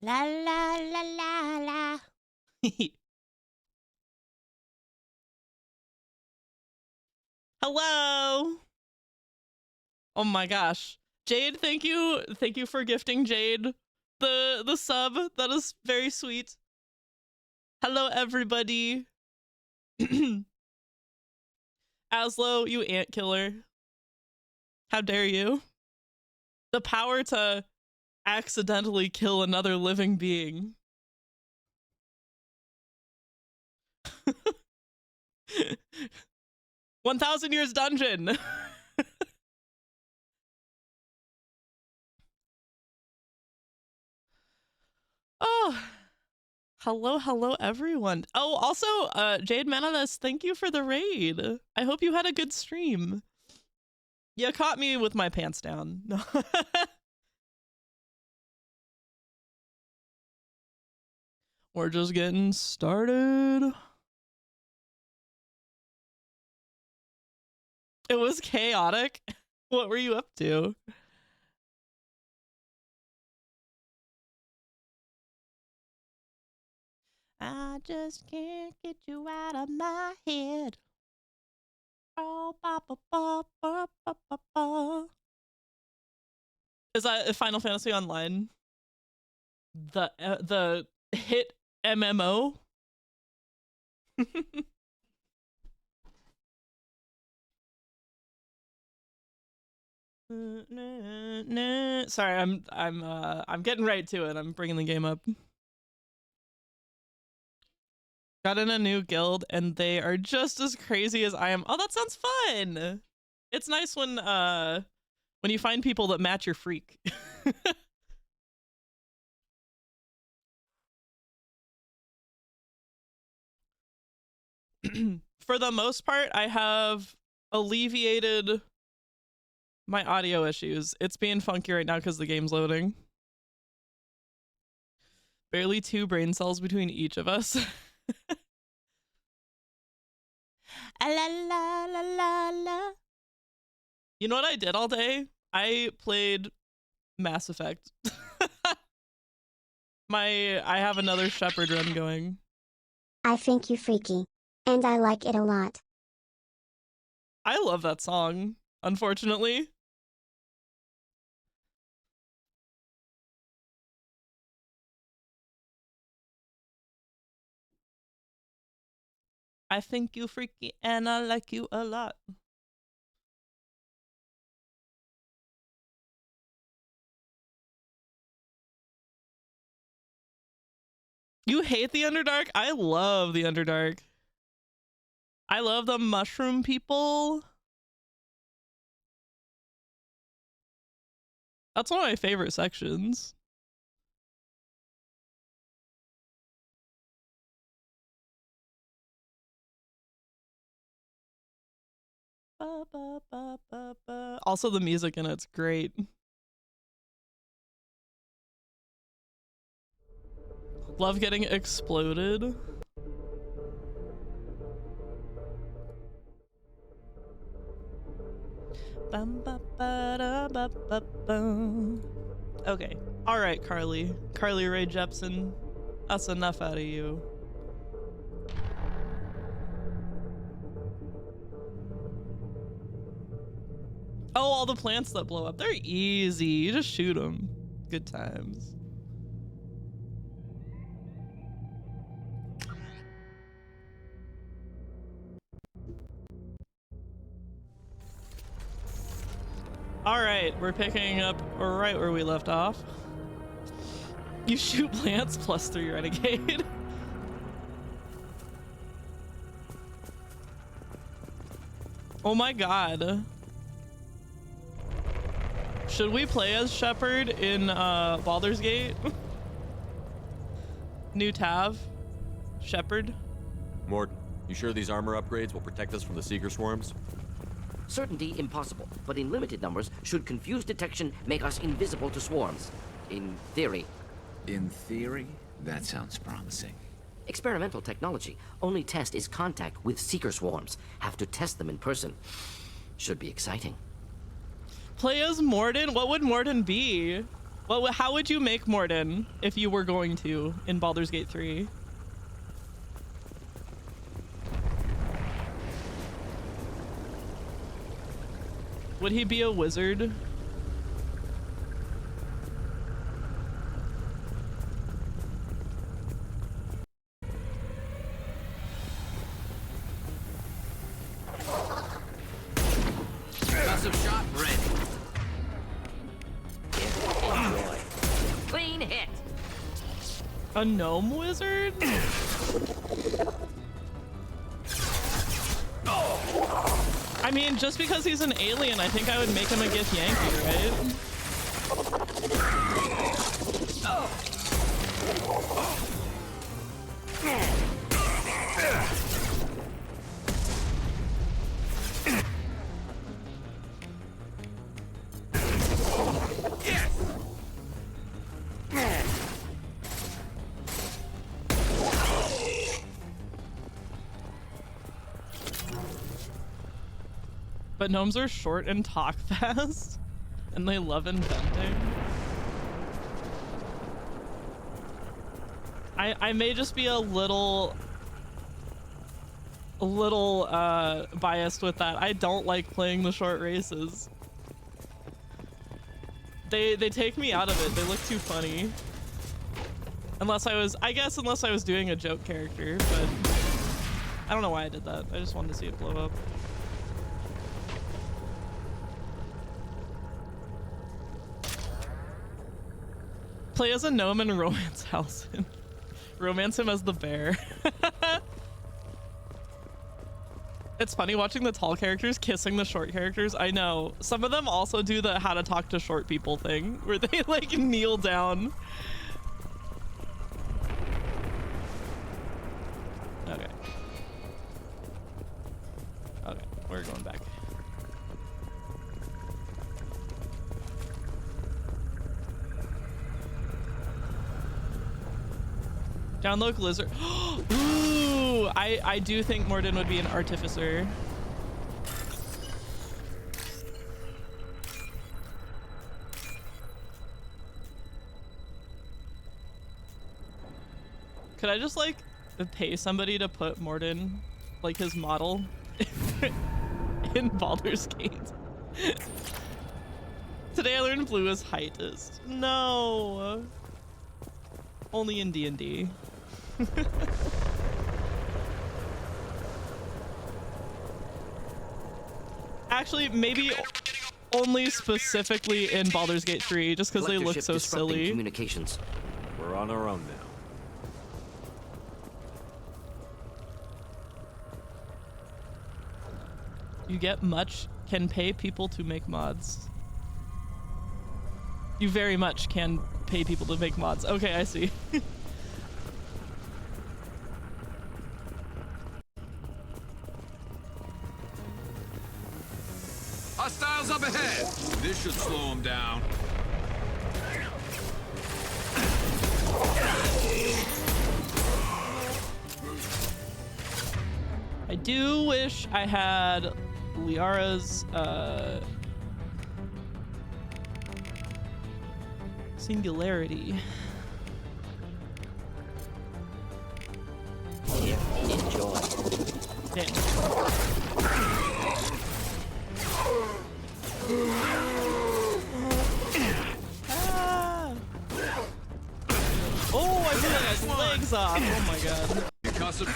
La la la la la. Hello. Oh my gosh. Jade, thank you. Thank you for gifting Jade the sub. That is very sweet. Hello everybody. Aslo, you ant killer. How dare you? The power to accidentally kill another living being. 1,000 years dungeon. Oh, hello everyone. Oh, also, Jade Mananus, thank you for the raid. I hope you had a good stream. You caught me with my pants down. We're just getting started. It was chaotic. What were you up to? I just can't get you out of my head. Oh, ba, ba, ba, ba, ba, ba, ba. Is that Final Fantasy Online? The hit MMO? Sorry, I'm getting right to it. I'm bringing the game up. Got in a new guild and they are just as crazy as I am. Oh, that sounds fun. It's nice when you find people that match your freak. For the most part, I have alleviated my audio issues. It's being funky right now because the game's loading. Barely 2 brain cells between each of us. La la la la la. You know what I did all day? I played Mass Effect. I have another Shepard run going. I think you freaky. And I like it a lot. I love that song, unfortunately. I think you freaky and I like you a lot. You hate the Underdark? I love the Underdark. I love the mushroom people. That's one of my favorite sections. Ba, ba, ba, ba, ba. Also, the music in it's great. Love getting exploded. Bum, ba, ba, da, ba, ba, bum. Okay. All right, Carly. Carly Rae Jepsen. That's enough out of you. Oh, all the plants that blow up. They're easy. You just shoot them. Good times. All right, we're picking up right where we left off. You shoot plants +3 renegade. Oh my god. Should we play as Shepard in Baldur's Gate? New Tav? Shepard? Mord, you sure these armor upgrades will protect us from the Seeker swarms? Certainty impossible, but in limited numbers should confused detection make us invisible to swarms. In theory. In theory? That sounds promising. Experimental technology. Only test is contact with Seeker swarms. Have to test them in person. Should be exciting. Play as Mordin? What would Mordin be? Well, how would you make Morden if you were going to in Baldur's Gate 3? Would he be a wizard? Concussive shot ready. Enjoy. Clean hit. A gnome wizard? I mean, just because he's an alien, I think I would make him a Githyanki, right? But gnomes are short and talk fast, and they love inventing. I may just be a little biased with that. I don't like playing the short races. They take me out of it. They look too funny. Unless I was doing a joke character, but I don't know why I did that. I just wanted to see it blow up. Play as a gnome and romance Halsin. Romance him as the bear. It's funny watching the tall characters kissing the short characters. I know. Some of them also do the how to talk to short people thing, where they like kneel down. Okay. Okay, we're going back. Download lizard. Ooh, I do think Morden would be an artificer. Could I just like pay somebody to put Morden, like his model, in Baldur's Gate? Today I learned blue is heightist. No. Only in D&D. Actually, maybe only specifically in Baldur's Gate 3, just because they look Collector ship so disrupting silly. Communications. We're on our own now. You get much, can pay people to make mods. You very much can pay people to make mods. Okay, I see. Hostiles up ahead. This should slow them down. I do wish I had Liara's singularity. Here, enjoy. Damn. Ah. Oh, I blew that guy's legs off. Oh my god. Concussive.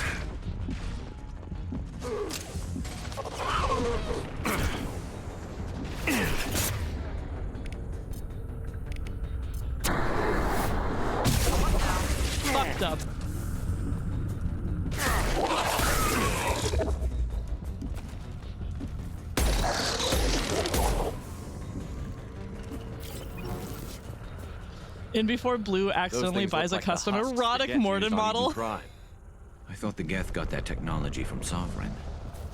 Fucked up. And before Blue accidentally buys a custom erotic Morden model. I thought the Geth got that technology from Sovereign.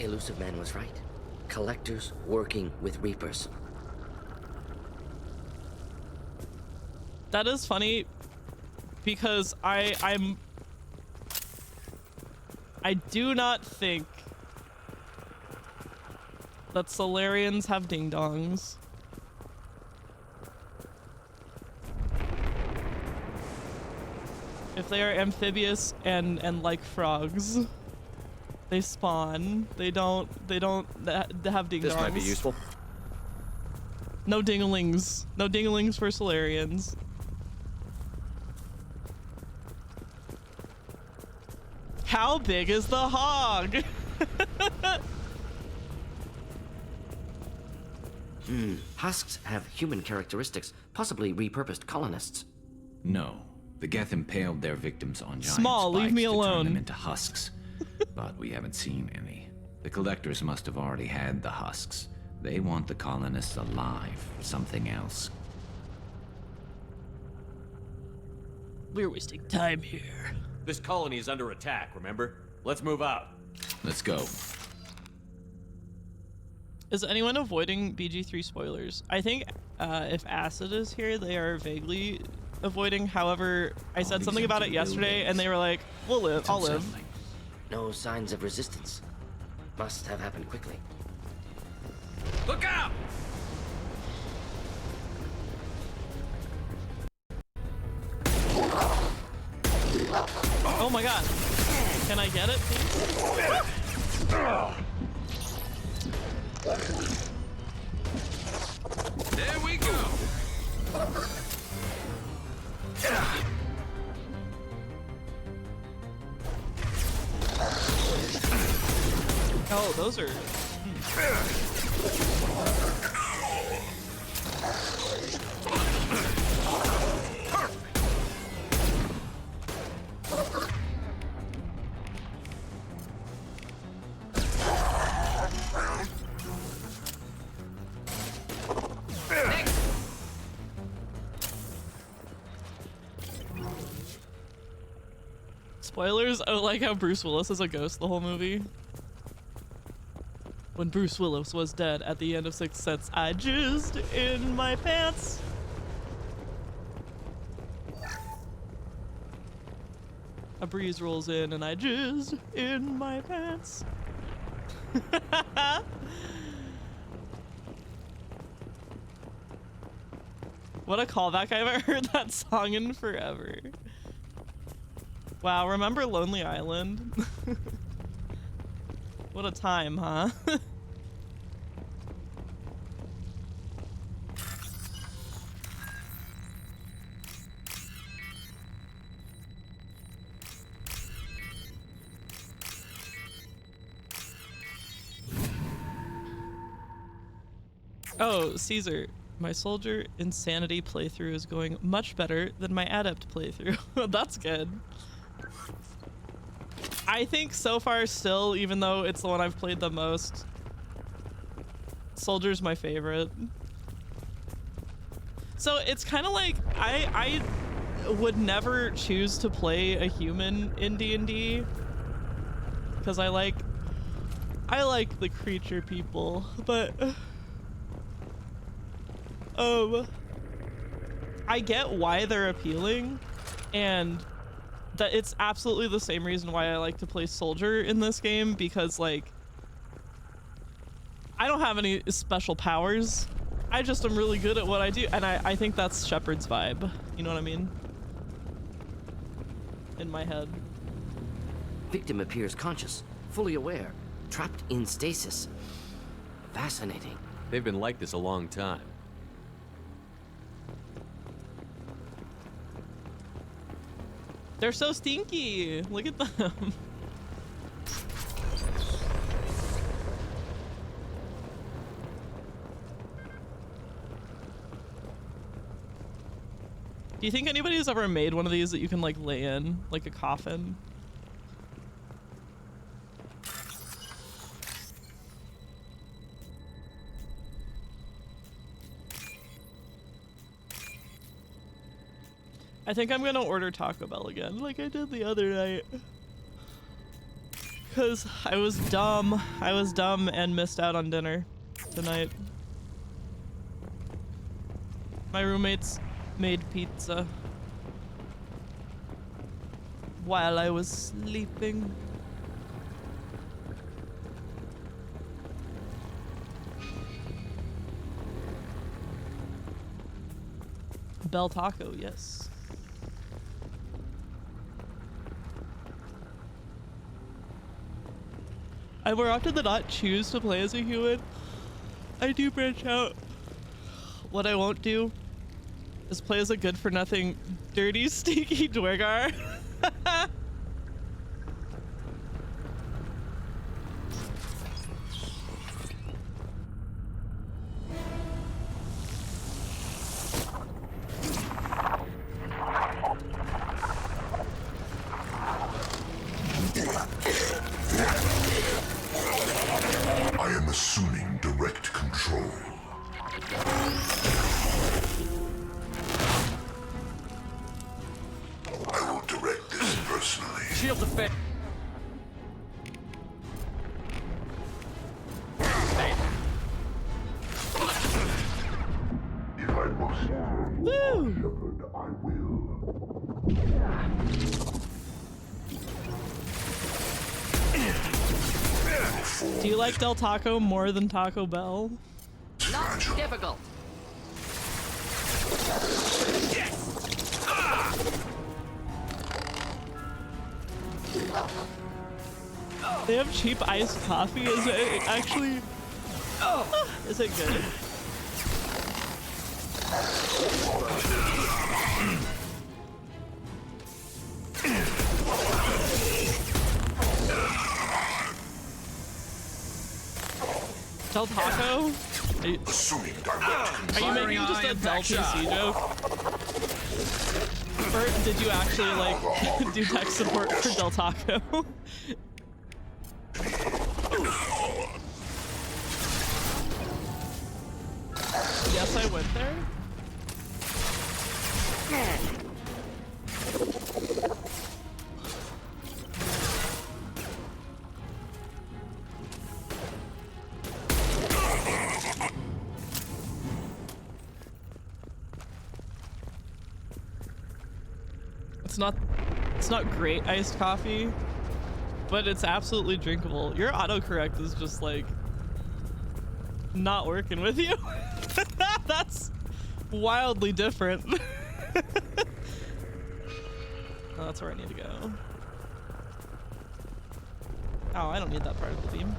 Elusive Man was right. Collectors working with Reapers. That is funny because I do not think that Solarians have ding-dongs. If they are amphibious and like frogs, they spawn. They don't have ding-dongs. This might be useful. No dinglings. No dinglings for Solarians. How big is the hog? Husks have human characteristics, possibly repurposed colonists. No. The Geth impaled their victims on giant Small, leave spikes me to turn alone. them into husks. But we haven't seen any. The collectors must have already had the husks. They want the colonists alive, something else. We're wasting time here. This colony is under attack, remember? Let's move out. Let's go. Is anyone avoiding BG3 spoilers? I think if Acid is here, they are vaguely avoiding. However, I said these something about it empty yesterday, and buildings. they were like, "We'll live. It's I'll live." unsettling. No signs of resistance. Must have happened quickly. Look out! Oh my god! Can I get it, please? There we go. Oh, those are. Spoilers? Oh, like how Bruce Willis is a ghost the whole movie. When Bruce Willis was dead at the end of Sixth Sense, I jizzed in my pants. A breeze rolls in and I jizzed in my pants. What a callback. I haven't heard that song in forever. Wow, remember Lonely Island? What a time, huh? Oh, Caesar. My soldier insanity playthrough is going much better than my adept playthrough. That's good. I think so far still, even though it's the one I've played the most, Soldier's my favorite. So it's kind of like I would never choose to play a human in D&D because I like the creature people, but I get why they're appealing, and that it's absolutely the same reason why I like to play Soldier in this game, because like I don't have any special powers. I just am really good at what I do, and I think that's Shepard's vibe. You know what I mean? In my head. Victim appears conscious, fully aware, trapped in stasis. Fascinating. They've been like this a long time. They're so stinky. Look at them. Do you think anybody's ever made one of these that you can like lay in, like a coffin? I think I'm gonna order Taco Bell again, like I did the other night. Cause I was dumb. I was dumb and missed out on dinner tonight. My roommates made pizza while I was sleeping. Bell Taco, yes. I more often than not choose to play as a human. I do branch out. What I won't do is play as a good-for-nothing, dirty, stinky Dwergar. I am assuming direct control. I will direct this personally. Shield defense. If I must harm you, Shepherd, I will. Do you like Del Taco more than Taco Bell? Not difficult. They have cheap iced coffee. Is it actually? Is it good? Del Taco? Assuming direct Are you making just a Del PC joke? Or did you actually like do tech support for Del Taco? Yes, I went there. It's not great iced coffee, but it's absolutely drinkable. Your autocorrect is just like not working with you. That's wildly different. Oh, that's where I need to go. Oh, I don't need that part of the beam.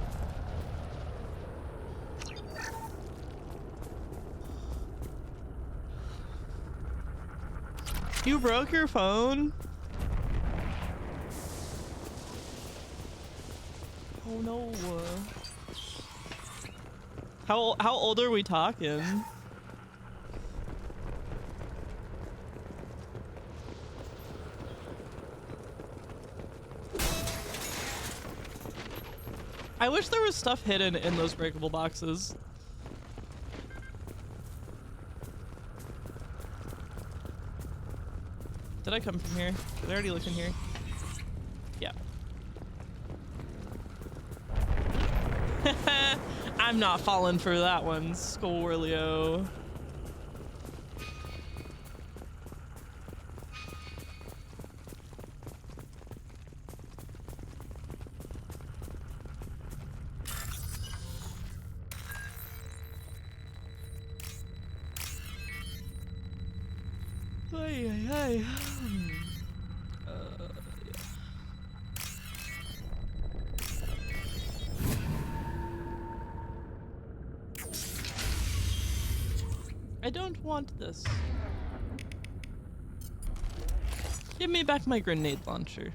You broke your phone? Oh no. How old are we talking? I wish there was stuff hidden in those breakable boxes. Did I come from here? Did I already look in here? Yeah. I'm not falling for that one, Scolorlio. Ay, ay, ay. Yeah. I don't want this. Give me back my grenade launcher.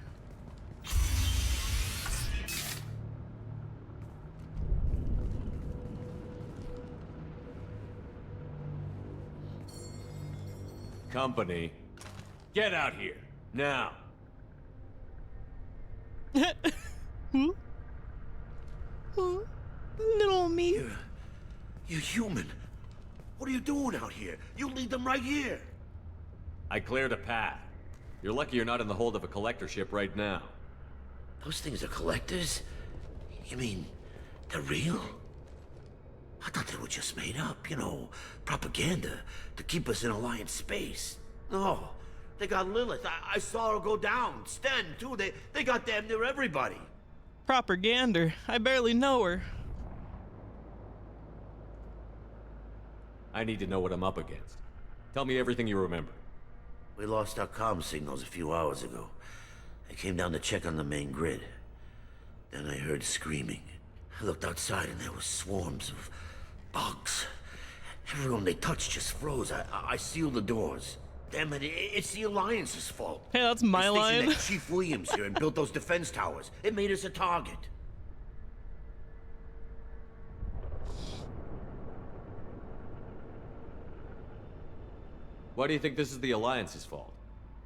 Company, get out here now. Who? Who? Little me. You're human. What are you doing out here? You lead them right here. I cleared a path. You're lucky you're not in the hold of a collector ship right now. Those things are collectors? You mean, they're real? I thought they were just made up, you know, propaganda to keep us in Alliance space. No, they got Lilith. I saw her go down. Sten, too. They got damn near everybody. Propaganda. I barely know her. I need to know what I'm up against. Tell me everything you remember. We lost our comm signals a few hours ago. I came down to check on the main grid. Then I heard screaming. I looked outside and there were swarms of bugs. Everyone they touched just froze. I sealed the doors. Damn it, it's the Alliance's fault. Hey, that's my They stationed line. that Chief Williams here and built those defense towers. It made us a target. Why do you think this is the Alliance's fault?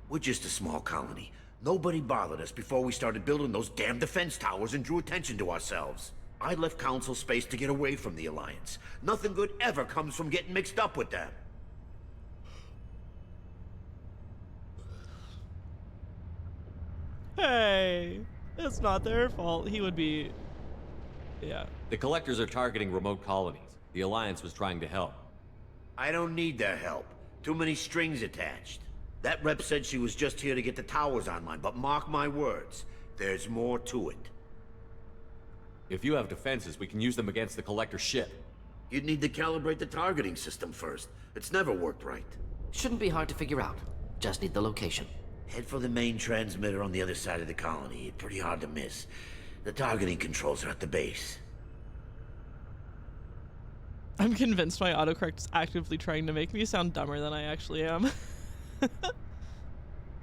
We're just a small colony. Nobody bothered us before we started building those damn defense towers and drew attention to ourselves. I left Council space to get away from the Alliance. Nothing good ever comes from getting mixed up with them. Hey, it's not their fault. He would be... Yeah. The Collectors are targeting remote colonies. The Alliance was trying to help. I don't need their help. Too many strings attached. That rep said she was just here to get the towers online, but mark my words, there's more to it. If you have defenses, we can use them against the Collector ship. You'd need to calibrate the targeting system first. It's never worked right. Shouldn't be hard to figure out. Just need the location. Head for the main transmitter on the other side of the colony. Pretty hard to miss. The targeting controls are at the base. I'm convinced my autocorrect is actively trying to make me sound dumber than I actually am.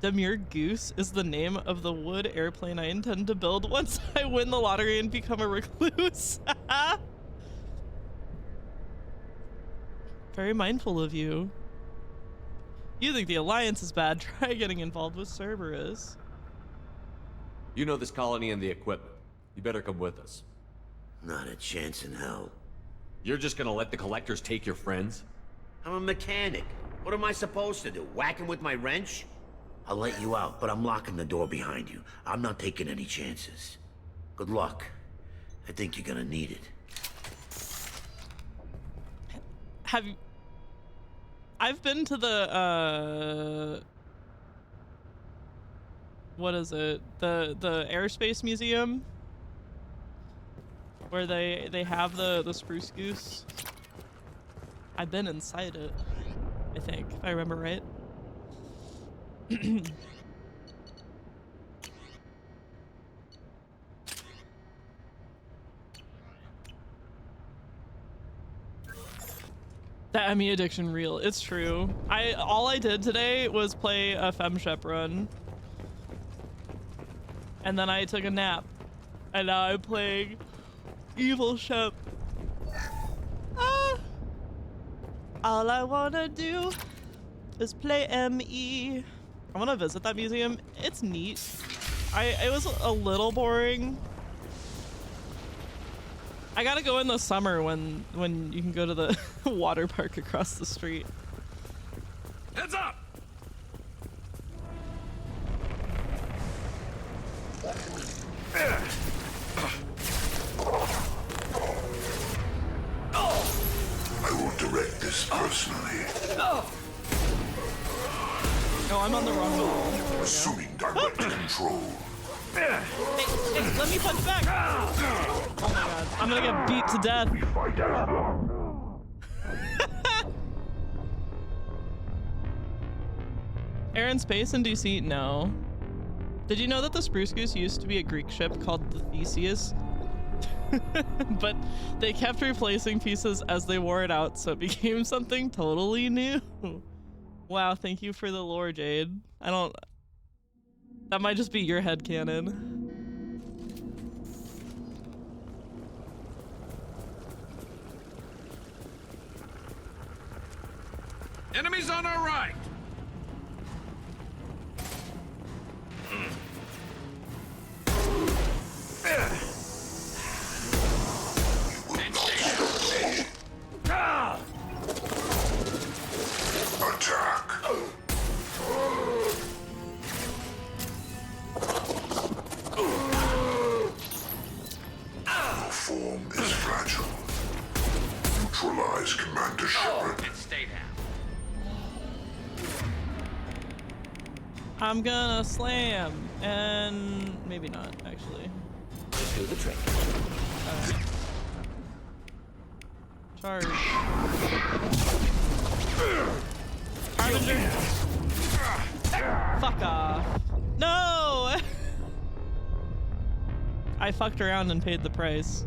Demure Goose is the name of the wood airplane I intend to build once I win the lottery and become a recluse. Very mindful of you. You think the Alliance is bad, try getting involved with Cerberus. You know this colony and the equipment. You better come with us. Not a chance in hell. You're just gonna let the Collectors take your friends? I'm a mechanic. What am I supposed to do? Whack him with my wrench? I'll let you out, but I'm locking the door behind you. I'm not taking any chances. Good luck. I think you're gonna need it. Have you... I've been to the, what is it? The Airspace Museum? Where they have the Spruce Goose. I've been inside it, I think, if I remember right. That Emmy addiction real. It's true. All I did today was play a FemShep run. And then I took a nap. And now I'm playing Evil Shep. Ah. All I wanna do is play ME. I wanna visit that museum. It's neat. It was a little boring. I gotta go in the summer when you can go to the water park across the street. Heads up! I will direct this personally. Oh, I'm on the wrong wall. Assuming direct control. Hey, let me punch back! Oh my god, I'm gonna get beat to death. We fight as one. Air and Space in DC? No. Did you know that the Spruce Goose used to be a Greek ship called the Theseus? But they kept replacing pieces as they wore it out, so it became something totally new. Wow, thank you for the lore, Jade. That might just be your headcanon. Enemies on our right! Attack. Your form is fragile. Neutralize Commander Shepard. And stay down. I'm gonna slam, and maybe not, actually. Just do the trick. Charge. Harbinger. Fuck off. No! I fucked around and paid the price.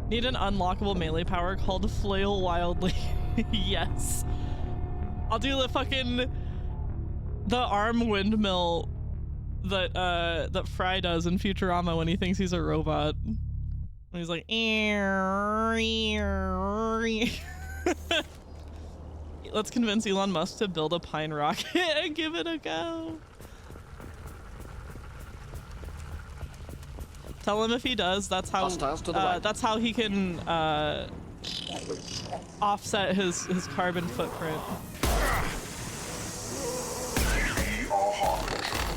Need an unlockable melee power called Flail Wildly. Yes. I'll do the fucking the arm windmill that that Fry does in Futurama when he thinks he's a robot. When he's like let's convince Elon Musk to build a pine rocket and give it a go. Tell him if he does, that's how Hostiles to the right. that's how he can offset his carbon footprint.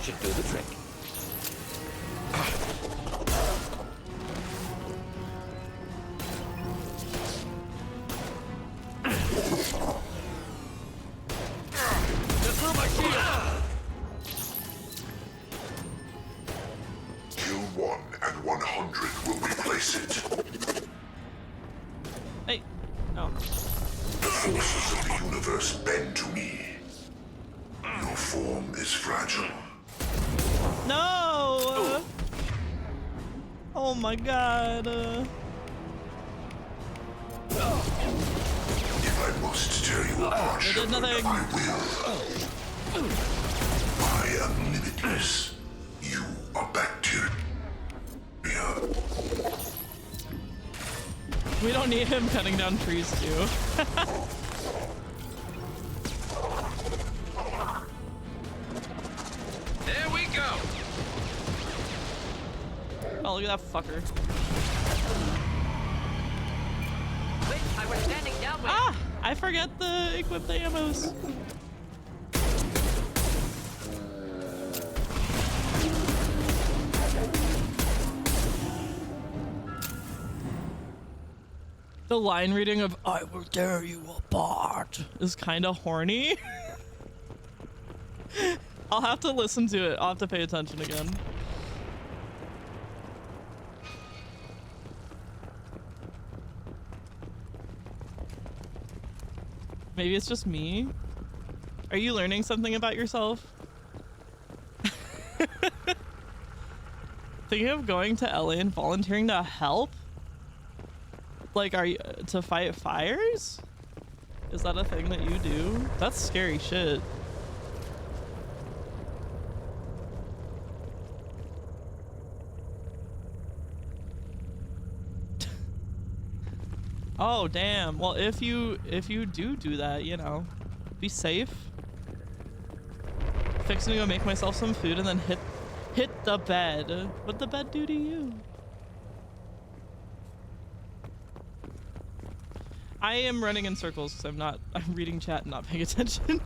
Should do the trick. Kill 1 and 100 will replace it. Hey. Oh. The forces of the universe bend to me. Your form is fragile. No! Oh my god. If I must tear you apart, They did Shepard, nothing. I will. I am limitless. You are bacteria. We don't need him cutting down trees too. There we go. Oh, look at that fucker. Wait, I was standing down with. Ah! I forget to equip the ammos. The line reading of "I will tear you apart" is kind of horny. I'll have to listen to it. I'll have to pay attention again. Maybe it's just me. Are you learning something about yourself? Thinking of going to LA and volunteering to help? Like, are you to fight fires? Is that a thing that you do? That's scary shit. Oh damn. Well, if you do that, you know, be safe. Fixing to go make myself some food and then hit the bed. What'd the bed do to you? I am running in circles because I'm reading chat and not paying attention.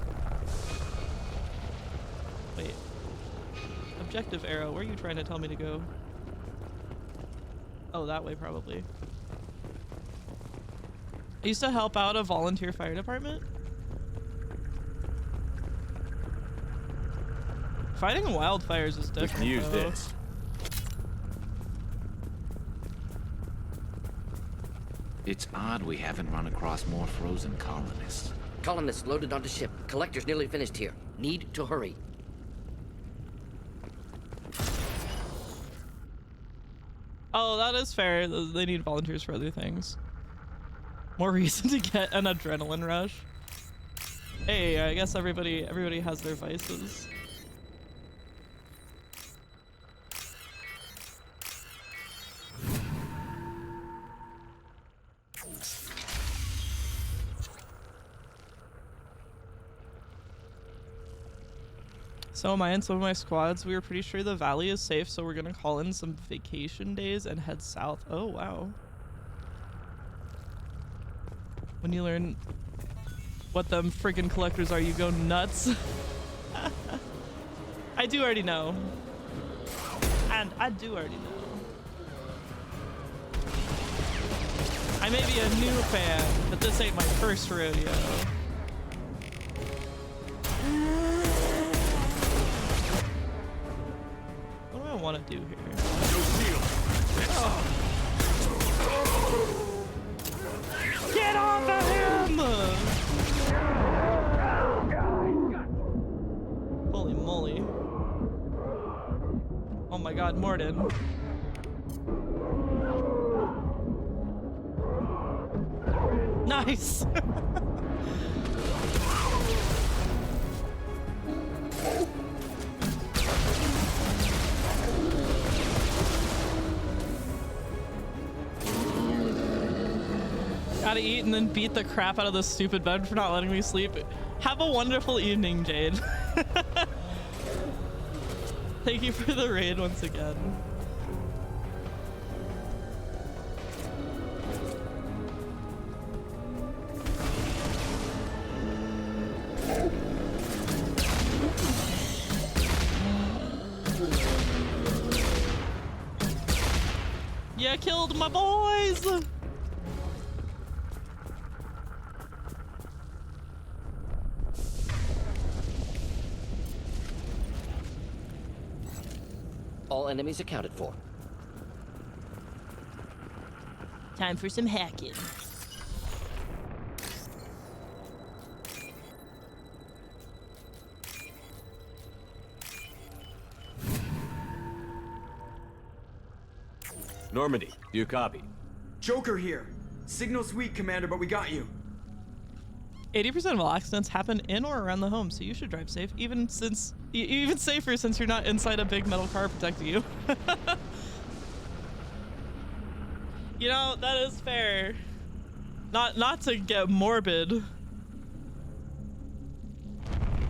Wait. Objective arrow, where are you trying to tell me to go? Oh, that way probably. I used to help out a volunteer fire department. Fighting wildfires is different. We can use though. this. It's odd we haven't run across more frozen colonists. Colonists loaded onto ship. Collector's nearly finished here. Need to hurry. Oh, that is fair. They need volunteers for other things. More reason to get an adrenaline rush. Hey, I guess everybody has their vices. So am I and some of my squads. We were pretty sure the valley is safe, so we're gonna call in some vacation days and head south. Oh, wow. When you learn what them friggin' collectors are, you go nuts. I do already know. And I do already know. I may be a new fan, but this ain't my first rodeo. What do I want to do here? Get off of him! Holy moly. Oh my god, Morden. Nice. Gotta eat and then beat the crap out of this stupid bed for not letting me sleep. Have a wonderful evening, Jade. Thank you for the raid once again. Yeah, killed my boys! All enemies accounted for. Time for some hacking. Normandy, do you copy? Joker here. Signal's weak, Commander, but we got you. 80% of all accidents happen in or around the home, so you should drive safe, even safer since you're not inside a big metal car protecting you. You know, that is fair. Not to get morbid.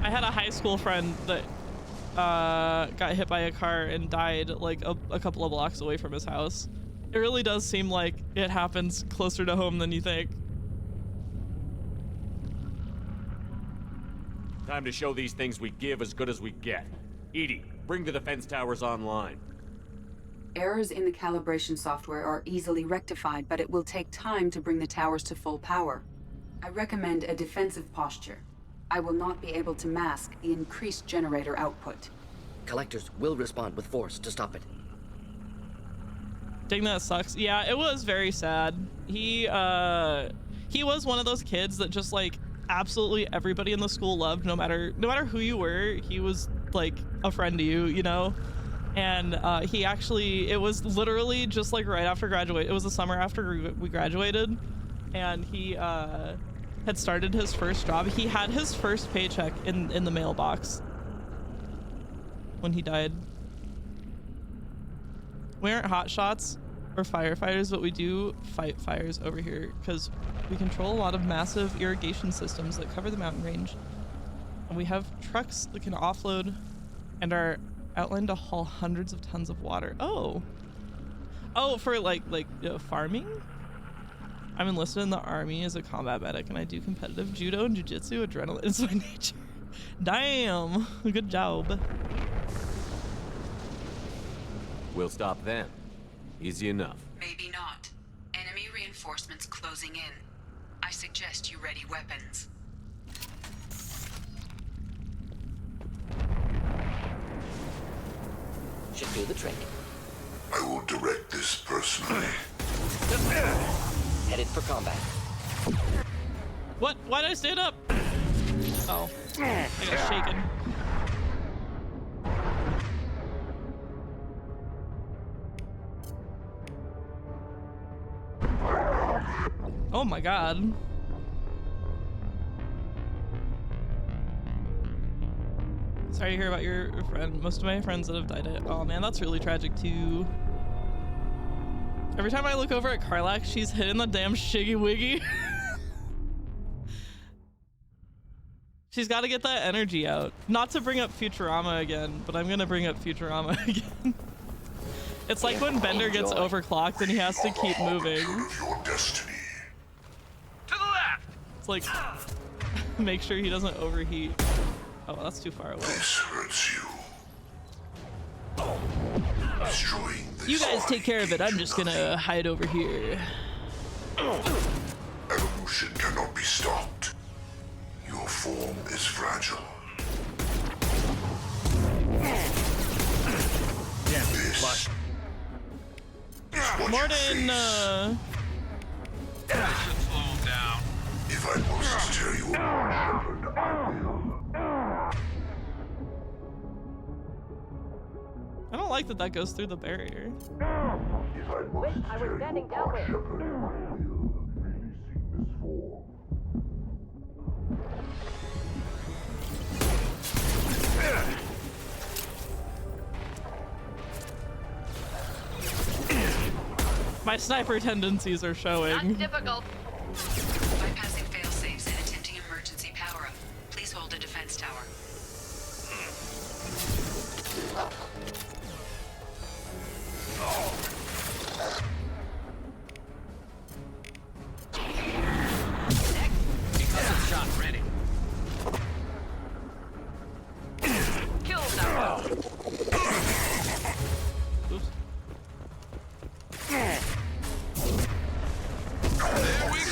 I had a high school friend that got hit by a car and died like a couple of blocks away from his house. It really does seem like it happens closer to home than you think. Time to show these things we give as good as we get. Edie, bring the defense towers online. Errors in the calibration software are easily rectified, but it will take time to bring the towers to full power. I recommend a defensive posture. I will not be able to mask the increased generator output. Collectors will respond with force to stop it. Dang, that sucks. Yeah, it was very sad. He was one of those kids that just like absolutely everybody in the school loved, no matter who you were. He was like a friend to you, you know? And it was literally just like right after graduate. It was the summer after we graduated, and he had started his first job. He had his first paycheck in the mailbox when he died. We aren't hotshots or firefighters, but we do fight fires over here because we control a lot of massive irrigation systems that cover the mountain range. And we have trucks that can offload and are outlined to haul hundreds of tons of water. Oh, for like farming? I'm enlisted in the army as a combat medic, and I do competitive judo and jiu-jitsu. Adrenaline is my nature. Damn, good job. We'll stop them. Easy enough. Maybe not. Enemy reinforcements closing in. I suggest you ready weapons. Should do the trick. I will direct this personally. Headed for combat. What? Why did I stand up? Oh, I got shaken. Oh my god. Sorry to hear about your friend. Most of my friends that have died it. Oh man, that's really tragic too. Every time I look over at Karlach, she's hitting the damn shiggy wiggy. She's got to get that energy out. Not to bring up Futurama again, but I'm gonna bring up Futurama again. It's like when Bender gets overclocked and he has to keep moving. Your destiny. To the left! It's like, make sure he doesn't overheat. Oh, that's too far away. This hurts you. Destroying this You guys take care of it. I'm just gonna hide over here. evolution cannot be stopped. Your form is fragile. This is what Morden, you face. I should slow him down. If I must tear you apart, Shepard, I will. I don't like that goes through the barrier. If I must tear you apart, Shepard, I will. Releasing My sniper tendencies are showing. Difficult. Bypassing failsafes and attempting emergency power-up. Please hold a defense tower. Excessive shot ready. Kill tower. Oops. There we go.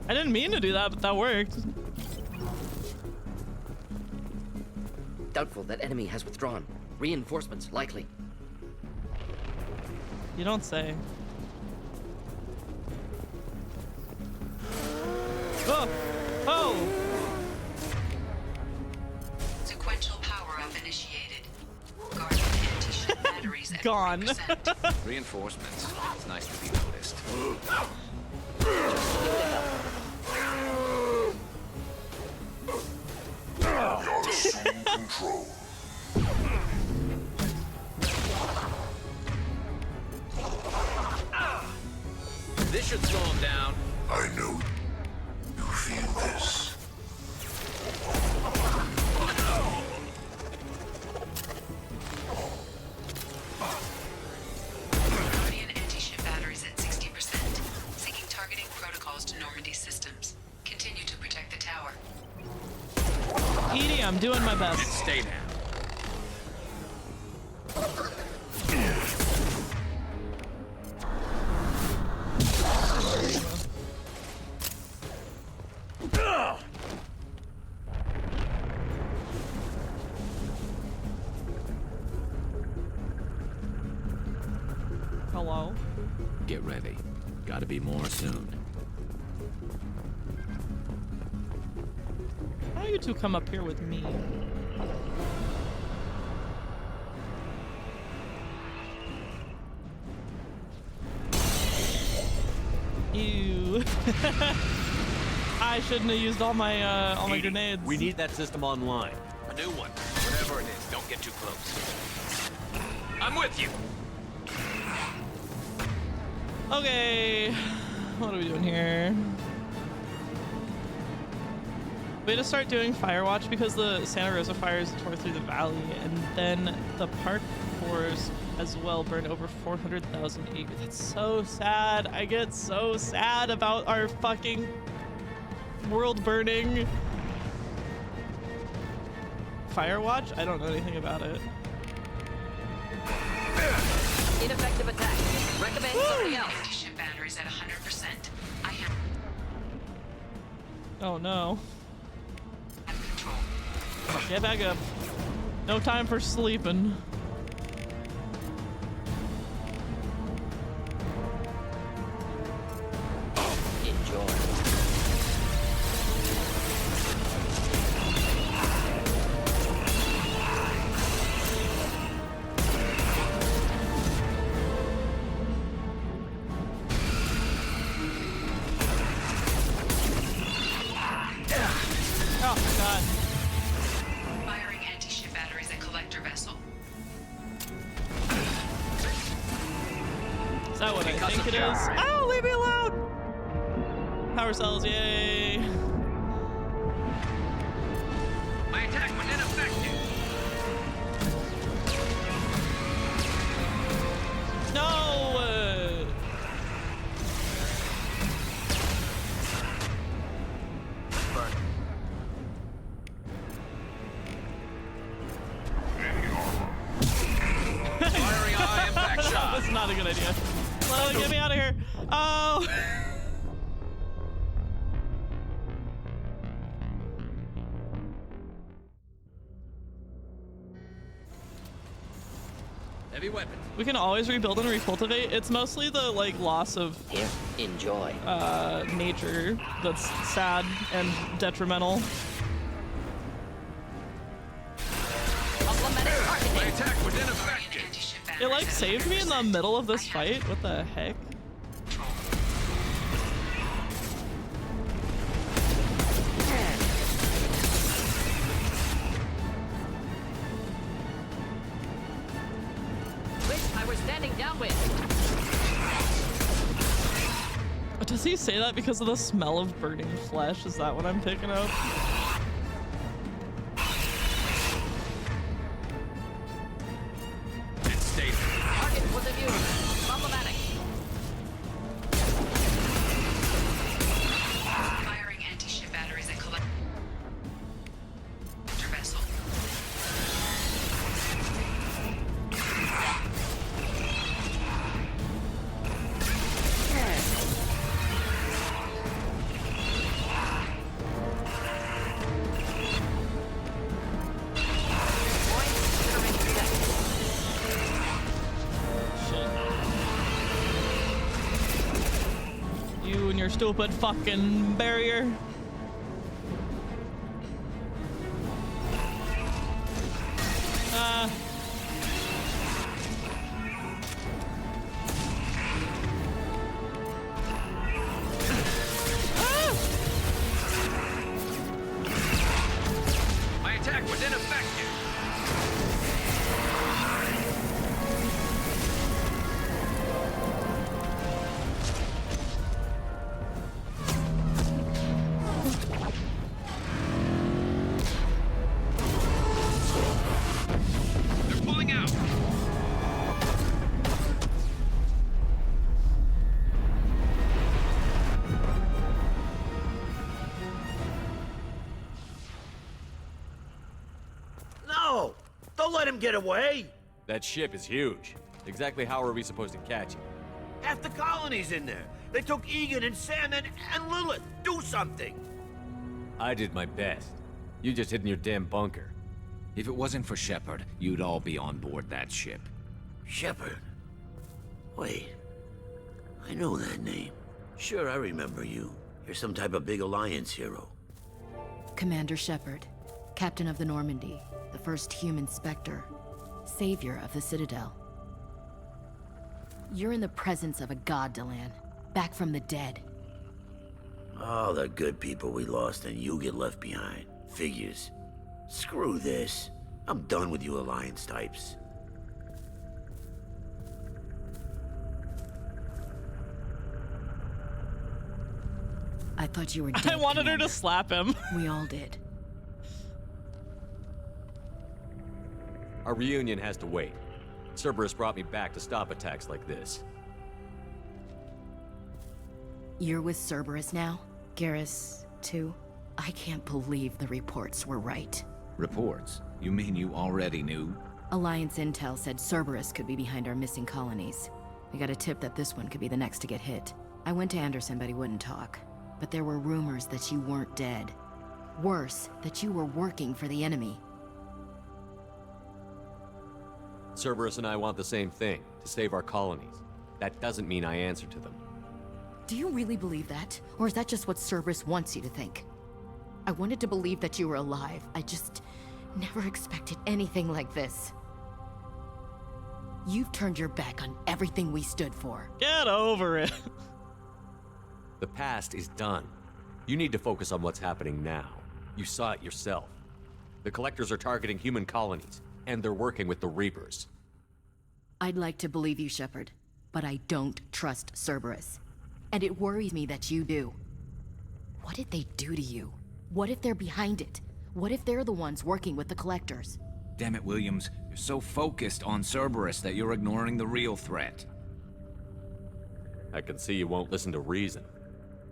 I didn't mean to do that, but that worked. Doubtful that enemy has withdrawn. Reinforcements likely. You don't say. Oh! Oh! Sequential power-up initiated. Guarding anti-ship batteries at Gone. 40%. Reinforcements. It's nice to be noticed. You're assuming control. This should slow him down. I know you feel this. Guardian anti-ship batteries at 60%. Seeking targeting protocols to Normandy systems. Continue to protect the tower. Edie, I'm doing my best. Stay down. Hello? Get ready. Gotta be more soon. Why don't you two come up here with me? Ew. I shouldn't have used all my grenades. We need that system online. A new one. Whatever it is, don't get too close. I'm with you. Okay. What are we doing here? We had to start doing Firewatch because the Santa Rosa fires tore through the valley, and then the Park Forest as well burned over 400,000 acres. That's so sad. I get so sad about our fucking world burning. Firewatch? I don't know anything about it. Ineffective attack. Recommend something else. Anti-ship batteries at 100%. I have Oh no. control. Get back up. No time for sleeping. Enjoy. Oh my god. Firing anti-ship batteries at collector vessel. Is that what I think it is? Oh, leave me alone! Power cells, yay! My attack was ineffective. No! Burn. Firing eye impact shot. That's not a good idea. Get me out of here. Oh! Heavy weapons. We can always rebuild and recultivate. It's mostly the like loss of Here, enjoy. nature that's sad and detrimental. Problematic My architect. attack was Guardian ineffective. anti-ship It batteries like at saved me in the 100%. middle of this I have fight. What the heck? control. Does he say that because of the smell of burning flesh? Is that what I'm picking up? And stay there. Target was immune. Problematic. Firing anti-ship batteries at collector vessel. You and your stupid fucking barrier. My attack was ineffective. They're pulling out. No! Don't let him get away! That ship is huge. Exactly how are we supposed to catch it? Half the colony's in there. They took Egan and Sam and Lilith. Do something! I did my best. You just hid in your damn bunker. If it wasn't for Shepard, you'd all be on board that ship. Shepard. Wait. I know that name. Sure, I remember you. You're some type of big Alliance hero. Commander Shepard, Captain of the Normandy, the first human Spectre, savior of the Citadel. You're in the presence of a god, Delan, back from the dead. All the good people we lost and you get left behind. Figures. Screw this. I'm done with you Alliance types. I thought you were dead, I wanted her Commander. to slap him. We all did. Our reunion has to wait. Cerberus brought me back to stop attacks like this. You're with Cerberus now? Garrus, too? I can't believe the reports were right. Reports? You mean you already knew? Alliance intel said Cerberus could be behind our missing colonies. We got a tip that this one could be the next to get hit. I went to Anderson, but he wouldn't talk. But there were rumors that you weren't dead. Worse, that you were working for the enemy. Cerberus and I want the same thing, to save our colonies. That doesn't mean I answer to them. Do you really believe that? Or is that just what Cerberus wants you to think? I wanted to believe that you were alive. I just never expected anything like this. You've turned your back on everything we stood for. Get over it. The past is done. You need to focus on what's happening now. You saw it yourself. The Collectors are targeting human colonies, and they're working with the Reapers. I'd like to believe you, Shepard, but I don't trust Cerberus. And it worries me that you do. What did they do to you? What if they're behind it? What if they're the ones working with the Collectors? Damn it, Williams. You're so focused on Cerberus that you're ignoring the real threat. I can see you won't listen to reason.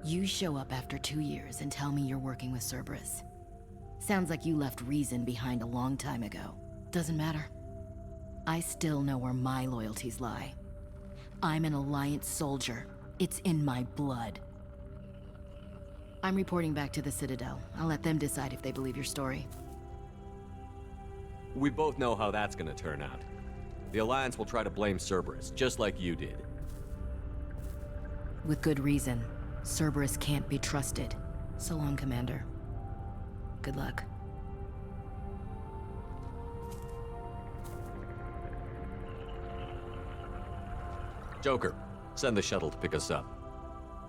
You show up after 2 years and tell me you're working with Cerberus. Sounds like you left reason behind a long time ago. Doesn't matter. I still know where my loyalties lie. I'm an Alliance soldier. It's in my blood. I'm reporting back to the Citadel. I'll let them decide if they believe your story. We both know how that's gonna turn out. The Alliance will try to blame Cerberus, just like you did. With good reason. Cerberus can't be trusted. So long, Commander. Good luck. Joker, send the shuttle to pick us up.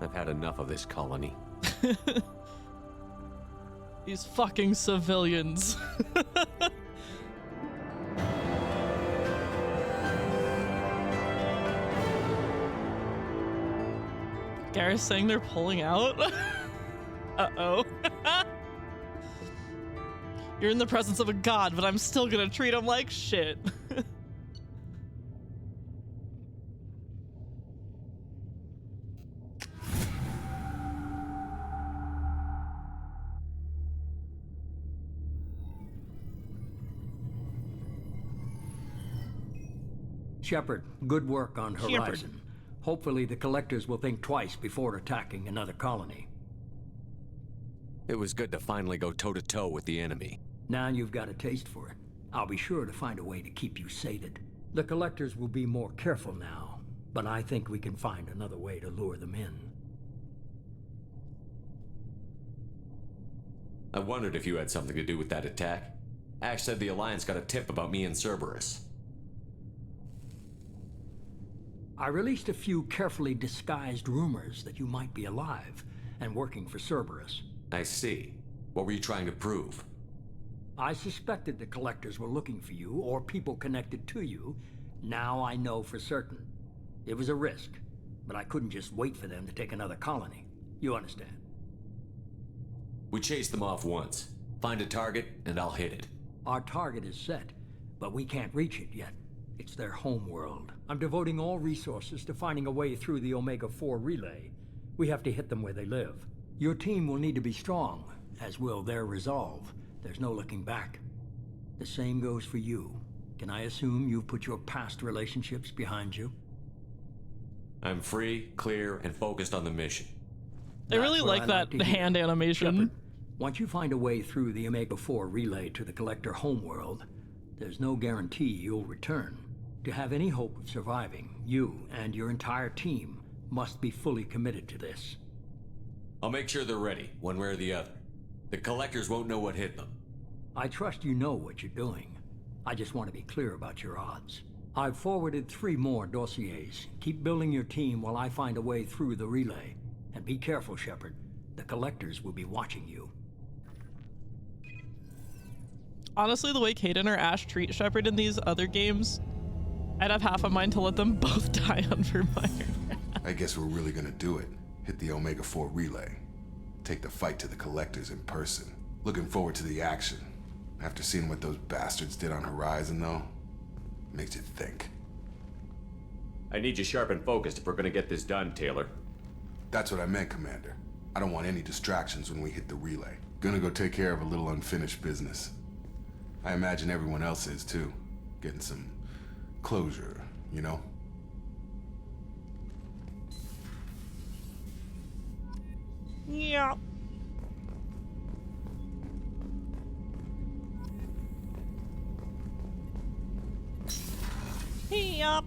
I've had enough of this colony. These fucking civilians. Garrus saying they're pulling out? Uh-oh. You're in the presence of a god, but I'm still gonna treat him like shit. Shepard, good work on Horizon. Hopefully the Collectors will think twice before attacking another colony. It was good to finally go toe-to-toe with the enemy. Now you've got a taste for it. I'll be sure to find a way to keep you sated. The Collectors will be more careful now, but I think we can find another way to lure them in. I wondered if you had something to do with that attack. Ash said the Alliance got a tip about me and Cerberus. I released a few carefully disguised rumors that you might be alive and working for Cerberus. I see. What were you trying to prove? I suspected the Collectors were looking for you, or people connected to you. Now I know for certain. It was a risk, but I couldn't just wait for them to take another colony. You understand? We chased them off once. Find a target, and I'll hit it. Our target is set, but we can't reach it yet. It's their home world. I'm devoting all resources to finding a way through the Omega-4 relay. We have to hit them where they live. Your team will need to be strong, as will their resolve. There's no looking back. The same goes for you. Can I assume you've put your past relationships behind you? I'm free, clear, and focused on the mission. I really like that hand animation. Shepard, once you find a way through the Omega-4 relay to the Collector homeworld, there's no guarantee you'll return. To have any hope of surviving, you and your entire team must be fully committed to this. I'll make sure they're ready, one way or the other. The Collectors won't know what hit them. I trust you know what you're doing. I just want to be clear about your odds. I've forwarded 3 more dossiers. Keep building your team while I find a way through the relay. And be careful, Shepard. The Collectors will be watching you. Honestly, the way Kaidan or Ash treat Shepard in these other games, I'd have half a mind to let them both die on Vermeer. I guess we're really gonna do it. Hit the Omega-4 relay. Take the fight to the Collectors in person. Looking forward to the action. After seeing what those bastards did on Horizon, though, makes you think. I need you sharp and focused if we're gonna get this done, Taylor. That's what I meant, Commander. I don't want any distractions when we hit the relay. Gonna go take care of a little unfinished business. I imagine everyone else is, too. Getting some closure, you know? Yeah. Yup.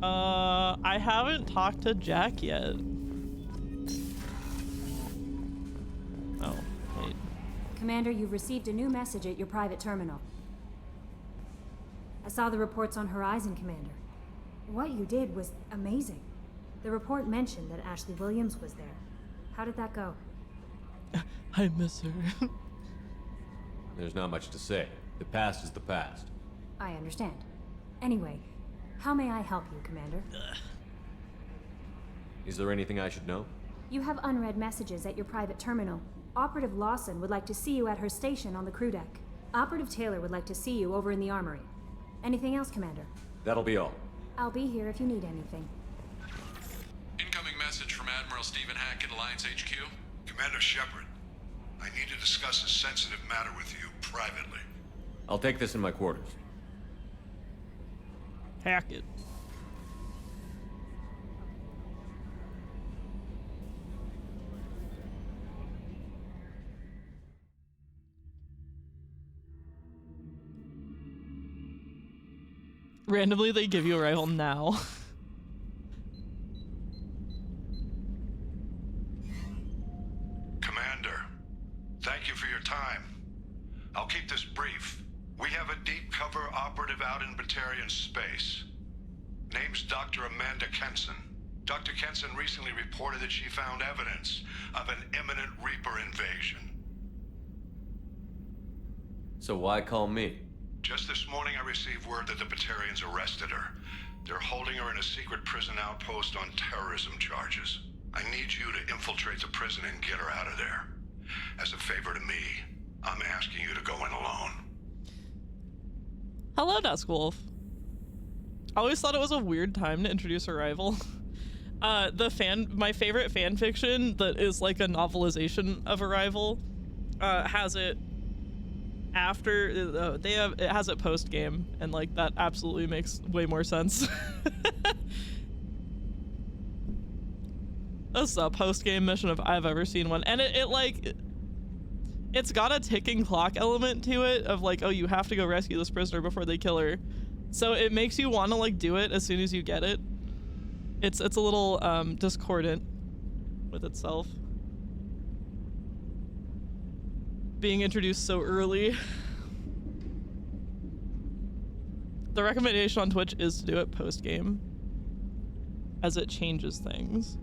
I haven't talked to Jack yet. Oh, wait. Commander, you've received a new message at your private terminal. I saw the reports on Horizon, Commander. What you did was amazing. The report mentioned that Ashley Williams was there. How did that go? I miss her. There's not much to say. The past is the past. I understand. Anyway, how may I help you, Commander? Is there anything I should know? You have unread messages at your private terminal. Operative Lawson would like to see you at her station on the crew deck. Operative Taylor would like to see you over in the armory. Anything else, Commander? That'll be all. I'll be here if you need anything. Incoming message from Admiral Stephen Hackett, Alliance HQ. Commander Shepard, I need to discuss a sensitive matter with you privately. I'll take this in my quarters. Hackett. Randomly, they give you a rifle now. Commander, thank you for your time. I'll keep this brief. We have a deep cover operative out in Batarian space. Name's Dr. Amanda Kenson. Dr. Kenson recently reported that she found evidence of an imminent Reaper invasion. So why call me? Just this morning I received word that the Batarians arrested her. They're holding her in a secret prison outpost on terrorism charges. I need you to infiltrate the prison and get her out of there. As a favor to me, I'm asking you to go in alone. Hello, Duskwolf. I always thought it was a weird time to introduce a rival. My favorite fan fiction that is like a novelization of Arrival has it after it has it post game, and like that absolutely makes way more sense. That's a post game mission if I've ever seen one, and it's got a ticking clock element to it of like, oh, you have to go rescue this prisoner before they kill her, so it makes you want to like do it as soon as you get it. It's a little discordant with itself. Being introduced so early. The recommendation on Twitch is to do it post-game, as it changes things.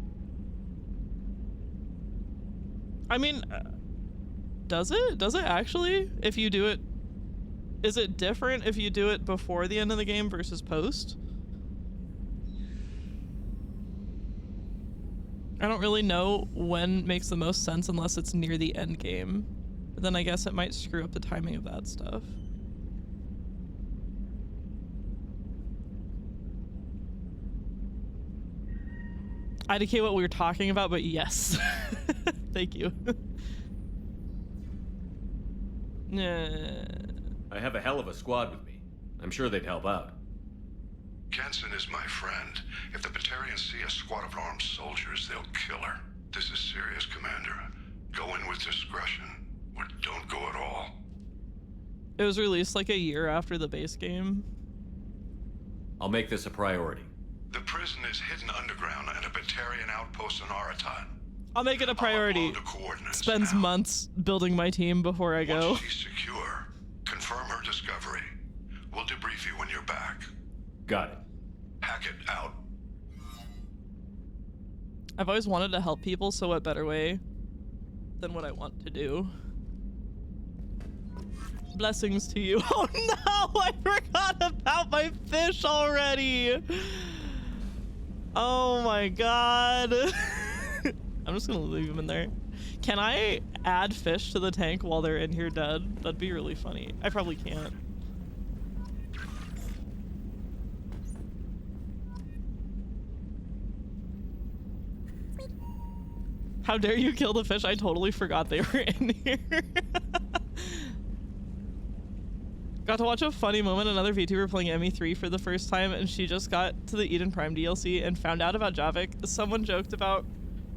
I mean, does it? Does it actually? If you do it, is it different if you do it before the end of the game versus post? I don't really know when makes the most sense unless it's near the end game. But then I guess it might screw up the timing of that stuff. I indicate what we were talking about, but yes. Thank you. I have a hell of a squad with me. I'm sure they'd help out. Kenson is my friend. If the Batarians see a squad of armed soldiers, they'll kill her. This is serious, Commander. Go in with discretion, or don't go at all. It was released like a year after the base game. I'll make this a priority. The prison is hidden underground at a Batarian outpost in Araton. I'll make it a priority. Spends months building my team before I go. Once she's secure, confirm her discovery. We'll debrief you when you're back. Got it. Hackett out. I've always wanted to help people, so what better way than what I want to do? Blessings to you. Oh no, I forgot about my fish already. Oh my god. I'm just gonna leave them in there. Can I add fish to the tank while they're in here dead? That'd be really funny. I probably can't. How dare you kill the fish? I totally forgot they were in here. Got to watch a funny moment. Another VTuber playing ME3 for the first time, and she just got to the Eden Prime DLC and found out about Javik. Someone joked about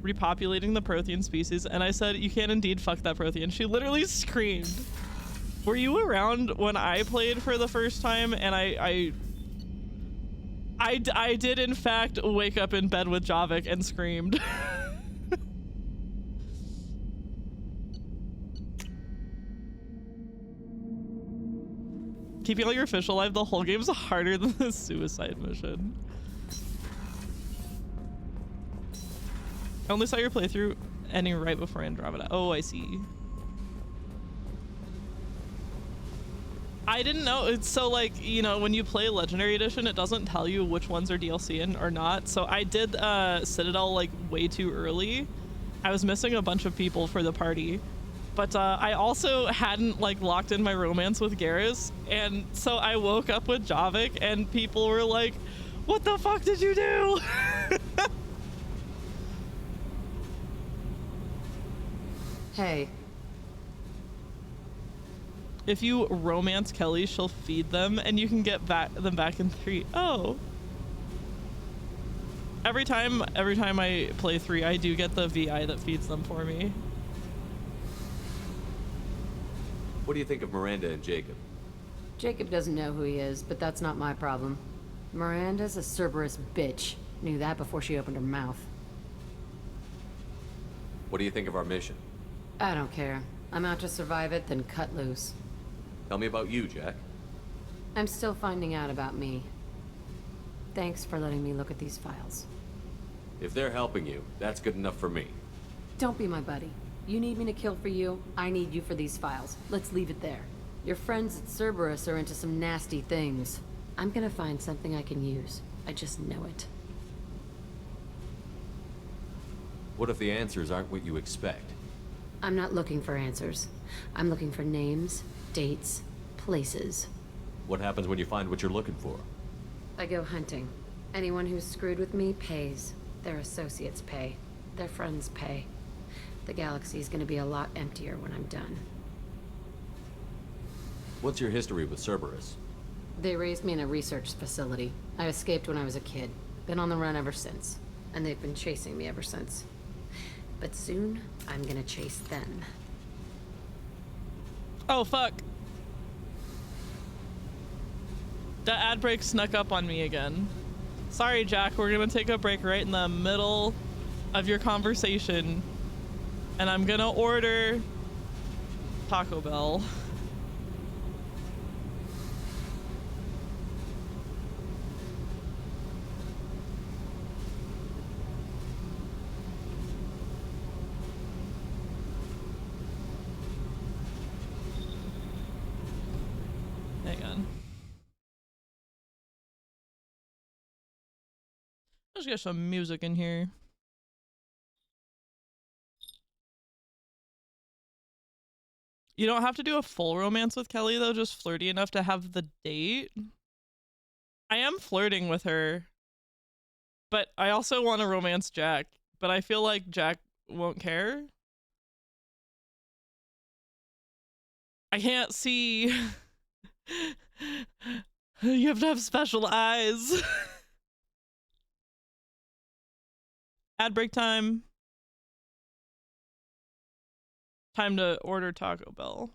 repopulating the Prothean species, and I said, you can indeed fuck that Prothean. She literally screamed. Were you around when I played for the first time? And I did in fact wake up in bed with Javik and screamed. Keeping all your fish alive the whole game's harder than the suicide mission. I only saw your playthrough ending right before Andromeda. Oh, I see. I didn't know. It's so like, you know, when you play Legendary Edition, it doesn't tell you which ones are DLC in or not. So I did Citadel like way too early. I was missing a bunch of people for the party. But I also hadn't like locked in my romance with Garrus, and so I woke up with Javik and people were like, what the fuck did you do? Hey. If you romance Kelly, she'll feed them and you can get them back in 3. Oh. Every time I play 3, I do get the VI that feeds them for me. What do you think of Miranda and Jacob? Jacob doesn't know who he is, but that's not my problem. Miranda's a Cerberus bitch. Knew that before she opened her mouth. What do you think of our mission? I don't care. I'm out to survive it, then cut loose. Tell me about you, Jack. I'm still finding out about me. Thanks for letting me look at these files. If they're helping you, that's good enough for me. Don't be my buddy. You need me to kill for you, I need you for these files. Let's leave it there. Your friends at Cerberus are into some nasty things. I'm gonna find something I can use. I just know it. What if the answers aren't what you expect? I'm not looking for answers. I'm looking for names, dates, places. What happens when you find what you're looking for? I go hunting. Anyone who's screwed with me pays. Their associates pay. Their friends pay. The galaxy's gonna be a lot emptier when I'm done. What's your history with Cerberus? They raised me in a research facility. I escaped when I was a kid. Been on the run ever since. And they've been chasing me ever since. But soon, I'm gonna chase them. Oh, fuck. The ad break snuck up on me again. Sorry, Jack, we're gonna take a break right in the middle of your conversation. And I'm gonna order Taco Bell. Hang on. Let's get some music in here. You don't have to do a full romance with Kelly though, just flirty enough to have the date. I am flirting with her, but I also want to romance Jack, but I feel like Jack won't care. I can't see. You have to have special eyes. Ad break time. Time to order Taco Bell.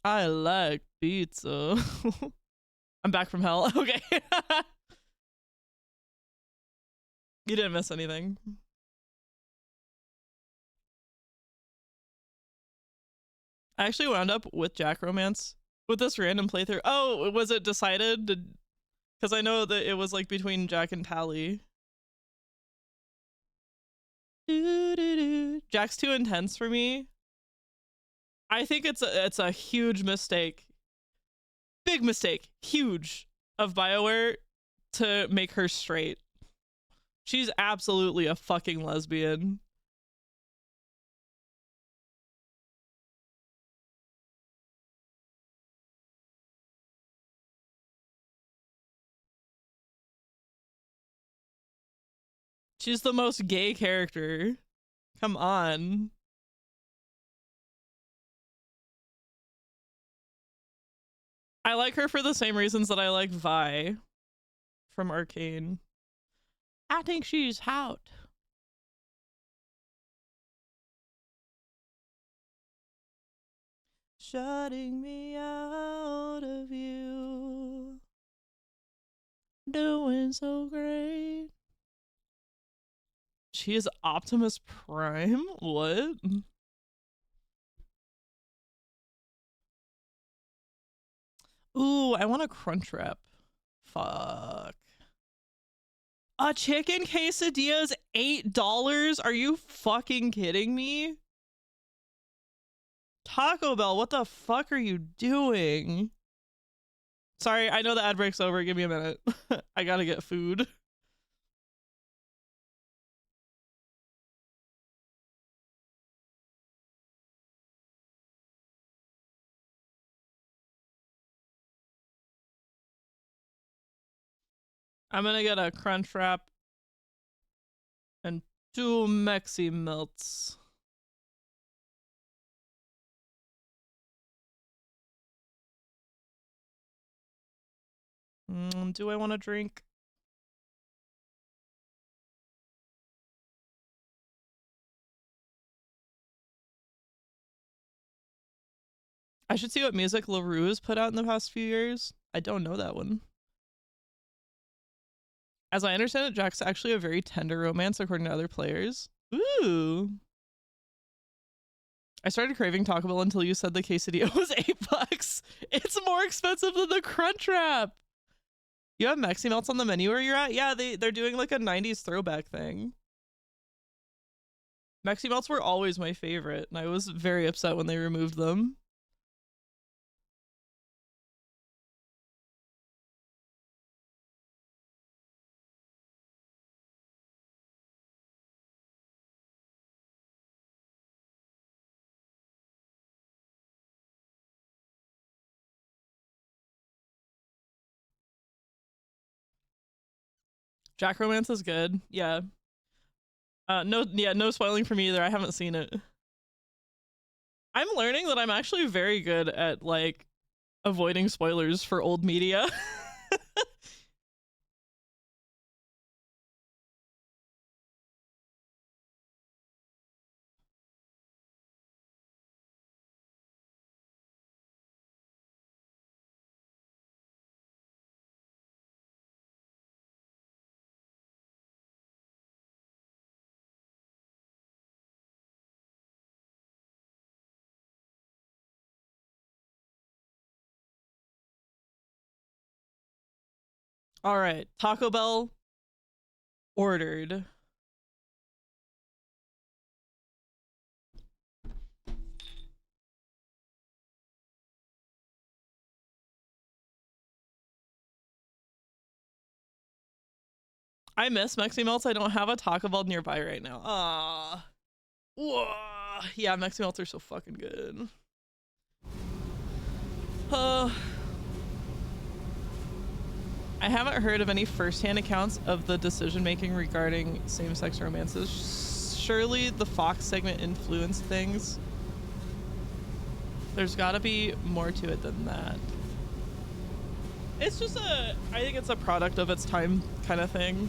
I like pizza. I'm back from hell. Okay. You didn't miss anything. I actually wound up with Jack romance with this random playthrough. Oh, was it decided? Because I know that it was like between Jack and Tally. Jack's too intense for me. I think it's a huge mistake. Big mistake. Huge of BioWare to make her straight. She's absolutely a fucking lesbian. She's the most gay character. Come on. I like her for the same reasons that I like Vi from Arcane. I think she's hot. Shutting me out of you. Doing so great. She is Optimus Prime? What? Ooh, I want a Crunchwrap. Fuck. A chicken quesadilla is $8? Are you fucking kidding me? Taco Bell, what the fuck are you doing? Sorry, I know the ad break's over. Give me a minute. I gotta get food. I'm gonna get a Crunchwrap and 2 Mexi Melts. Do I want to drink? I should see what music LaRue has put out in the past few years. I don't know that one. As I understand it, Jack's actually a very tender romance according to other players. Ooh. I started craving Taco Bell until you said the quesadilla was $8. It's more expensive than the Crunchwrap. You have Mexi Melts on the menu where you're at? Yeah, they're doing like a 90s throwback thing. Mexi Melts were always my favorite, and I was very upset when they removed them. Jack Romance is good. Yeah. No spoiling for me either. I haven't seen it. I'm learning that I'm actually very good at like avoiding spoilers for old media. All right, Taco Bell ordered. I miss Mexi Melts. I don't have a Taco Bell nearby right now. Ah, whoa. Yeah, Mexi Melts are so fucking good. I haven't heard of any first-hand accounts of the decision-making regarding same-sex romances. Surely the Fox segment influenced things. There's got to be more to it than that. It's just I think it's a product of its time kind of thing.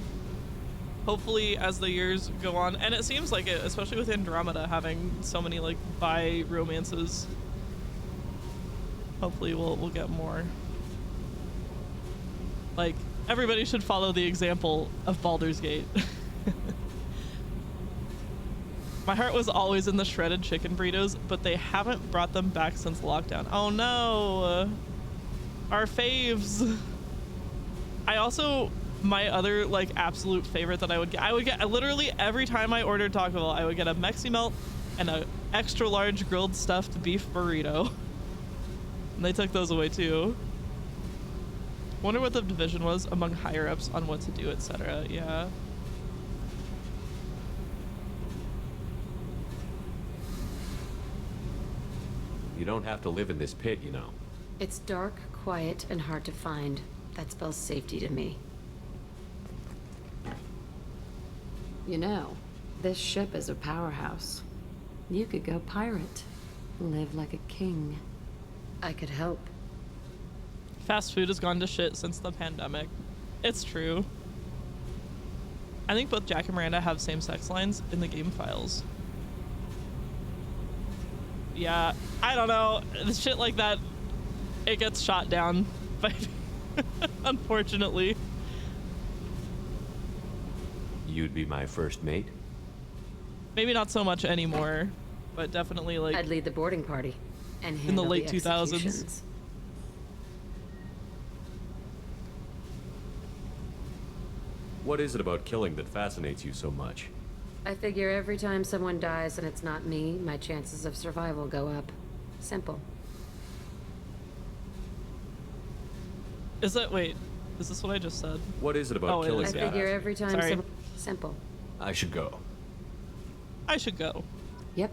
Hopefully, as the years go on, and it seems like it, especially with Andromeda having so many like bi romances. Hopefully, we'll get more. Like, everybody should follow the example of Baldur's Gate. My heart was always in the shredded chicken burritos, but they haven't brought them back since lockdown. Oh no! Our faves! I also, my other, like, absolute favorite that I would get literally every time I ordered Taco Bell, I would get a Mexi Melt and an extra large grilled stuffed beef burrito. And they took those away too. Wonder what the division was among higher ups on what to do, etc. Yeah. You don't have to live in this pit, you know. It's dark, quiet, and hard to find. That spells safety to me. You know, this ship is a powerhouse. You could go pirate. Live like a king. I could help. Fast food has gone to shit since the pandemic. It's true. I think both Jack and Miranda have same-sex lines in the game files. Yeah, I don't know. Shit like that, it gets shot down by unfortunately. You'd be my first mate? Maybe not so much anymore, but definitely like I'd lead the boarding party and in the handle late 2000s. executions. What is it about killing that fascinates you so much? I figure every time someone dies and it's not me, my chances of survival go up. Simple. Is that, wait, is this what I just said? What is it about killing? I figure every time Sorry. someone... Simple. I should go. I should go. Yep.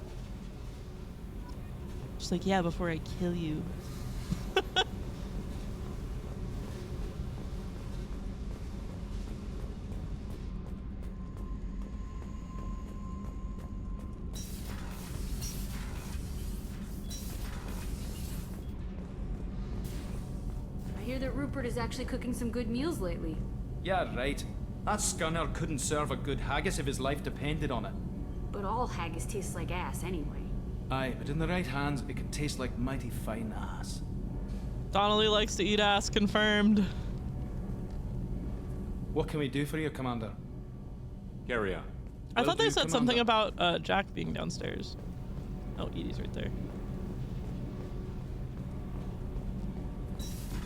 Just like, yeah, before I kill you. I hear that Rupert is actually cooking some good meals lately. Yeah, right. That scunner couldn't serve a good haggis if his life depended on it. But all haggis tastes like ass anyway. Aye, but in the right hands, it can taste like mighty fine ass. Donnelly likes to eat ass, confirmed. What can we do for you, Commander? Carry on. I Will thought they do, said Commander. something about Jack being downstairs. Oh, Edie's right there.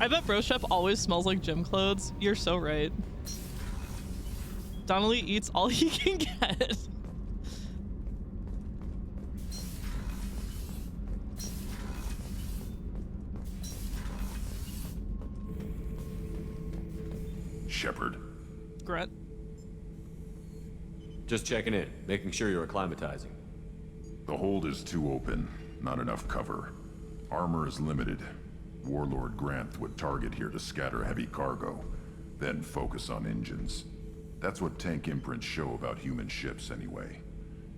I bet Bro Chef always smells like gym clothes. You're so right. Donnelly eats all he can get. Shepard. Grunt. Just checking in, making sure you're acclimatizing. The hold is too open. Not enough cover. Armor is limited. Warlord Granth would target here to scatter heavy cargo, then focus on engines. That's what tank imprints show about human ships anyway.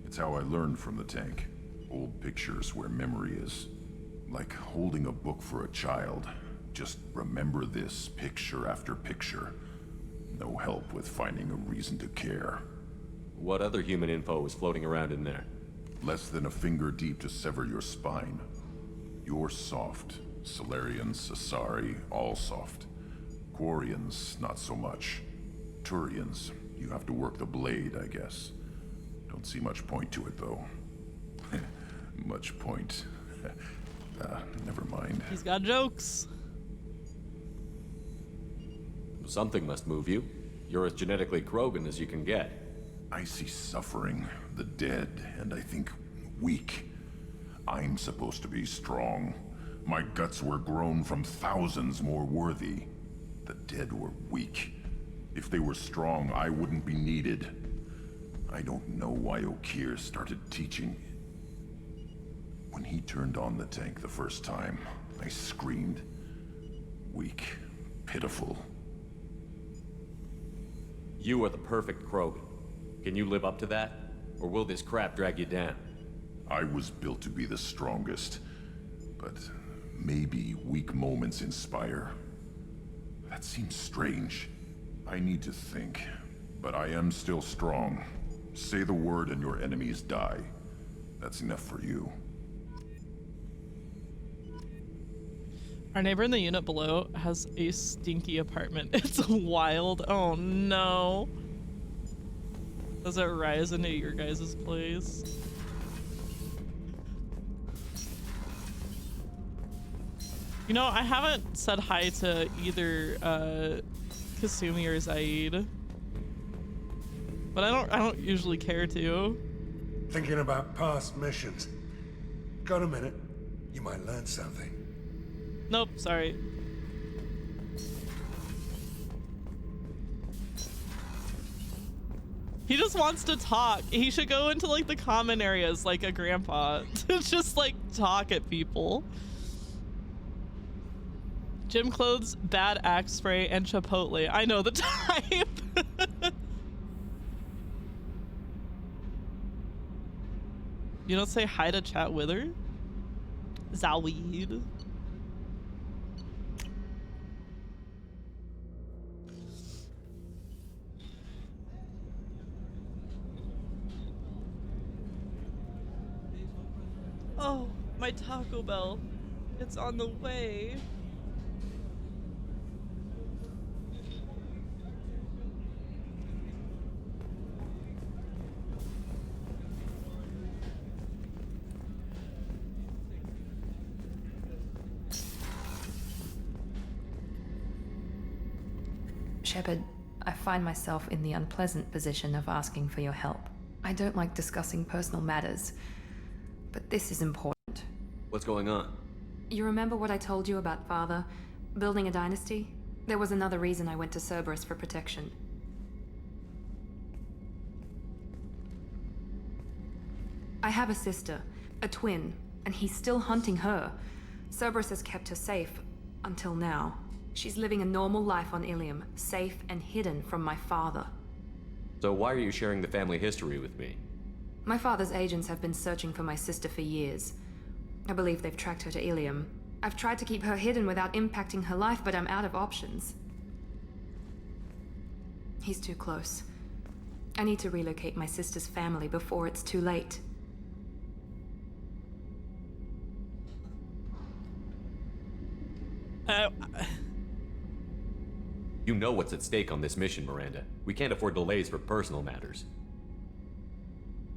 It's how I learned from the tank. Old pictures where memory is. Like holding a book for a child. Just remember this, picture after picture. No help with finding a reason to care. What other human info was floating around in there? Less than a finger deep to sever your spine. You're soft. Salarians, Asari, all soft. Quarians, not so much. Turians, you have to work the blade, I guess. Don't see much point to it, though. Much point. Never mind. He's got jokes. Something must move you. You're as genetically Krogan as you can get. I see suffering, the dead, and I think weak. I'm supposed to be strong. My guts were grown from thousands more worthy. The dead were weak. If they were strong, I wouldn't be needed. I don't know why Okeer started teaching. When he turned on the tank the first time, I screamed. Weak, pitiful. You are the perfect Krogan. Can you live up to that? Or will this crap drag you down? I was built to be the strongest, but maybe weak moments inspire. That seems strange. I need to think, but I am still strong. Say the word and your enemies die. That's enough for you. Our neighbor in the unit below has a stinky apartment. It's wild. Oh no. Does it rise into your guys' place? You know, I haven't said hi to either Kasumi or Zaid. But I don't usually care to. Thinking about past missions. Got a minute? You might learn something. Nope, sorry. He just wants to talk. He should go into like the common areas like a grandpa to just like talk at people. Gym clothes, bad axe spray, and Chipotle. I know the type. You don't say hi to chat with her? Zaweed. Oh, my Taco Bell. It's on the way. Shepard, I find myself in the unpleasant position of asking for your help. I don't like discussing personal matters, but this is important. What's going on? You remember what I told you about Father? Building a dynasty? There was another reason I went to Cerberus for protection. I have a sister, a twin, and he's still hunting her. Cerberus has kept her safe, until now. She's living a normal life on Ilium, safe and hidden from my father. So why are you sharing the family history with me? My father's agents have been searching for my sister for years. I believe they've tracked her to Ilium. I've tried to keep her hidden without impacting her life, but I'm out of options. He's too close. I need to relocate my sister's family before it's too late. You know what's at stake on this mission, Miranda. We can't afford delays for personal matters.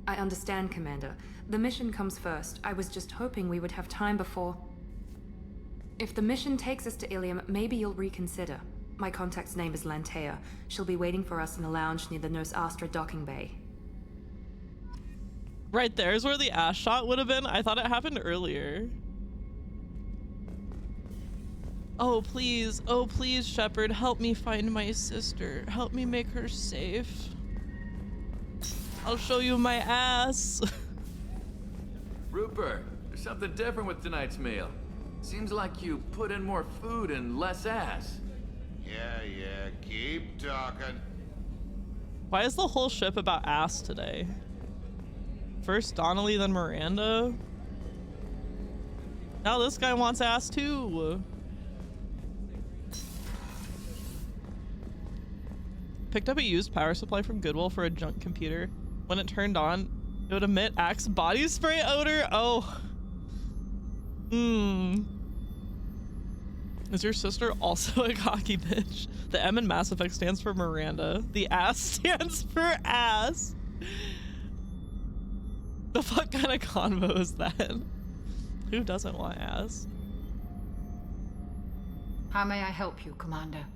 I understand, Commander. The mission comes first. I was just hoping we would have time before... If the mission takes us to Ilium, maybe you'll reconsider. My contact's name is Lantea. She'll be waiting for us in the lounge near the Nurse Astra docking bay. Right there's where the ass shot would have been. I thought it happened earlier. Oh please, Shepard, help me find my sister. Help me make her safe. I'll show you my ass. Rupert, there's something different with tonight's meal. Seems like you put in more food and less ass. Yeah, keep talking. Why is the whole ship about ass today? First Donnelly, then Miranda. Now this guy wants ass too. Picked up a used power supply from Goodwill for a junk computer. When it turned on, it would emit Axe body spray odor. Oh. Is your sister also a cocky bitch? The M in Mass Effect stands for Miranda. The ass stands for ass. The fuck kind of convo is that? Who doesn't want ass? How may I help you, Commander?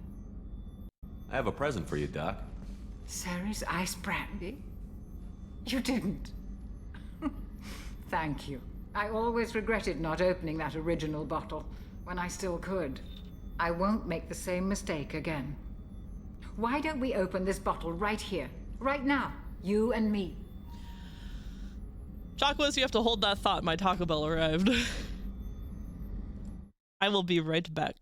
I have a present for you, Doc. Ceres ice brandy? You didn't. Thank you. I always regretted not opening that original bottle when I still could. I won't make the same mistake again. Why don't we open this bottle right here, right now, you and me? Chocolates, you have to hold that thought. My Taco Bell arrived. I will be right back.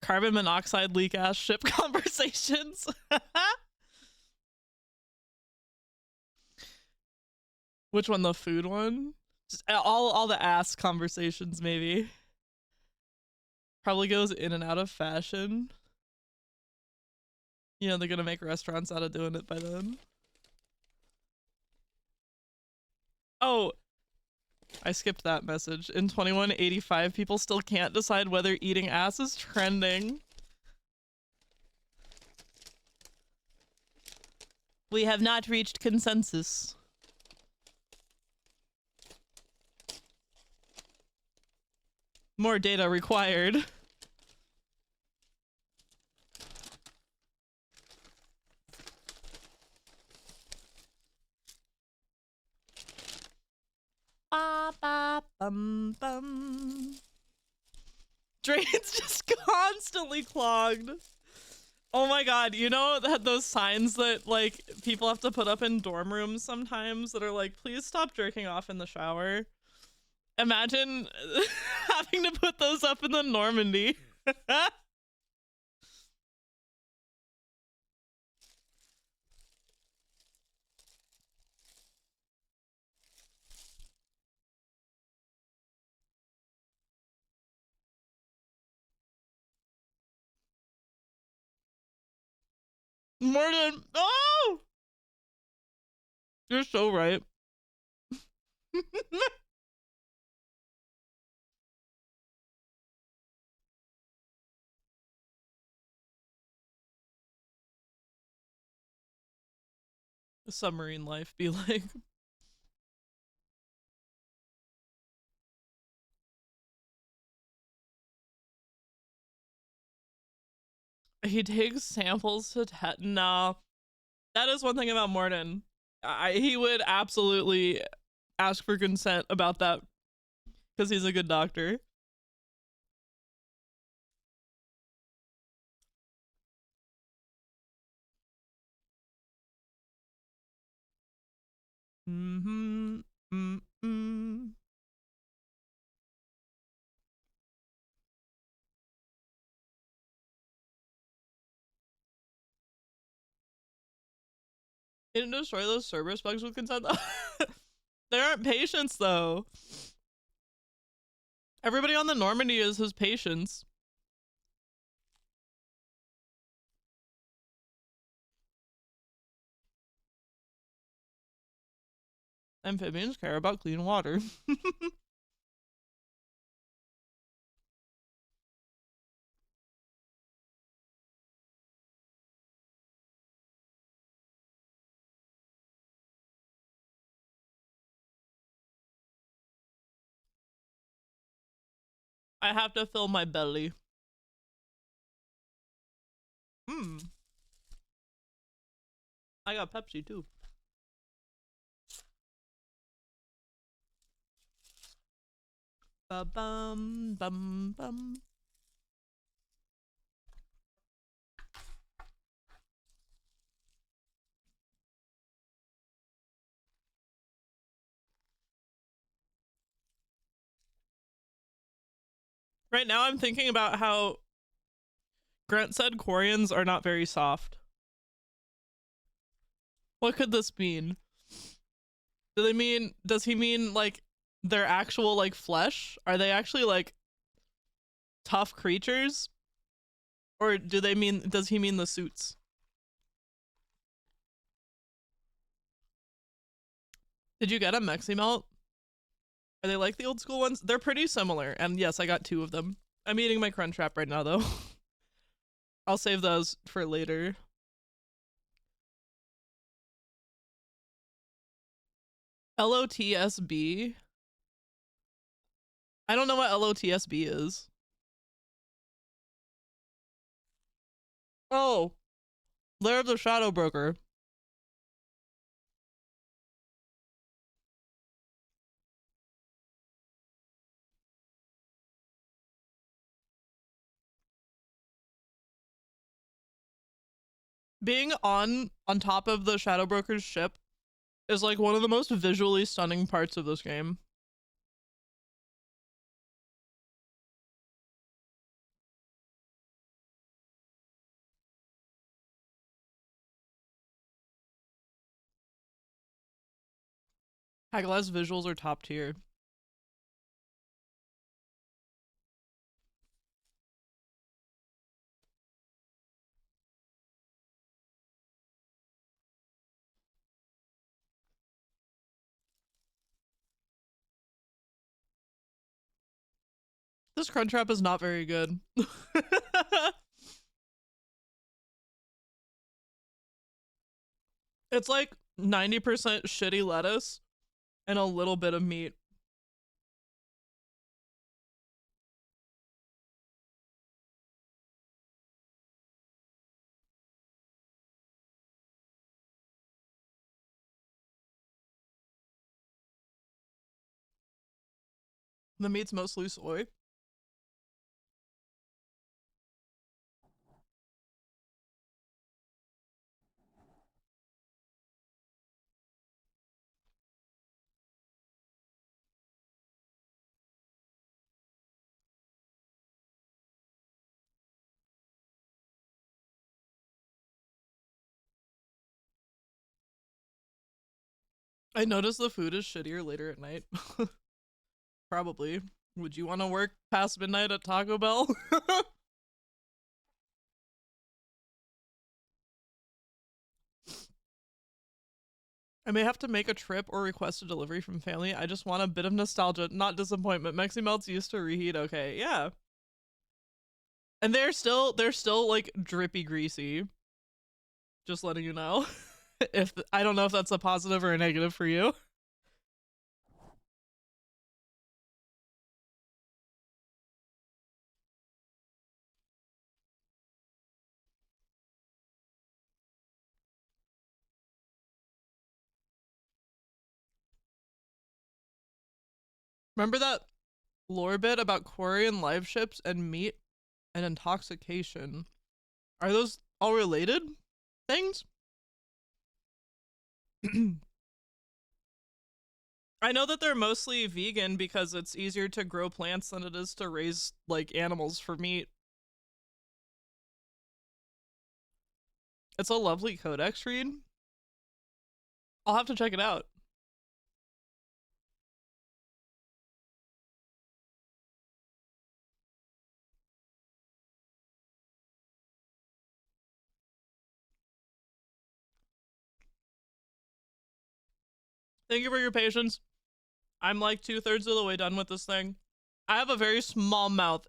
Carbon monoxide leak ass ship conversations. Which one, the food one? Just all the ass conversations, maybe. Probably goes in and out of fashion. You know, they're gonna make restaurants out of doing it by then. Oh, I skipped that message. In 2185, people still can't decide whether eating ass is trending. We have not reached consensus. More data required. Ba, ba, bum, bum. Drains just constantly clogged. Oh my god, you know that those signs that like people have to put up in dorm rooms sometimes that are like, please stop jerking off in the shower? Imagine having to put those up in the Normandy. Morgan, oh! You're so right. Submarine life be like. He takes samples to no. That is one thing about Mordin. He would absolutely ask for consent about that because he's a good doctor. Mm-hmm. Mm-mm. He didn't destroy those Cerberus bugs with consent though. They aren't patients though. Everybody on the Normandy is his patients. Amphibians care about clean water. I have to fill my belly. I got Pepsi too. Ba-bum, bum, bum. Right now I'm thinking about how Grant said Quarians are not very soft. What could this mean? Does he mean like their actual like flesh? Are they actually like tough creatures? Or does he mean the suits? Did you get a Meximelt? Are they like the old school ones? They're pretty similar, and yes, I got 2 of them. I'm eating my Crunchwrap right now though. I'll save those for later. LOTSB? I don't know what LOTSB is. Oh, Lair of the Shadow Broker. Being on top of the Shadow Broker's ship is like one of the most visually stunning parts of this game. Haglaz's visuals are top tier. This Crunchwrap is not very good. It's like 90% shitty lettuce and a little bit of meat. The meat's mostly soy. I noticed the food is shittier later at night. Probably. Would you want to work past midnight at Taco Bell? I may have to make a trip or request a delivery from family. I just want a bit of nostalgia, not disappointment. Meximelts used to reheat. Okay, yeah. And they're still like drippy greasy. Just letting you know. I don't know if that's a positive or a negative for you. Remember that lore bit about Quarian live ships and meat and intoxication? Are those all related things? I know that they're mostly vegan because it's easier to grow plants than it is to raise, like, animals for meat. It's a lovely codex read. I'll have to check it out. Thank you for your patience. I'm like 2/3 of the way done with this thing. I have a very small mouth.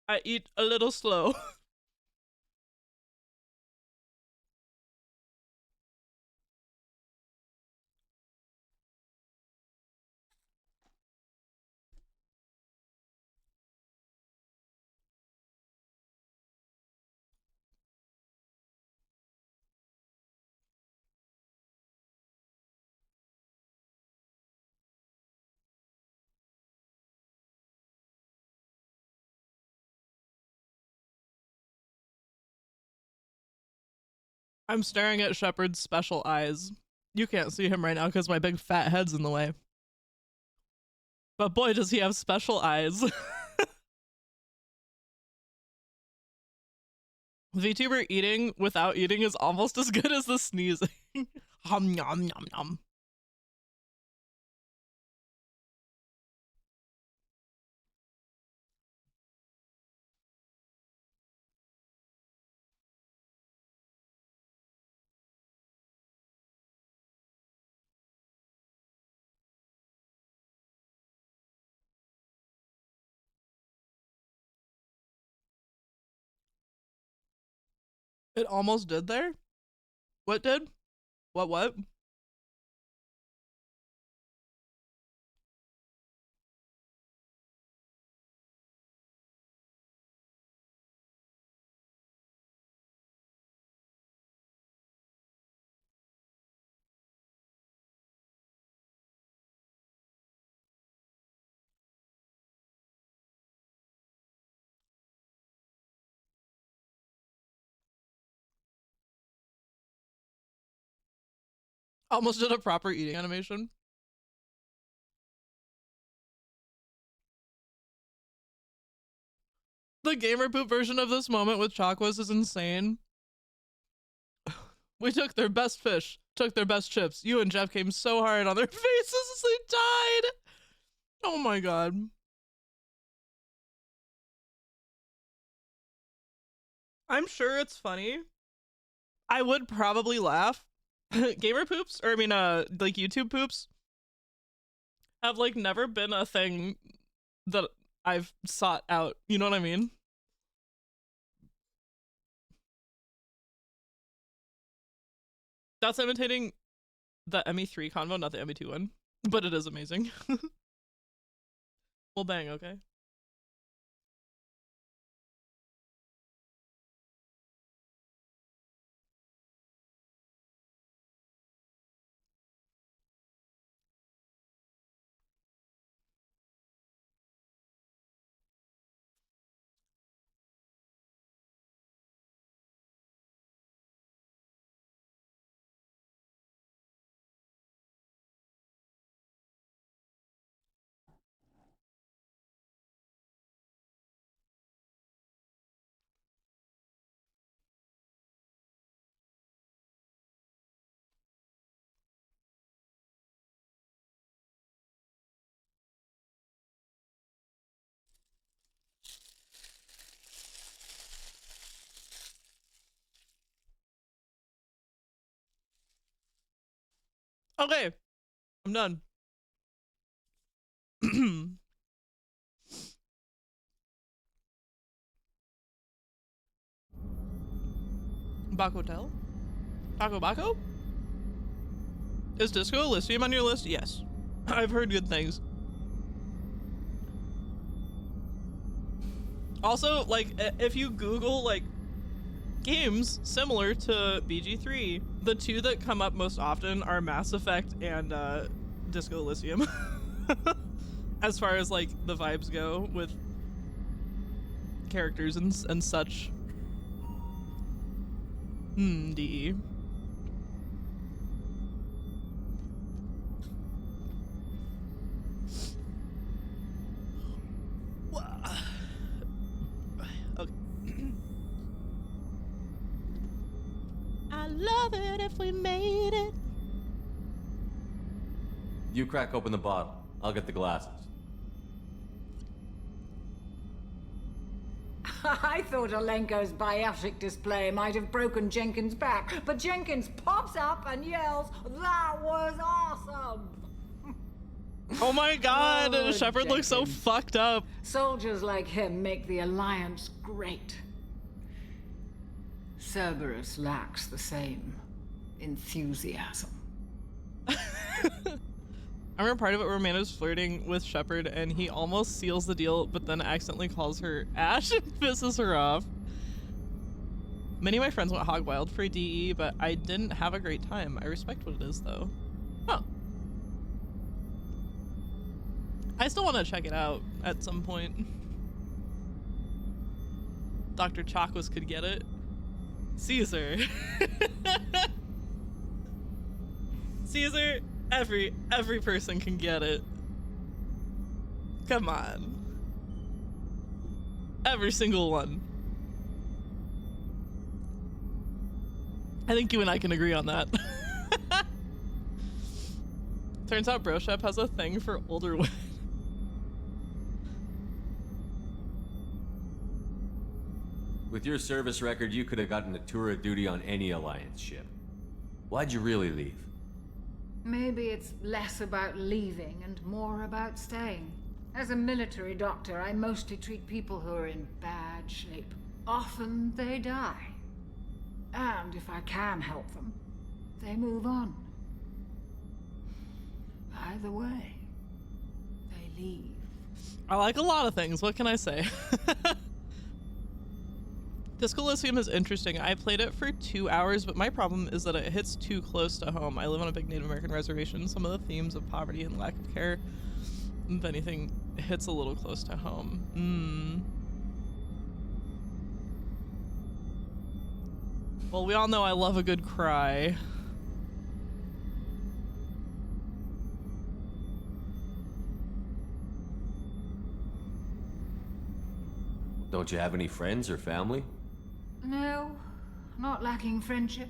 I eat a little slow. I'm staring at Shepard's special eyes. You can't see him right now because my big fat head's in the way. But boy, does he have special eyes. VTuber eating without eating is almost as good as the sneezing. Hum nom nom nom. It almost did there? What did? What? Almost did a proper eating animation. The gamer poop version of this moment with Chakwas is insane. We took their best fish, took their best chips. You and Jeff came so hard on their faces as they died. Oh my god. I'm sure it's funny. I would probably laugh. Gamer poops, or I mean, like YouTube poops, have like never been a thing that I've sought out. You know what I mean? That's imitating the ME3 convo, not the ME2 one, but it is amazing. Well, bang, okay. Okay, I'm done. Bakotel? Bako? Is Disco Elysium on your list? Yes. I've heard good things. Also, like, if you Google, like, games similar to BG3, the two that come up most often are Mass Effect and Disco Elysium. As far as like the vibes go with characters and such. DE. Okay. I love it if we made it. You crack open the bottle. I'll get the glasses. I thought Alenko's biotic display might have broken Jenkins' back, but Jenkins pops up and yells, "That was awesome!" Oh my god, Oh, Shepard looks so Jenkins. fucked up. Soldiers like him make the Alliance great. Cerberus lacks the same enthusiasm. I remember part of it where Amanda's flirting with Shepard and he almost seals the deal, but then accidentally calls her Ash and pisses her off. Many of my friends went hog wild for DE, but I didn't have a great time. I respect what it is, though. Huh. I still want to check it out at some point. Dr. Chakwas could get it. Caesar. Caesar, every person can get it. Come on. Every single one. I think you and I can agree on that. Turns out Broshep has a thing for older women. With your service record, you could have gotten a tour of duty on any Alliance ship. Why'd you really leave? Maybe it's less about leaving and more about staying. As a military doctor, I mostly treat people who are in bad shape. Often they die. And if I can help them, they move on. Either way, they leave. I like a lot of things, what can I say? Disco Elysium is interesting. I played it for 2 hours, but my problem is that it hits too close to home. I live on a big Native American reservation. Some of the themes of poverty and lack of care, if anything, hits a little close to home. Well, we all know I love a good cry. Don't you have any friends or family? No, not lacking friendship.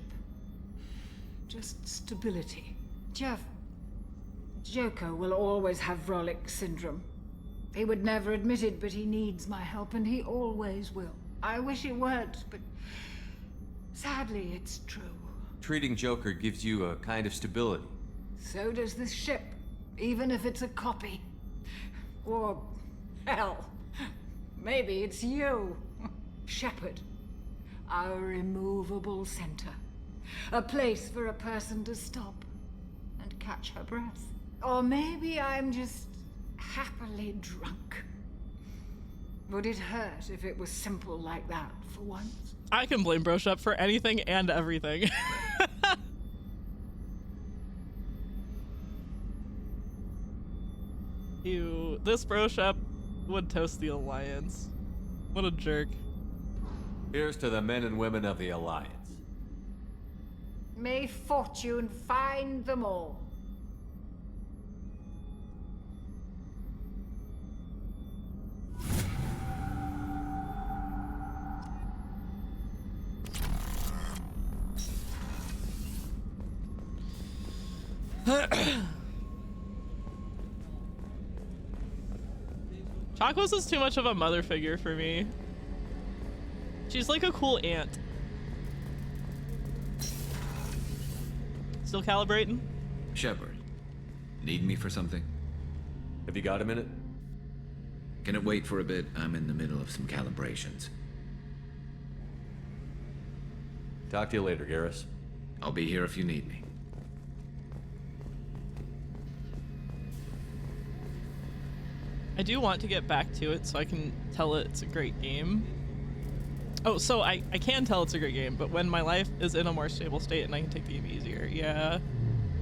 Just stability. Jeff, Joko will always have Vrolic syndrome. He would never admit it, but he needs my help, and he always will. I wish it weren't, but sadly, it's true. Treating Joker gives you a kind of stability. So does this ship, even if it's a copy. Or, hell, maybe it's you, Shepard. Our immovable center. A place for a person to stop and catch her breath. Or maybe I'm just happily drunk. Would it hurt if it was simple like that for once? I can blame Broshep for anything and everything. Ew, this Broshep would toast the Alliance. What a jerk. Here's to the men and women of the Alliance. May fortune find them all. Chakwas is too much of a mother figure for me. She's like a cool aunt. Still calibrating? Shepard, need me for something? Have you got a minute? Can it wait for a bit? I'm in the middle of some calibrations. Talk to you later, Garrus. I'll be here if you need me. I do want to get back to it so I can tell it it's a great game. Oh, so I can tell it's a great game, but when my life is in a more stable state and I can take the game easier. Yeah.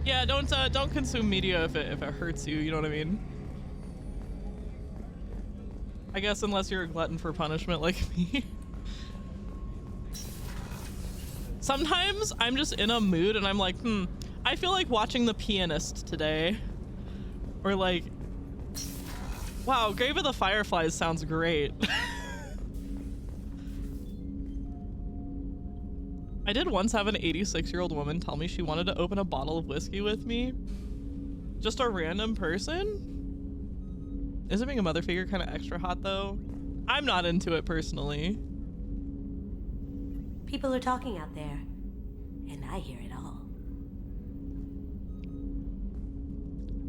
Yeah, don't consume media if it hurts you. You know what I mean? I guess unless you're a glutton for punishment like me. Sometimes I'm just in a mood and I'm like, I feel like watching The Pianist today. Or like, wow, Grave of the Fireflies sounds great. I did once have an 86-year-old woman tell me she wanted to open a bottle of whiskey with me. Just a random person? Isn't being a mother figure kind of extra hot though? I'm not into it personally. People are talking out there, and I hear it all.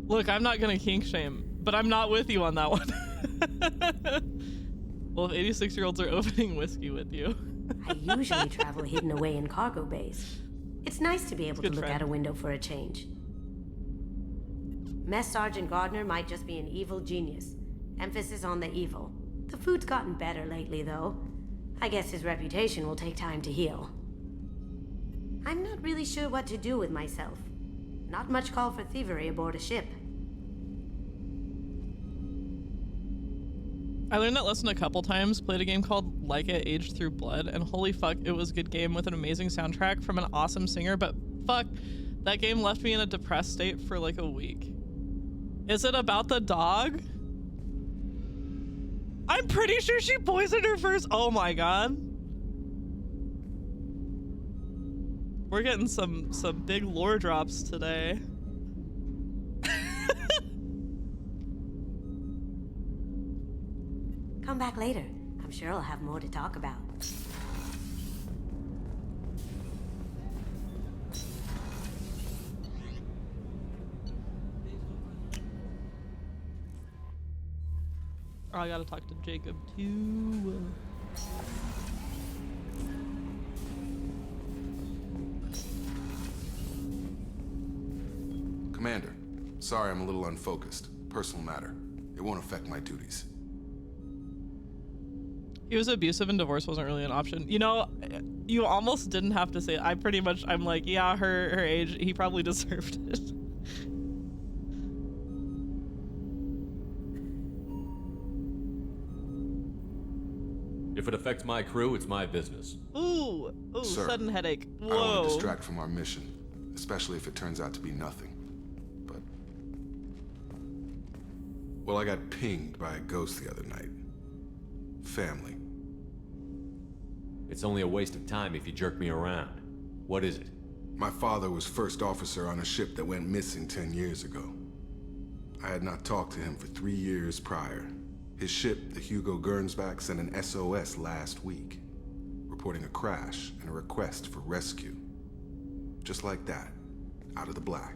Look, I'm not gonna kink shame, but I'm not with you on that one. Well, if 86-year-olds are opening whiskey with you. I usually travel hidden away in cargo bays. It's nice to be able to look out a window for a change. Mess Sergeant Gardner might just be an evil genius. Emphasis on the evil. The food's gotten better lately, though. I guess his reputation will take time to heal. I'm not really sure what to do with myself. Not much call for thievery aboard a ship. I learned that lesson a couple times, played a game called Like It Aged Through Blood, and holy fuck, it was a good game with an amazing soundtrack from an awesome singer, but fuck, that game left me in a depressed state for like a week. Is it about the dog? I'm pretty sure she poisoned her first. Oh my god. We're getting some big lore drops today. Come back later. I'm sure I'll have more to talk about. Oh, I gotta talk to Jacob too. Commander, sorry I'm a little unfocused. Personal matter. It won't affect my duties. He was abusive and divorce wasn't really an option. You know, you almost didn't have to say it. I'm like, yeah, her age, he probably deserved it. If it affects my crew, it's my business. Ooh, Sir, sudden headache. I don't want Whoa. to distract from our mission, especially if it turns out to be nothing. But... well, I got pinged by a ghost the other night. Family. It's only a waste of time if you jerk me around. What is it? My father was first officer on a ship that went missing 10 years ago. I had not talked to him for 3 years prior. His ship, the Hugo Gernsback, sent an SOS last week, reporting a crash and a request for rescue. Just like that, out of the black.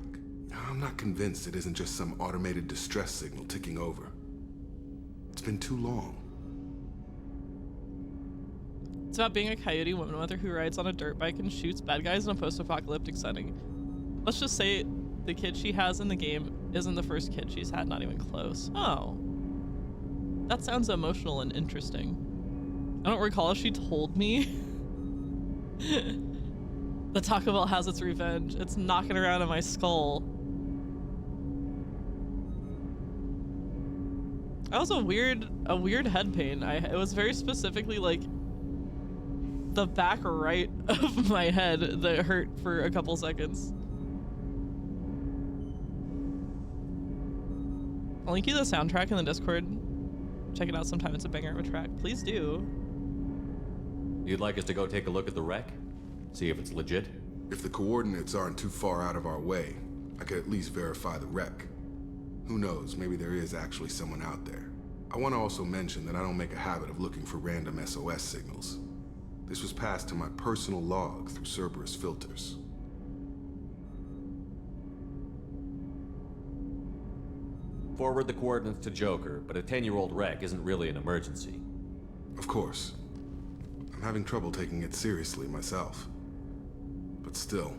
I'm not convinced it isn't just some automated distress signal ticking over. It's been too long. It's about being a coyote woman mother who rides on a dirt bike and shoots bad guys in a post-apocalyptic setting. Let's just say the kid she has in the game isn't the first kid she's had, not even close. Oh. That sounds emotional and interesting. I don't recall if she told me. The Taco Bell has its revenge. It's knocking around in my skull. That was a weird head pain. It was very specifically like the back right of my head that hurt for a couple seconds. I'll link you the soundtrack in the Discord. Check it out sometime. It's a banger of a track. Please do. You'd like us to go take a look at the wreck? See if it's legit? If the coordinates aren't too far out of our way, I could at least verify the wreck. Who knows, maybe there is actually someone out there. I want to also mention that I don't make a habit of looking for random SOS signals. This was passed to my personal log through Cerberus filters. Forward the coordinates to Joker, but a 10-year-old wreck isn't really an emergency. Of course. I'm having trouble taking it seriously myself. But still,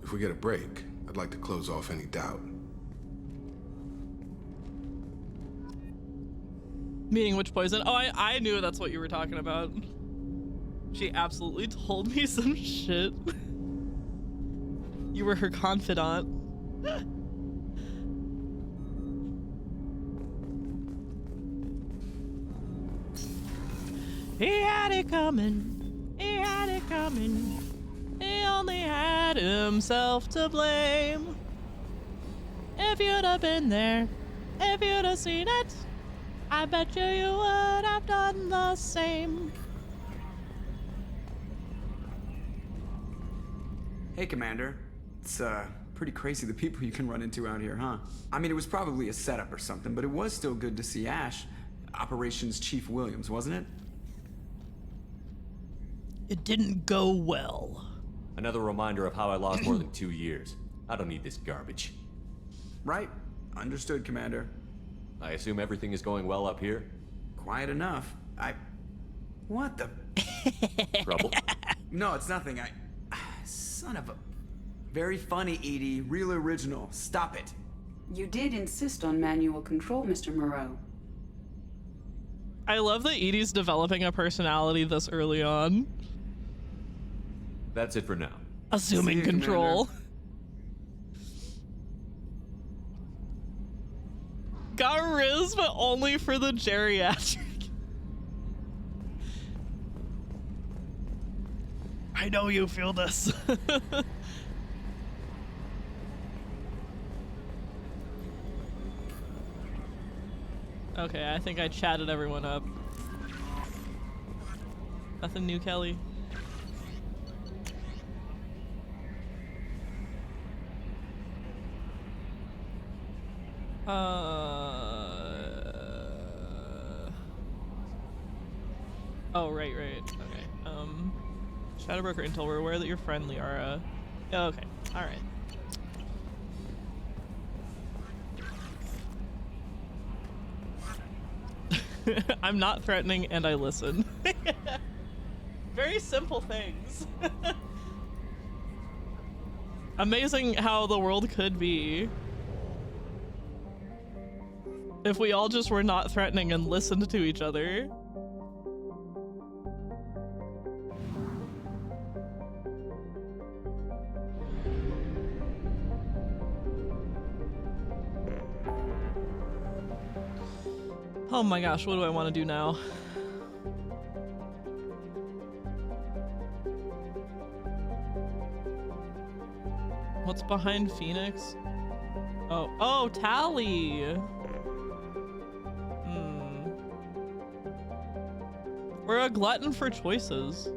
if we get a break, I'd like to close off any doubt. Meaning which poison? Oh, I knew that's what you were talking about. She absolutely told me some shit. You were her confidant. He had it coming. He had it coming. He only had himself to blame. If you'd have been there, if you'd have seen it, I bet you would have done the same. Hey, Commander. It's, pretty crazy the people you can run into out here, huh? I mean, it was probably a setup or something, but it was still good to see Ash. Operations Chief Williams, wasn't it? It didn't go well. Another reminder of how I lost more than 2 years. I don't need this garbage. Right. Understood, Commander. I assume everything is going well up here? Quiet enough. What the? Trouble? No, it's nothing. Son of a... Very funny, Edie. Real original. Stop it. You did insist on manual control, Mr. Moreau. I love that Edie's developing a personality this early on. That's it for now. Assuming control. Got Riz, but only for the geriatric. I know you feel this. Okay, I think I chatted everyone up. Nothing new, Kelly. Oh, right. Okay. Shadowbroker Intel, we're aware that you're friendly, Liara. Yeah, okay. Alright. I'm not threatening and I listen. Very simple things. Amazing how the world could be if we all just were not threatening and listened to each other. Oh my gosh, what do I want to do now? What's behind Phoenix? Oh, Tally! We're a glutton for choices.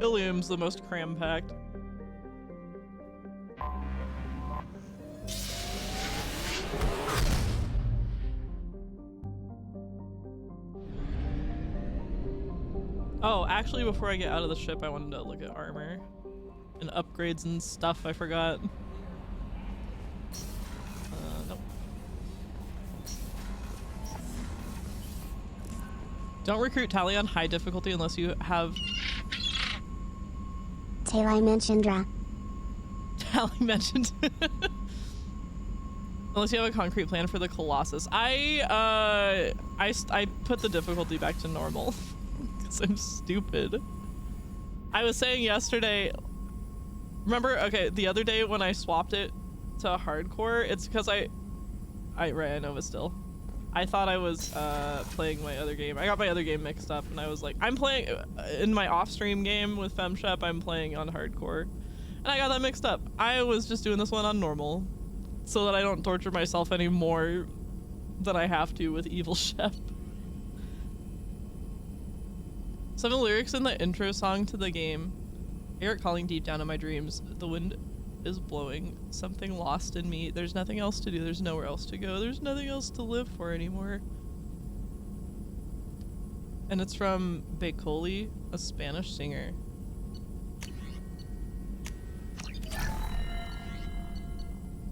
Ilium's the most cram-packed. Oh, actually, before I get out of the ship, I wanted to look at armor and upgrades and stuff. I forgot. Nope. Don't recruit Tally on high difficulty unless you have... Tali mentioned Tally mentioned... Unless you have a concrete plan for the Colossus. I put the difficulty back to normal. I'm stupid. I was saying yesterday, remember, okay, the other day when I swapped it to hardcore, it's because I know, but still. I thought I was playing my other game. I got my other game mixed up and I was like, I'm playing, in my off-stream game with FemShep, I'm playing on hardcore. And I got that mixed up. I was just doing this one on normal so that I don't torture myself any more than I have to with Evil Shep. Some of the lyrics in the intro song to the game. Eric calling deep down in my dreams. The wind is blowing. Something lost in me. There's nothing else to do. There's nowhere else to go. There's nothing else to live for anymore. And it's from Becoli, a Spanish singer.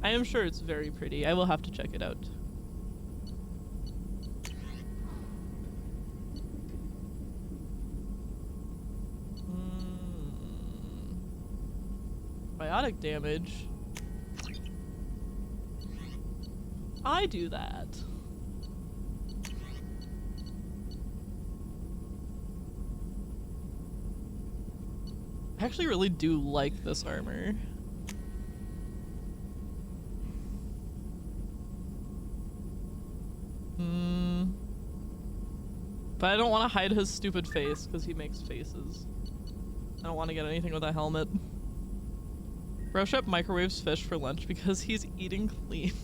I am sure it's very pretty. I will have to check it out. Biotic damage. I do that. I actually really do like this armor. But I don't want to hide his stupid face because he makes faces. I don't want to get anything with a helmet. Roshep microwaves fish for lunch because he's eating clean.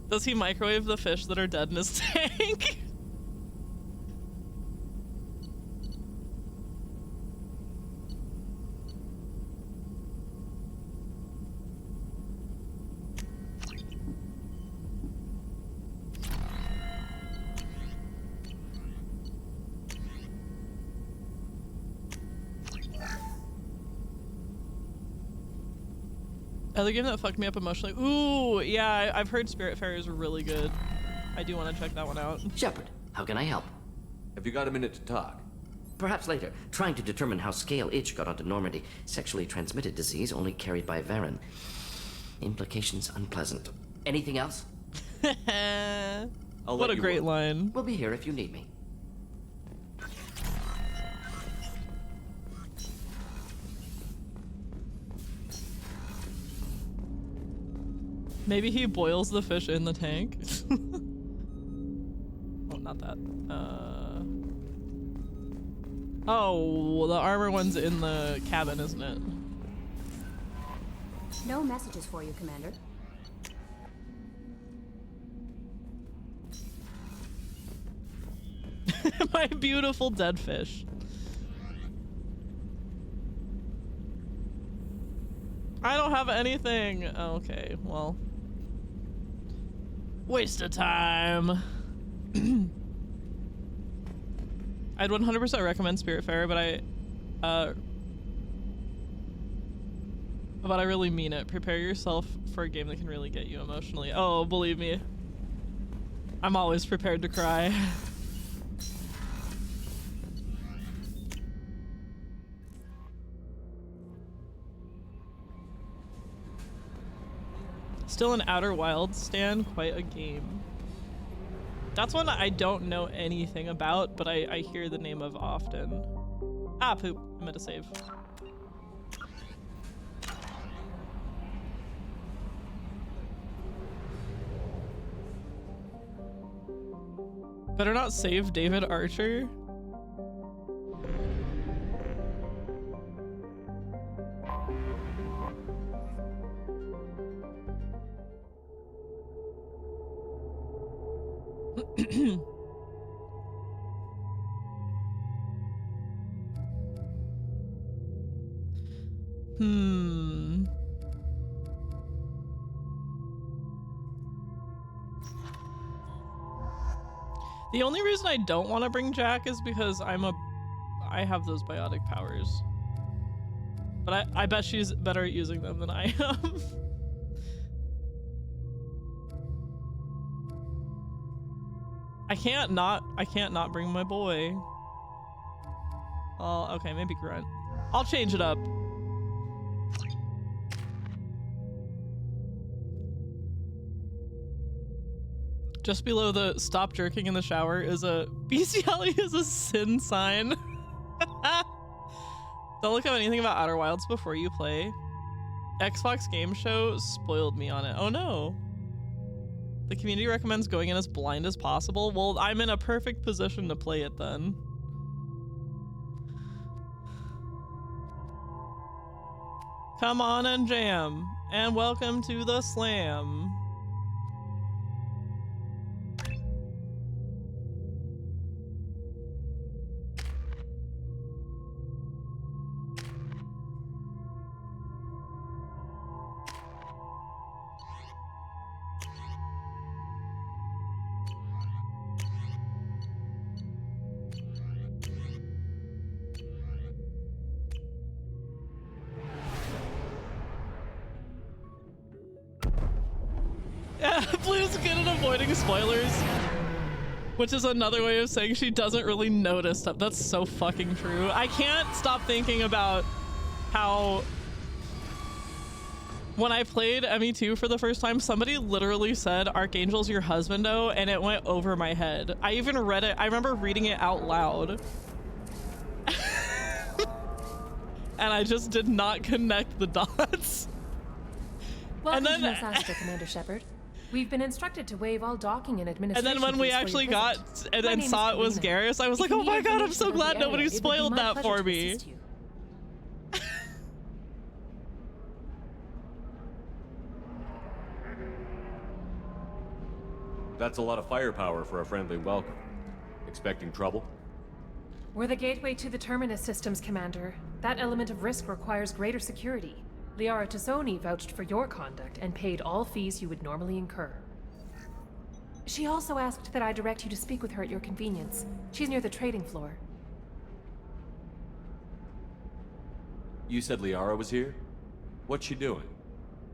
Does he microwave the fish that are dead in his tank? Other game that fucked me up emotionally. Ooh, yeah, I've heard Spiritfarer is really good. I do want to check that one out. Shepard, how can I help? Have you got a minute to talk? Perhaps later. Trying to determine how Scale Itch got onto Normandy. Sexually transmitted disease only carried by Varen. Implications unpleasant. Anything else? What a great line. We'll be here if you need me. Maybe he boils the fish in the tank. Oh, not that. Oh, the armor one's in the cabin, isn't it? No messages for you, Commander. My beautiful dead fish. I don't have anything. Okay, well. Waste of time. I'd 100% recommend Spiritfarer, but I really mean it. Prepare yourself for a game that can really get you emotionally. Oh, believe me. I'm always prepared to cry. Still an Outer Wilds stan, quite a game. That's one I don't know anything about, but I hear the name of often. Ah, poop. I meant to save. Better not save David Archer. The only reason I don't want to bring Jack is because I have those biotic powers. But I bet she's better at using them than I am. I can't not bring my boy. Oh, okay, maybe Grunt. I'll change it up. Just below the stop jerking in the shower is a bestiality is a sin sign. Don't look up anything about Outer Wilds before you play. Xbox Game Show spoiled me on it. Oh no. The community recommends going in as blind as possible. Well, I'm in a perfect position to play it then. Come on and jam. And welcome to the slam. Blue's good at avoiding spoilers, which is another way of saying she doesn't really notice stuff. That's so fucking true. I can't stop thinking about how when I played ME2 for the first time, somebody literally said, "Archangel's your husbando," and it went over my head. I even read it. I remember reading it out loud. and I just did not connect the dots. Welcome And then- to Nostasta, Commander Shepard. We've been instructed to waive all docking and And administration. then when we fees for actually your got visit. and My then name saw is it was Karina. Garrus, I was If like, you oh need my god, I'm information so about the glad area, nobody it would be spoiled my that pleasure for to me. assist you. That's a lot of firepower for a friendly welcome. Expecting trouble? We're the gateway to the Terminus systems, Commander. That element of risk requires greater security. Liara Tazzoni vouched for your conduct and paid all fees you would normally incur. She also asked that I direct you to speak with her at your convenience. She's near the trading floor. You said Liara was here? What's she doing?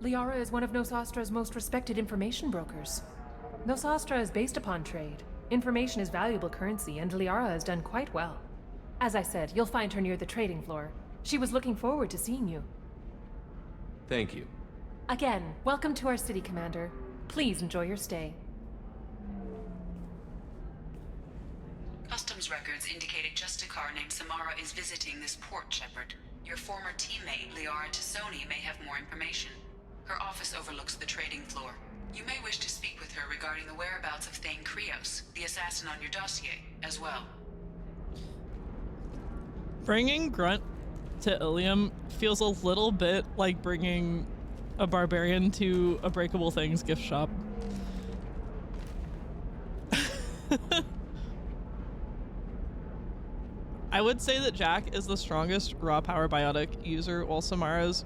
Liara is one of Nosastra's most respected information brokers. Nosastra is based upon trade. Information is valuable currency, and Liara has done quite well. As I said, you'll find her near the trading floor. She was looking forward to seeing you. Thank you. Again, welcome to our city, Commander. Please enjoy your stay. Customs records indicated just a car named Samara is visiting this port, Shepard. Your former teammate, Liara Tazzoni, may have more information. Her office overlooks the trading floor. You may wish to speak with her regarding the whereabouts of Thane Krios, the assassin on your dossier, as well. Bringing Grunt to Ilium feels a little bit like bringing a barbarian to a Breakable Things gift shop. I would say that Jack is the strongest raw power biotic user, while Samara's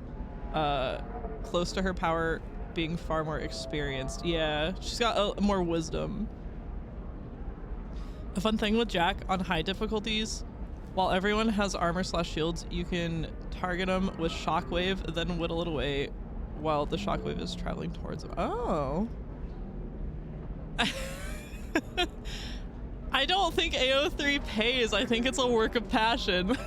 close to her power being far more experienced. Yeah, she's got more wisdom. A fun thing with Jack on high difficulties, while everyone has armor/shields, you can target them with shockwave, then whittle it away while the shockwave is traveling towards them. Oh. I don't think AO3 pays. I think it's a work of passion.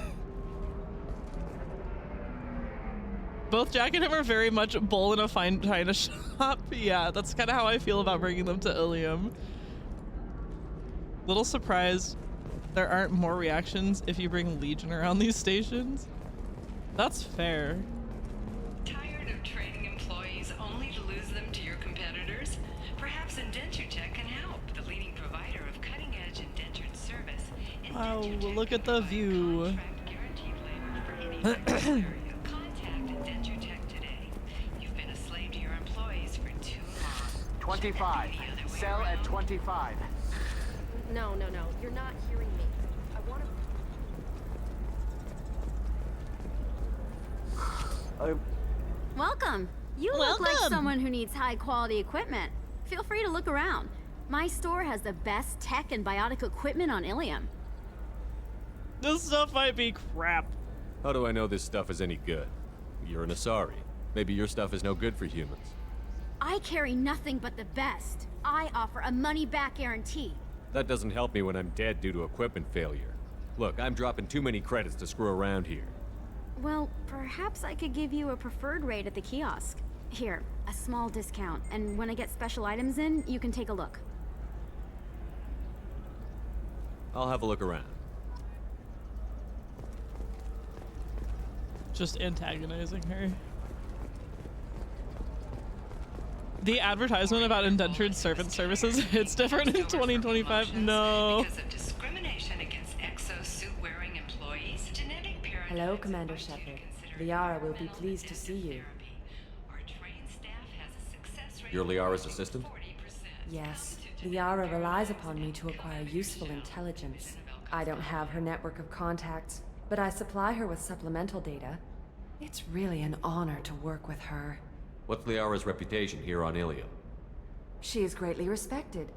Both Jack and him are very much bull in a fine china shop. Yeah, that's kind of how I feel about bringing them to Ilium. Little surprised there aren't more reactions if you bring Legion around these stations. That's fair. Tired of training employees only to lose them to your competitors? Perhaps IndentureTech can help, the leading provider of cutting-edge indentured service. Wow, look at the view. Contact IndentureTech today. You've been a slave to your employees for too long. 25. Sell at 25. No. You're not hearing me. I want to... Welcome. You look like someone who needs high-quality equipment. Feel free to look around. My store has the best tech and biotic equipment on Ilium. This stuff might be crap. How do I know this stuff is any good? You're an Asari. Maybe your stuff is no good for humans. I carry nothing but the best. I offer a money-back guarantee. That doesn't help me when I'm dead due to equipment failure. Look, I'm dropping too many credits to screw around here. Well, perhaps I could give you a preferred rate at the kiosk. Here, a small discount, and when I get special items in, you can take a look. I'll have a look around. Just antagonizing her. The advertisement about indentured servant services, it's different in 2025. No. Because of discrimination against exosuit-wearing employees, genetic pyramid. Hello, Commander Shepard. Liara will be pleased to see you. You're Liara's assistant? Yes. Liara relies upon me to acquire useful intelligence. I don't have her network of contacts, but I supply her with supplemental data. It's really an honor to work with her. What's Liara's reputation here on Ilium? She is greatly respected.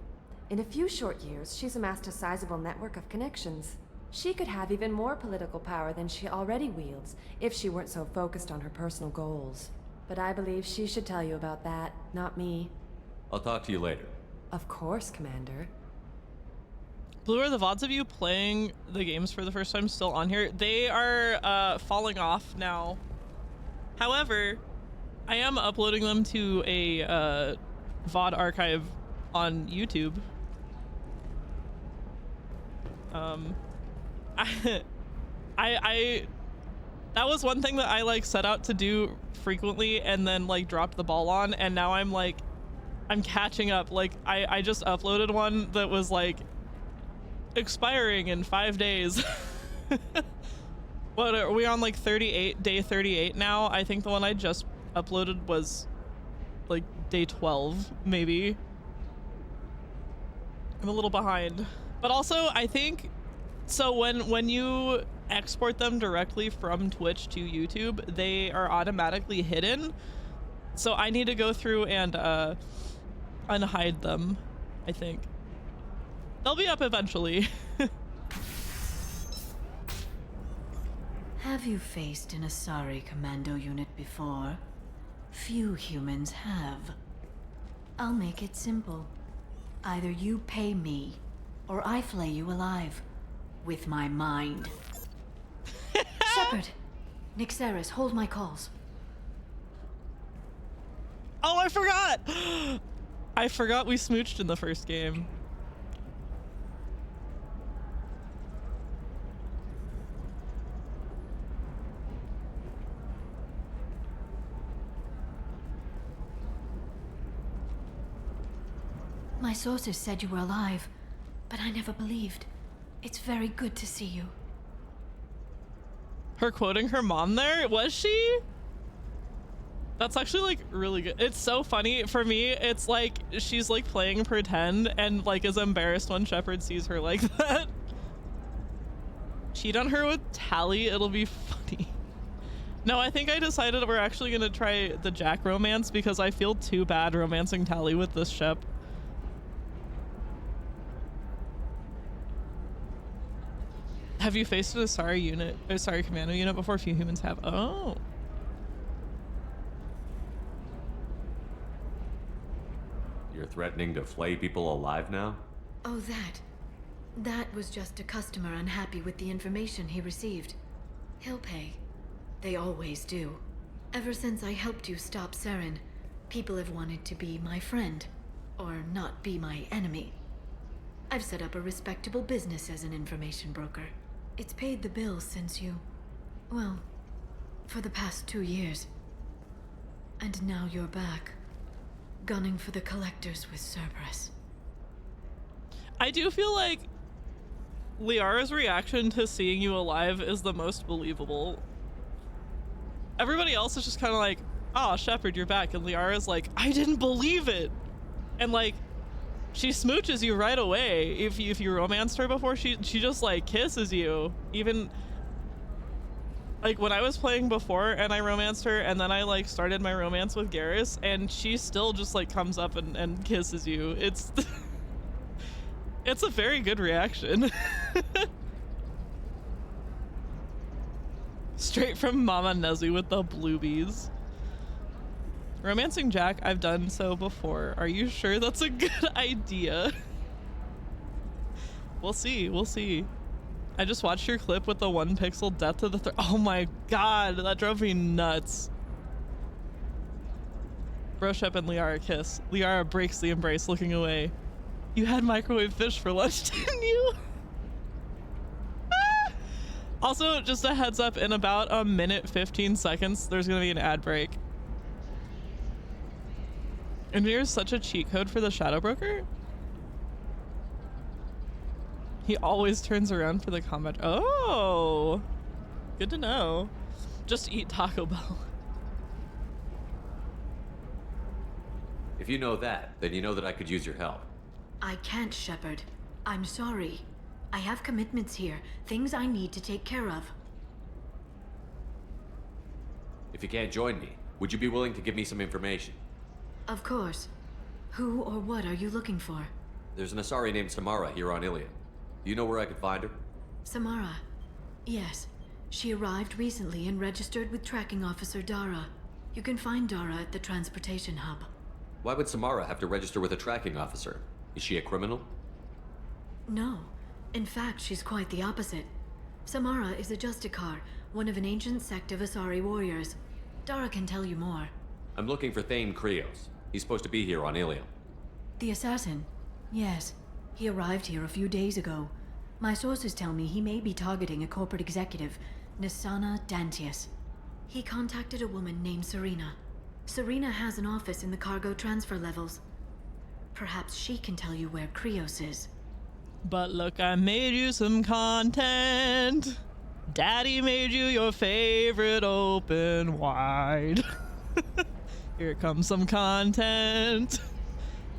In a few short years, she's amassed a sizable network of connections. She could have even more political power than she already wields if she weren't so focused on her personal goals. But I believe she should tell you about that, not me. I'll talk to you later. Of course, Commander. Blue, are the VODs of you playing the games for the first time still on here? They are falling off now. However, I am uploading them to a VOD archive on YouTube. That was one thing that I like set out to do frequently and then like dropped the ball on, and now I'm like, I'm catching up. Like I just uploaded one that was like expiring in 5 days. What are we on, like 38, day 38 now? I think the one I just uploaded was like day 12 maybe. I'm a little behind, but also I think so when you export them directly from Twitch to YouTube, they are automatically hidden, so I need to go through and unhide them. I think they'll be up eventually. Have you faced an Asari commando unit before? Few humans have. I'll make it simple. Either you pay me, or I flay you alive. With my mind. Shepard! Nixeris, hold my calls. Oh, I forgot! I forgot we smooched in the first game. My sources said you were alive, but I never believed. It's very good to see you. Her quoting her mom there, was she? That's actually like really good. It's so funny for me. It's like she's like playing pretend and like is embarrassed when Shepard sees her like that. Cheat on her with Tali, it'll be funny. No, I think I decided we're actually gonna try the Jack romance because I feel too bad romancing Tali with this ship. Have you faced an Asari commando unit before? Few humans have. Oh. You're threatening to flay people alive now? Oh, that was just a customer unhappy with the information he received. He'll pay. They always do. Ever since I helped you stop Saren, people have wanted to be my friend, or not be my enemy. I've set up a respectable business as an information broker. It's paid the bills since you... well, for the past 2 years. And now you're back, gunning for the Collectors with Cerberus. I do feel like Liara's reaction to seeing you alive is the most believable. Everybody else is just kind of like, oh, Shepard, you're back. And Liara's like, I didn't believe it. And like, she smooches you right away. If you romanced her before, she just like kisses you. Even like when I was playing before and I romanced her and then I like started my romance with Garrus and she still just like comes up and kisses you. It's it's a very good reaction. Straight from Mama Nezzy with the bluebies. Romancing Jack, I've done so before. Are you sure that's a good idea? We'll see, we'll see. I just watched your clip with the 1 pixel death to the oh my god, that drove me nuts. Broshep and Liara kiss. Liara breaks the embrace, looking away. You had microwave fish for lunch, didn't you? Also, just a heads up, in about a minute 15 seconds, there's gonna be an ad break. And here's such a cheat code for the Shadow Broker. He always turns around for the combat. Oh, good to know. Just eat Taco Bell. If you know that, then you know that I could use your help. I can't, Shepard. I'm sorry. I have commitments here, things I need to take care of. If you can't join me, would you be willing to give me some information? Of course. Who or what are you looking for? There's an Asari named Samara here on Ilium. Do you know where I could find her? Samara. Yes. She arrived recently and registered with Tracking Officer Dara. You can find Dara at the transportation hub. Why would Samara have to register with a tracking officer? Is she a criminal? No. In fact, she's quite the opposite. Samara is a Justicar, one of an ancient sect of Asari warriors. Dara can tell you more. I'm looking for Thane Krios. He's supposed to be here on Ilium. The assassin? Yes. He arrived here a few days ago. My sources tell me he may be targeting a corporate executive. Nisana Dantius. He contacted a woman named Serena. Serena has an office in the cargo transfer levels. Perhaps she can tell you where Krios is. But look, I made you some content. Daddy made you your favorite open wide. Here comes some content.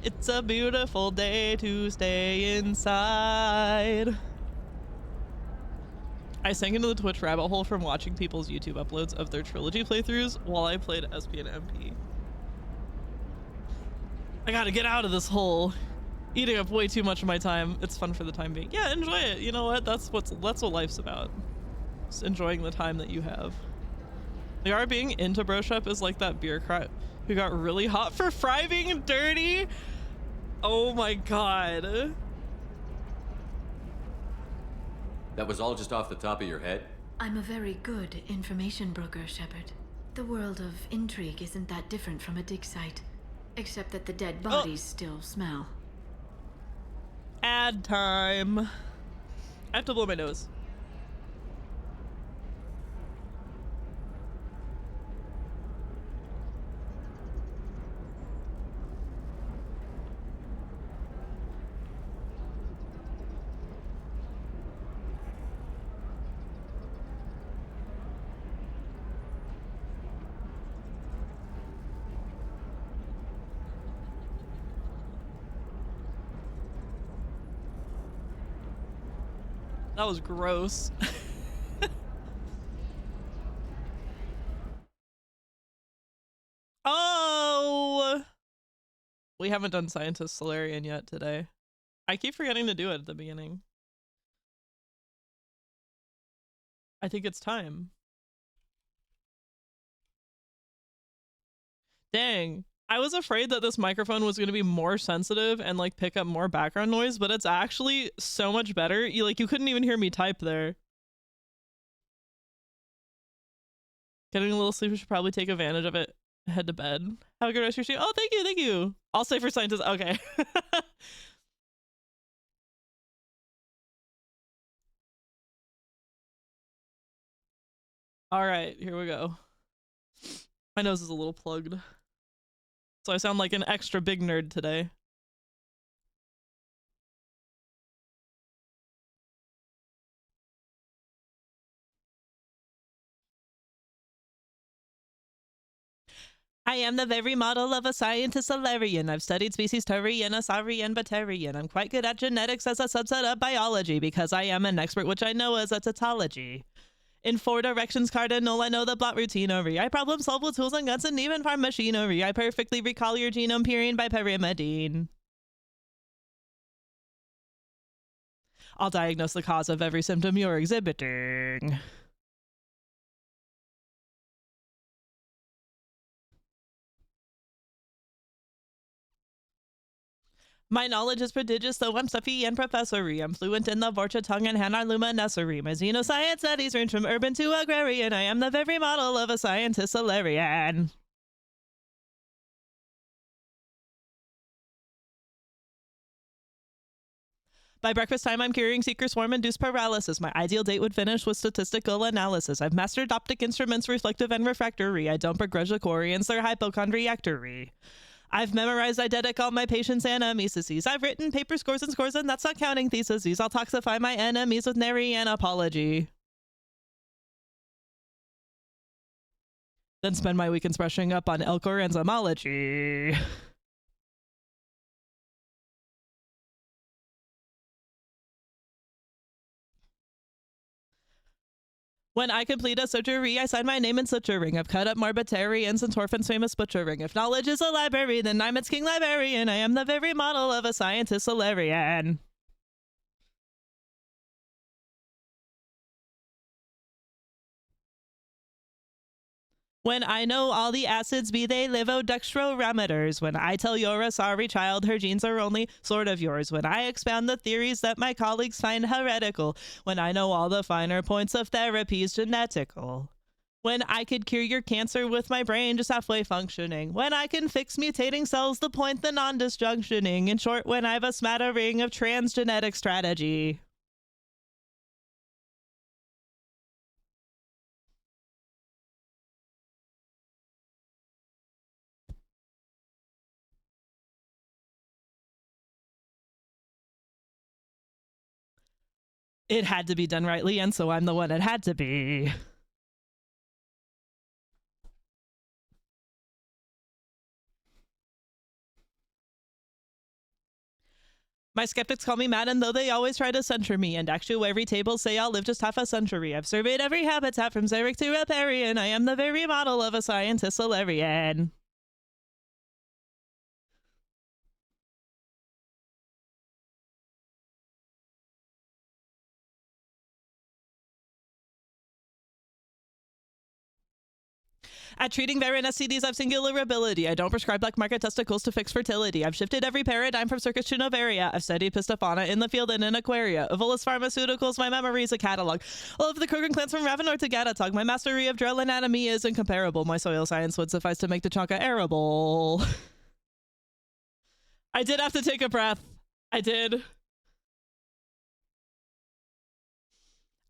It's a beautiful day to stay inside. I sank into the Twitch rabbit hole from watching people's YouTube uploads of their trilogy playthroughs while I played SP and MP. I gotta get out of this hole. Eating up way too much of my time. It's fun for the time being. Yeah, enjoy it. You know what? That's what life's about. Just enjoying the time that you have. The R being into bro shop is like that bureaucrat who got really hot for fry being dirty. Oh my god. That was all just off the top of your head? I'm a very good information broker, Shepard. The world of intrigue isn't that different from a dig site, except that the dead bodies still smell. Ad time. I have to blow my nose. That was gross. Oh! We haven't done Scientist Solarian yet today. I keep forgetting to do it at the beginning. I think it's time. Dang. I was afraid that this microphone was going to be more sensitive and like pick up more background noise, but it's actually so much better. You couldn't even hear me type there. Getting a little sleep, we should probably take advantage of it. Head to bed. Have a good rest of your day. Oh, thank you, thank you. I'll stay for Scientist. Okay. All right, here we go. My nose is a little plugged. So I sound like an extra big nerd today. I am the very model of a scientist Solarian. I've studied species Turian, Asarian, Batarian. I'm quite good at genetics as a subset of biology because I am an expert, which I know as a tautology. In 4 directions cardinal, I know the blot routinary. I problem solve with tools and guns and even farm machinery. I perfectly recall your genome period by pyrimidine. I'll diagnose the cause of every symptom you're exhibiting. My knowledge is prodigious, though I'm stuffy and professory. I'm fluent in the Vorcha tongue and Hanar luminescery. My xenoscience studies range from urban to agrarian. I am the very model of a scientist Solarian. By breakfast time, I'm curing seeker swarm-induced paralysis. My ideal date would finish with statistical analysis. I've mastered optic instruments, reflective and refractory. I don't begrudge the Corians, they're hypochondriactory. I've memorized eidetic all my patients' anamnesis. I've written paper scores, and that's not counting theses. I'll toxify my enemies with nary an apology. Then spend my weekends brushing up on Elcor enzymology. When I complete a surgery, I sign my name in such a ring. I've cut up Marbitarians and Torfin's famous butcher ring. If knowledge is a library, then I'm its king librarian. I am the very model of a scientist Solarian. When I know all the acids, be they livodextrorameters. When I tell you're a sorry child, her genes are only sort of yours. When I expound the theories that my colleagues find heretical. When I know all the finer points of therapies genetical. When I could cure your cancer with my brain just halfway functioning. When I can fix mutating cells, the point the non-disjunctioning. In short, when I've a smattering of transgenetic strategy. It had to be done rightly, and so I'm the one it had to be. My skeptics call me mad, and though they always try to censure me, and actuary tables say I'll live just half a century. I've surveyed every habitat from Xeric to Riparian. I am the very model of a scientist Solarian. At treating Varen STDs, I've singular ability. I don't prescribe black market testicles to fix fertility. I've shifted every paradigm from circus to Novaria. I've studied Pistofauna in the field and in Aquaria. Evolus Pharmaceuticals, my memory is a catalog. All of the Krogan clans from Ravenor to Gatatog. My mastery of drill anatomy is incomparable. My soil science would suffice to make Tachanka arable. I did have to take a breath. I did.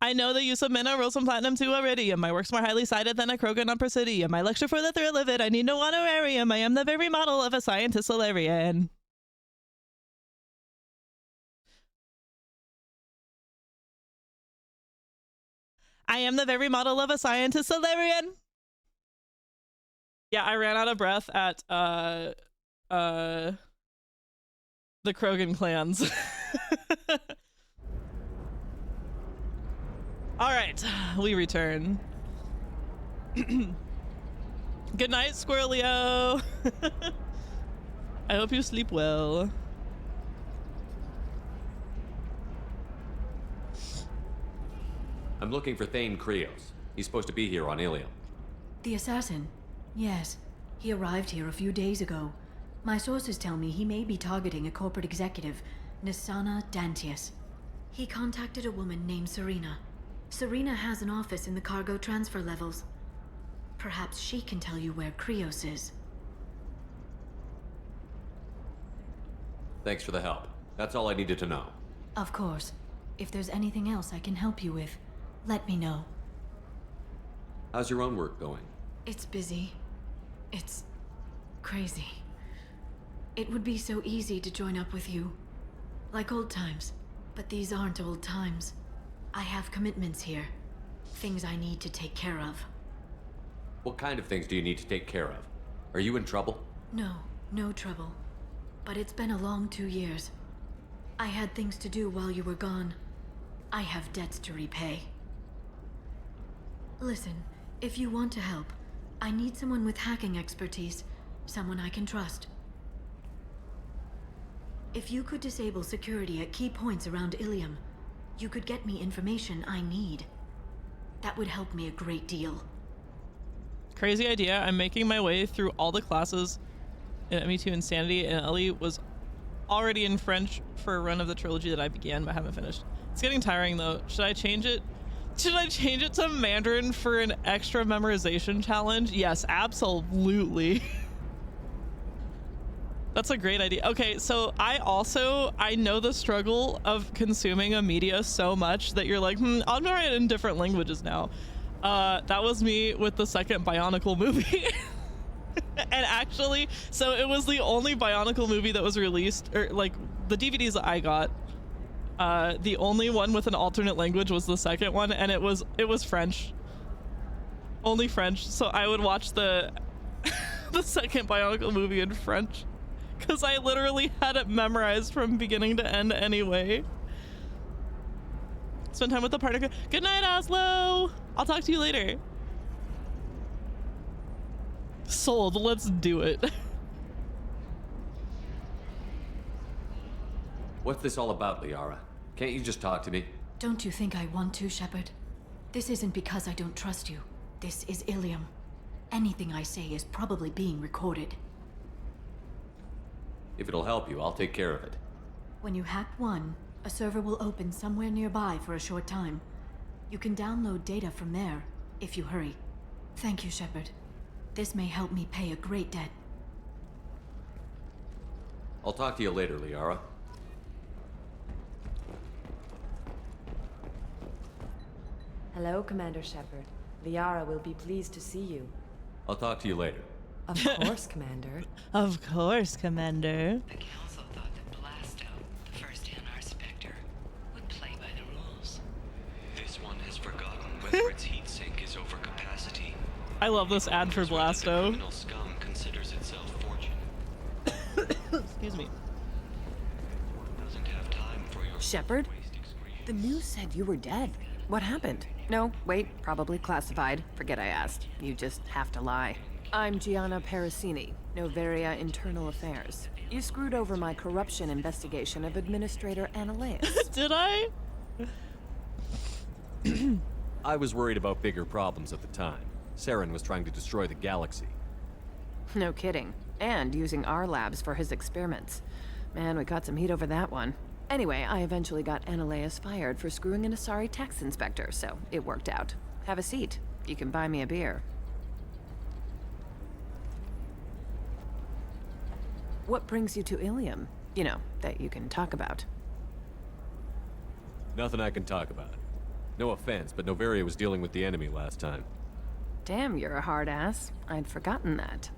I know the use of minerals from platinum to iridium. My work's more highly cited than a Krogan on Presidium. I lecture for the thrill of it. I need no honorarium. I am the very model of a scientist Solarian. I am the very model of a scientist Solarian. Yeah, I ran out of breath at the Krogan clans. All right, we return. Good night, Squirrelio. I hope you sleep well. I'm looking for Thane Krios. He's supposed to be here on Ilium. The assassin? Yes. He arrived here a few days ago. My sources tell me he may be targeting a corporate executive, Nisana Dantius. He contacted a woman named Serena. Serena has an office in the cargo transfer levels. Perhaps she can tell you where Krios is. Thanks for the help. That's all I needed to know. Of course. If there's anything else I can help you with, let me know. How's your own work going? It's busy. It's crazy. It would be so easy to join up with you. Like old times. But these aren't old times. I have commitments here. Things I need to take care of. What kind of things do you need to take care of? Are you in trouble? No, no trouble. But it's been a long 2 years. I had things to do while you were gone. I have debts to repay. Listen, if you want to help, I need someone with hacking expertise. Someone I can trust. If you could disable security at key points around Ilium, you could get me information I need. That would help me a great deal. Crazy idea. I'm making my way through all the classes in ME2 Insanity, and Ellie was already in French for a run of the trilogy that I began but haven't finished. It's getting tiring though. Should I change it? Should I change it to Mandarin for an extra memorization challenge? Yes, absolutely. That's a great idea. Okay, so I know the struggle of consuming a media so much that you're like, I'll try it in different languages now. That was me with the second Bionicle movie. And actually, so it was the only Bionicle movie that was released, or like the DVDs that I got. The only one with an alternate language was the second one, and it was French. Only French. So I would watch the the second Bionicle movie in French. Because I literally had it memorized from beginning to end anyway. Spend time with the partner. Good night, Oslo! I'll talk to you later. Sold. Let's do it. What's this all about, Liara? Can't you just talk to me? Don't you think I want to, Shepard? This isn't because I don't trust you. This is Ilium. Anything I say is probably being recorded. If it'll help you, I'll take care of it. When you hack one, a server will open somewhere nearby for a short time. You can download data from there, if you hurry. Thank you, Shepard. This may help me pay a great debt. I'll talk to you later, Liara. Hello, Commander Shepard. Liara will be pleased to see you. I'll talk to you later. Of course, Commander. Of course, Commander. The Council thought that Blasto, the first NR Spectre, would play by the rules. I love this ad for Blasto. Criminal scum considers itself fortunate. Excuse me. Doesn't have time for your Shepard? The news said you were dead. What happened? No, wait, probably classified. Forget I asked. You just have to lie. I'm Gianna Parasini, Noveria Internal Affairs. You screwed over my corruption investigation of Administrator Analeus. Did I? I was worried about bigger problems at the time. Saren was trying to destroy the galaxy. No kidding. And using our labs for his experiments. Man, we got some heat over that one. Anyway, I eventually got Analeus fired for screwing an Asari tax inspector, so it worked out. Have a seat. You can buy me a beer. What brings you to Ilium? You know, that you can talk about. Nothing I can talk about. No offense, but Noveria was dealing with the enemy last time. Damn, you're a hard ass. I'd forgotten that.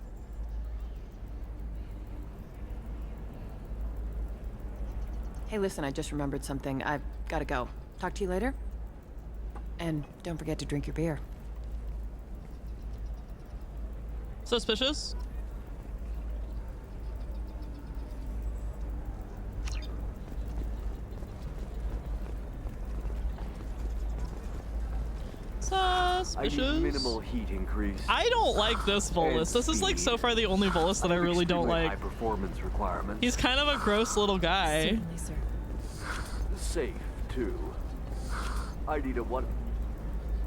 Hey, listen, I just remembered something. I've gotta go. Talk to you later? And don't forget to drink your beer. Suspicious? Suspicious. I need minimal heat increase. I don't like this Volus. This is like so far the only Volus that I really don't like. High performance requirements. He's kind of a gross little guy. Certainly, sir. Safe too. I need a one.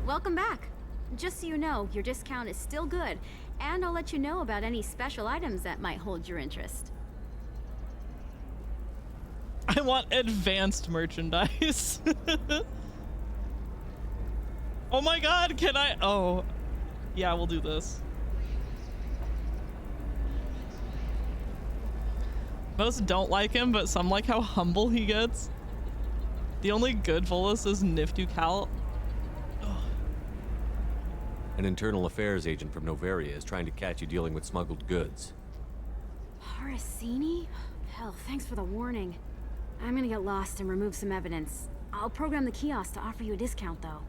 Welcome back. Just so you know, your discount is still good, and I'll let you know about any special items that might hold your interest. I want advanced merchandise. Oh my god, can I? Oh, yeah, we'll do this. Most don't like him, but some like how humble he gets. The only good Volus is Niftu-Cal. An internal affairs agent from Noveria is trying to catch you dealing with smuggled goods. Parasini? Hell, thanks for the warning. I'm gonna get lost and remove some evidence. I'll program the kiosk to offer you a discount, though.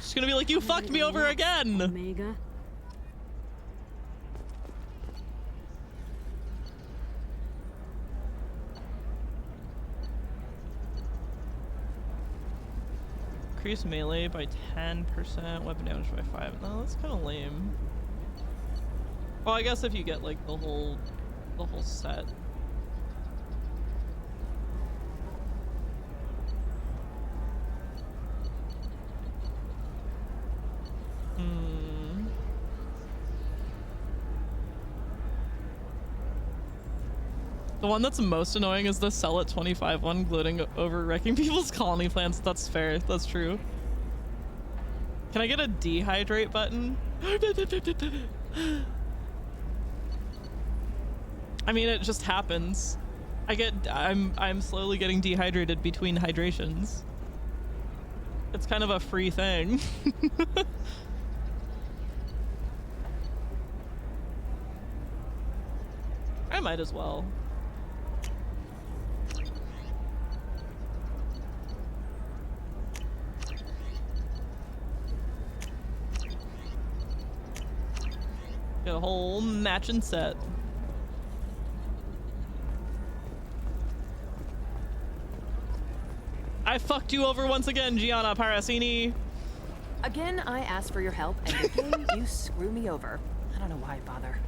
She's gonna be like, you fucked me over again! Omega. Increase melee by 10%, weapon damage by 5. No, that's kind of lame. Well, I guess if you get like the whole set. The one that's most annoying is the sell at 25 one, gloating over wrecking people's colony plans. That's fair. That's true. Can I get a dehydrate button? I mean, it just happens. I'm slowly getting dehydrated between hydrations. It's kind of a free thing. I might as well. Get a whole matching set. I fucked you over once again, Gianna Parasini. Again, I asked for your help, and again, you screw me over. I don't know why I bother.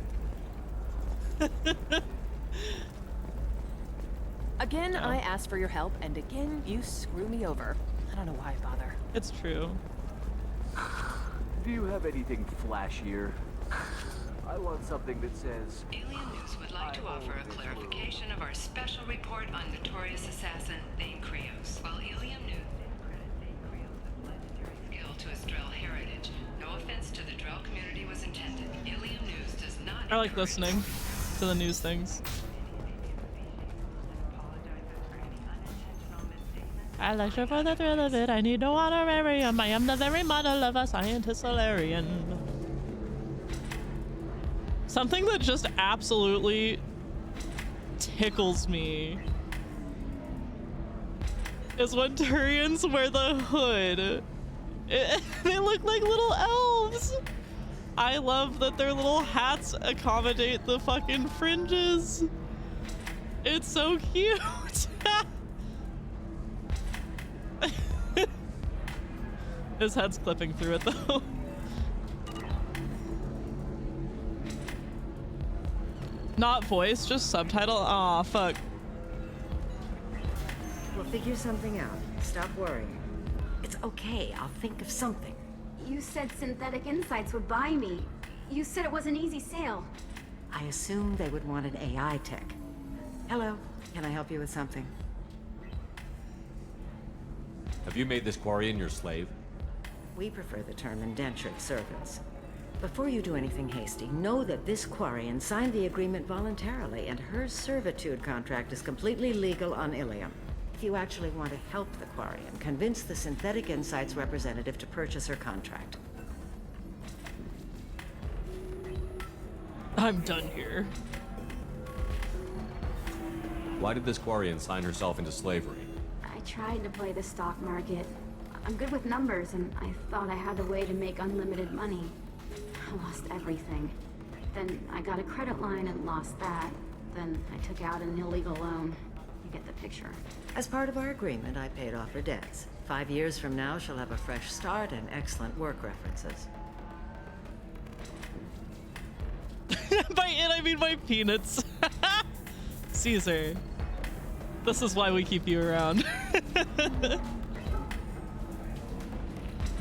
Again, I asked for your help, and again, you screw me over. I don't know why I bother. It's true. Do you have anything flashier? I want something that says... Alien News would like to offer a clarification of our special report on notorious assassin Thane Krios. While Ilium News skill to his Drell heritage, no offense to the Drell community was intended. Ilium News does not... I like listening to the news things. I lecture for the thrill of it. I need no honorarium. I am the very model of a scientist Solarian. Something that just absolutely tickles me is when Turians wear the hood They look like little elves. I love that their little hats accommodate the fucking fringes. It's so cute. His head's clipping through it though. Not voice, just subtitle. Aw, fuck. We'll figure something out. Stop worrying. It's okay. I'll think of something. You said Synthetic Insights would buy me. You said it was an easy sale. I assumed they would want an AI tech. Hello. Can I help you with something? Have you made this Quarian your slave? We prefer the term indentured servants. Before you do anything hasty, know that this Quarian signed the agreement voluntarily, and her servitude contract is completely legal on Ilium. If you actually want to help the Quarian, convince the Synthetic Insights representative to purchase her contract. I'm done here. Why did this Quarian sign herself into slavery? I tried to play the stock market. I'm good with numbers, and I thought I had a way to make unlimited money. I lost everything. Then I got a credit line and lost that. Then I took out an illegal loan. You get the picture. As part of our agreement, I paid off her debts. 5 years from now, she'll have a fresh start and excellent work references. By it, I mean my peanuts. Caesar. This is why we keep you around.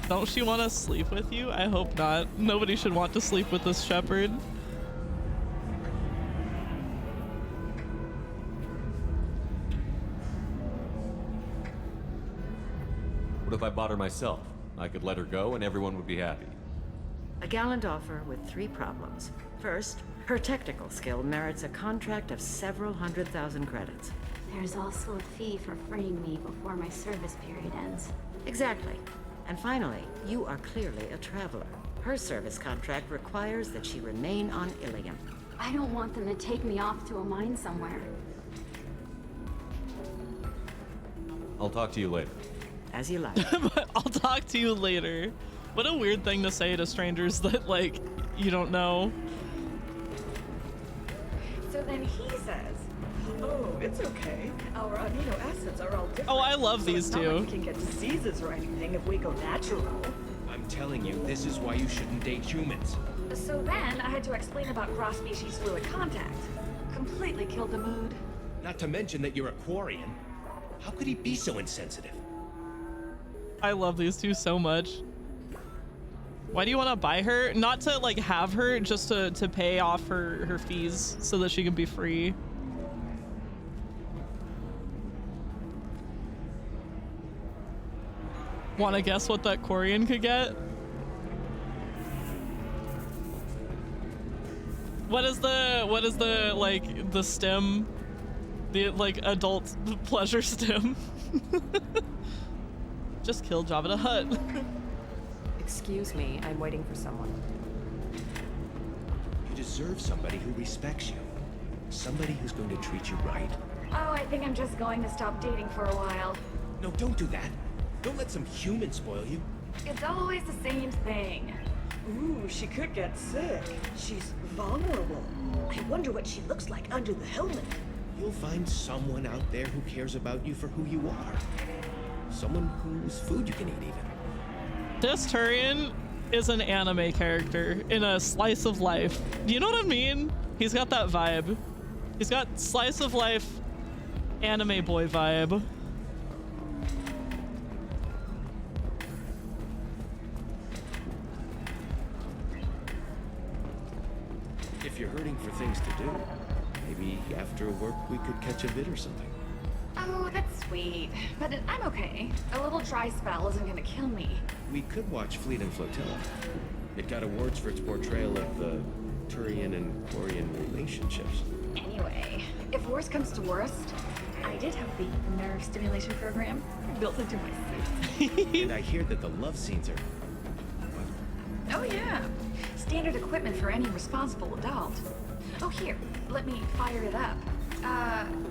Don't she want to sleep with you? I hope not. Nobody should want to sleep with this shepherd. What if I bought her myself? I could let her go and everyone would be happy. A gallant offer with 3 problems. First, her technical skill merits a contract of several 100,000 credits. There's also a fee for freeing me before my service period ends. Exactly. And finally, you are clearly a traveler. Her service contract requires that she remain on Ilium. I don't want them to take me off to a mine somewhere. I'll talk to you later. As you like. But I'll talk to you later. What a weird thing to say to strangers that, like, you don't know. So then he says, oh, it's okay. Our amino acids are all different. Oh, I love these it's not two. like we can get diseases or anything if we go natural. I'm telling you, this is why you shouldn't date humans. So then I had to explain about cross-species fluid contact. Completely killed the mood. Not to mention that you're a Quarian. How could he be so insensitive? I love these two so much. Why do you want to buy her? Not to like have her, just to pay off her fees so that she can be free. Want to guess what that Quarian could get? What is the like the stem? The like adult pleasure stem? Just kill Jabba the Hutt. Excuse me, I'm waiting for someone. You deserve somebody who respects you. Somebody who's going to treat you right. Oh, I think I'm just going to stop dating for a while. No, don't do that. Don't let some human spoil you. It's always the same thing. Ooh, she could get sick. She's vulnerable. I wonder what she looks like under the helmet. You'll find someone out there who cares about you for who you are. Someone whose food you can eat, even. This Turian is an anime character in a slice of life. Do you know what I mean? He's got that vibe. He's got slice of life anime boy vibe. If you're hurting for things to do, maybe after work we could catch a vid or something. Oh, that's sweet. But I'm okay. A little dry spell isn't gonna kill me. We could watch Fleet and Flotilla. It got awards for its portrayal of the Turian and Quarian relationships. Anyway, if worst comes to worst, I did have the nerve stimulation program built into my suit. And I hear that the love scenes are... Oh yeah. Standard equipment for any responsible adult. Oh here, let me fire it up.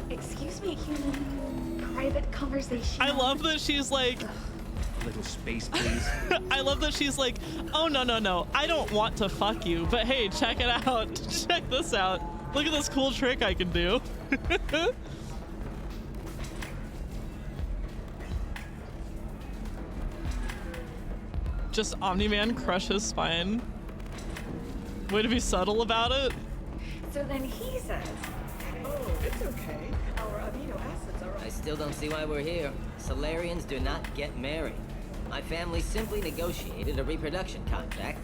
Excuse me, human. Private conversation. I love that she's like A little space, please. I love that she's like, oh, no. I don't want to fuck you, but hey, check it out. Check this out. Look at this cool trick I can do. Just Omni-Man crush his spine. Way to be subtle about it. So then he says, oh, it's okay. Our amino acids are... I still don't see why we're here. Solarians do not get married. My family simply negotiated a reproduction contract.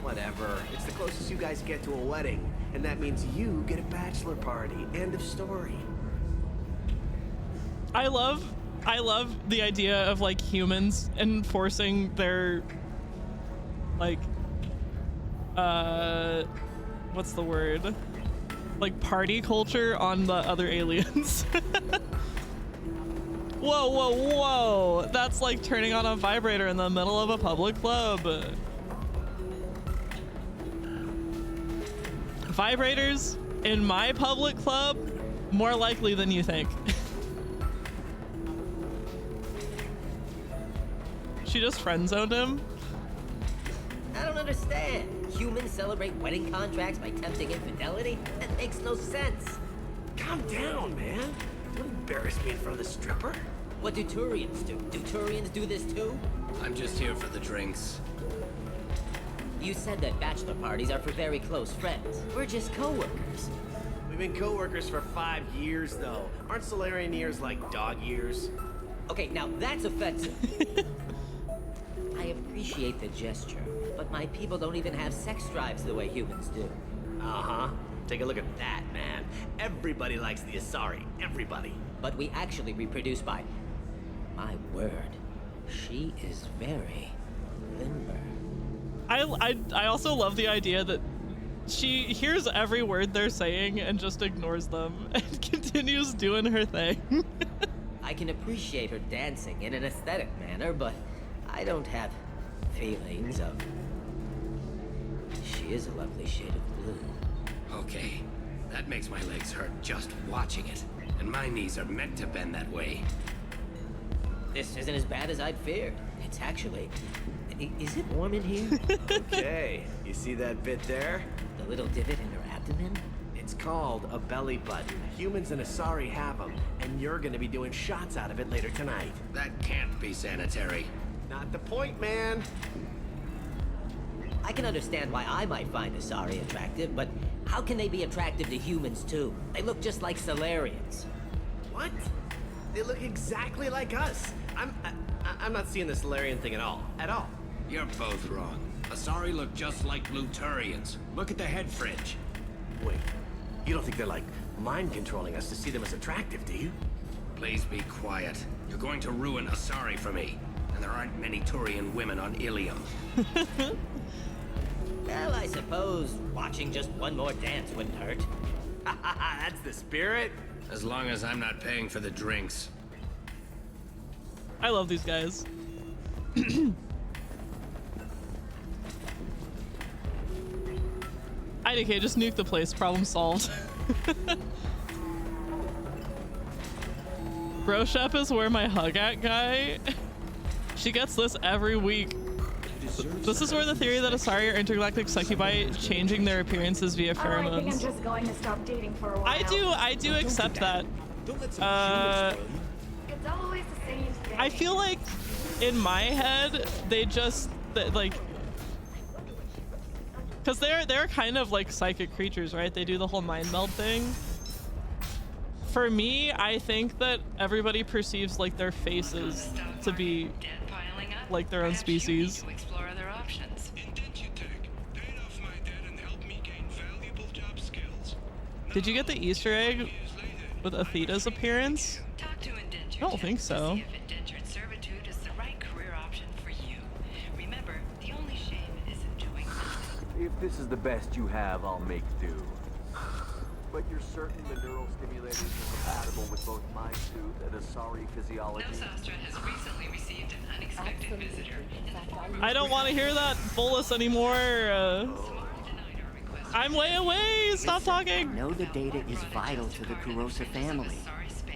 Whatever. It's the closest you guys get to a wedding. And that means you get a bachelor party. End of story. I love the idea of like humans enforcing their like what's the word? Like party culture on the other aliens. Whoa. That's like turning on a vibrator in the middle of a public club. Vibrators in my public club, more likely than you think. She just friend-zoned him. I don't understand. Humans celebrate wedding contracts by tempting infidelity? That makes no sense. Calm down, man. Don't embarrass me in front of the stripper. What do Turians do? Do Turians do this too? I'm just here for the drinks. You said that bachelor parties are for very close friends. We're just co-workers. We've been co-workers for 5 years, though. Aren't Solarian years like dog years? Okay, now that's offensive. I appreciate the gesture, but my people don't even have sex drives the way humans do. Uh-huh. Take a look at that, man. Everybody likes the Asari. Everybody. But we actually reproduce by... My word. She is very limber. I also love the idea that she hears every word they're saying and just ignores them and continues doing her thing. I can appreciate her dancing in an aesthetic manner, but I don't have feelings of... She is a lovely shade of blue. Okay, that makes my legs hurt just watching it. And my knees are meant to bend that way. This isn't as bad as I'd feared. It's actually... Is it warm in here? Okay, you see that bit there? The little divot in her abdomen? It's called a belly button. Humans and Asari have them, and you're gonna be doing shots out of it later tonight. That can't be sanitary. Not the point, man. I can understand why I might find Asari attractive, but how can they be attractive to humans too? They look just like Solarians. What? They look exactly like us. I'm not seeing the Solarian thing at all. At all. You're both wrong. Asari look just like blue Turians. Look at the head fringe. Wait, you don't think they're like mind controlling us to see them as attractive, do you? Please be quiet. You're going to ruin Asari for me. And there aren't many Turian women on Ilium. Well, I suppose watching just one more dance wouldn't hurt. That's the spirit. As long as I'm not paying for the drinks. I love these guys. IDK, just nuke the place. Problem solved. Bro Shep is where my hug at guy. She gets this every week. This is where the theory that Asari are intergalactic succubi changing their appearances via I think I'm pheromones. just going to stop dating for a while. I do accept that. It's always the same thing. I feel like in my head they just like, because they're kind of like psychic creatures, right? They do the whole mind meld thing. For me, I think that everybody perceives like their faces to be like their own species. Explore other options. Did you get the Easter egg with Athena's appearance? I don't think so. Indentured servitude is the right career option for you. Remember, the only shame is enjoying nothing. If this is the best you have, I'll make do. But you're certain the neural stimulators are compatible with both my suit and Asari physiology? Nostastra has recently received an unexpected visitor. I don't want to hear that bolus anymore. I'm way away. Stop talking. I know the data is vital to the Kurosa family,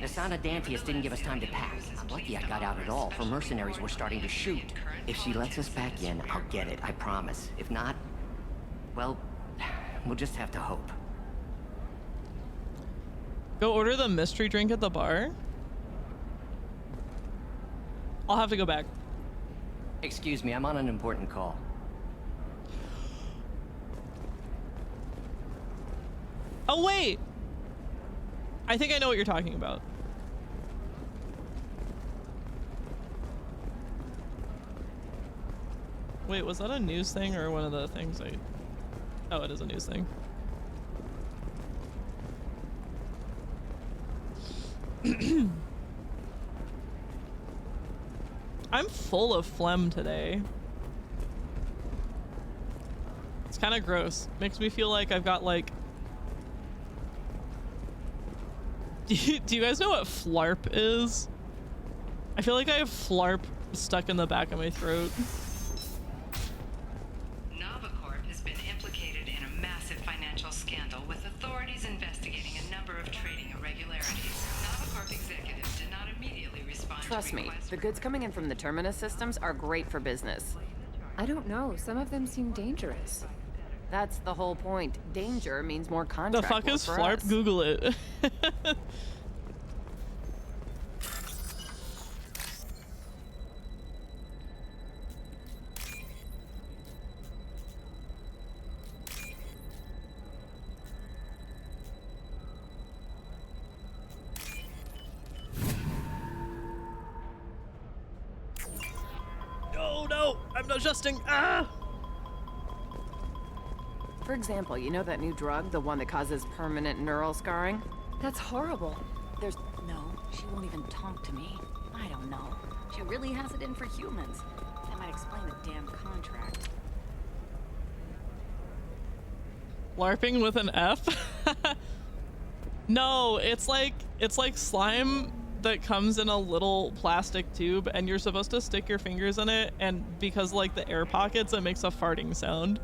Nasana Dantius didn't give us time to pack. I'm lucky I got out at all, for mercenaries were starting to shoot. If she lets us back in, I'll get it, I promise. If not, well, we'll just have to hope. Go order the mystery drink at the bar? I'll have to go back. Excuse me, I'm on an important call. Oh, wait! I think I know what you're talking about. Wait, was that a news thing or one of the things I... Oh, it is a news thing. I'm full of phlegm today. It's kind of gross. Makes me feel like I've got like... Do you guys know what flarp is? I feel like I have flarp stuck in the back of my throat. Novacorp has been implicated in a massive financial scandal with authorities investigating a number of trading irregularities. Novacorp executives did not immediately respond Trust to me, requests. the goods coming in from the Terminus systems are great for business. I don't know. Some of them seem dangerous. That's the whole point. Danger means more The contract fuck work is for flarp? us. Google it. Oh no, I'm not adjusting. Ah! For example, you know that new drug, the one that causes permanent neural scarring? That's horrible. There's no, she won't even talk to me. I don't know. She really has it in for humans. That might explain the damn contract. LARPing with an F? No, it's like slime that comes in a little plastic tube and you're supposed to stick your fingers in it, and because like the air pockets, it makes a farting sound.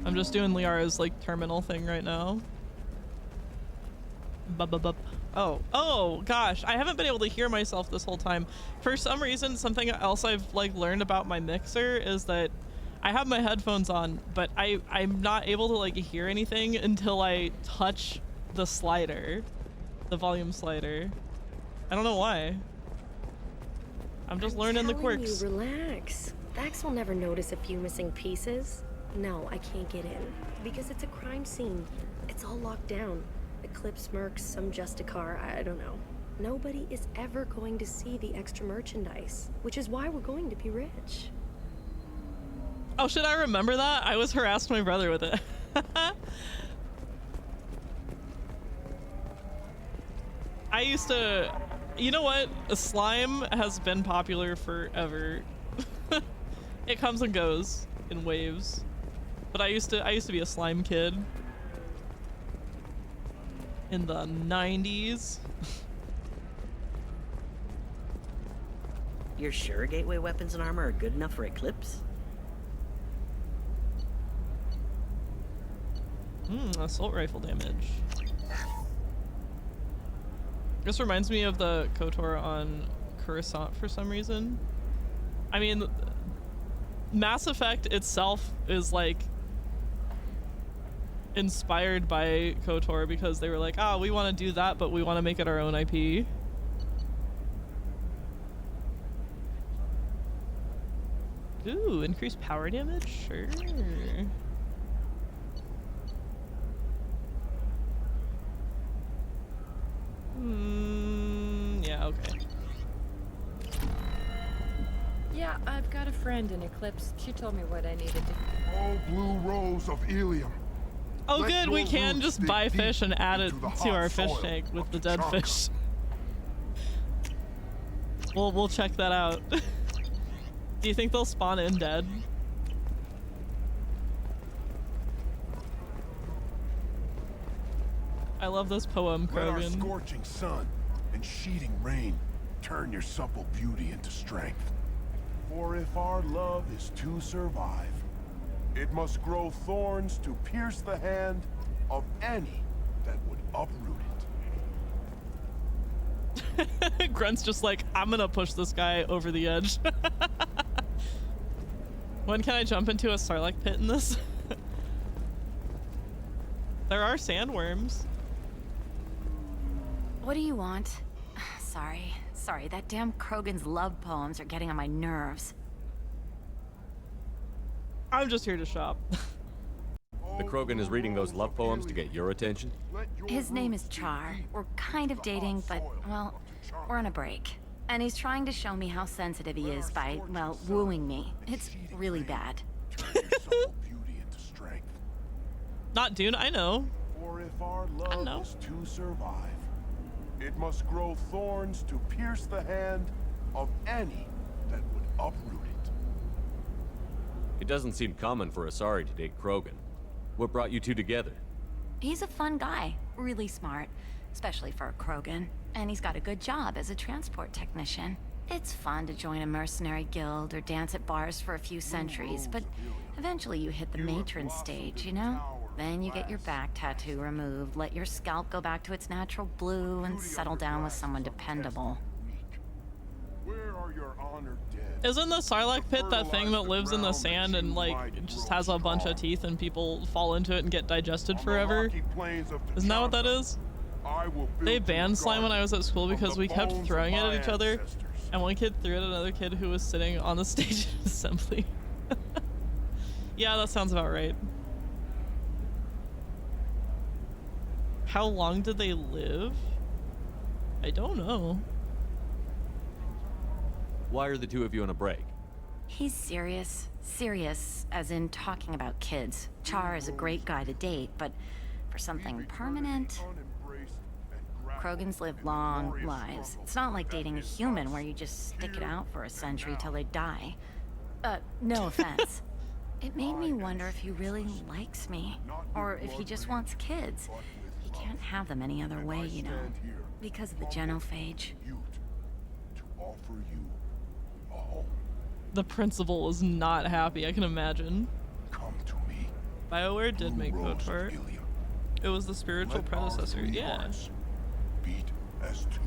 I'm just doing Liara's like terminal thing right now. Bup. Oh gosh, I haven't been able to hear myself this whole time. For some reason, something else I've like learned about my mixer is that I have my headphones on, but I'm not able to like hear anything until I touch the slider, the volume slider. I don't know why. I'm just learning the quirks. Relax. Vax will never notice a few missing pieces. No, I can't get in because it's a crime scene. It's all locked down. Eclipse Mercs, some Justicar, I don't know. Nobody is ever going to see the extra merchandise, which is why we're going to be rich. Oh, should I remember that? I was harassed my brother with it. I used to, you know what? Slime has been popular forever. It comes and goes in waves. But I used to be a slime kid. In the 90s. You're sure gateway weapons and armor are good enough for Eclipse? Assault rifle damage. This reminds me of the KOTOR on Coruscant for some reason. I mean, Mass Effect itself is like inspired by KOTOR because they were like, we want to do that, but we want to make it our own IP. Ooh, increased power damage? Sure. Yeah, okay. Yeah, I've got a friend in Eclipse. She told me what I needed to. Oh, blue rose of Ilium. Oh good, we can just buy fish and add it to our fish tank with the dead fish. We'll check that out. Do you think they'll spawn in dead? I love this poem, Let our Krogan. scorching sun and sheeting rain Turn your supple beauty into strength. For if our love is to survive, it must grow thorns to pierce the hand of any that would uproot it. Grunt's just like, I'm gonna push this guy over the edge. When can I jump into a Sarlacc pit in this? There are sandworms. What do you want? Sorry, that damn Krogan's love poems are getting on my nerves. I'm just here to shop. The Krogan is reading those love poems to get your attention? His name is Char. We're kind of dating, but, well, we're on a break. And he's trying to show me how sensitive he is by, well, wooing me. It's really bad. Not Dune, I know. For if our love is to survive, it must grow thorns to pierce the hand of any that would uproot it. It doesn't seem common for Asari to date Krogan. What brought you two together? He's a fun guy, really smart, especially for a Krogan. And he's got a good job as a transport technician. It's fun to join a mercenary guild or dance at bars for a few centuries, but eventually you hit the matron stage, you know? Then you get your back tattoo removed, let your scalp go back to its natural blue, and settle down with someone dependable. Where are your honored dead? Isn't the Sarlacc pit that thing that lives in the sand and like it just has a bunch of teeth and people fall into it and get digested forever? Isn't that what that is? They banned slime when I was at school because we kept throwing it at each other, and one kid threw it at another kid who was sitting on the stage at assembly. Yeah, that sounds about right. How long did they live? I don't know. Why are the two of you on a break? He's serious. Serious, as in talking about kids. Char is a great guy to date, but for something permanent... Krogans live long lives. It's not like dating a human where you just stick it out for a century till they die. No offense. It made me wonder if he really likes me, or if he just wants kids. He can't have them any other way, you know, because of the genophage. The principal is not happy, I can imagine. Come to me. BioWare did make KOTOR. It was the spiritual predecessor, yeah. Beat as two.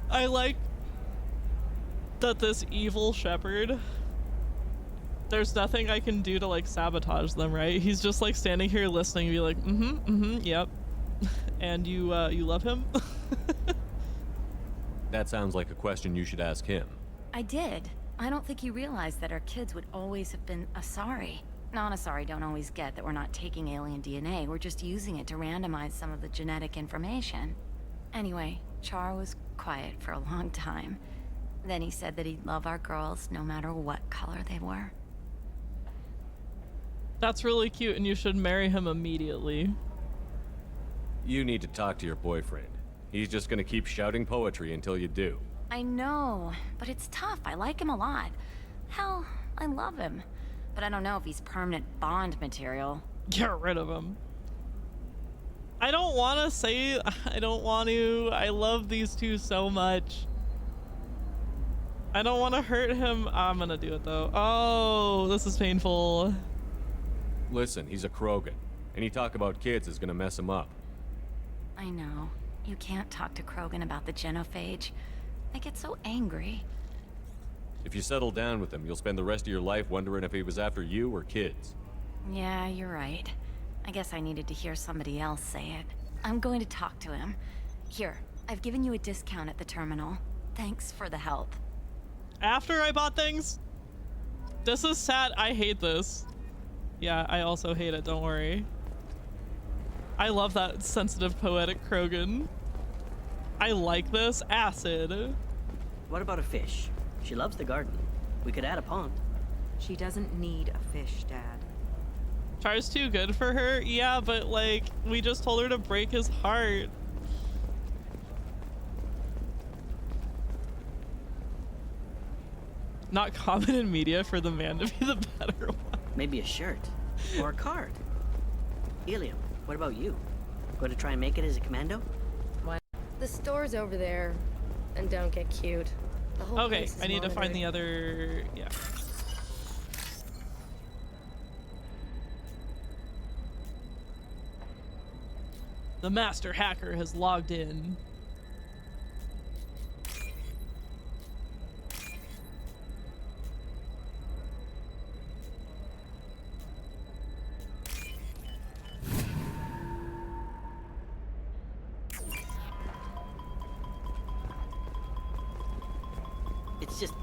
I like that this evil shepherd, there's nothing I can do to like sabotage them, right? He's just like standing here listening and be like, yep. And you love him? That sounds like a question you should ask him. I did. I don't think he realized that our kids would always have been Asari. Non-Asari don't always get that we're not taking alien DNA, we're just using it to randomize some of the genetic information. Anyway, Char was quiet for a long time. Then he said that he'd love our girls no matter what color they were. That's really cute, and you should marry him immediately. You need to talk to your boyfriend. He's just gonna keep shouting poetry until you do. I know, but it's tough. I like him a lot. Hell, I love him. But I don't know if he's permanent Bond material. Get rid of him. I don't want to say, I don't want to. I love these two so much. I don't want to hurt him. I'm gonna do it though. Oh, this is painful. Listen, he's a Krogan. Any talk about kids is gonna mess him up. I know. You can't talk to Krogan about the genophage. I get so angry. If you settle down with him, you'll spend the rest of your life wondering if he was after you or kids. Yeah, you're right. I guess I needed to hear somebody else say it. I'm going to talk to him. Here, I've given you a discount at the terminal. Thanks for the help. After I bought things? This is sad. I hate this. Yeah, I also hate it, don't worry. I love that sensitive, poetic Krogan. I like this. Acid. What about a fish? She loves the garden. We could add a pond. She doesn't need a fish, Dad. Char's too good for her? Yeah, but like, we just told her to break his heart. Not common in media for the man to be the better one. Maybe a shirt. Or a card. Ilium, what about you? Going to try and make it as a commando? What? The store's over there. And don't get cute. The whole Okay, place is I need to find monitored. the other. Yeah. The master hacker has logged in. It's just,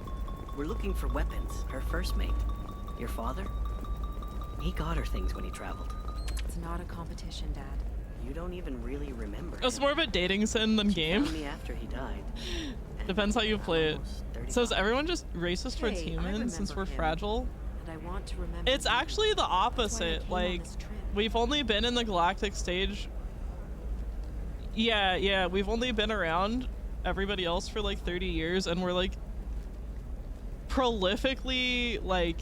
we're looking for weapons. Her first mate. Your father? He got her things when he traveled. It's not a competition, Dad. You don't even really remember It's him. more of a dating sim than game. Found me after he died. Depends how you play it. So is everyone just racist towards Hey, I humans since we're remember him. fragile? And I want to remember. It's you. actually the That's why I opposite. came on Like, this trip. we've only been in the galactic stage. Yeah, we've only been around everybody else for like 30 years, and we're like prolifically like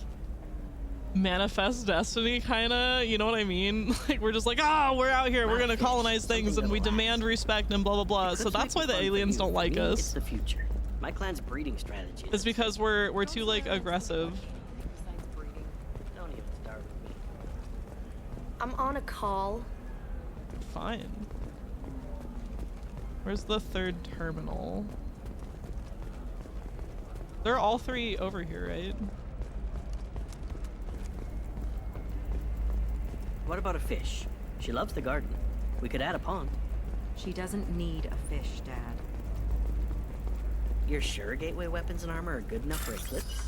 manifest destiny kinda, you know what I mean? Like we're just like, oh, we're out here, we're gonna colonize things and we demand respect and blah blah blah. So that's why the aliens don't like It's us. the future. My clan's breeding strategy. It's because we're too like aggressive. Don't even start with me. I'm on a call. Fine. Where's the third terminal? They're all three over here, right? What about a fish? She loves the garden. We could add a pond. She doesn't need a fish, Dad. You're sure gateway weapons and armor are good enough for Eclipse?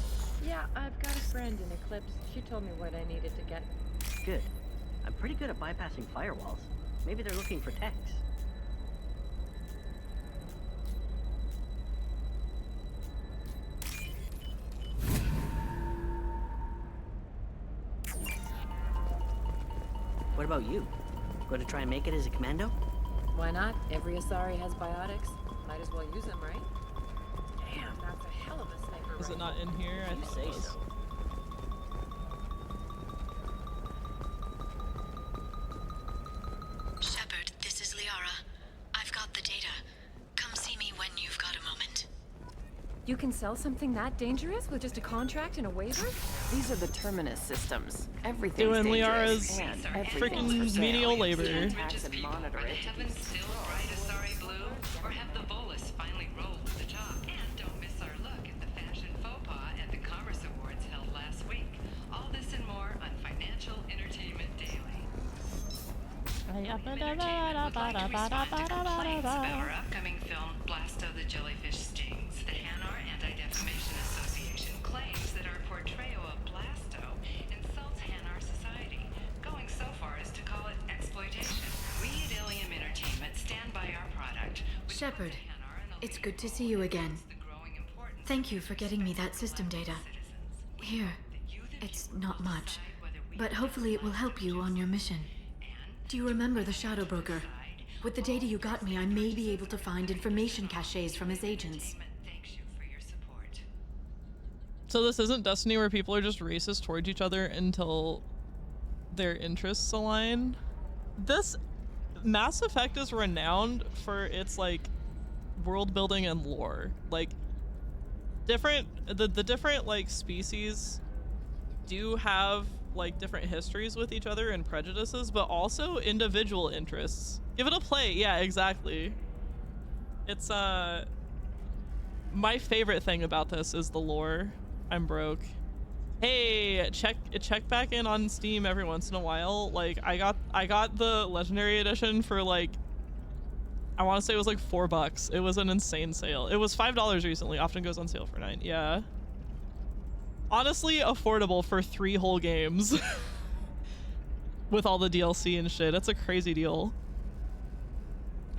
Yeah, I've got a friend in Eclipse. She told me what I needed to get. Good. I'm pretty good at bypassing firewalls. Maybe they're looking for techs. What about you? Going to try and make it as a commando? Why not? Every Asari has biotics. Might as well use them, right? Damn, that's a hell of a sniper Is it rifle. not in here? I You thought say it was. so. Shepard, this is Liara. I've got the data. Come see me when you've got a moment. You can sell something that dangerous with just a contract and a waiver? These are the Terminus systems. Everything's Doing dangerous, Liara's and freaking everything's for sale. menial labor. Tax and monitor it. Heaven still bright Asari blue? Or have the Volus finally rolled to the top? And don't miss our look at the fashion faux pas at the Commerce Awards held last week. All this and more on Financial Entertainment Daily. Entertainment would like to respond to complaints about our upcoming film, Blasto the Jellyfish Stings. The Hanar Anti-Defamation Association claims that our portrayal of Blasto insults Hanar society, going so far as to call it exploitation. We at Ilium Entertainment stand by our product. Shepard, it's good to see you again. Thank you for getting me that system data. Here, it's not much, but hopefully it will help you on your mission. Do you remember the Shadow Broker? With the data you got me, I may be able to find information caches from his agents. So this isn't Destiny where people are just racist towards each other until their interests align. This Mass Effect is renowned for its like world building and lore. Like the different like species do have like different histories with each other and prejudices, but also individual interests. Give it a play. Yeah, exactly. It's my favorite thing about this is the lore. I'm broke. Hey, check back in on Steam every once in a while. Like I got the legendary edition for like, I want to say it was like $4. It was an insane sale. It was $5 recently. Often goes on sale for $9. Yeah. Honestly, affordable for 3 whole games. With all the DLC and shit. That's a crazy deal.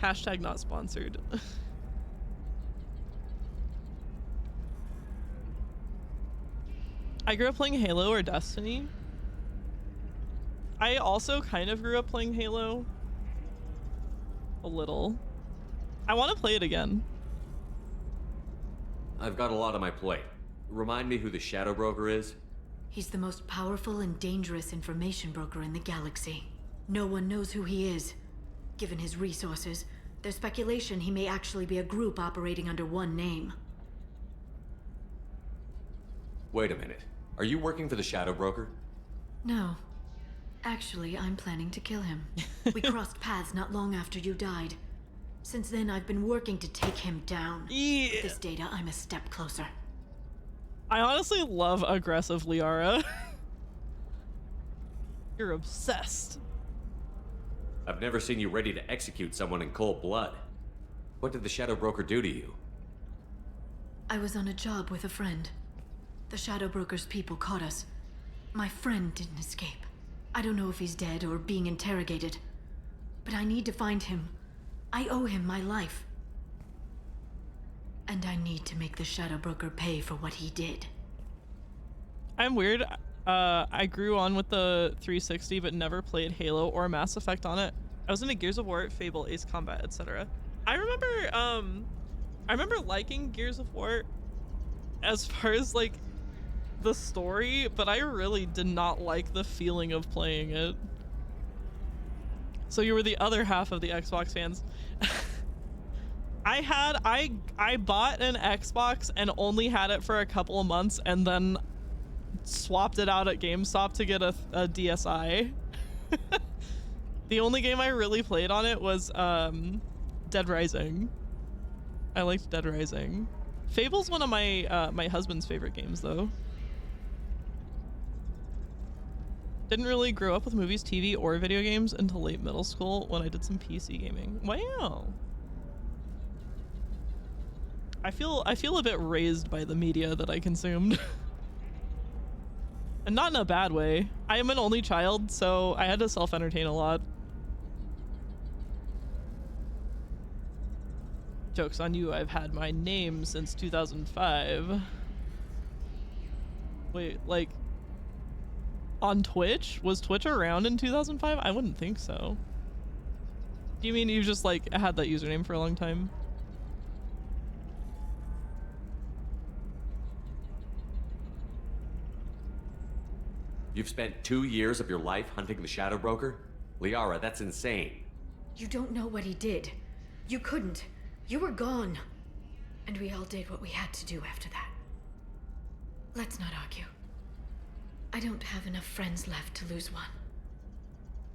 Hashtag not sponsored. I grew up playing Halo or Destiny. I also kind of grew up playing Halo. A little. I want to play it again. I've got a lot on my plate. Remind me who the Shadow Broker is? He's the most powerful and dangerous information broker in the galaxy. No one knows who he is. Given his resources, There's speculation he may actually be a group operating under one name. Wait a minute. Are you working for the Shadow Broker? No. Actually, I'm planning to kill him. We crossed paths not long after you died. Since then, I've been working to take him down. Yeah. With this data, I'm a step closer. I honestly love aggressive Liara. You're obsessed. I've never seen you ready to execute someone in cold blood. What did the Shadow Broker do to you? I was on a job with a friend. The Shadow Broker's people caught us. My friend didn't escape. I don't know if he's dead or being interrogated. But I need to find him. I owe him my life. And I need to make the Shadow Broker pay for what he did. I'm weird. I grew on with the 360 but never played Halo or Mass Effect on it. I was into Gears of War, Fable, Ace Combat, etc. I remember liking Gears of War as far as like the story, but I really did not like the feeling of playing it. So you were the other half of the Xbox fans. I bought an Xbox and only had it for a couple of months and then swapped it out at GameStop to get a DSi. The only game I really played on it was Dead Rising. I liked Dead Rising. Fable's one of my my husband's favorite games though. Didn't really grow up with movies, TV, or video games until late middle school when I did some PC gaming. Wow. I feel a bit raised by the media that I consumed. And not in a bad way. I am an only child, so I had to self-entertain a lot. Joke's on you, I've had my name since 2005. Wait, like... on Twitch? Was Twitch around in 2005? I wouldn't think so. Do you mean you just like had that username for a long time? You've spent 2 years of your life hunting the Shadow Broker? Liara, that's insane. You don't know what he did. You couldn't. You were gone. And we all did what we had to do after that. Let's not argue. I don't have enough friends left to lose one.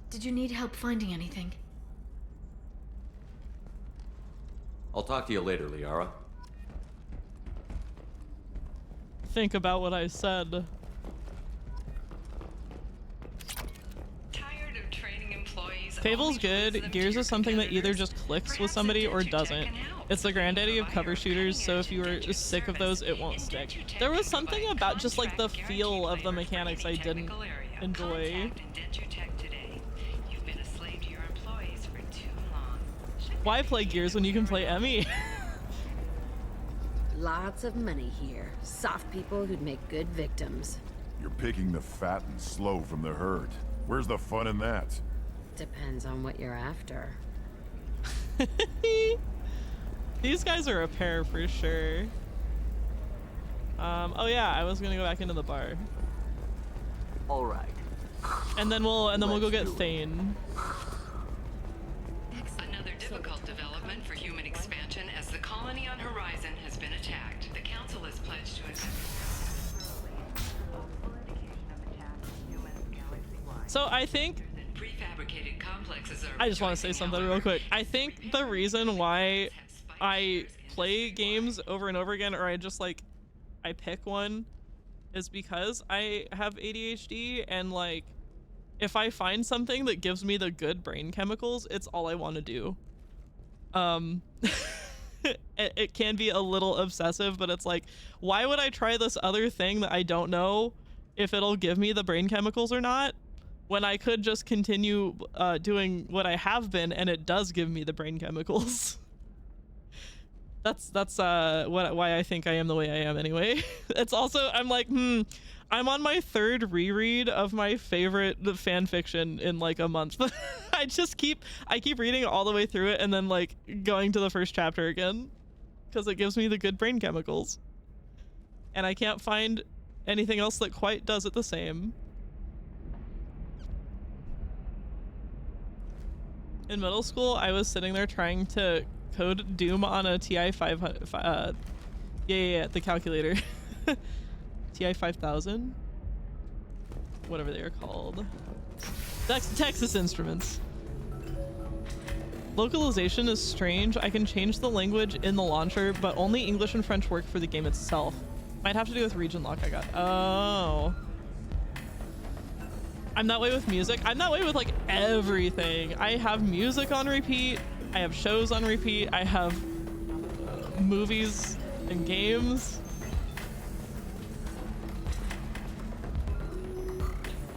Did you need help finding anything? I'll talk to you later, Liara. Think about what I said. Tired of training employees. Fable's good. Gears is something that either just clicks with somebody or doesn't. It's the granddaddy of cover shooters, so if you were sick of those, it won't stick. There was something about just like the feel of the mechanics I didn't enjoy. Why play Gears when you can play Emmy? Lots of money here. Soft people who'd make good victims. You're picking the fat and slow from the herd. Where's the fun in that? Depends on what you're after. These guys are a pair for sure. Oh yeah, I was gonna go back into the bar. All right. And then we'll go get Thane. Another difficult development for human expansion as the colony on Horizon has been attacked. The council is pledged to So I think prefabricated complexes are I just want to say something real quick. I think the reason why I play games over and over again, or I just like I pick one, is because I have ADHD, and like if I find something that gives me the good brain chemicals, it's all I want to do. It can be a little obsessive, but it's like, why would I try this other thing that I don't know if it'll give me the brain chemicals or not, when I could just continue doing what I have been and it does give me the brain chemicals. That's why I think I am the way I am anyway. It's also, I'm like, I'm on my third reread of my favorite fan fiction in like a month. I keep reading all the way through it and then like going to the first chapter again because it gives me the good brain chemicals. And I can't find anything else that quite does it the same. In middle school, I was sitting there trying to code Doom on a TI 500. Yeah, the calculator. TI 5000, whatever they are called. Texas Instruments. Localization is strange. I can change the language in the launcher, but only English and French work for the game itself. Might have to do with region lock I got. Oh. I'm that way with music. I'm that way with like everything. I have music on repeat. I have shows on repeat. I have movies and games.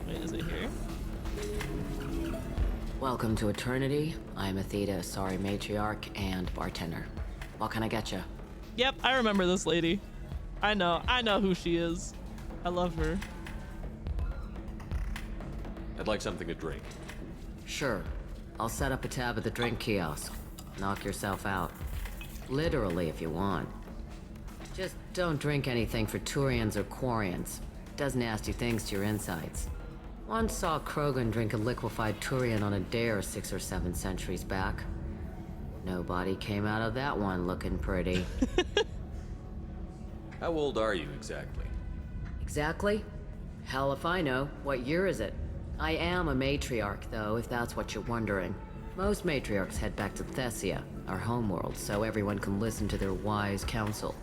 Wait, is it here? Welcome to Eternity. I'm Athena, sorry matriarch and bartender. What can I get you? Yep, I remember this lady. I know who she is. I love her. I'd like something to drink. Sure. I'll set up a tab at the drink kiosk. Knock yourself out. Literally, if you want. Just don't drink anything for Turians or Quarians. Does nasty things to your insides. Once saw Krogan drink a liquefied Turian on a dare 6 or 7 centuries back. Nobody came out of that one looking pretty. How old are you exactly? Exactly? Hell if I know. What year is it? I am a matriarch, though, if that's what you're wondering. Most matriarchs head back to Thessia, our homeworld, so everyone can listen to their wise counsel.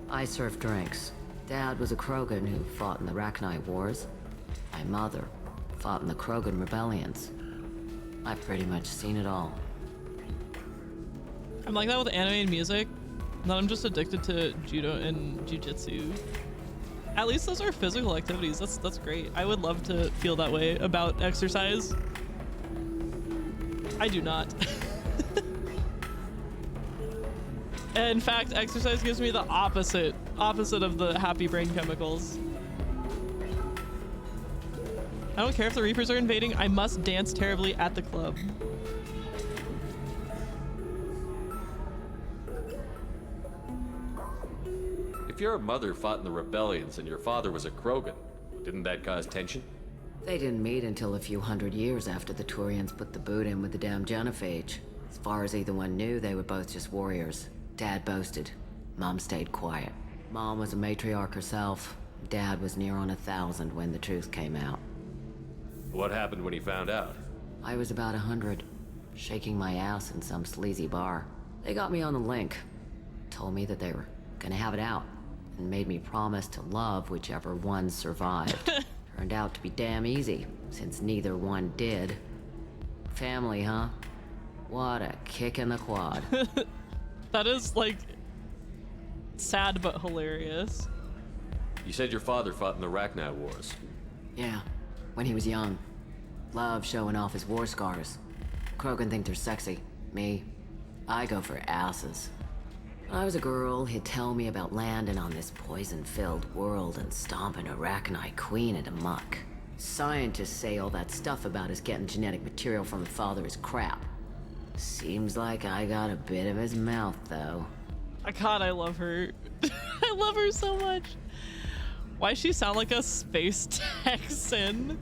I serve drinks. Dad was a Krogan who fought in the Rachni Wars. My mother fought in the Krogan rebellions. I've pretty much seen it all. I'm like that with anime and music. That I'm just addicted to judo and jujitsu. At least those are physical activities. That's great. I would love to feel that way about exercise. I do not. In fact, exercise gives me the opposite of the happy brain chemicals. I don't care if the Reapers are invading. I must dance terribly at the club. If your mother fought in the rebellions and your father was a Krogan, didn't that cause tension? They didn't meet until a few hundred years after the Turians put the boot in with the damn Genophage. As far as either one knew, they were both just warriors. Dad boasted. Mom stayed quiet. Mom was a matriarch herself. Dad was near on 1,000 when the truth came out. What happened when he found out? I was about 100, shaking my ass in some sleazy bar. They got me on the link. Told me that they were gonna have it out, and made me promise to love whichever one survived. Turned out to be damn easy, since neither one did. Family, huh? What a kick in the quad. That is, like, sad but hilarious. You said your father fought in the Rachni Wars. Yeah, when he was young. Loved showing off his war scars. Krogan think they're sexy. Me, I go for asses. When I was a girl, he'd tell me about landing on this poison-filled world and stomping a Rachni queen into muck. Scientists say all that stuff about us getting genetic material from the father is crap. Seems like I got a bit of his mouth, though. God, I love her. I love her so much. Why she sound like a space Texan?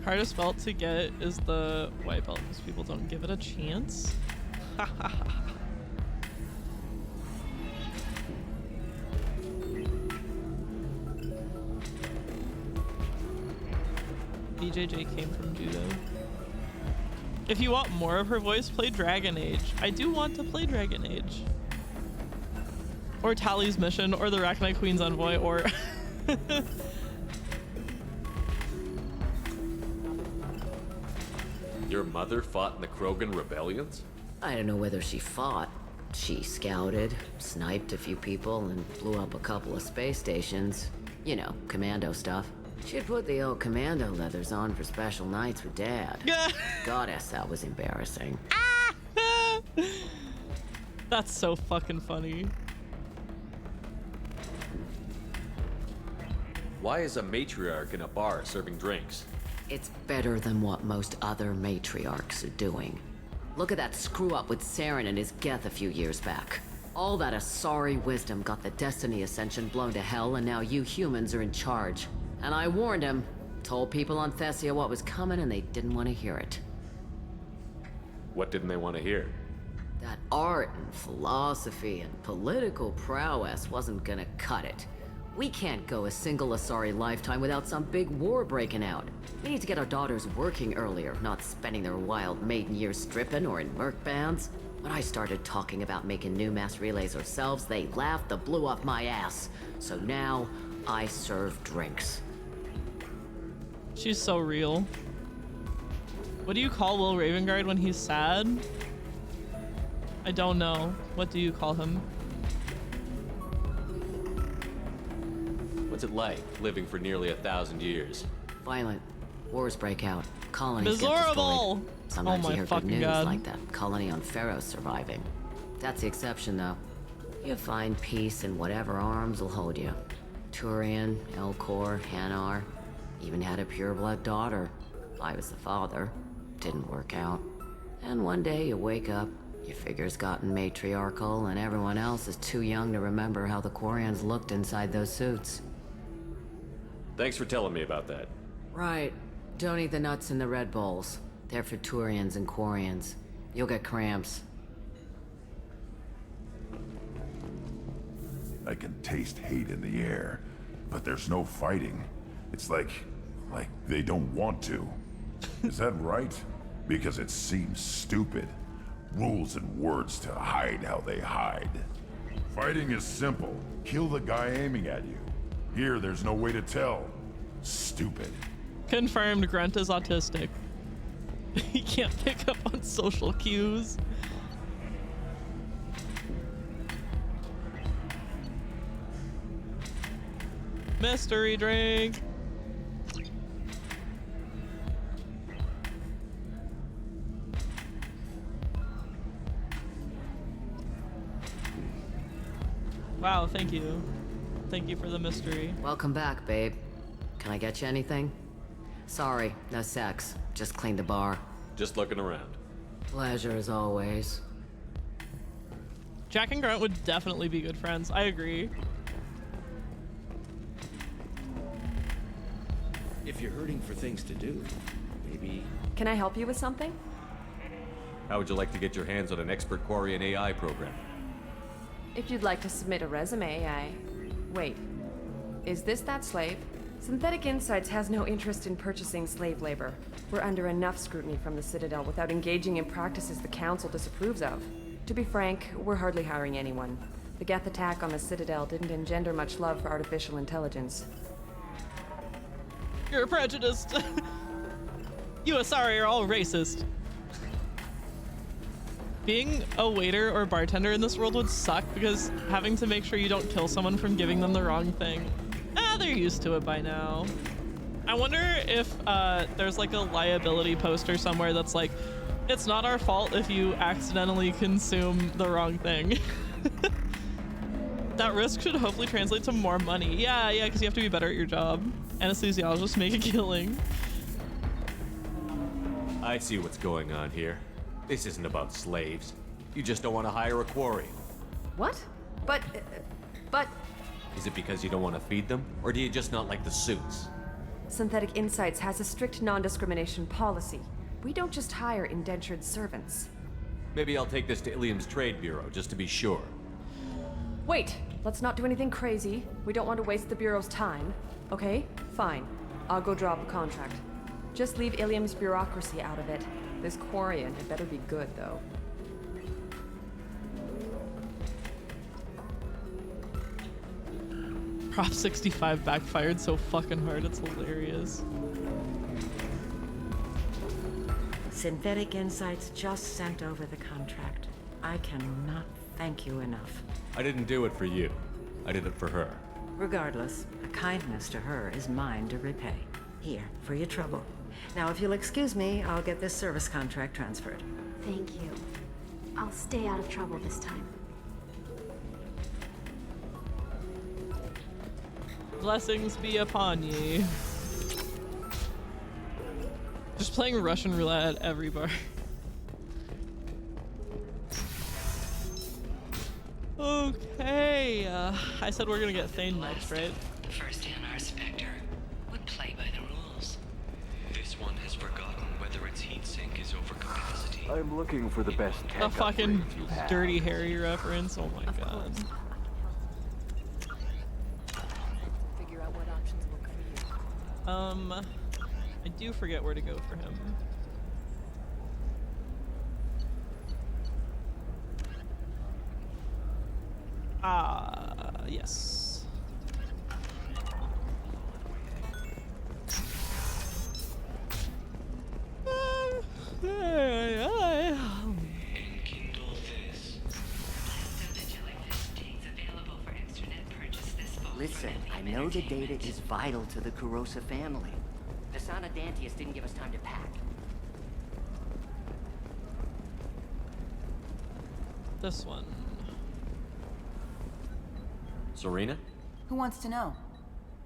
Hardest belt to get is the white belt because people don't give it a chance. BJJ came from judo. If you want more of her voice, play Dragon Age. I do want to play Dragon Age. Or Tally's Mission, or the Rachni Queen's Envoy, or... Your mother fought in the Krogan rebellions? I don't know whether she fought. She scouted, sniped a few people, and blew up a couple of space stations. You know, commando stuff. She'd put the old commando leathers on for special nights with Dad. Goddess, that was embarrassing. That's so fucking funny. Why is a matriarch in a bar serving drinks? It's better than what most other matriarchs are doing. Look at that screw-up with Saren and his Geth a few years back. All that Asari wisdom got the Destiny Ascension blown to hell, and now you humans are in charge. And I warned him. Told people on Thessia what was coming, and they didn't want to hear it. What didn't they want to hear? That art and philosophy and political prowess wasn't gonna cut it. We can't go a single Asari lifetime without some big war breaking out. We need to get our daughters working earlier, not spending their wild maiden years stripping or in merc bands. When I started talking about making new mass relays ourselves, they laughed the blue off my ass. So now, I serve drinks. She's so real. What do you call Will Ravengard when he's sad? I don't know. What do you call him? What's it like, living for nearly 1,000 years? Violent. Wars break out. Colonies get Miserable! destroyed. Sometimes Oh you my hear good fucking news God. like that colony on Pharaoh surviving. That's the exception, though. You find peace in whatever arms will hold you. Turian, Elcor, Hanar. Even had a pureblood daughter. I was the father. Didn't work out. And one day you wake up, your figure's gotten matriarchal, and everyone else is too young to remember how the Quarians looked inside those suits. Thanks for telling me about that. Right. Don't eat the nuts in the Red Bowls. They're for Turians and Quarians. You'll get cramps. I can taste hate in the air, but there's no fighting. It's like they don't want to. Is that right? Because it seems stupid. Rules and words to hide how they hide. Fighting is simple. Kill the guy aiming at you. Here, there's no way to tell. Stupid. Confirmed, Grunt is autistic. He can't pick up on social cues. Mystery drink. Wow, thank you. Thank you for the mystery. Welcome back, babe. Can I get you anything? Sorry, no sex. Just cleaned the bar. Just looking around. Pleasure as always. Jack and Grunt would definitely be good friends. I agree. If you're hurting for things to do, maybe... Can I help you with something? How would you like to get your hands on an expert Quarian AI program? If you'd like to submit a resume, Wait. Is this that slave? Synthetic Insights has no interest in purchasing slave labor. We're under enough scrutiny from the Citadel without engaging in practices the Council disapproves of. To be frank, we're hardly hiring anyone. The Geth attack on the Citadel didn't engender much love for artificial intelligence. You're prejudiced. You Asari are all racist. Being a waiter or bartender in this world would suck because having to make sure you don't kill someone from giving them the wrong thing. They're used to it by now. I wonder if there's like a liability poster somewhere that's like, it's not our fault if you accidentally consume the wrong thing. That risk should hopefully translate to more money. Yeah, because you have to be better at your job. Anesthesiologists make a killing. I see what's going on here. This isn't about slaves. You just don't want to hire a Quarian. What? But... Is it because you don't want to feed them? Or do you just not like the suits? Synthetic Insights has a strict non-discrimination policy. We don't just hire indentured servants. Maybe I'll take this to Ilium's Trade Bureau, just to be sure. Wait! Let's not do anything crazy. We don't want to waste the Bureau's time. Okay? Fine. I'll go draw up a contract. Just leave Ilium's bureaucracy out of it. This Quarian had better be good, though. Prop 65 backfired so fucking hard, it's hilarious. Synthetic Insights just sent over the contract. I cannot thank you enough. I didn't do it for you. I did it for her. Regardless, a kindness to her is mine to repay. Here, for your trouble. Now, if you'll excuse me, I'll get this service contract transferred. Thank you. I'll stay out of trouble this time. Blessings be upon ye. Just playing Russian roulette at every bar. I said we're gonna get Thane next, right? The first Hanar Spectre would play by the rules. This one has forgotten whether its heatsink is over capacity. I'm looking for the best tech A fucking upgrades you have. Dirty Harry reference. Oh my god. Figure out what options work for you. I do forget where to go for him. Yes. Enkindle this. Blasto the Jellyfish Stings available for extranet purchase this fall. Listen, I know the data is vital to the Kurosa family. Nasana Dantius didn't give us time to pack. This one. Serena? Who wants to know?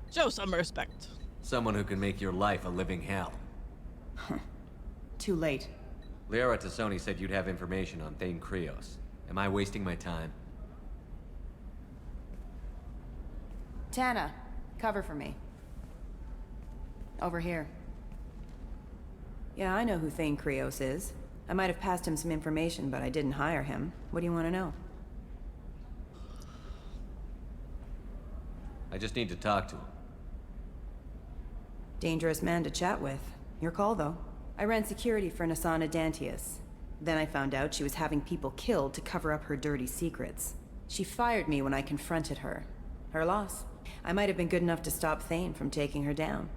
Show some respect. Someone who can make your life a living hell. Too late. Liara Tassoni said you'd have information on Thane Krios. Am I wasting my time? Tana, cover for me. Over here. Yeah, I know who Thane Krios is. I might have passed him some information, but I didn't hire him. What do you want to know? I just need to talk to him. Dangerous man to chat with. Your call, though. I ran security for Nasana Dantius. Then I found out she was having people killed to cover up her dirty secrets. She fired me when I confronted her. Her loss. I might have been good enough to stop Thane from taking her down.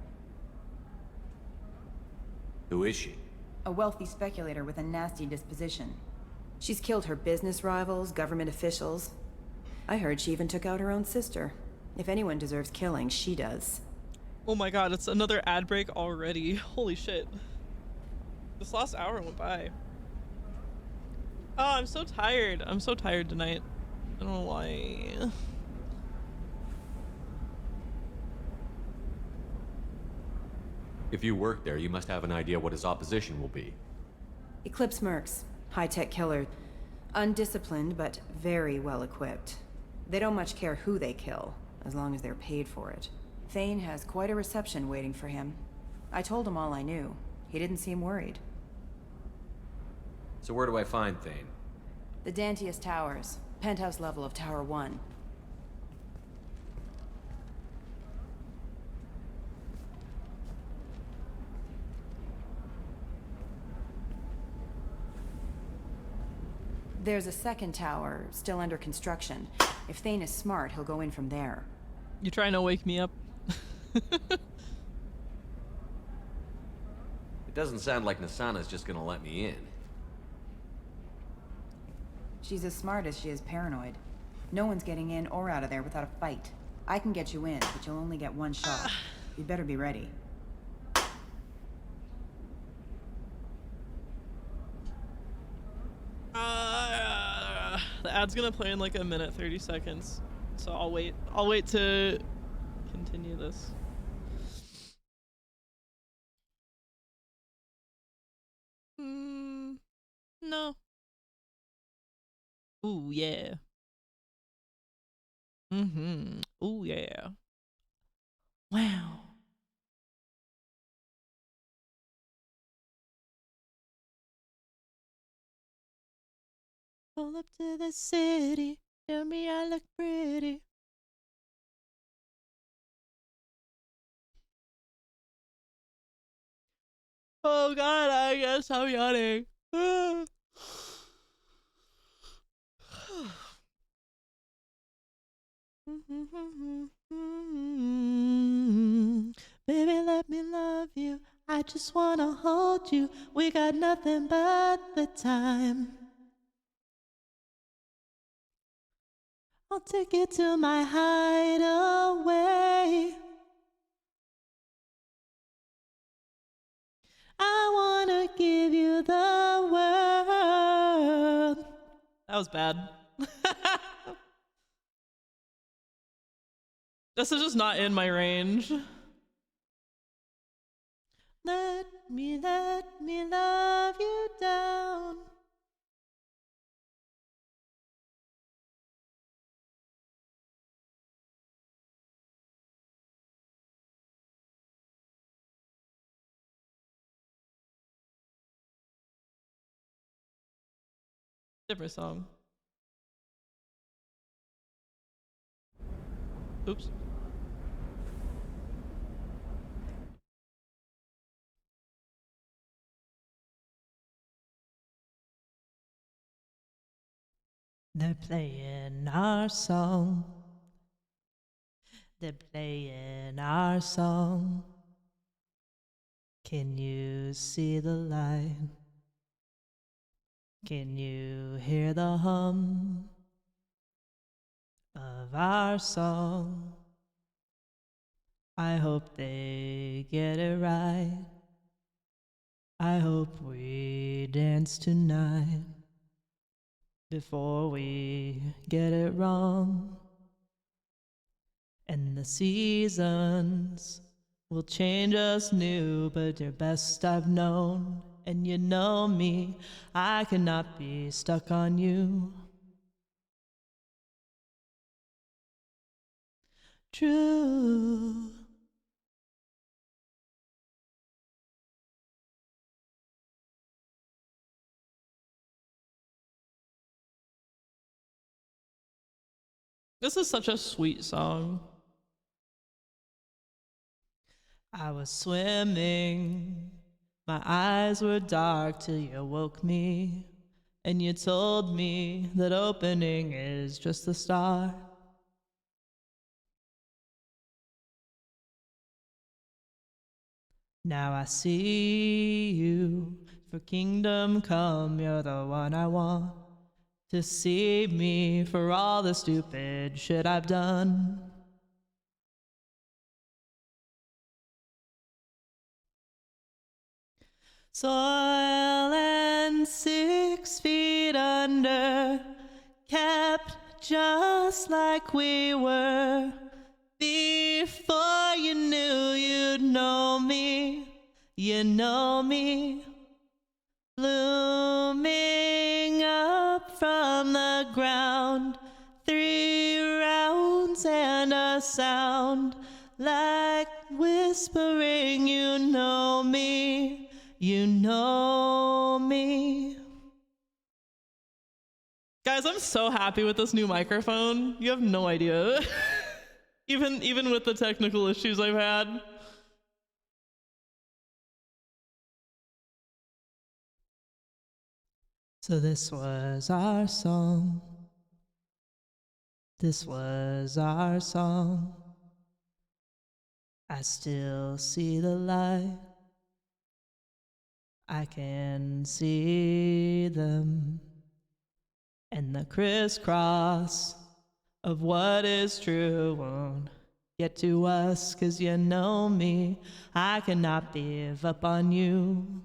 Who is she? A wealthy speculator with a nasty disposition. She's killed her business rivals, government officials. I heard she even took out her own sister. If anyone deserves killing, she does. Oh my god, it's another ad break already. Holy shit. This last hour went by. Oh, I'm so tired. I'm so tired tonight. I don't know why. If you work there, you must have an idea what his opposition will be. Eclipse Mercs. High-tech killer. Undisciplined, but very well equipped. They don't much care who they kill, as long as they're paid for it. Thane has quite a reception waiting for him. I told him all I knew. He didn't seem worried. So where do I find Thane? The Dantius Towers. Penthouse level of Tower 1. There's a second tower, still under construction. If Thane is smart, he'll go in from there. You trying to wake me up? It doesn't sound like Nasana's just gonna let me in. She's as smart as she is paranoid. No one's getting in or out of there without a fight. I can get you in, but you'll only get one shot. You'd better be ready. The ad's gonna play in like a minute 30 seconds, so I'll wait. I'll wait to continue this. No. Ooh yeah. Ooh yeah. Wow. Pull up to the city, tell me I look pretty. Oh god, I guess I'm yawning. Baby, let me love you. I just wanna hold you. We got nothing but the time. I'll take you to my hideaway. I wanna give you the world. That was bad. This is just not in my range. Let me love you down. Different song. Oops. They're playing our song. They're playing our song. Can you see the light? Can you hear the hum of our song? I hope they get it right. I hope we dance tonight before we get it wrong. And the seasons will change us new, but you're best I've known. And you know me, I cannot be stuck on you. True. This is such a sweet song. I was swimming, my eyes were dark till you woke me, and you told me that opening is just the start. Now I see you, for kingdom come, you're the one I want to see me for all the stupid shit I've done. Soil and 6 feet under, kept just like we were. Before you knew you'd know me, you know me. Blooming up from the ground, 3 rounds and a sound, like whispering, you know me, you know me. Guys, I'm so happy with this new microphone. You have no idea. even with the technical issues I've had. So this was our song. This was our song. I still see the light. I can see them. And the crisscross of what is true won't get to us, 'cause you know me, I cannot give up on you.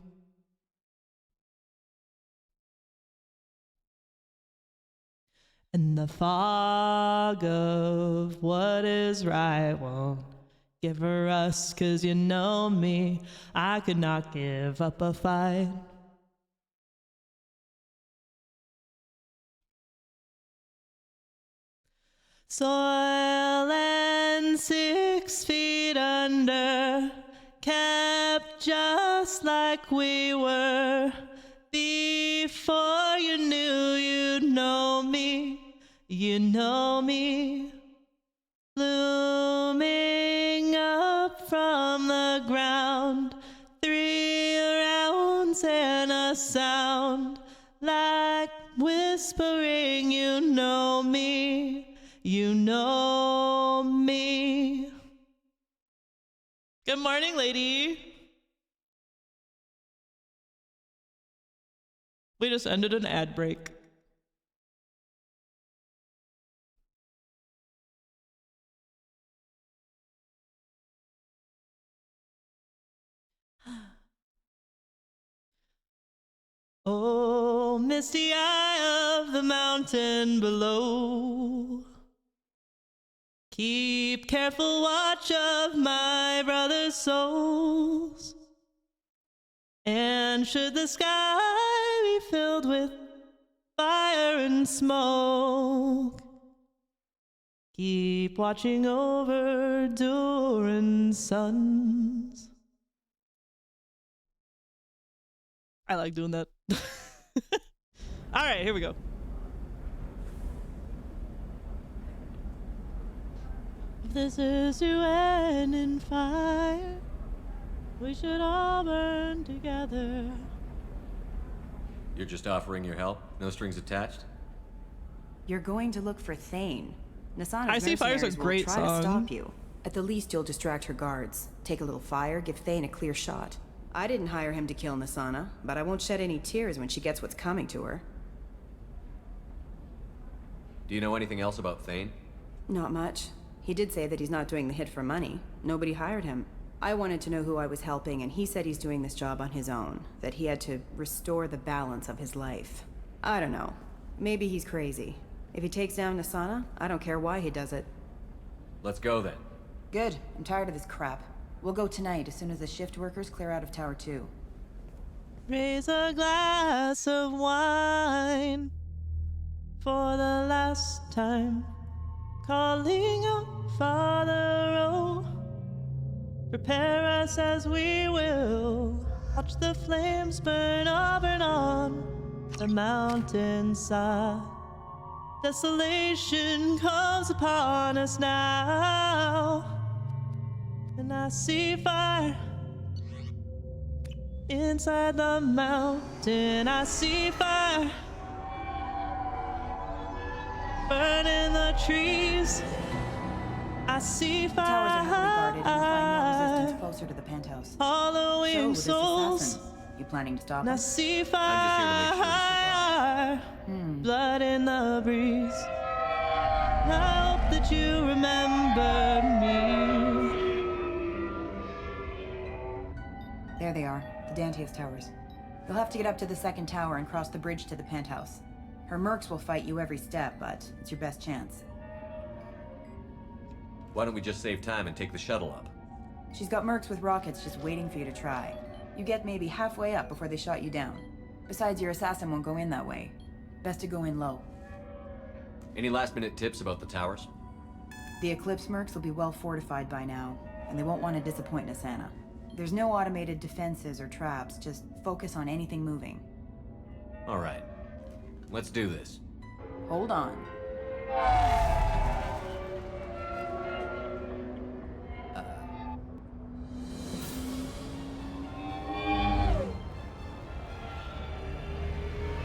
And the fog of what is right won't give her us, 'cause you know me, I could not give up a fight. Soil and 6 feet under, kept just like we were. Before you knew you'd know me, you know me. Blooming up from the ground, 3 rounds and a sound, like whispering, you know me. You know me. Good morning, lady. We just ended an ad break. Oh, misty eye of the mountain below, keep careful watch of my brother's souls. And should the sky be filled with fire and smoke, keep watching over Durin's sons. I like doing that. All right, here we go. If this is to end in fire, we should all burn together. You're just offering your help? No strings attached? You're going to look for Thane. Nasana's I See Fire's a mercenaries will great try song. to stop you. At the least, you'll distract her guards. Take a little fire, give Thane a clear shot. I didn't hire him to kill Nasana, but I won't shed any tears when she gets what's coming to her. Do you know anything else about Thane? Not much. He did say that he's not doing the hit for money. Nobody hired him. I wanted to know who I was helping, and he said he's doing this job on his own. That he had to restore the balance of his life. I don't know. Maybe he's crazy. If he takes down Nasana, I don't care why he does it. Let's go then. Good. I'm tired of this crap. We'll go tonight as soon as the shift workers clear out of Tower 2. Raise a glass of wine for the last time, calling out Father, oh, prepare us as we will watch the flames burn on the mountainside. Desolation comes upon us now, and I see fire inside the mountain. I see fire burning the trees. I see fire. The towers are heavily guarded, and you'll find more resistance closer to the penthouse. Following so, souls. this assassin, you planning to stop And I him? see fire, blood in the breeze. I hope that you remember me. There they are, the Dantius Towers. You'll have to get up to the second tower and cross the bridge to the penthouse. Her mercs will fight you every step, but it's your best chance. Why don't we just save time and take the shuttle up? She's got mercs with rockets just waiting for you to try. You get maybe halfway up before they shot you down. Besides, your assassin won't go in that way. Best to go in low. Any last-minute tips about the towers? The Eclipse mercs will be well fortified by now, and they won't want to disappoint Nasana. There's no automated defenses or traps, just focus on anything moving. All right. Let's do this. Hold on.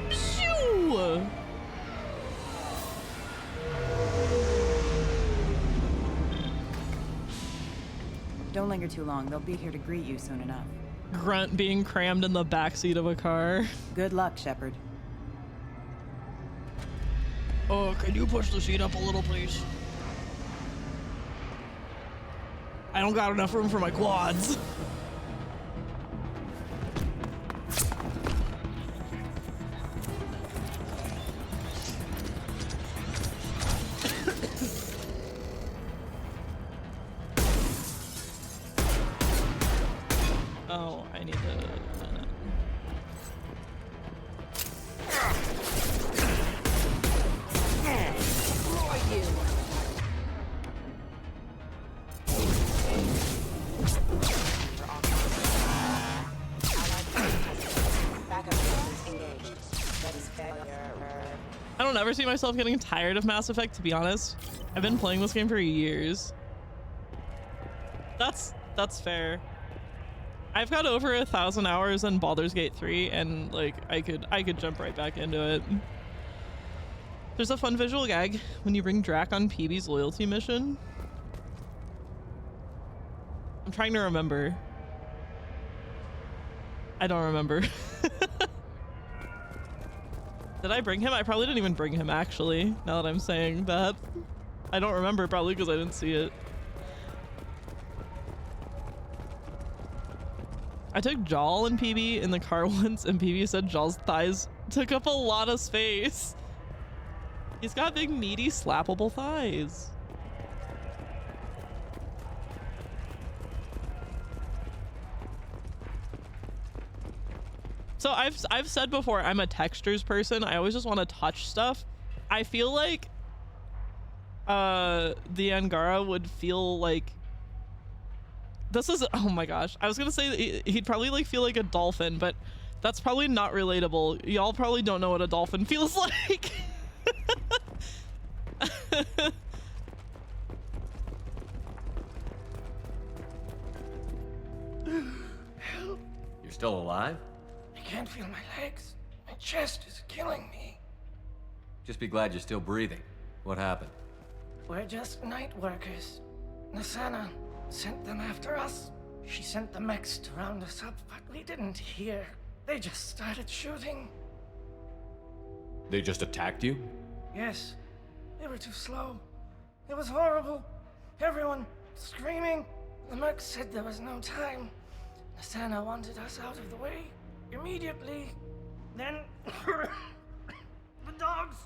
Phew! Don't linger too long. They'll be here to greet you soon enough. Grunt being crammed in the backseat of a car. Good luck, Shepard. Oh, can you push the seat up a little, please? I don't got enough room for my quads. Oh, I need to... I don't ever see myself getting tired of Mass Effect, to be honest. I've been playing this game for years. That's fair. I've got over 1,000 hours in Baldur's Gate 3, and like I could jump right back into it. There's a fun visual gag when you bring Drac on PB's loyalty mission. I'm trying to remember. I don't remember. Did I bring him? I probably didn't even bring him, actually, now that I'm saying that. I don't remember, probably because I didn't see it. I took Jal and PB in the car once, and PB said Jal's thighs took up a lot of space. He's got big, meaty, slappable thighs. So I've said before, I'm a textures person. I always just want to touch stuff. I feel like the Angara would feel like this is, oh my gosh, I was gonna say he'd probably like feel like a dolphin, but that's probably not relatable. Y'all probably don't know what a dolphin feels like. Help. You're still alive? I can't feel my legs. My chest is killing me. Just be glad you're still breathing. What happened? We're just night workers. Nasana sent them after us. She sent the mechs to round us up, but we didn't hear. They just started shooting. They just attacked you? Yes, they were too slow. It was horrible. Everyone screaming. The mechs said there was no time. Nasana wanted us out of the way immediately. Then the dogs.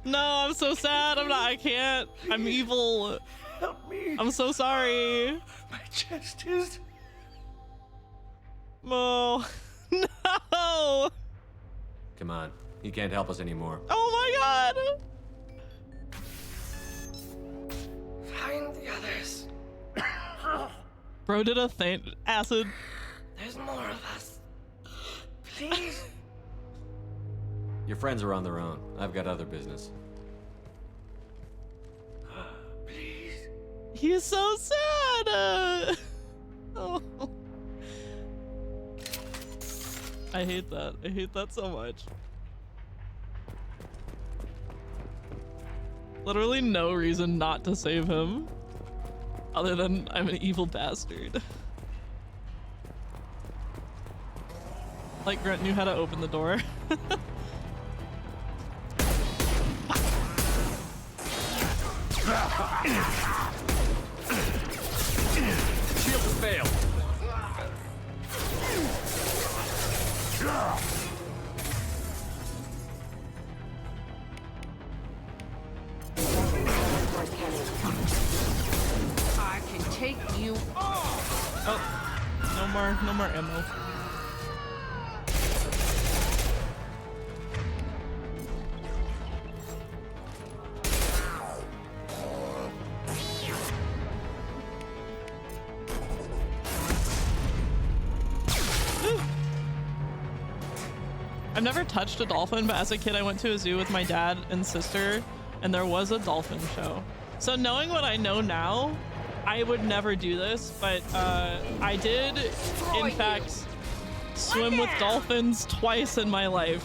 No, I'm so sad. I can't. I'm evil. Help me. I'm so sorry. My chest is. Oh, no. Come on. He can't help us anymore. Oh my god. Find the others. Bro did a faint acid. There's more of us. Please. Your friends are on their own. I've got other business. Please. He's so sad. Oh. I hate that. I hate that so much. Literally no reason not to save him. Other than I'm an evil bastard. Like Grunt knew how to open the door. Shield has failed. I can take you off. Oh, no more ammo. I've never touched a dolphin, but as a kid I went to a zoo with my dad and sister and there was a dolphin show. So knowing what I know now, I would never do this, but I did in fact swim with dolphins twice in my life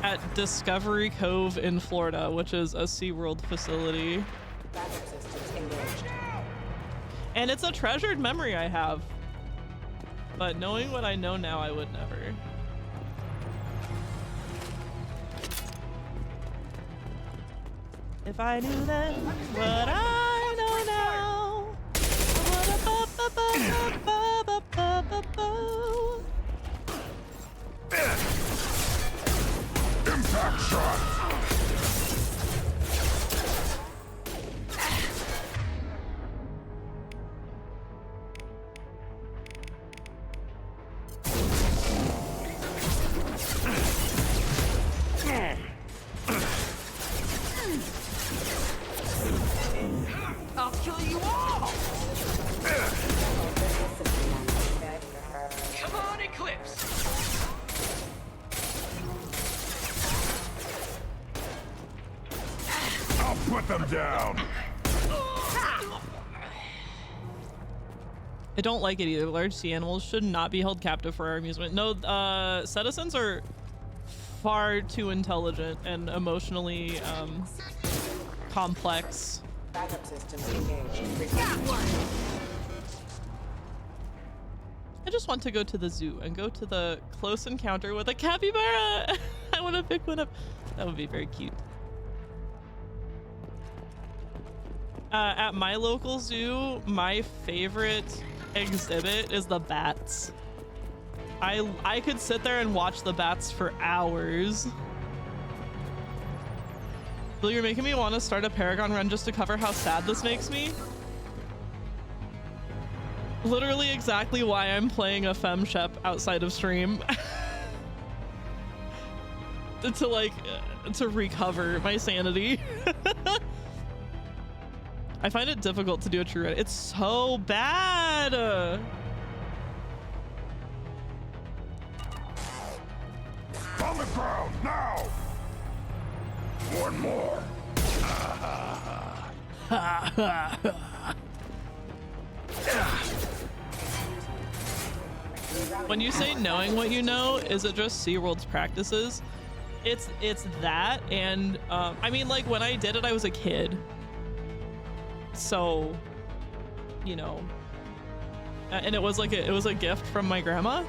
at Discovery Cove in Florida, which is a SeaWorld facility. And it's a treasured memory I have. But knowing what I know now, I would never. If I knew then what I know now. Impact shot. I'll kill you all! Come on, Eclipse! I'll put them down. I don't like it either. Large sea animals should not be held captive for our amusement. No, citizens are far too intelligent and emotionally complex. Backup systems engaged. I just want to go to the zoo and go to the close encounter with a capybara. I want to pick one up. That would be very cute. At my local zoo, my favorite exhibit is the bats. I could sit there and watch the bats for hours. Bill, you're making me want to start a Paragon run just to cover how sad this makes me. Literally exactly why I'm playing a FemShep outside of stream. to recover my sanity. I find it difficult to do a true run. It's so bad. On the ground now. One more. When you say knowing what you know, is it just SeaWorld's practices? It's that, and I mean, like, when I did it, I was a kid. So, you know, and it was like it was a gift from my grandma.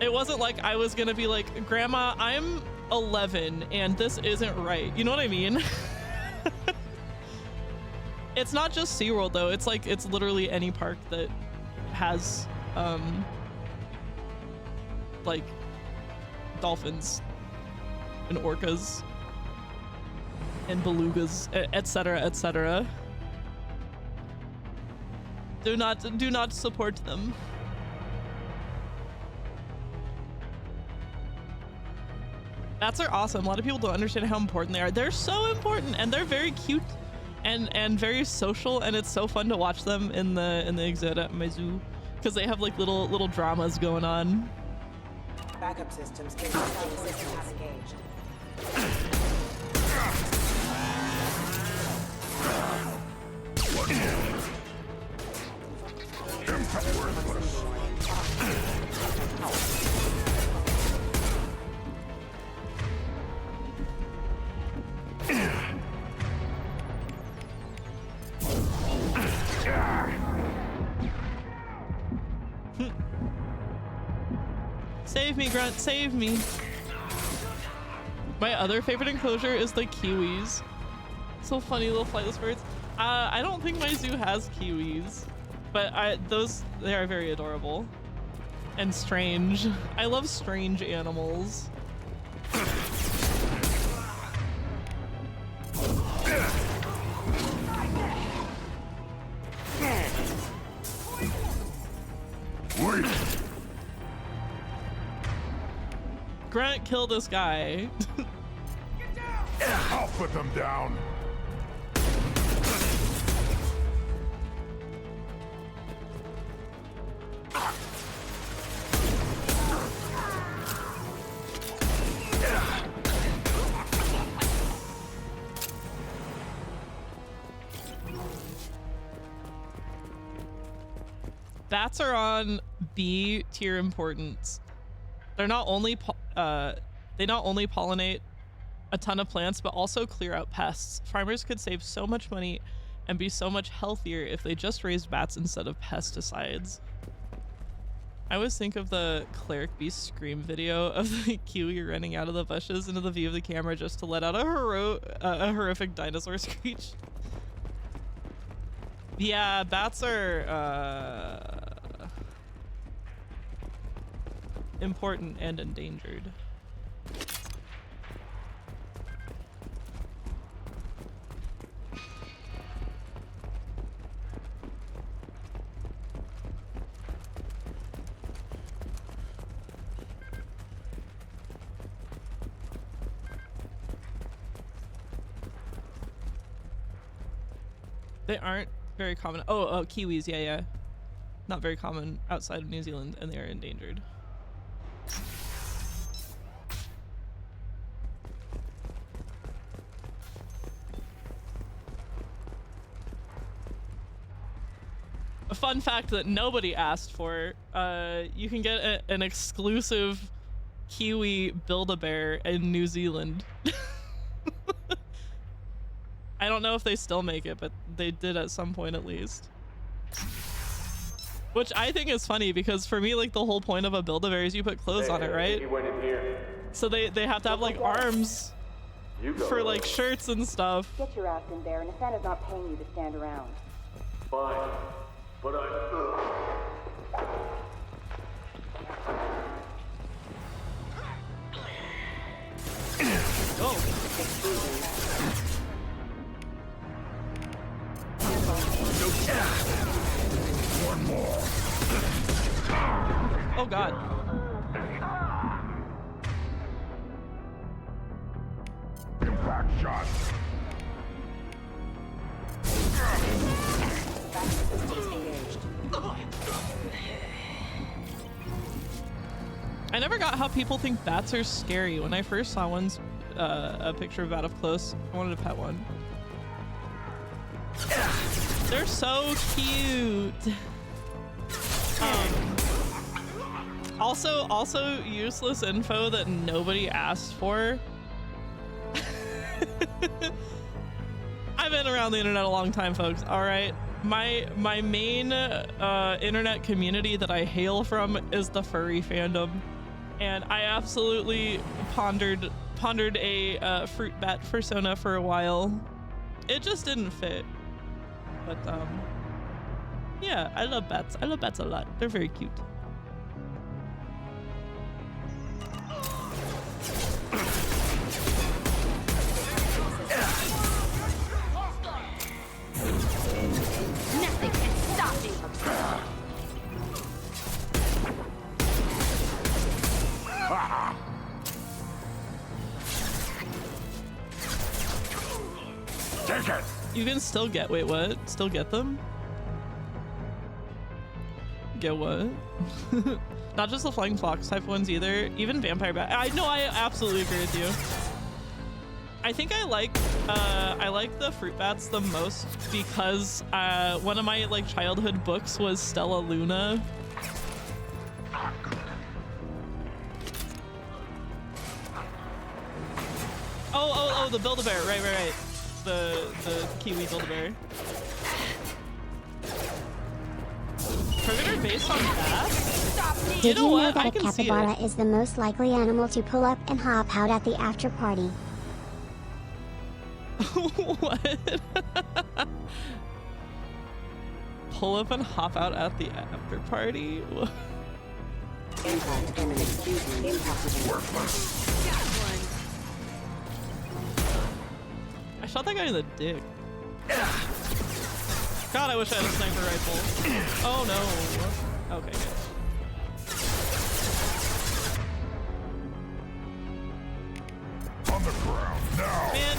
It wasn't like I was gonna be like, Grandma, I'm 11 and this isn't right. You know what I mean? It's not just SeaWorld though. It's like, it's literally any park that has like dolphins and orcas and belugas, etc., etc. Do not support them. Bats are awesome. A lot of people don't understand how important they are. They're so important, and they're very cute and very social, and it's so fun to watch them in the exhibit at my zoo because they have like little dramas going on. Backup systems engaged. Save me, Grunt, save me. My other favorite enclosure is the kiwis. So funny, little flightless birds. I don't think my zoo has kiwis, but they are very adorable and strange. I love strange animals. Wait. Grant, kill this guy. I'll put them down. Bats are on B tier importance. They're not only they not only pollinate a ton of plants, but also clear out pests. Farmers could save so much money and be so much healthier if they just raised bats instead of pesticides. I always think of the Cleric Beast scream video of the kiwi running out of the bushes into the view of the camera just to let out a horrific dinosaur screech. Yeah, bats are important and endangered. They aren't very common. Oh, kiwis, yeah. Not very common outside of New Zealand, and they are endangered. A fun fact that nobody asked for, you can get an exclusive kiwi Build-A-Bear in New Zealand. I don't know if they still make it, but they did at some point at least. Which I think is funny because for me, like, the whole point of a Build-A-Bear is you put clothes on it, right? He went in here. So they have to have like arms for like shirts and stuff. Get your ass in there, and Nathana's not paying you to stand around. Fine, but One more. Oh God. Impact shot. I never got how people think bats are scary. When I first saw one's a picture of a bat up close, I wanted to pet one. They're so cute. Also useless info that nobody asked for. I've been around the internet a long time, folks. All right, my main internet community that I hail from is the furry fandom, and I absolutely pondered a fruit bat persona for a while. It just didn't fit, but yeah, I love bats. I love bats a lot. They're very cute. Nothing can stop me. Take it. You can still get, wait, what? Still get them? Get what? Not just the flying fox type ones either. Even vampire bat. I know, I absolutely agree with you. I think I like the fruit bats the most because one of my like childhood books was Stella Luna. Oh, the Build-A-Bear, right. The Kiwi Build-A-Bear. Predator based on bats? Did you know that a capybara is the most likely animal to pull up and hop out at the after party? What? Pull up and hop out at the after party? Impact imminent. Excuse me. Impact is worthless. I shot that guy in the dick. God, I wish I had a sniper rifle. Oh no. Okay, good. On the ground now. Man,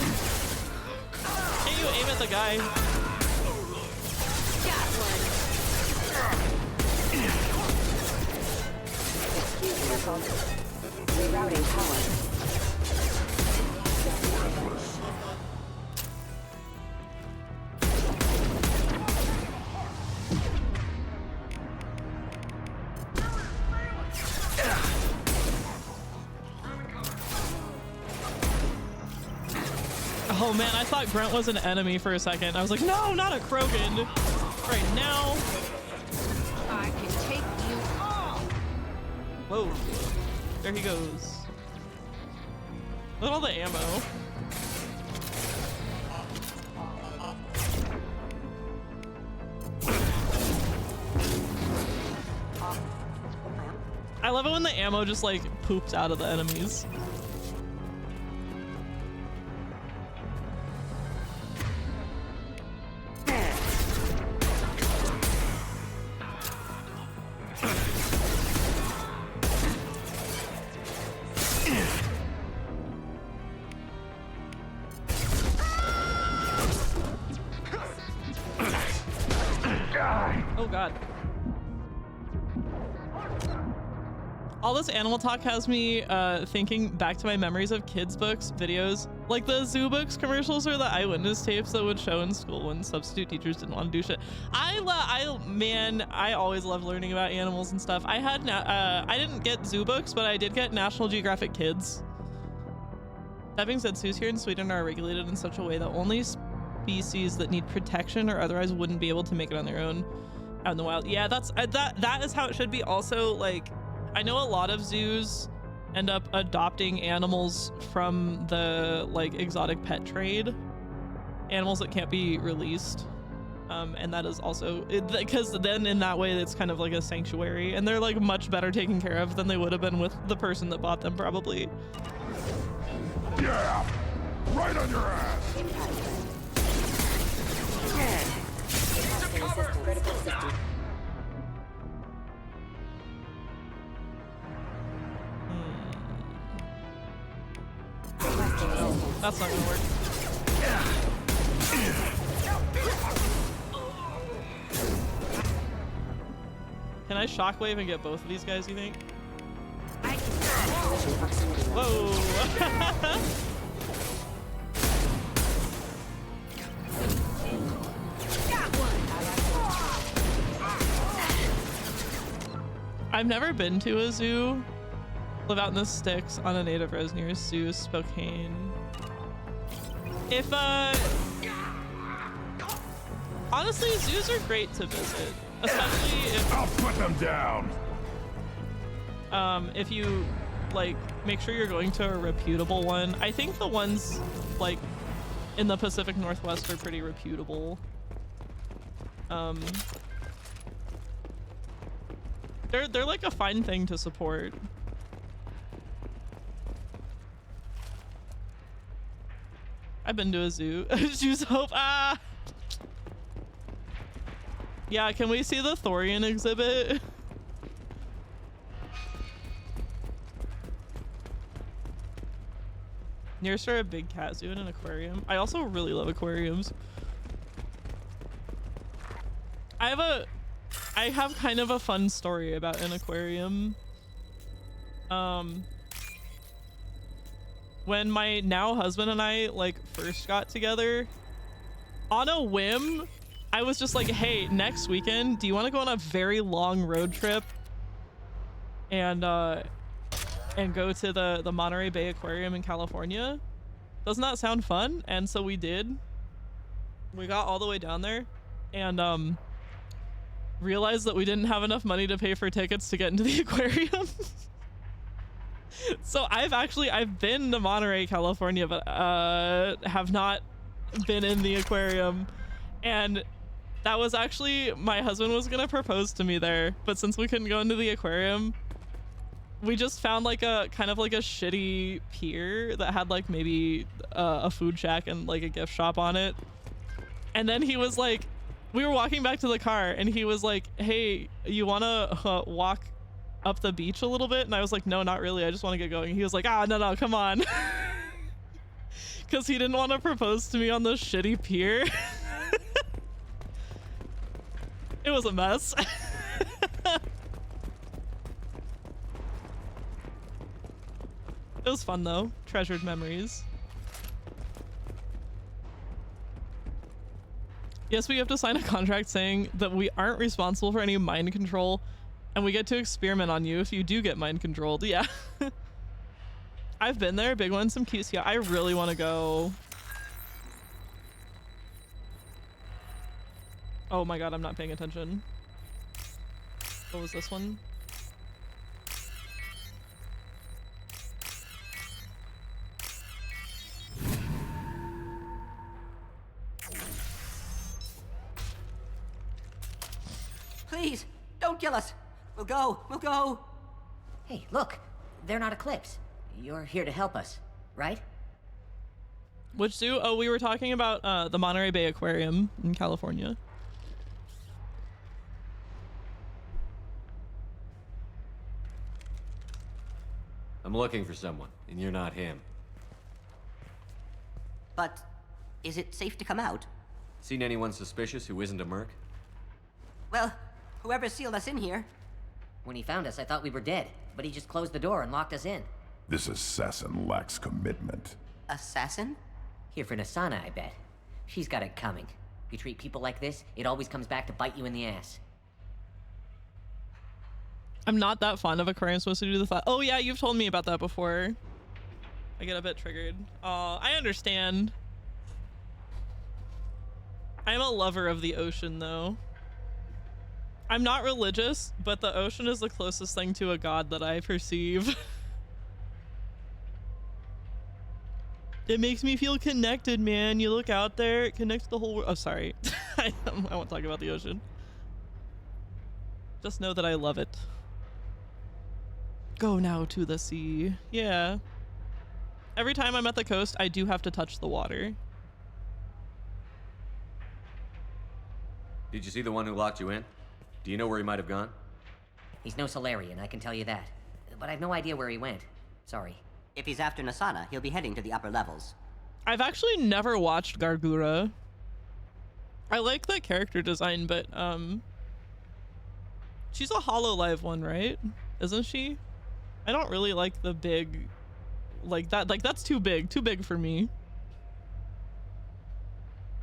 can't you aim at the guy? Got one. Excuse me. Rerouting power. Oh man, I thought Grunt was an enemy for a second. I was like, no, not a Krogan. Right now. I can take you all. Whoa. There he goes. Look at all the ammo. I love it when the ammo just like poops out of the enemies. Oh god. All this animal talk has me thinking back to my memories of kids' books, videos, like the Zoo Books commercials or the eyewitness tapes that would show in school when substitute teachers didn't want to do shit. Man, I always loved learning about animals and stuff. I had, I didn't get Zoo Books, but I did get National Geographic Kids. That being said, zoos here in Sweden are regulated in such a way that only species that need protection or otherwise wouldn't be able to make it on their own out in the wild. Yeah, that's that is how it should be. Also, like, I know a lot of zoos end up adopting animals from the like exotic pet trade, animals that can't be released, and that is also because then in that way it's kind of like a sanctuary, and they're like much better taken care of than they would have been with the person that bought them, probably. Yeah, right on your ass. That's not gonna work. Can I shockwave and get both of these guys, you think? Whoa! I've never been to a zoo. Live out in the sticks on a native res near Zoo, Spokane. If honestly, zoos are great to visit, especially if I'll put them down. If you like make sure you're going to a reputable one. I think the ones like in the Pacific Northwest are pretty reputable. They're like a fine thing to support. I've been to a zoo. Zoo's Hope. Ah. Yeah, can we see the Thorian exhibit? Nearest are a big cat zoo and an aquarium. I also really love aquariums. I have kind of a fun story about an aquarium. When my now husband and I like first got together, on a whim, I was just like, hey, next weekend, do you want to go on a very long road trip and go to the Monterey Bay Aquarium in California? Doesn't that sound fun? And so we did. We got all the way down there and realized that we didn't have enough money to pay for tickets to get into the aquarium. So I've been to Monterey, California, but have not been in the aquarium. And that was actually, my husband was gonna propose to me there, but since we couldn't go into the aquarium, we just found like a kind of like a shitty pier that had like maybe a food shack and like a gift shop on it. And then he was like, we were walking back to the car and he was like, hey, you wanna walk up the beach a little bit? And I was like, no, not really, I just want to get going. He was like, no, come on. Because he didn't want to propose to me on the shitty pier. It was a mess. It was fun though. Treasured memories. Yes, we have to sign a contract saying that we aren't responsible for any mind control and we get to experiment on you if you do get mind controlled. Yeah. I've been there. Big one, some cute. Yeah, I really want to go. Oh my god, I'm not paying attention. What was this one? Please, don't kill us. We'll go. Hey, look, they're not Eclipse. You're here to help us, right? Which zoo? Oh, we were talking about the Monterey Bay Aquarium in California. I'm looking for someone, and you're not him. But is it safe to come out? Seen anyone suspicious who isn't a merc? Well, whoever sealed us in here. When he found us, I thought we were dead, but he just closed the door and locked us in. This assassin lacks commitment. Assassin? Here for Nasana, I bet. She's got it coming. You treat people like this, it always comes back to bite you in the ass. I'm not that fond of aquarium. I'm supposed to do the thought. Oh yeah, you've told me about that before. I get a bit triggered. I understand. I'm a lover of the ocean though. I'm not religious, but the ocean is the closest thing to a god that I perceive. It makes me feel connected, man. You look out there, it connects the whole world. Oh, sorry. I won't talk about the ocean. Just know that I love it. Go now to the sea. Yeah. Every time I'm at the coast, I do have to touch the water. Did you see the one who locked you in? Do you know where he might have gone? He's no Solarian, I can tell you that. But I have no idea where he went. Sorry. If he's after Nasana, he'll be heading to the upper levels. I've actually never watched Gargura. I like the character design, but she's a HoloLive one, right? Isn't she? I don't really like the big like that. Like that's too big for me.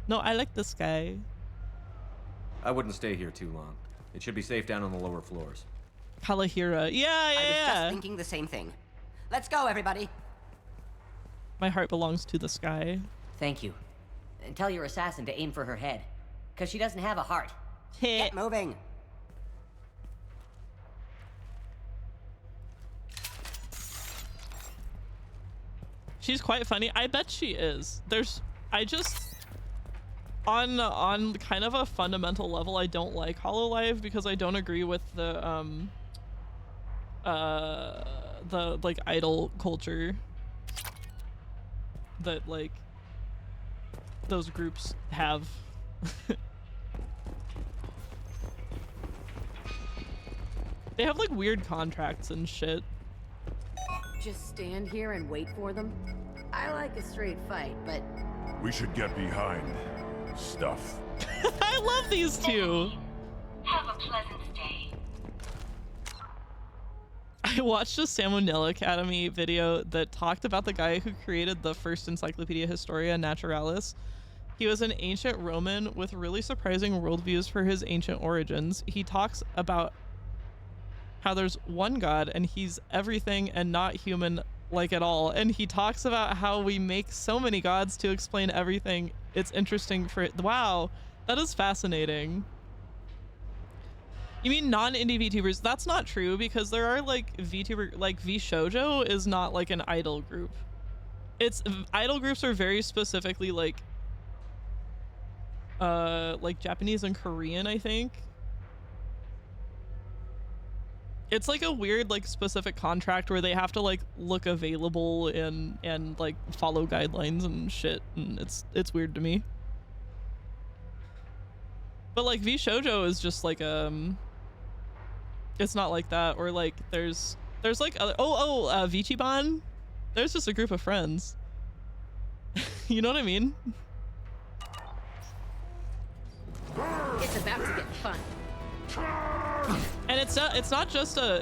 No, I like this guy. I wouldn't stay here too long. It should be safe down on the lower floors. Kalahira. Yeah, I was yeah. just thinking the same thing. Let's go, everybody. My heart belongs to the sky. Thank you. And tell your assassin to aim for her head. Because she doesn't have a heart. Get moving. She's quite funny. I bet she is. On kind of a fundamental level, I don't like Hololive because I don't agree with the like idol culture that like those groups have. They have like weird contracts and shit. Just stand here and wait for them? I like a straight fight, but... We should get behind stuff. I love these two. Have a pleasant stay. I watched a Salmonella Academy video that talked about the guy who created the first Encyclopedia Historia Naturalis. He was an ancient Roman with really surprising worldviews for his ancient origins. He talks about how there's one God and he's everything and not human like at all. And he talks about how we make so many gods to explain everything. It's interesting for it. Wow, that is fascinating. You mean non-indie VTubers? That's not true because there are like VTuber, like VShojo is not like an idol group. It's idol groups are very specifically like Japanese and Korean, I think. It's like a weird like specific contract where they have to like look available and like follow guidelines and shit, and it's weird to me. But like VShojo is just like it's not like that. Or like there's like other Vichiban. There's just a group of friends. You know what I mean? It's about to get fun. And it's not just a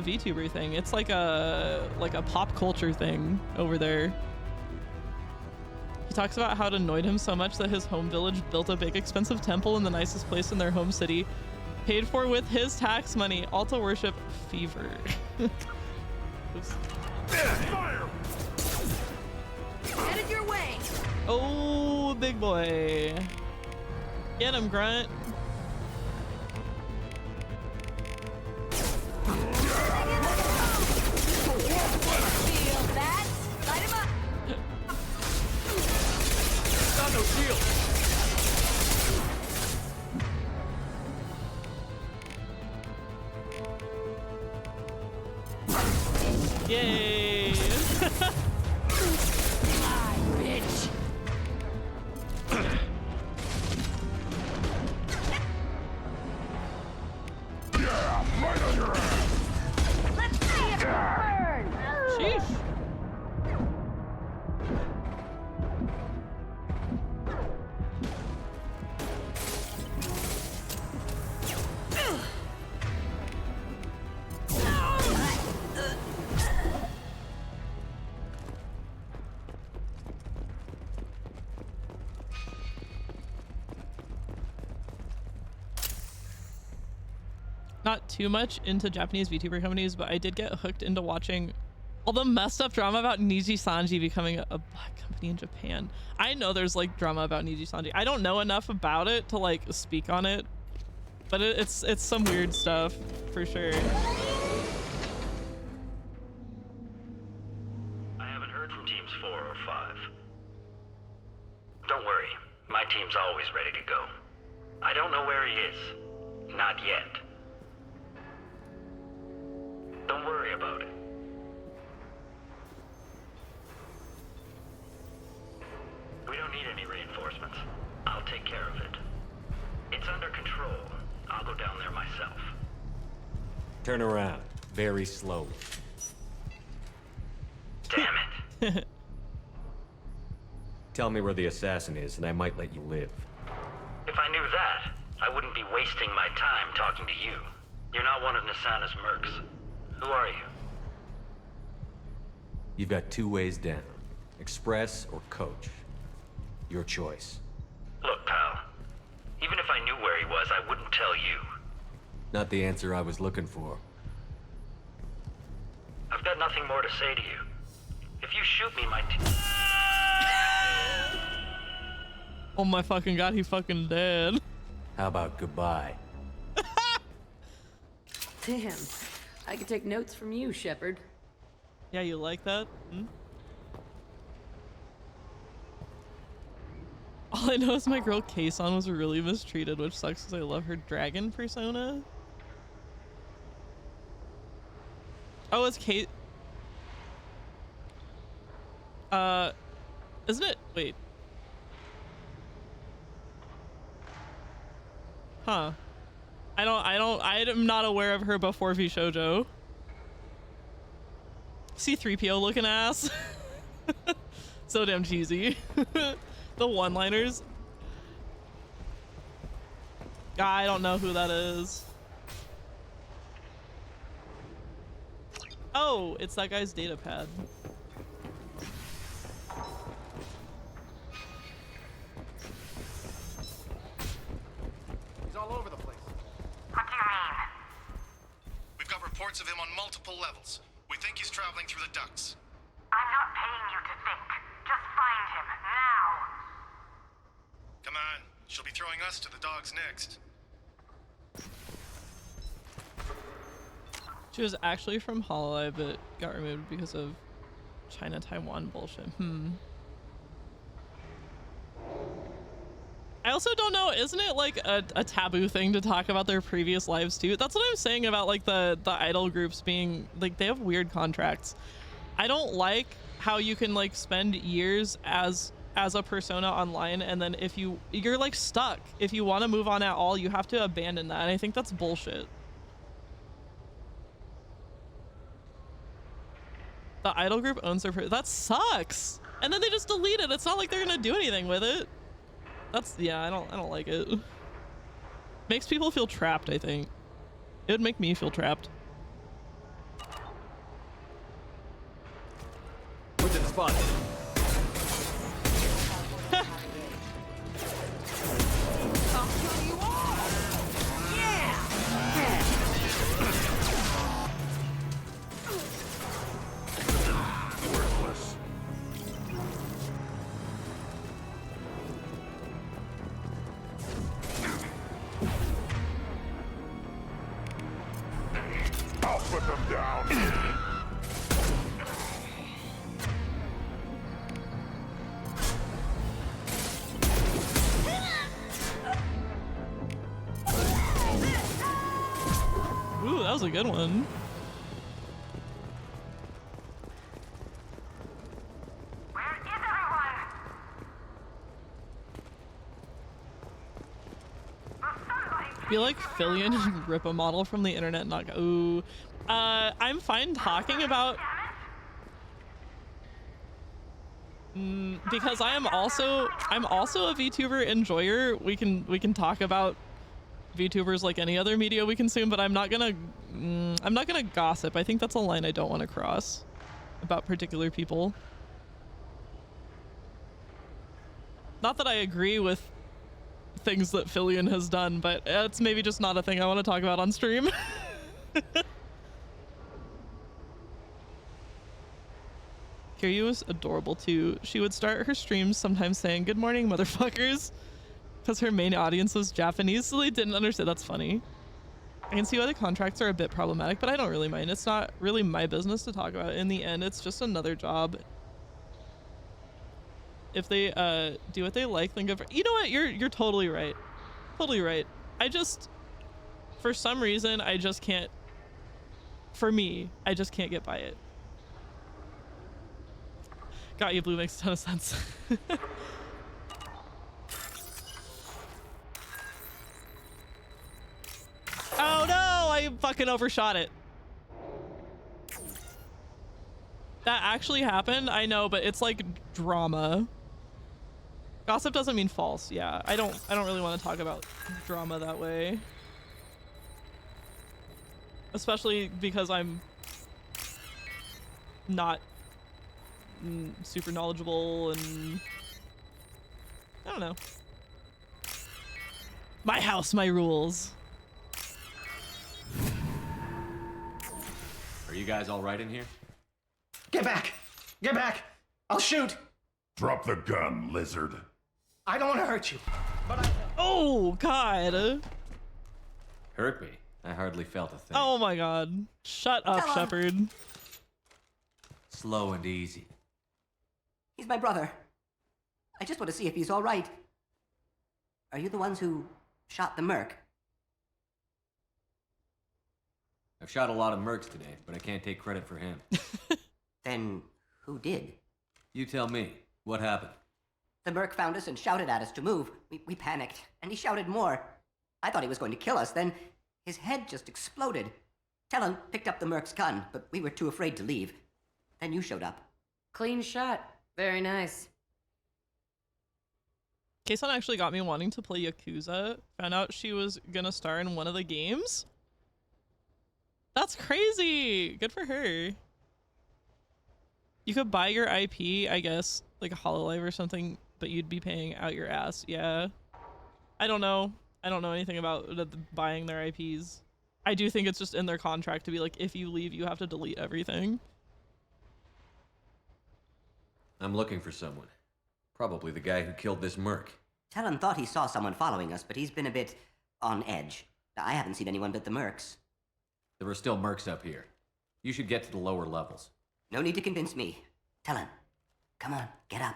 VTuber thing. It's like a pop culture thing over there. He talks about how it annoyed him so much that his home village built a big expensive temple in the nicest place in their home city, paid for with his tax money, all to worship fever. Headed your way. Oh, big boy. Get him, Grunt. Feel that? Light him up. Got no shield. Yay! Bitch. Yeah, right on your ass. Let's see it burn. Sheesh. Not too much into Japanese VTuber companies, but I did get hooked into watching all the messed up drama about Niji Sanji becoming a black company in Japan. I know there's like drama about Niji Sanji. I don't know enough about it to like speak on it, but it's some weird stuff for sure. I haven't heard from teams 4 or 5. Don't worry, my team's always ready to go. I don't know where he is. Not yet. Don't worry about it. We don't need any reinforcements. I'll take care of it. It's under control. I'll go down there myself. Turn around, very slowly. Damn it. Tell me where the assassin is, and I might let you live. If I knew that, I wouldn't be wasting my time talking to you. You're not one of Nasana's mercs. Who are you? You've got 2 ways down. Express or coach. Your choice. Look, pal. Even if I knew where he was, I wouldn't tell you. Not the answer I was looking for. I've got nothing more to say to you. If you shoot me, Oh my fucking god, he fucking dead. How about goodbye? Damn. I could take notes from you, Shepard. Yeah, you like that? Hmm? All I know is my girl Kason was really mistreated, which sucks because I love her dragon persona. Oh, it's Kate. Isn't it? Wait. Huh. I'm not aware of her before V Shoujo. C-3PO looking ass. So damn cheesy. The one-liners. I don't know who that is. Oh, it's that guy's data pad. He's all over the place. What do you mean? We've got reports of him on multiple levels. We think he's traveling through the ducts. I'm not paying you to think. Just find him, now. Come on. She'll be throwing us to the dogs next. She was actually from Hololive, but got removed because of China-Taiwan bullshit. I also don't know, isn't it like a taboo thing to talk about their previous lives too? That's what I'm saying about like the idol groups being like, they have weird contracts. I don't like how you can like spend years as a persona online, and then if you're like stuck. If you want to move on at all, you have to abandon that, and I think that's bullshit. The idol group owns their that sucks, and then they just delete it. It's not like they're gonna do anything with it. That's, yeah, I don't like it. Makes people feel trapped, I think. It would make me feel trapped. What's in the spot? Worthless. I'll put them down. Ooh, that was a good one. I feel like Fillion and rip a model from the internet and not go, ooh. I'm fine talking about because I'm also a VTuber enjoyer. We can talk about VTubers like any other media we consume, but I'm not gonna gossip. I think that's a line I don't want to cross about particular people. Not that I agree with things that Fillion has done, but it's maybe just not a thing I want to talk about on stream. Kiryu was adorable too. She would start her streams sometimes saying, "Good morning, motherfuckers," because her main audience was Japanese, so they didn't understand. That's funny. I can see why the contracts are a bit problematic, but I don't really mind. It's not really my business to talk about. In the end, it's just another job. If they do what they like, then good for, you know what, you're totally right. Totally right. I just, for some reason, I just can't, for me, I just can't get by it. Got you, Blue, makes a ton of sense. Oh no, I fucking overshot it. That actually happened, I know, but it's like drama. Gossip doesn't mean false. Yeah, I don't really want to talk about drama that way. Especially because I'm not super knowledgeable and I don't know. My house, my rules. Are you guys all right in here? Get back! Get back! I'll shoot! Drop the gun, lizard. I don't want to hurt you, but I... Oh, God. Hurt me? I hardly felt a thing. Oh my God. Shut up, Shepard. Slow and easy. He's my brother. I just want to see if he's all right. Are you the ones who shot the merc? I've shot a lot of mercs today, but I can't take credit for him. Then who did? You tell me. What happened? The merc found us and shouted at us to move. We panicked, and he shouted more. I thought he was going to kill us, then his head just exploded. Talon picked up the merc's gun, but we were too afraid to leave. Then you showed up. Clean shot. Very nice. Kason actually got me wanting to play Yakuza. Found out she was gonna star in one of the games. That's crazy. Good for her. You could buy your IP, I guess, like a HoloLive or something, but you'd be paying out your ass. Yeah. I don't know. I don't know anything about buying their IPs. I do think it's just in their contract to be like, if you leave, you have to delete everything. I'm looking for someone. Probably the guy who killed this merc. Talon thought he saw someone following us, but he's been a bit on edge. I haven't seen anyone but the mercs. There are still mercs up here. You should get to the lower levels. No need to convince me. Talon, come on, get up.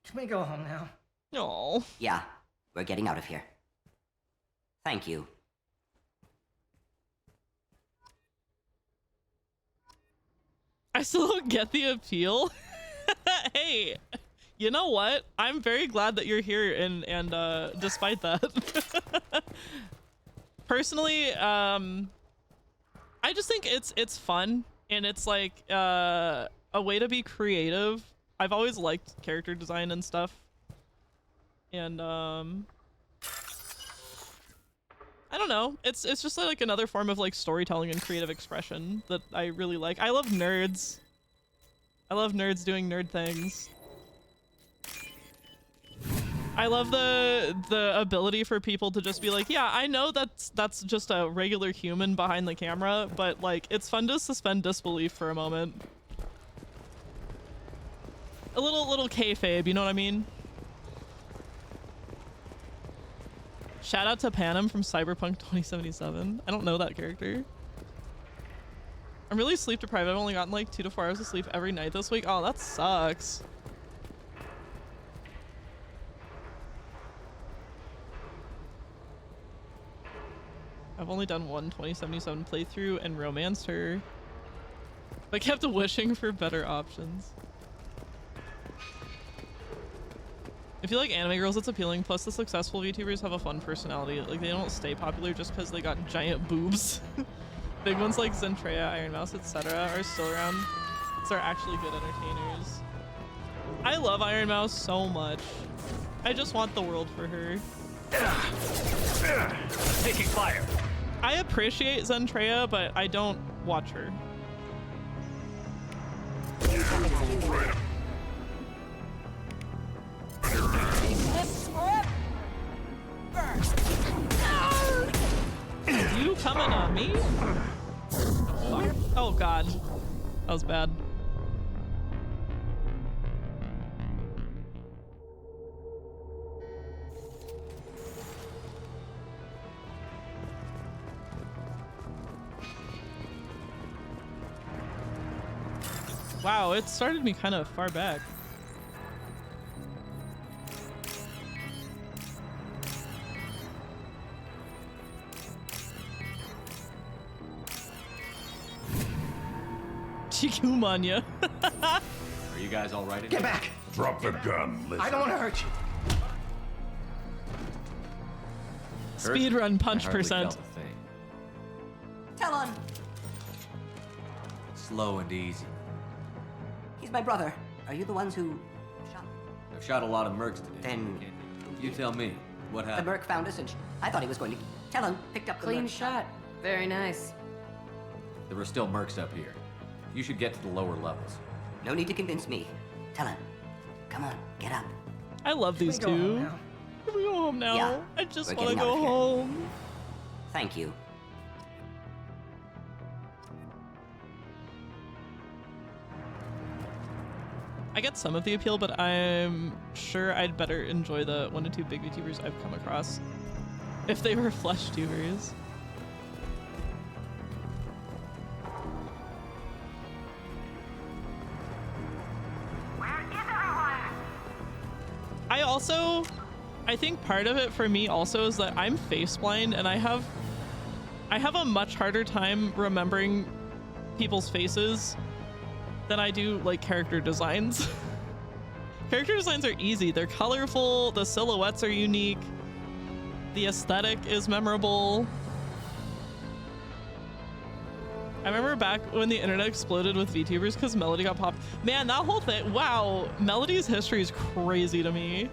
Can we go home now? No. Yeah, we're getting out of here. Thank you. I still don't get the appeal. Hey, you know what? I'm very glad that you're here and despite that. Personally, I just think it's fun and it's like a way to be creative. I've always liked character design and stuff. And I don't know. It's just like another form of like storytelling and creative expression that I really like. I love nerds. I love nerds doing nerd things. I love the ability for people to just be like, yeah, I know that's just a regular human behind the camera, but like it's fun to suspend disbelief for a moment. A little kayfabe, you know what I mean? Shout out to Panem from Cyberpunk 2077. I don't know that character. I'm really sleep deprived. I've only gotten like 2 to 4 hours of sleep every night this week. Oh, that sucks. I've only done one 2077 playthrough and romanced her, but kept wishing for better options. I feel like anime girls, it's appealing. Plus, the successful VTubers have a fun personality. Like, they don't stay popular just because they got giant boobs. Big ones like Zentreya, Iron Mouse, etc. are still around. So they're actually good entertainers. I love Iron Mouse so much. I just want the world for her. Taking fire. I appreciate Zentreya, but I don't watch her. You coming on me? Oh god. That was bad. Wow, it started me kind of far back. Chikumanya. Are you guys all right? Get back! Drop the gun, lizard. I don't want to hurt you. Speedrun punch percent. Talon! Slow and easy. He's my brother. Are you the ones who shot? I've shot a lot of mercs today. Then you tell me. What the happened? merc found us and I thought he was going to... Talon picked up the Clean merc. shot. Very nice. There are still mercs up here. You should get to the lower levels. No need to convince me. Talon, come on, get up. I love these Can we go home two. now? Can we go home now? Yeah, I just we're want to getting out go of here. home. Thank you. I get some of the appeal, but I'm sure I'd better enjoy the 1 to 2 big VTubers I've come across if they were flesh tubers. I think part of it for me also is that I'm face blind, and I have a much harder time remembering people's faces than I do like character designs. Character designs are easy. They're colorful, the silhouettes are unique, the aesthetic is memorable. I remember back when the internet exploded with VTubers because Melody got popped. Man, that whole thing, wow, Melody's history is crazy to me.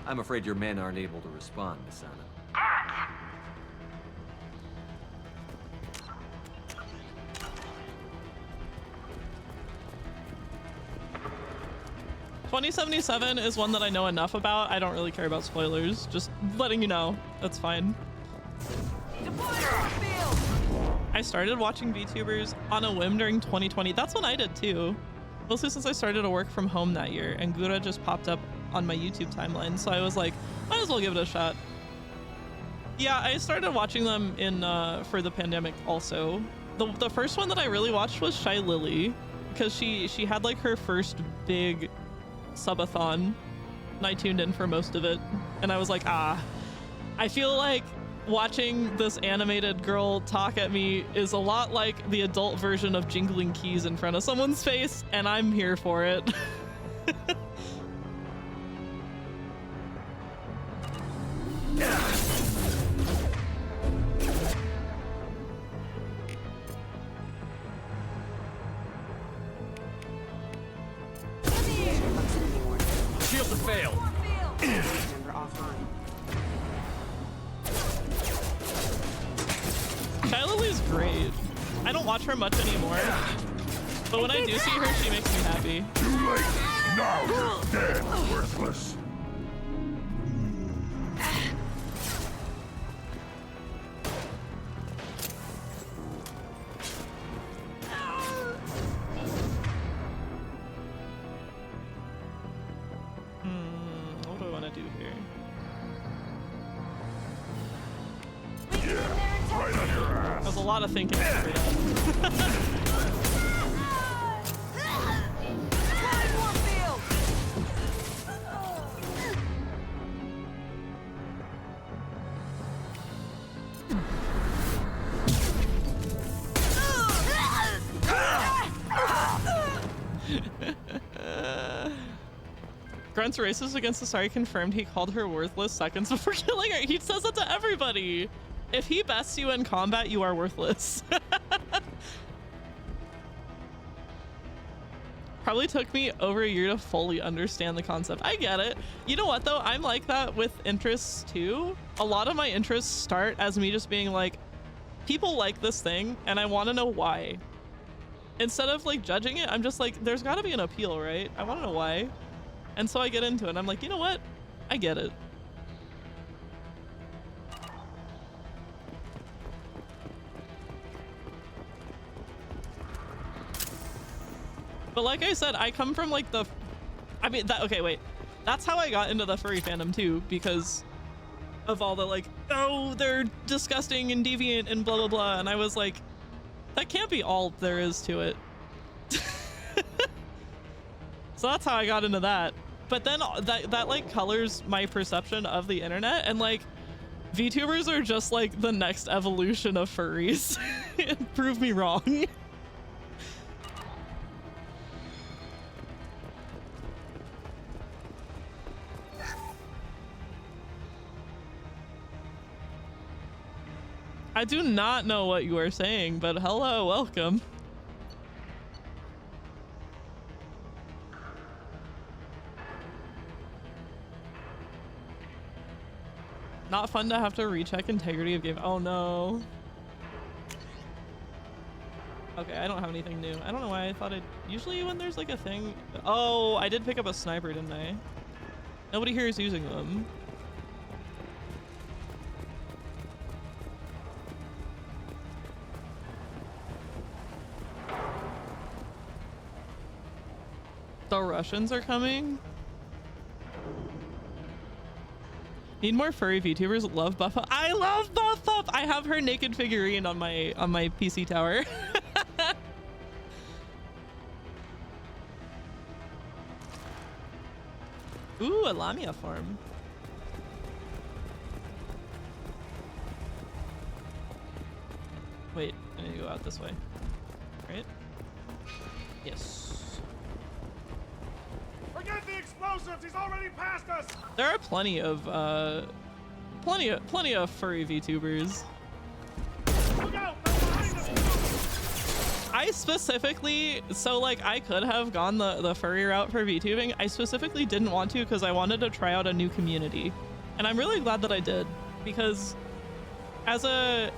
I'm afraid your men aren't able to respond, Miss Anna. 2077 is one that I know enough about. I don't really care about spoilers. Just letting you know. That's fine. I started watching VTubers on a whim during 2020. That's when I did too. Mostly since I started to work from home that year, and Gura just popped up on my YouTube timeline. So I was like, might as well give it a shot. Yeah, I started watching them in for the pandemic also. The first one that I really watched was Shy Lily, because she had like her first big subathon, and I tuned in for most of it, and I was like, I feel like watching this animated girl talk at me is a lot like the adult version of jingling keys in front of someone's face, and I'm here for it. Shields have failed. Shy Lily's great. I don't watch her much anymore, but when I do see her, she makes me happy. Too late. Now you're dead, worthless. What do I want to do here? Yeah, right on your ass. There's a lot of thinking for that. Grunt's racist against Asari confirmed he called her worthless seconds before killing her. He says that to everybody. If he bests you in combat, you are worthless. Probably took me over a year to fully understand the concept. I get it. You know what though? I'm like that with interests too. A lot of my interests start as me just being like, people like this thing and I want to know why. Instead of like judging it, I'm just like, there's got to be an appeal, right? I want to know why. And so I get into it and I'm like, you know what? I get it. But like I said, I come from like the, I mean, okay, wait. That's how I got into the furry fandom too, because of all the like, oh, they're disgusting and deviant and blah, blah, blah. And I was like, that can't be all there is to it. So that's how I got into that. But then that like colors my perception of the internet, and like VTubers are just like the next evolution of furries. Prove me wrong. I do not know what you are saying, but hello, welcome. Not fun to have to recheck integrity of game. Oh no. Okay, I don't have anything new. I don't know why I thought usually when there's like a thing. Oh, I did pick up a sniper, didn't I? Nobody here is using them. The Russians are coming. Need more furry VTubers. Love Buff Up. I love Buff Up. I have her naked figurine on my PC tower. Ooh, a Lamia farm. Wait, I need to go out this way. Right? Yes. Forget the explosives! He's already past us! There are plenty of furry VTubers. Look out! I specifically, so like I could have gone the furry route for VTubing. I specifically didn't want to because I wanted to try out a new community. And I'm really glad that I did, because as a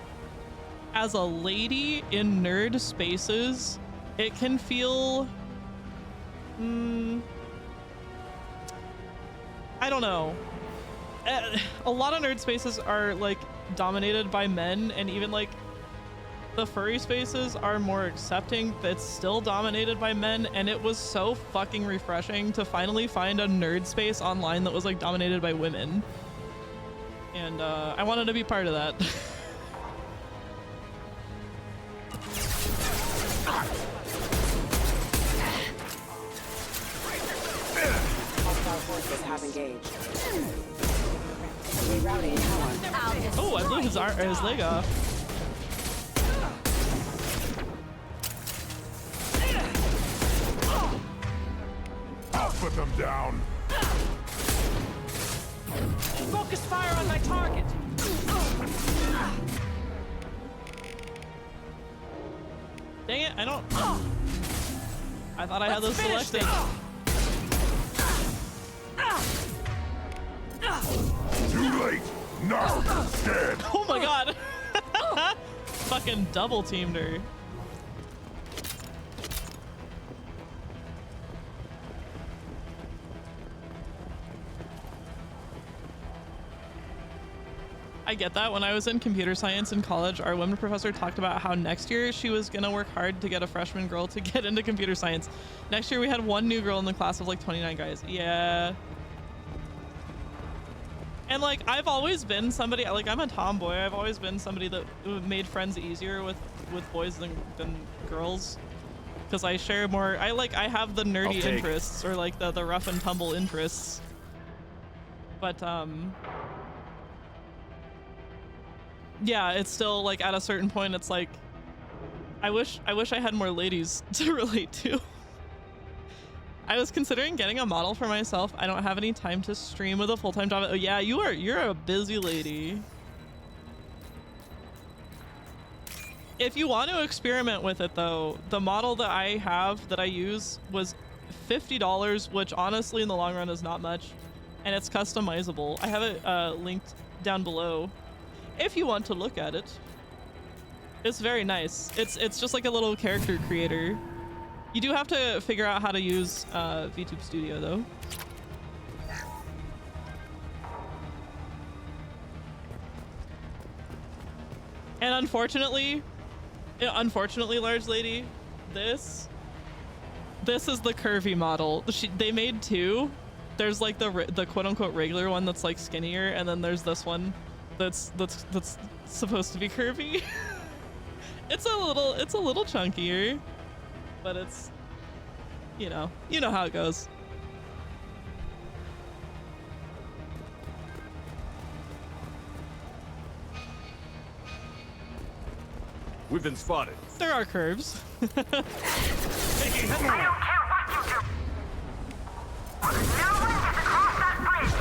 lady in nerd spaces, it can feel I don't know. A lot of nerd spaces are like dominated by men, and even like the furry spaces are more accepting, but it's still dominated by men. And it was so fucking refreshing to finally find a nerd space online that was like dominated by women. And I wanted to be part of that. Hostile forces have engaged. Rerouting power. Oh, I blew his leg off. I'll put them down. Focus fire on my target. Dang it, I don't. I thought I had those selected. Too late. No, dead. Oh my god. Fucking double teamed her. I get that. When I was in computer science in college, our women professor talked about how next year she was gonna work hard to get a freshman girl to get into computer science. Next year we had one new girl in the class of like 29 guys. Yeah. And like, I've always been somebody, like I'm a tomboy. I've always been somebody that made friends easier with boys than girls. Because I share more, I have the nerdy interests, or like the rough and tumble interests. But yeah, it's still like at a certain point it's like I wish I had more ladies to relate to. I was considering getting a model for myself. I don't have any time to stream with a full-time job. Oh yeah, you're a busy lady. If you want to experiment with it though, the model that I have that I use was $50, which honestly in the long run is not much, and it's customizable. I have it linked down below if you want to look at it. It's very nice. It's just like a little character creator. You do have to figure out how to use VTube Studio though. And unfortunately, large lady, this is the curvy model. They made two. There's like the quote-unquote regular one that's like skinnier, and then there's this one that's supposed to be curvy. It's a little chunkier, but it's, you know how it goes. We've been spotted. There are curves. I don't care what you do. No one gets across that bridge.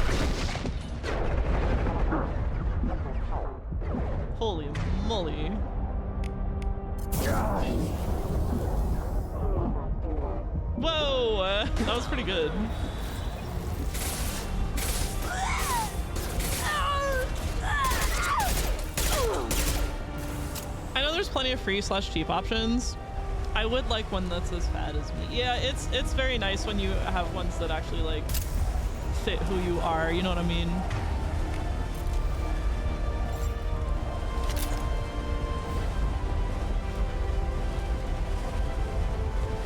Holy moly. Whoa, that was pretty good. I know there's plenty of free/cheap options, I would like one that's as fat as me. Yeah, it's very nice when you have ones that actually like fit who you are, you know what I mean?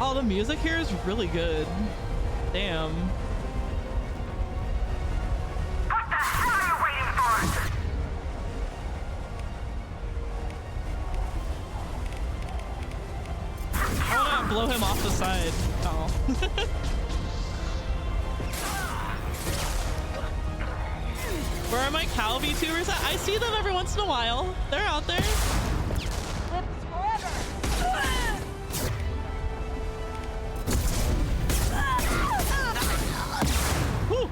Oh, the music here is really good. Damn. What the hell are you waiting for? I wanna blow him off the side. Oh. Where are my cow VTubers at? I see them every once in a while. They're out there. Whew.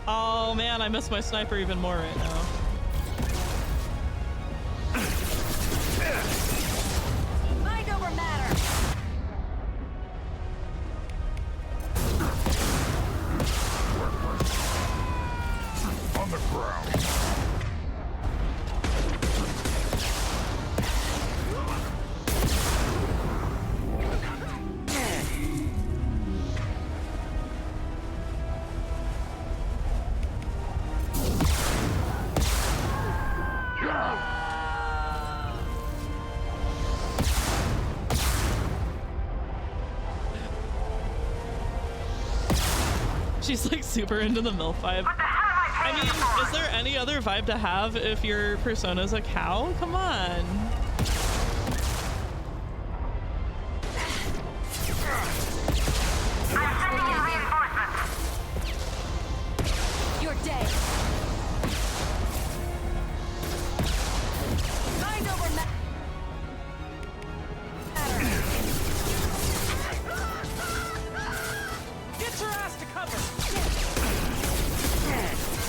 Oh man, I miss my sniper even more right now. Mind over matter. On the ground. She's like super into the MILF vibe. I mean, is there any other vibe to have if your persona's a cow? Come on. You're dead. Mind over matter. Get your ass to cover.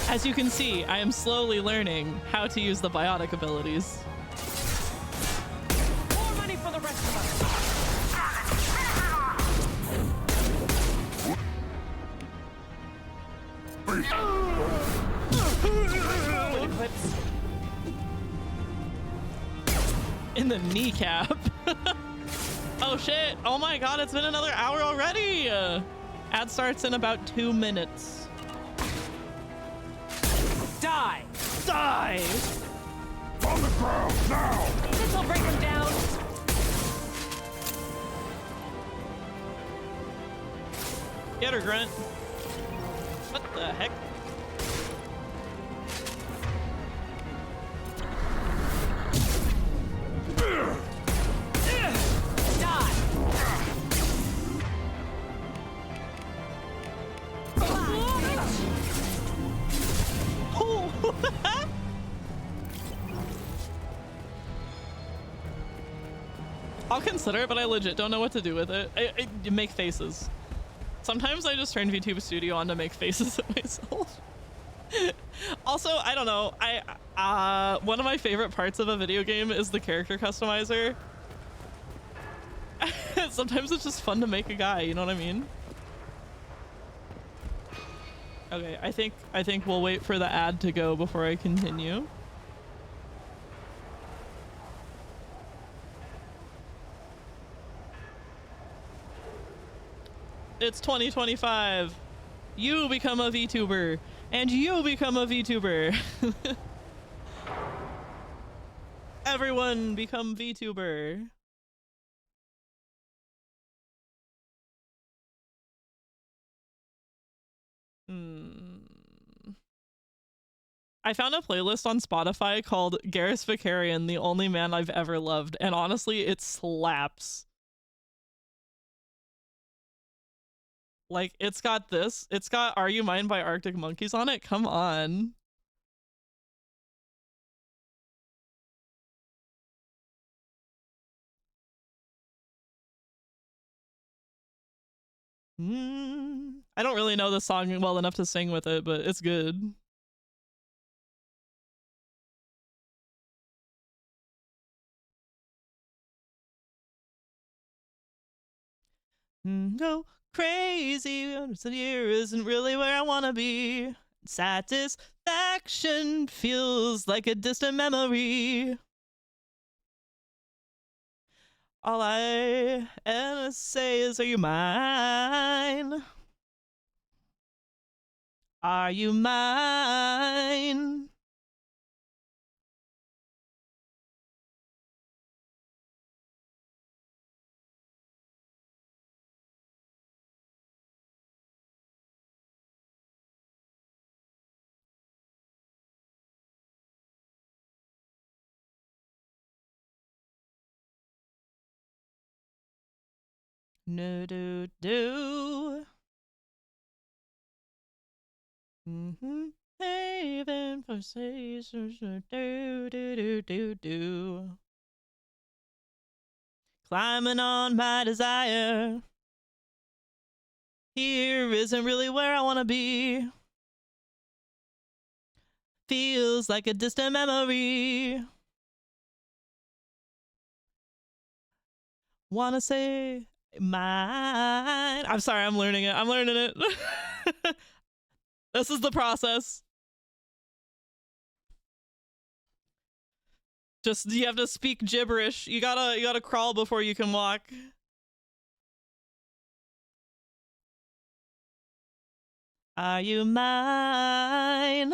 As you can see, I am slowly learning how to use the biotic abilities. More money for the rest of us. In the kneecap. Oh shit. Oh my god, it's been another hour already. Ad starts in about 2 minutes. Die. Die. On the ground now. This'll bring him down. Get her, Grunt. What the heck? I'll consider it, but I legit don't know what to do with it. I make faces. Sometimes I just turn VTube Studio on to make faces at myself. Also, I don't know. One of my favorite parts of a video game is the character customizer. Sometimes it's just fun to make a guy, you know what I mean? Okay, I think we'll wait for the ad to go before I continue. It's 2025. You become a VTuber, and you become a VTuber. Everyone become VTuber. I found a playlist on Spotify called Garrus Vakarian, the only man I've ever loved, and honestly, it slaps. Like, it's got this. It's got Are You Mine by Arctic Monkeys on it. Come on. I don't really know the song well enough to sing with it, but it's good. Go crazy, the year isn't really where I wanna be. Satisfaction feels like a distant memory. All I ever say is, are you mine? Are you mine? No do do. Haven for seasons. Do do do do do. Climbing on my desire. Here isn't really where I want to be. Feels like a distant memory. Wanna say mine. I'm sorry, I'm learning it. I'm learning it. This is the process. Just, you have to speak gibberish. You gotta crawl before you can walk. Are you mine?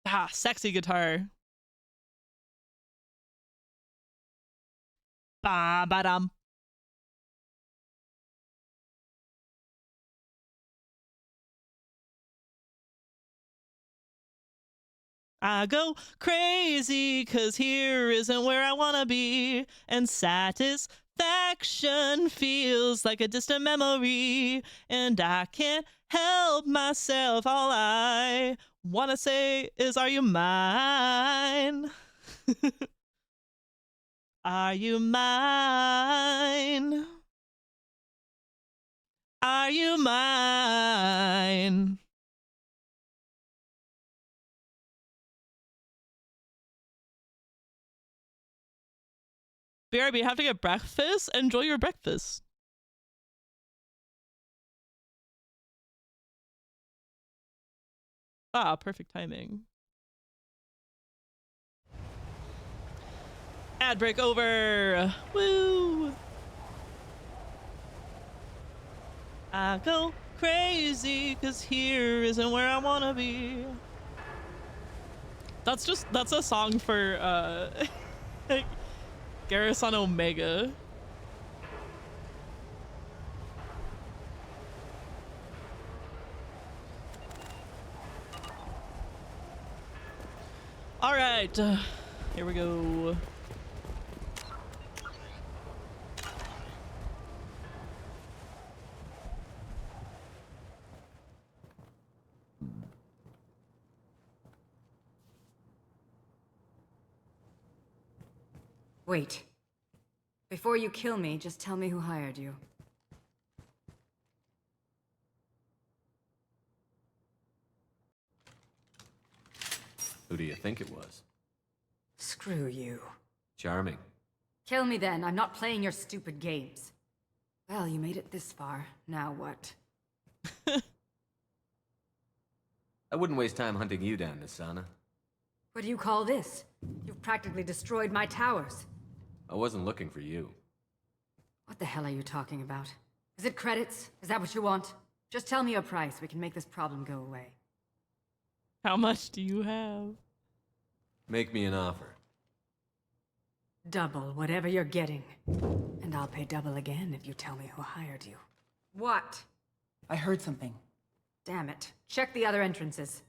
Ah, sexy guitar. Ba ba dum. I go crazy, cause here isn't where I wanna be, and satisfaction feels like a distant memory, and I can't help myself. All I wanna say is, are you mine? Are you mine? Are you mine? BRB, have to get breakfast? Enjoy your breakfast. Ah, perfect timing. Ad break over. Woo! I go crazy, cause here isn't where I wanna be. That's a song for Garrison Omega. All right, here we go. Wait. Before you kill me, just tell me who hired you. Who do you think it was? Screw you. Charming. Kill me then. I'm not playing your stupid games. Well, you made it this far. Now what? I wouldn't waste time hunting you down, Nisana. What do you call this? You've practically destroyed my towers. I wasn't looking for you. What the hell are you talking about? Is it credits? Is that what you want? Just tell me a price. We can make this problem go away. How much do you have? Make me an offer. Double whatever you're getting. And I'll pay double again if you tell me who hired you. What? I heard something. Damn it. Check the other entrances.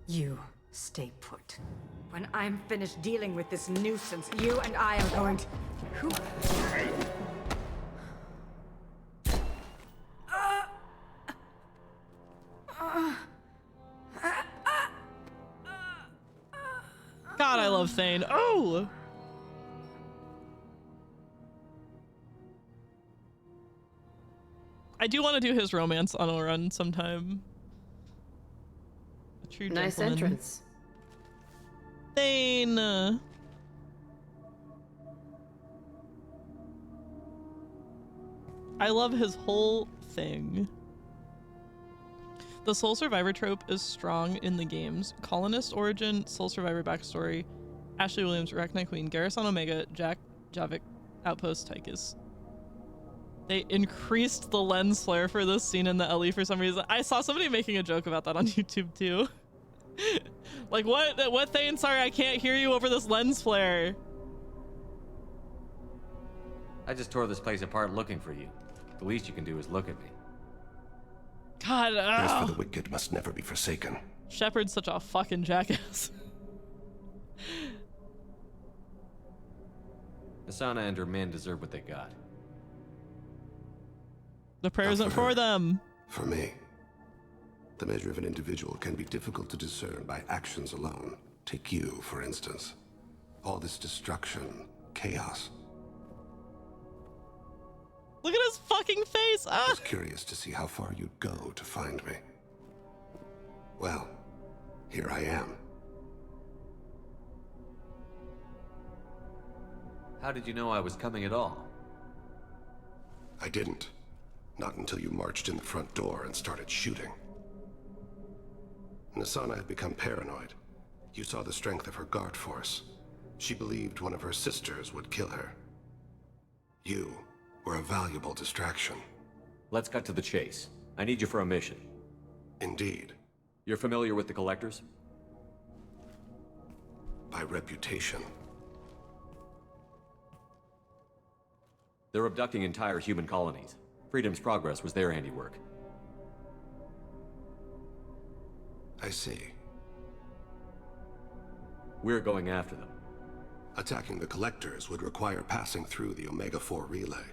You stay put. When I'm finished dealing with this nuisance, you and I are going to... Who? God, I love Thane. Oh! I do want to do his romance on a run sometime. A true Nice gentleman. entrance. Thane. I love his whole thing. The Soul Survivor trope is strong in the games. Colonist origin, Soul Survivor backstory, Ashley Williams, Arachne Queen, Garrison Omega, Jack Javik, Outpost Tychus. They increased the lens flare for this scene in the LE for some reason. I saw somebody making a joke about that on YouTube too. Like, what Thane? Sorry, I can't hear you over this lens flare. I just tore this place apart looking for you. The least you can do is look at me. God, Thirst for the wicked must never be forsaken. Shepard's such a fucking jackass. Asana and her men deserve what they got. The prayer isn't for them. For me. The measure of an individual can be difficult to discern by actions alone. Take you, for instance. All this destruction, chaos. Look at his fucking face. I was curious to see how far you'd go to find me. Well, here I am. How did you know I was coming at all? I didn't. Not until you marched in the front door and started shooting. Nasana had become paranoid. You saw the strength of her guard force. She believed one of her sisters would kill her. You were a valuable distraction. Let's cut to the chase. I need you for a mission. Indeed. You're familiar with the Collectors? By reputation. They're abducting entire human colonies. Freedom's Progress was their handiwork. I see. We're going after them. Attacking the Collectors would require passing through the Omega-4 relay.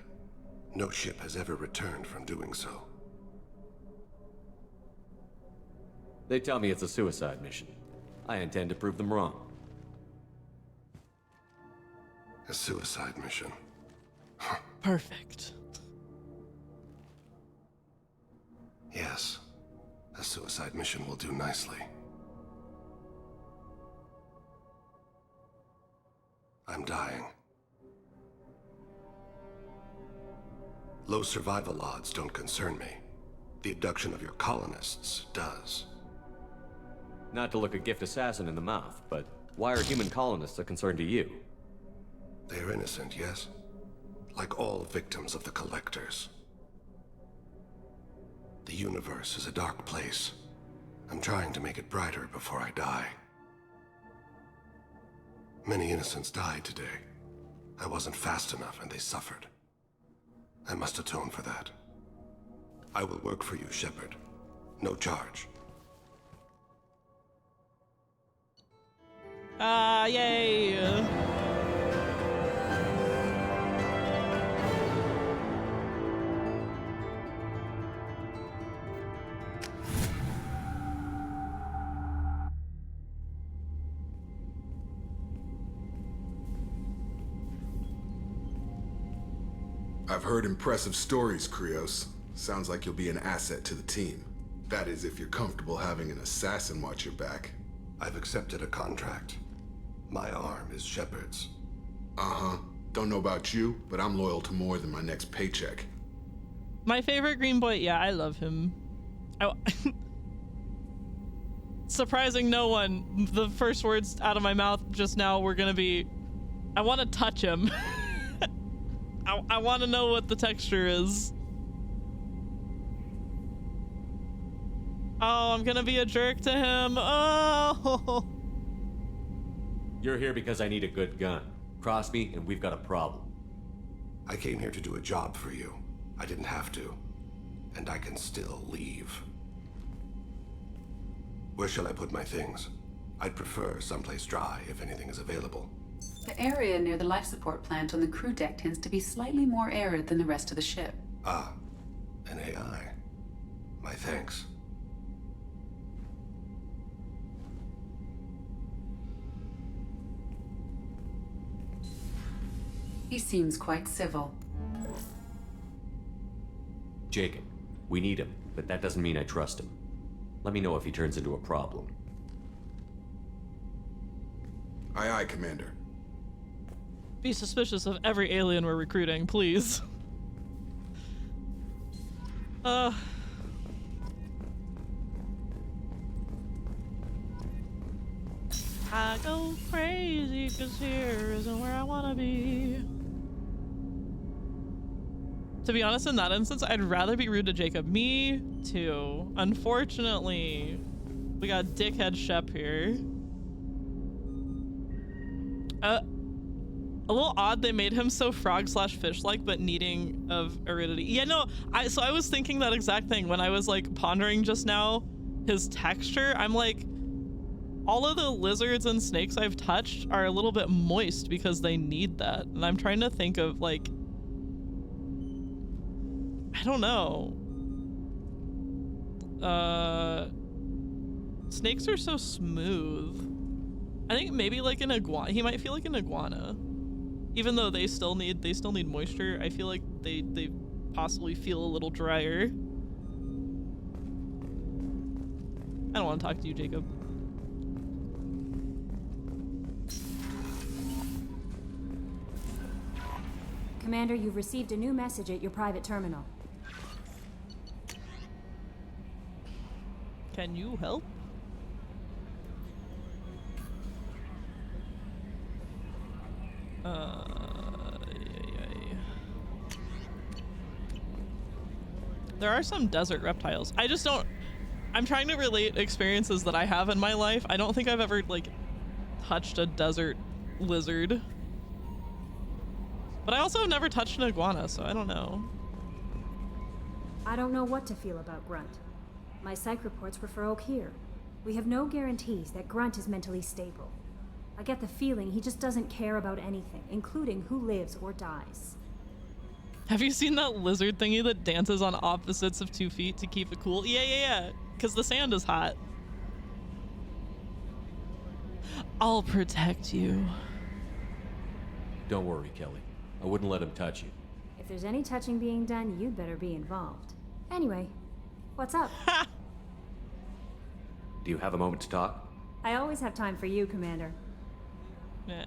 No ship has ever returned from doing so. They tell me it's a suicide mission. I intend to prove them wrong. A suicide mission. Perfect. Yes. A suicide mission will do nicely. I'm dying. Low survival odds don't concern me. The abduction of your colonists does. Not to look a gift assassin in the mouth, but why are human colonists a concern to you? They are innocent, yes? Like all victims of the Collectors. The universe is a dark place. I'm trying to make it brighter before I die. Many innocents died today. I wasn't fast enough and they suffered. I must atone for that. I will work for you, Shepard. No charge. Yay! I've heard impressive stories, Krios. Sounds like you'll be an asset to the team. That is, if you're comfortable having an assassin watch your back. I've accepted a contract. My arm is Shepard's. Uh-huh. Don't know about you, but I'm loyal to more than my next paycheck. My favorite green boy, yeah, I love him. Surprising no one, the first words out of my mouth just now were gonna be, I want to touch him. I want to know what the texture is. Oh, I'm gonna be a jerk to him. Oh. You're here because I need a good gun. Cross me and we've got a problem. I came here to do a job for you. I didn't have to. And I can still leave. Where shall I put my things? I'd prefer someplace dry if anything is available. The area near the life support plant on the crew deck tends to be slightly more arid than the rest of the ship. Ah, an AI. My thanks. He seems quite civil. Jacob, we need him, but that doesn't mean I trust him. Let me know if he turns into a problem. Aye, aye, Commander. Be suspicious of every alien we're recruiting, please. I go crazy 'cause here isn't where I wanna be. To be honest, in that instance, I'd rather be rude to Jacob. Me too. Unfortunately, we got dickhead Shep here. A little odd they made him so frog/fish-like, but needing of aridity. Yeah, no, so I was thinking that exact thing when I was like pondering just now his texture. I'm like, all of the lizards and snakes I've touched are a little bit moist because they need that. And I'm trying to think of like, I don't know. Snakes are so smooth. I think maybe like an iguana. He might feel like an iguana. Even though they still need moisture, I feel like they possibly feel a little drier. I don't want to talk to you, Jacob. Commander, you've received a new message at your private terminal. Can you help? There are some desert reptiles. I just don't. I'm trying to relate experiences that I have in my life. I don't think I've ever like touched a desert lizard. But I also have never touched an iguana, so I don't know. I don't know what to feel about Grunt. My psych reports refer Oak here. We have no guarantees that Grunt is mentally stable. I get the feeling he just doesn't care about anything, including who lives or dies. Have you seen that lizard thingy that dances on opposites of 2 feet to keep it cool? Yeah. Because the sand is hot. I'll protect you. Don't worry, Kelly. I wouldn't let him touch you. If there's any touching being done, you'd better be involved. Anyway, what's up? Do you have a moment to talk? I always have time for you, Commander. Yeah,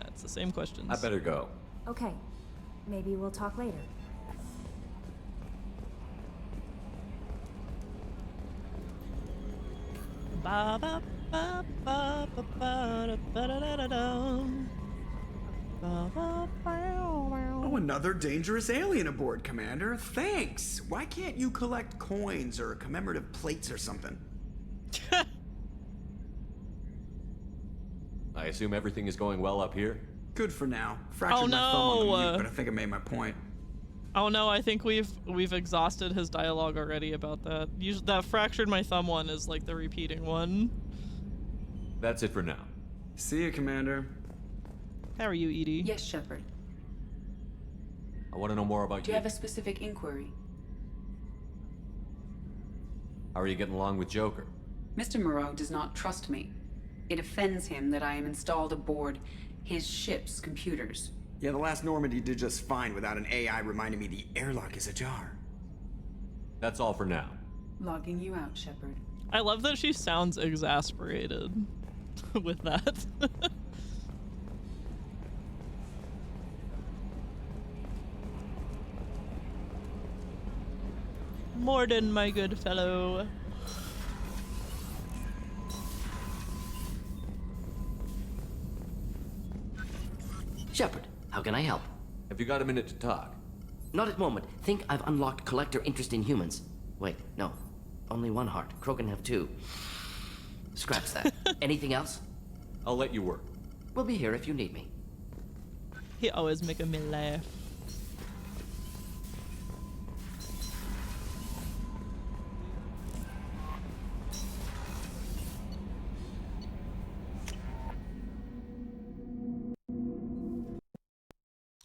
it's the same questions. I better go. Okay. Maybe we'll talk later. Oh, another dangerous alien aboard, Commander. Thanks. Why can't you collect coins or commemorative plates or something? I assume everything is going well up here? Good for now. Fractured my thumb on the mute, but I think I made my point. Oh no, I think we've exhausted his dialogue already about that. That fractured my thumb one is like the repeating one. That's it for now. See you, Commander. How are you, Edie? Yes, Shepard. I want to know more about Do you have a specific inquiry? How are you getting along with Joker? Mr. Moreau does not trust me. It offends him that I am installed aboard his ship's computers. Yeah, the last Normandy did just fine without an AI reminding me the airlock is ajar. That's all for now. Logging you out, Shepard. I love that she sounds exasperated with that. Morden, my good fellow. Shepard, how can I help? Have you got a minute to talk? Not at the moment. Think I've unlocked collector interest in humans. Wait, no. Only one heart. Crow can have 2. Scratch that. Anything else? I'll let you work. We'll be here if you need me. He always making me laugh.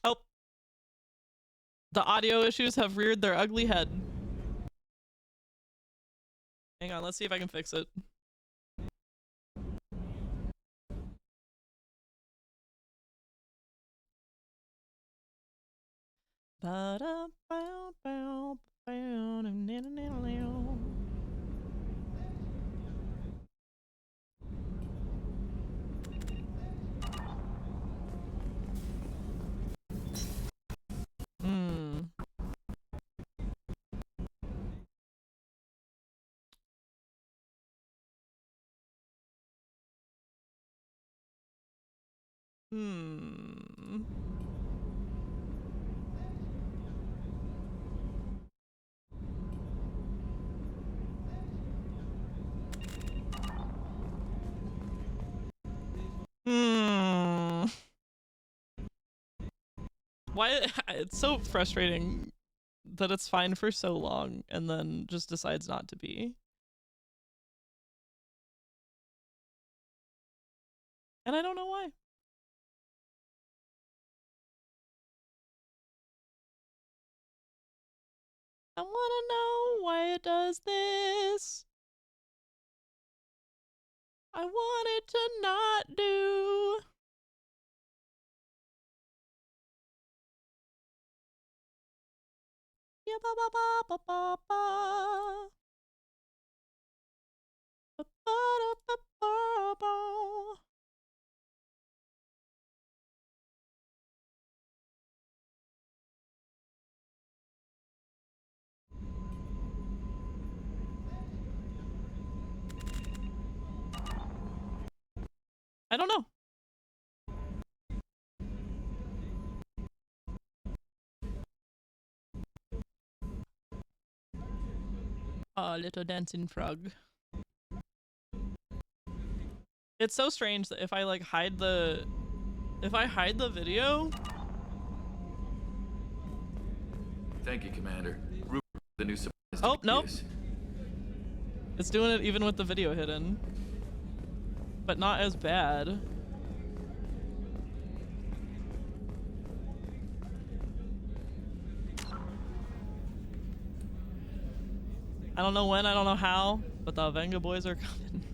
Oh. The audio issues have reared their ugly head. Hang on, let's see if I can fix it. Hmm. Hmm. Why? It's so frustrating that it's fine for so long and then just decides not to be. And I don't know why. I wanna know why it does this. I want it to not do. Yeah, ba ba ba ba ba ba. Ba ba da ba ba ba. I don't know. Oh, little dancing frog. It's so strange that if I like hide the video. Thank you, Commander. The new supplies. Oh, nope. It's doing it even with the video hidden. But not as bad. I don't know when, I don't know how, but the Venga boys are coming.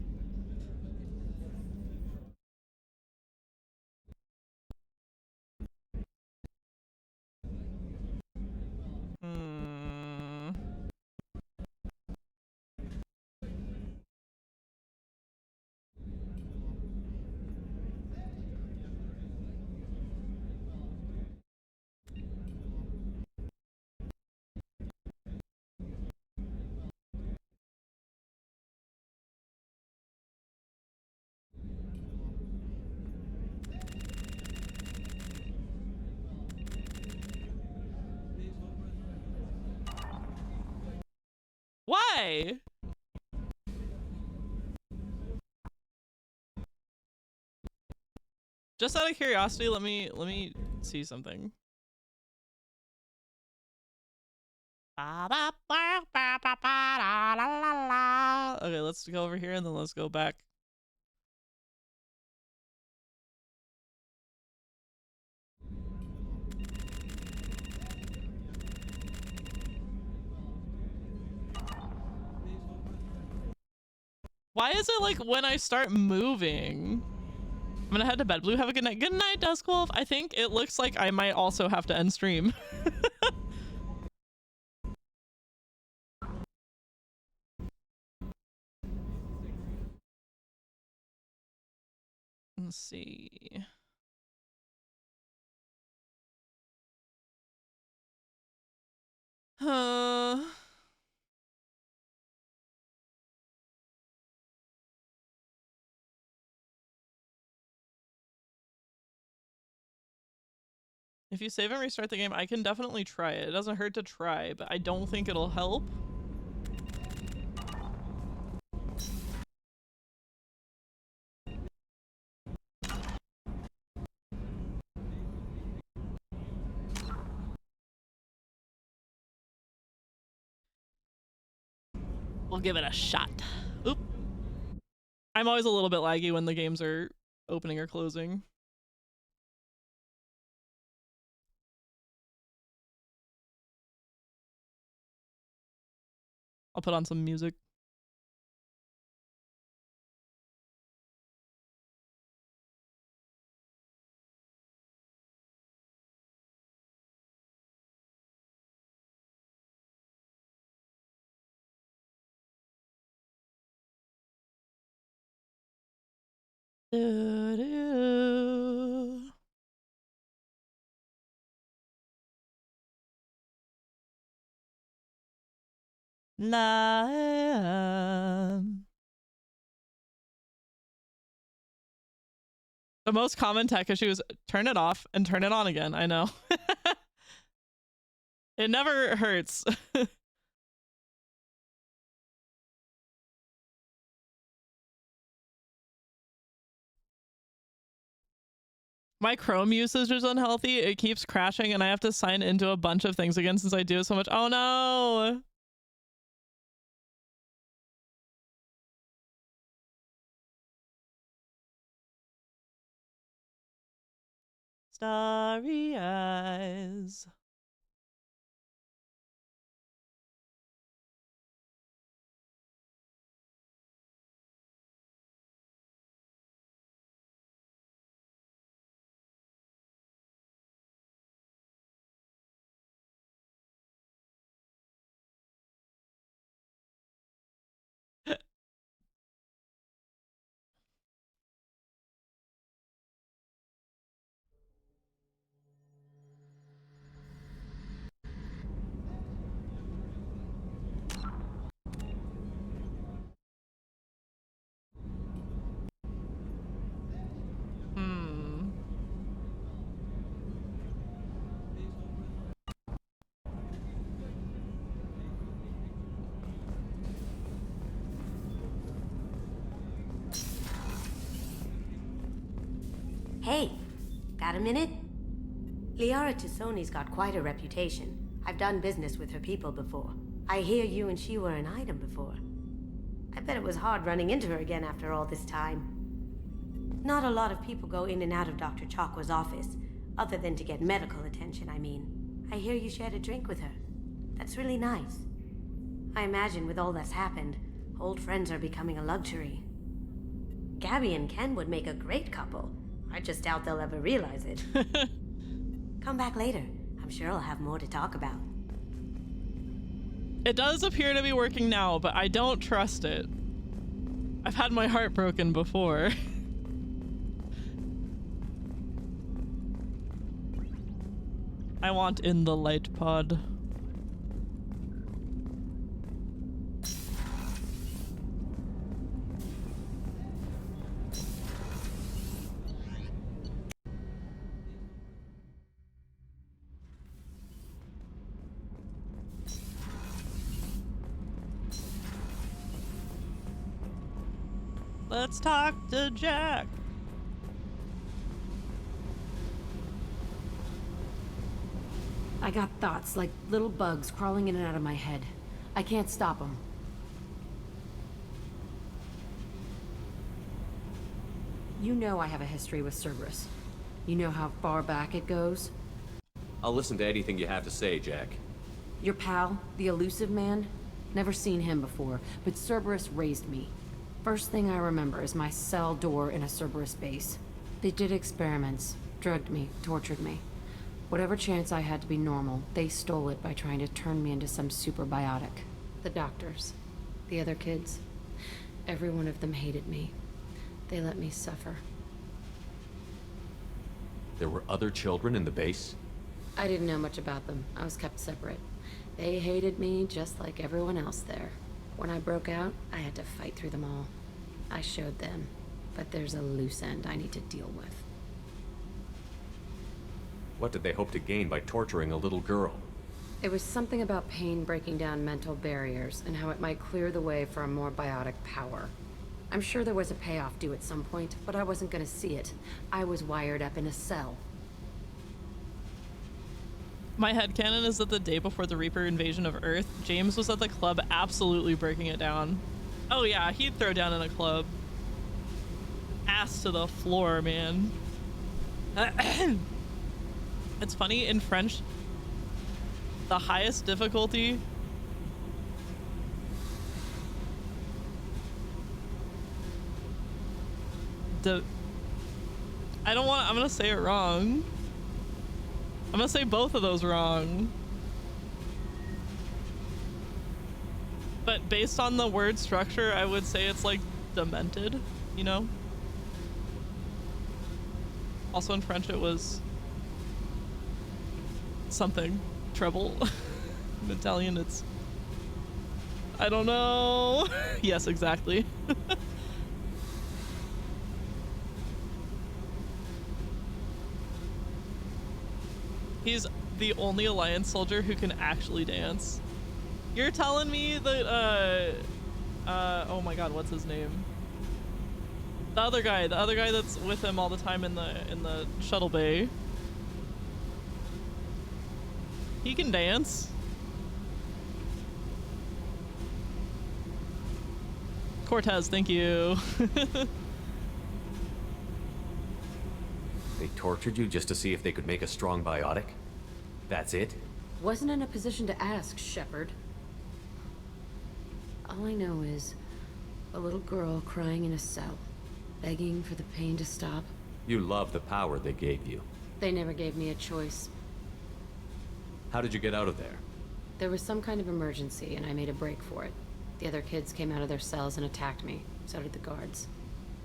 Why? Just out of curiosity, let me see something. Okay, let's go over here and then let's go back. Why is it like when I start moving? I'm gonna head to bed. Blue, have a good night. Good night, Duskwolf. I think it looks like I might also have to end stream. Let's see. If you save and restart the game, I can definitely try it. It doesn't hurt to try, but I don't think it'll help. We'll give it a shot. Oop. I'm always a little bit laggy when the games are opening or closing. I'll put on some music. Do-do. La. The most common tech issue is turn it off and turn it on again. I know. It never hurts. My Chrome usage is unhealthy. It keeps crashing and I have to sign into a bunch of things again since I do it so much. Oh no! Starry eyes. Hey, got a minute? Liara Tassoni's got quite a reputation. I've done business with her people before. I hear you and she were an item before. I bet it was hard running into her again after all this time. Not a lot of people go in and out of Dr. Chakwa's office, other than to get medical attention, I mean. I hear you shared a drink with her. That's really nice. I imagine with all that's happened, old friends are becoming a luxury. Gabby and Ken would make a great couple. I just doubt they'll ever realize it. Come back later. I'm sure I'll have more to talk about. It does appear to be working now, but I don't trust it. I've had my heart broken before. I want in the light pod. Let's talk to Jack. I got thoughts like little bugs crawling in and out of my head. I can't stop them. You know I have a history with Cerberus. You know how far back it goes? I'll listen to anything you have to say, Jack. Your pal, the elusive man? Never seen him before, but Cerberus raised me. First thing I remember is my cell door in a Cerberus base. They did experiments, drugged me, tortured me. Whatever chance I had to be normal, they stole it by trying to turn me into some super biotic. The doctors, the other kids, every one of them hated me. They let me suffer. There were other children in the base? I didn't know much about them. I was kept separate. They hated me just like everyone else there. When I broke out, I had to fight through them all. I showed them, but there's a loose end I need to deal with. What did they hope to gain by torturing a little girl? It was something about pain breaking down mental barriers and how it might clear the way for a more biotic power. I'm sure there was a payoff due at some point, but I wasn't gonna see it. I was wired up in a cell. My headcanon is that the day before the Reaper invasion of Earth, James was at the club absolutely breaking it down. Oh yeah, he'd throw down in a club. Ass to the floor, man. It's funny, in French, the highest difficulty I'm gonna say it wrong. I'm gonna say both of those wrong. But based on the word structure, I would say it's like demented, you know? Also in French it was something. Treble. In Italian it's... I don't know. Yes, exactly. He's the only Alliance soldier who can actually dance. You're telling me that, oh my god, what's his name? The other guy that's with him all the time in the shuttle bay. He can dance. Cortez, thank you. They tortured you just to see if they could make a strong biotic? That's it? Wasn't in a position to ask, Shepard. All I know is a little girl crying in a cell, begging for the pain to stop. You love the power they gave you. They never gave me a choice. How did you get out of there? There was some kind of emergency, and I made a break for it. The other kids came out of their cells and attacked me. So did the guards.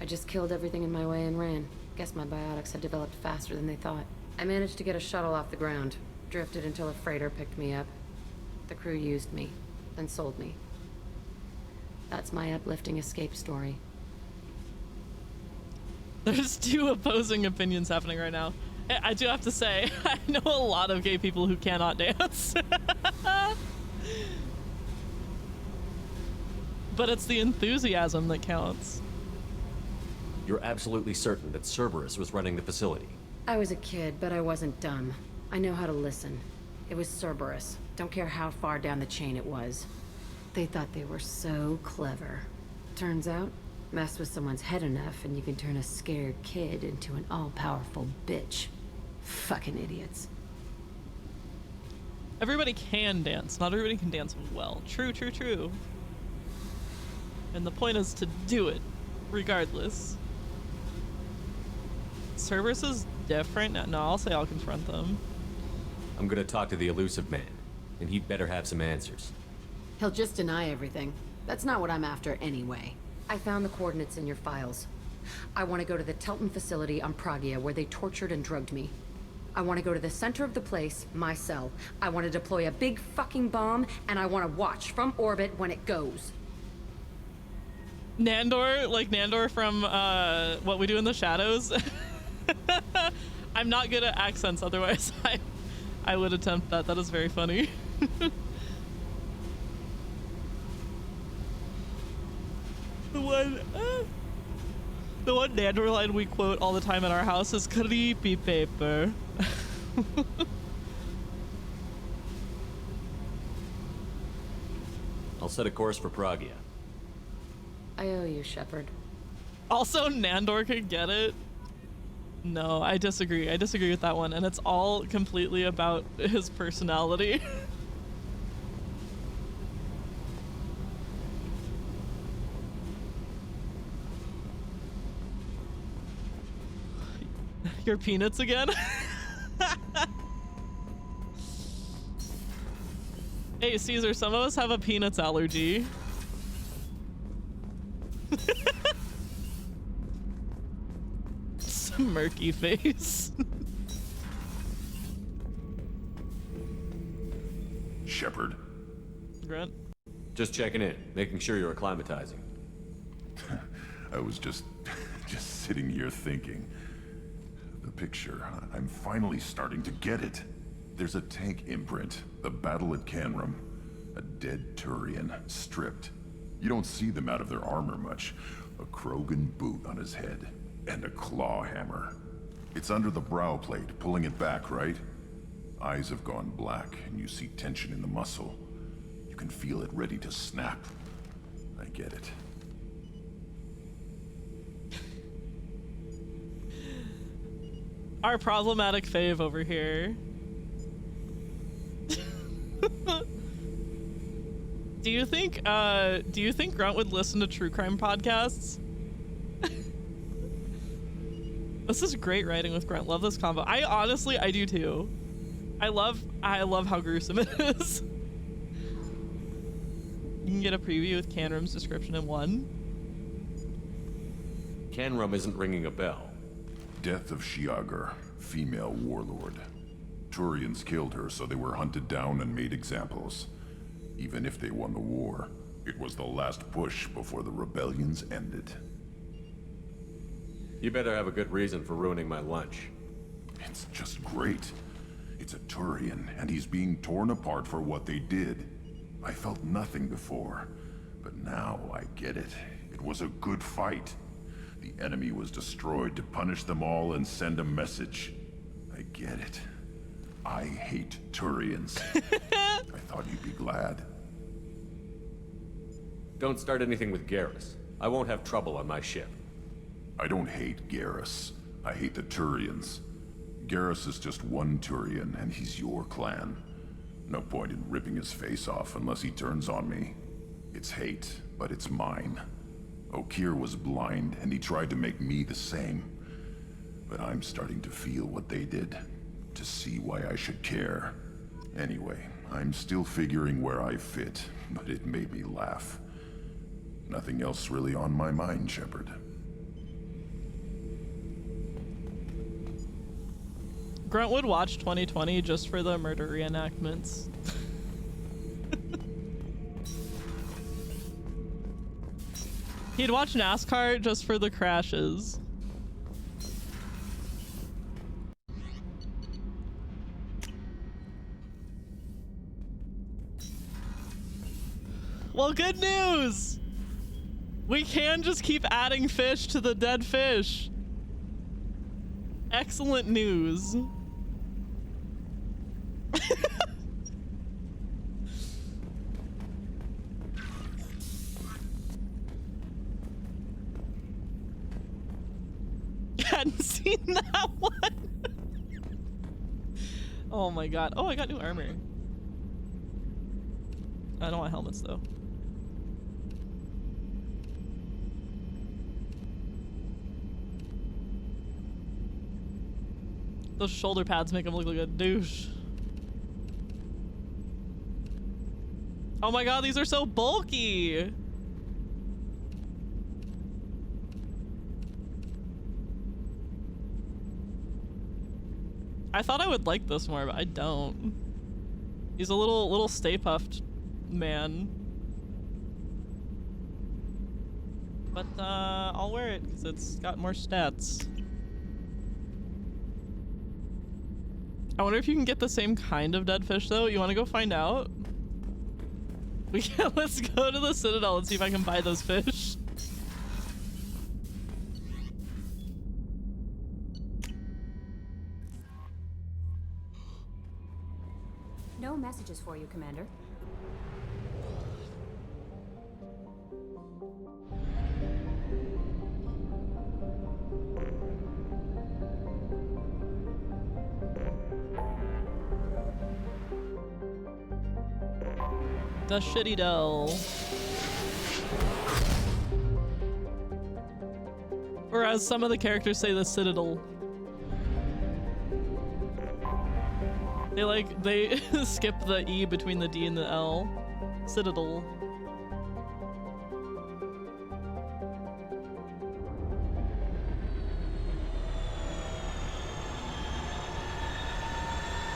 I just killed everything in my way and ran. Guess my biotics had developed faster than they thought. I managed to get a shuttle off the ground. Drifted until a freighter picked me up. The crew used me, then sold me. That's my uplifting escape story. There's two opposing opinions happening right now. I do have to say, I know a lot of gay people who cannot dance. But it's the enthusiasm that counts. You're absolutely certain that Cerberus was running the facility? I was a kid, but I wasn't dumb. I know how to listen. It was Cerberus. Don't care how far down the chain it was. They thought they were so clever. Turns out, mess with someone's head enough and you can turn a scared kid into an all-powerful bitch. Fucking idiots. Everybody can dance. Not everybody can dance well. True, true, true. And the point is to do it, regardless. Cerberus is different. No, I'll say I'll confront them. I'm gonna talk to the elusive man, and he'd better have some answers. He'll just deny everything. That's not what I'm after anyway. I found the coordinates in your files. I want to go to the Telton facility on Pragia where they tortured and drugged me. I want to go to the center of the place, my cell. I want to deploy a big fucking bomb, and I want to watch from orbit when it goes. Nandor, like Nandor from What We Do in the Shadows. I'm not good at accents, otherwise I would attempt that. That is very funny. The one Nandor line we quote all the time in our house is creepy paper. I'll set a course for Pragia. I owe you, Shepard. Also, Nandor could get it. No, I disagree. I disagree with that one, and it's all completely about his personality. Your peanuts again? Hey, Caesar, some of us have a peanuts allergy. Smirky face. Shepard. Grunt. Just checking in, making sure you're acclimatizing. I was just sitting here thinking. The picture, I'm finally starting to get it. There's a tank imprint, the battle at Canrum. A dead Turian, stripped. You don't see them out of their armor much. A Krogan boot on his head, and a claw hammer. It's under the brow plate, pulling it back, right? Eyes have gone black, and you see tension in the muscle. You can feel it ready to snap. I get it. Our problematic fave over here. Do you think Grunt would listen to true crime podcasts? This is great writing with Grunt. Love this combo. I do too. I love how gruesome it is. You can get a preview with Canrum's description in 1. Canrum isn't ringing a bell. Death of Shiagar, female warlord. Turians killed her, so they were hunted down and made examples. Even if they won the war, it was the last push before the rebellions ended. You better have a good reason for ruining my lunch. It's just great. It's a Turian, and he's being torn apart for what they did. I felt nothing before, but now I get it. It was a good fight. The enemy was destroyed to punish them all and send a message. I get it. I hate Turians. I thought you'd be glad. Don't start anything with Garrus. I won't have trouble on my ship. I don't hate Garrus. I hate the Turians. Garrus is just one Turian, and he's your clan. No point in ripping his face off unless he turns on me. It's hate, but it's mine. Okeer was blind, and he tried to make me the same. But I'm starting to feel what they did, to see why I should care. Anyway, I'm still figuring where I fit, but it made me laugh. Nothing else really on my mind, Shepard. Grunt would watch 2020 just for the murder reenactments. He'd watch NASCAR just for the crashes. Well, good news! We can just keep adding fish to the dead fish. Excellent news. Hadn't seen that one. Oh my god. Oh, I got new armor. I don't want helmets though. Those shoulder pads make him look like a douche. Oh my god, these are so bulky. I thought I would like this more, but I don't. He's a little Stay Puffed man. But I'll wear it because it's got more stats. I wonder if you can get the same kind of dead fish though. You want to go find out? We can. Let's go to the Citadel and see if I can buy those fish. No messages for you, Commander. The shitty Dell. Or as some of the characters say, the Citadel. They skip the E between the D and the L. Citadel.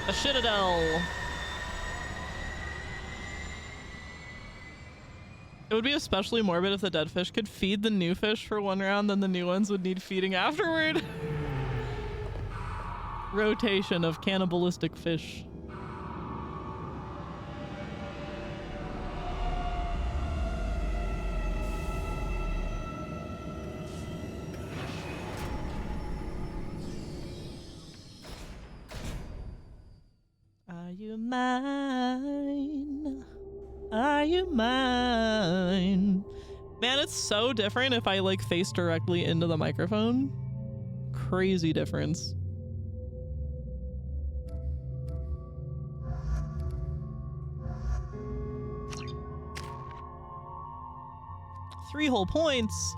A Shitadel. It would be especially morbid if the dead fish could feed the new fish for one round, then the new ones would need feeding afterward. Rotation of cannibalistic fish. Are you mine? Are you mine? Man, it's so different if I like face directly into the microphone. Crazy difference. Three whole points.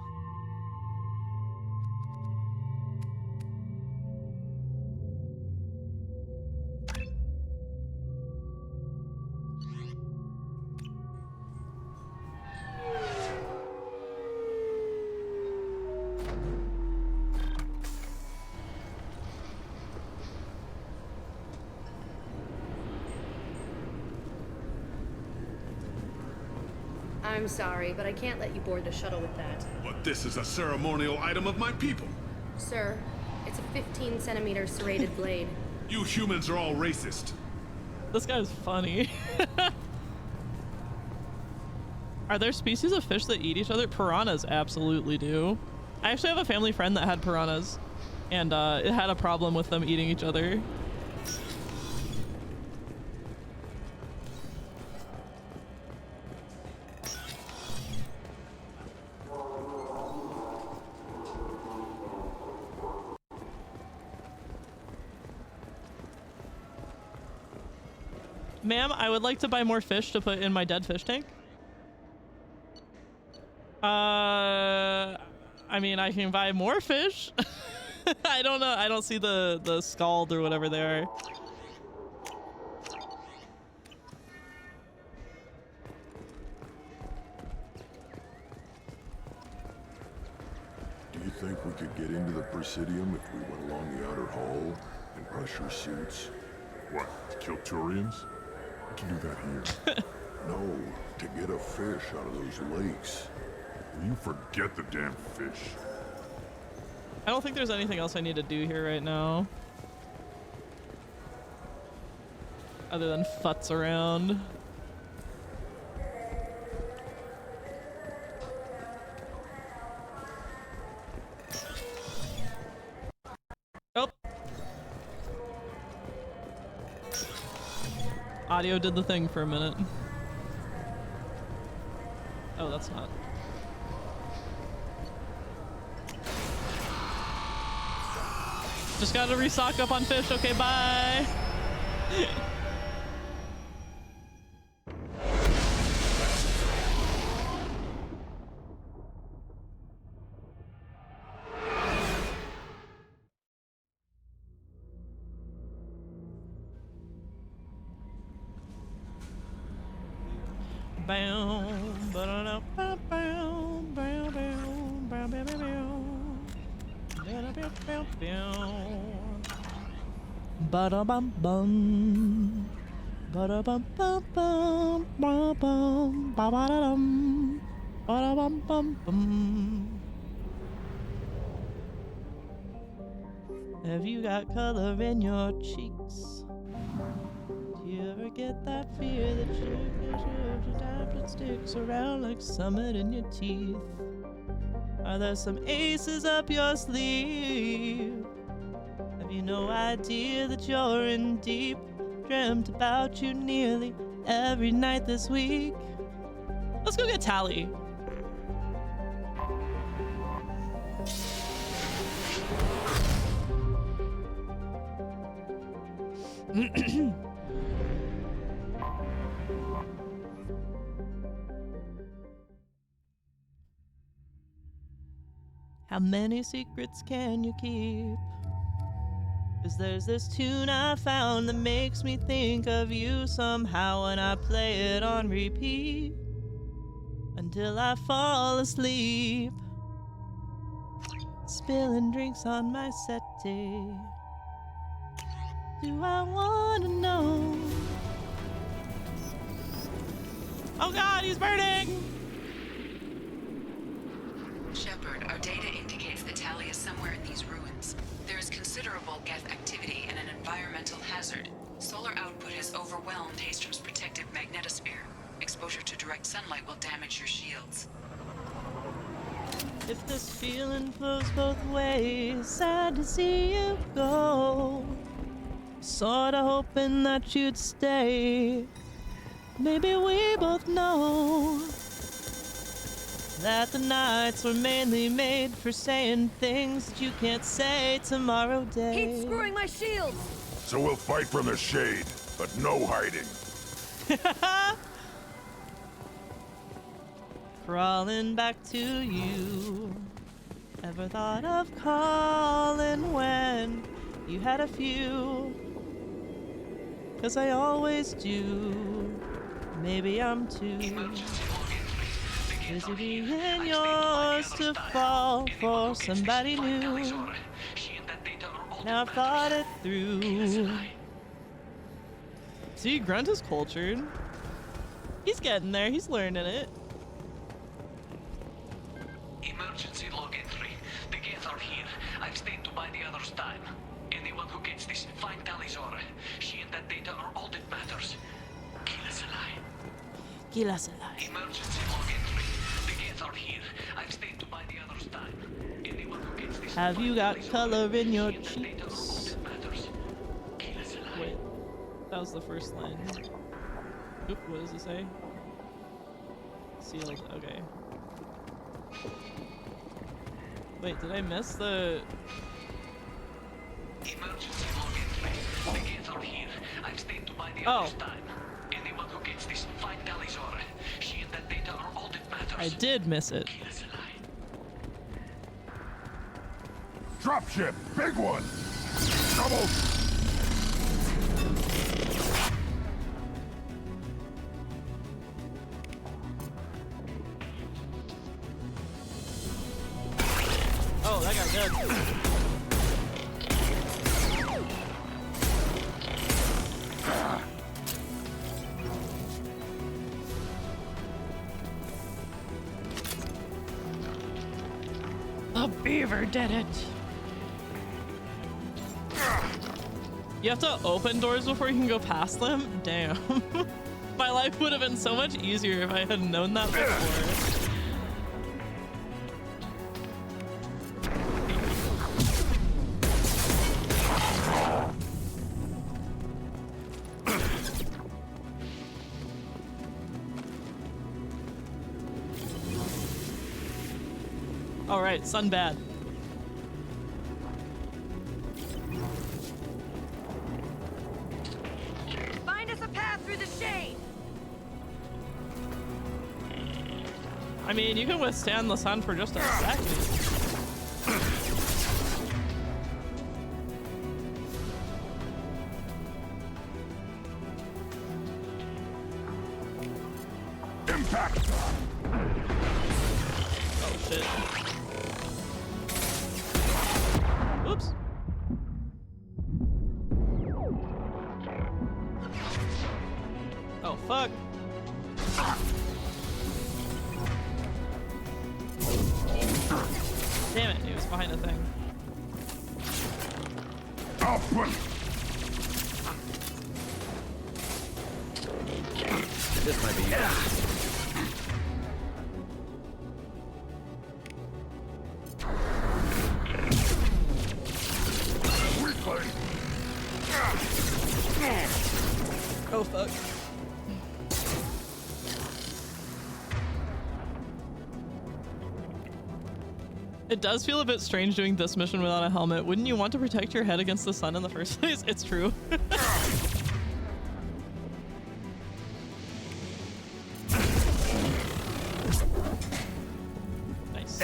I'm sorry, but I can't let you board the shuttle with that. But this is a ceremonial item of my people. Sir, it's a 15-centimeter serrated blade. You humans are all racist. This guy's funny. Are there species of fish that eat each other? Piranhas absolutely do. I actually have a family friend that had piranhas, and it had a problem with them eating each other. Ma'am, I would like to buy more fish to put in my dead fish tank. I mean, I can buy more fish. I don't know. I don't see the scald or whatever they are. Do you think we could get into the Presidium if we went along the outer hall in pressure suits? What, to kill Turians? We can do that here. No, to get a fish out of those lakes. You forget the damn fish. I don't think there's anything else I need to do here right now. Other than futz around. Oh. Audio did the thing for a minute. Oh, that's not. Just gotta restock up on fish. Okay, bye. Ba-da-bum-bum. Ba-da-bum-bum-bum. Ba-bum. Ba-ba-da-dum. Ba-da-bum-bum-bum. Have you got color in your cheeks? Do you ever get that fear that your sticks around like summit in your teeth? Are there some aces up your sleeve? Have you no idea that you're in deep? Dreamt about you nearly every night this week. Let's go get Tally. How many secrets can you keep? 'Cause there's this tune I found that makes me think of you somehow when I play it on repeat until I fall asleep. Spilling drinks on my settee. Do I wanna know? Oh God, he's burning! Shepard, our data indicates that Tally is somewhere in these ruins. There is considerable Geth activity and an environmental hazard. Solar output has overwhelmed Hastrom's protective magnetosphere. Exposure to direct sunlight will damage your shields. If this feeling flows both ways, sad to see you go. Sorta hoping that you'd stay. Maybe we both know that the nights were mainly made for saying things that you can't say tomorrow day. Keep screwing my shields! So we'll fight from the shade, but no hiding. Crawling back to you. Ever thought of calling when you had a few? 'Cause I always do. Maybe I'm too busy being yours to fall for somebody new. Now I've thought it through. See, Grunt is cultured. He's getting there. He's learning it. Emergency log entry. The Geth are here. I've stayed to buy the others time. Anyone who gets this, find Talizora. She and that data are all that matters. Kill us alive. Emergency log entry. The gates are here. I've stayed to buy the others time. Anyone who gets this, Have you got color in your she and that data are all cheeks? that matters. Wait, that was the first line. Oop, what does it say? Sealed, okay. Wait, did I miss the... Emergency log entry. The gates are here. I've stayed to buy the Oh. others time. Anyone who gets this, find Talizora. She and that data are all that matters. I did miss it. Dropship, big one. Double. Oh, that got good. The beaver did it. You have to open doors before you can go past them? Damn. My life would have been so much easier if I had known that before. All right, sun bad. Find us a path through the shade. I mean, you can withstand the sun for just a second. Impact. Oh shit. Oops. Oh fuck. Damn it, he was behind a thing. Output. This might be useful. Oh fuck. It does feel a bit strange doing this mission without a helmet. Wouldn't you want to protect your head against the sun in the first place? It's true. Nice.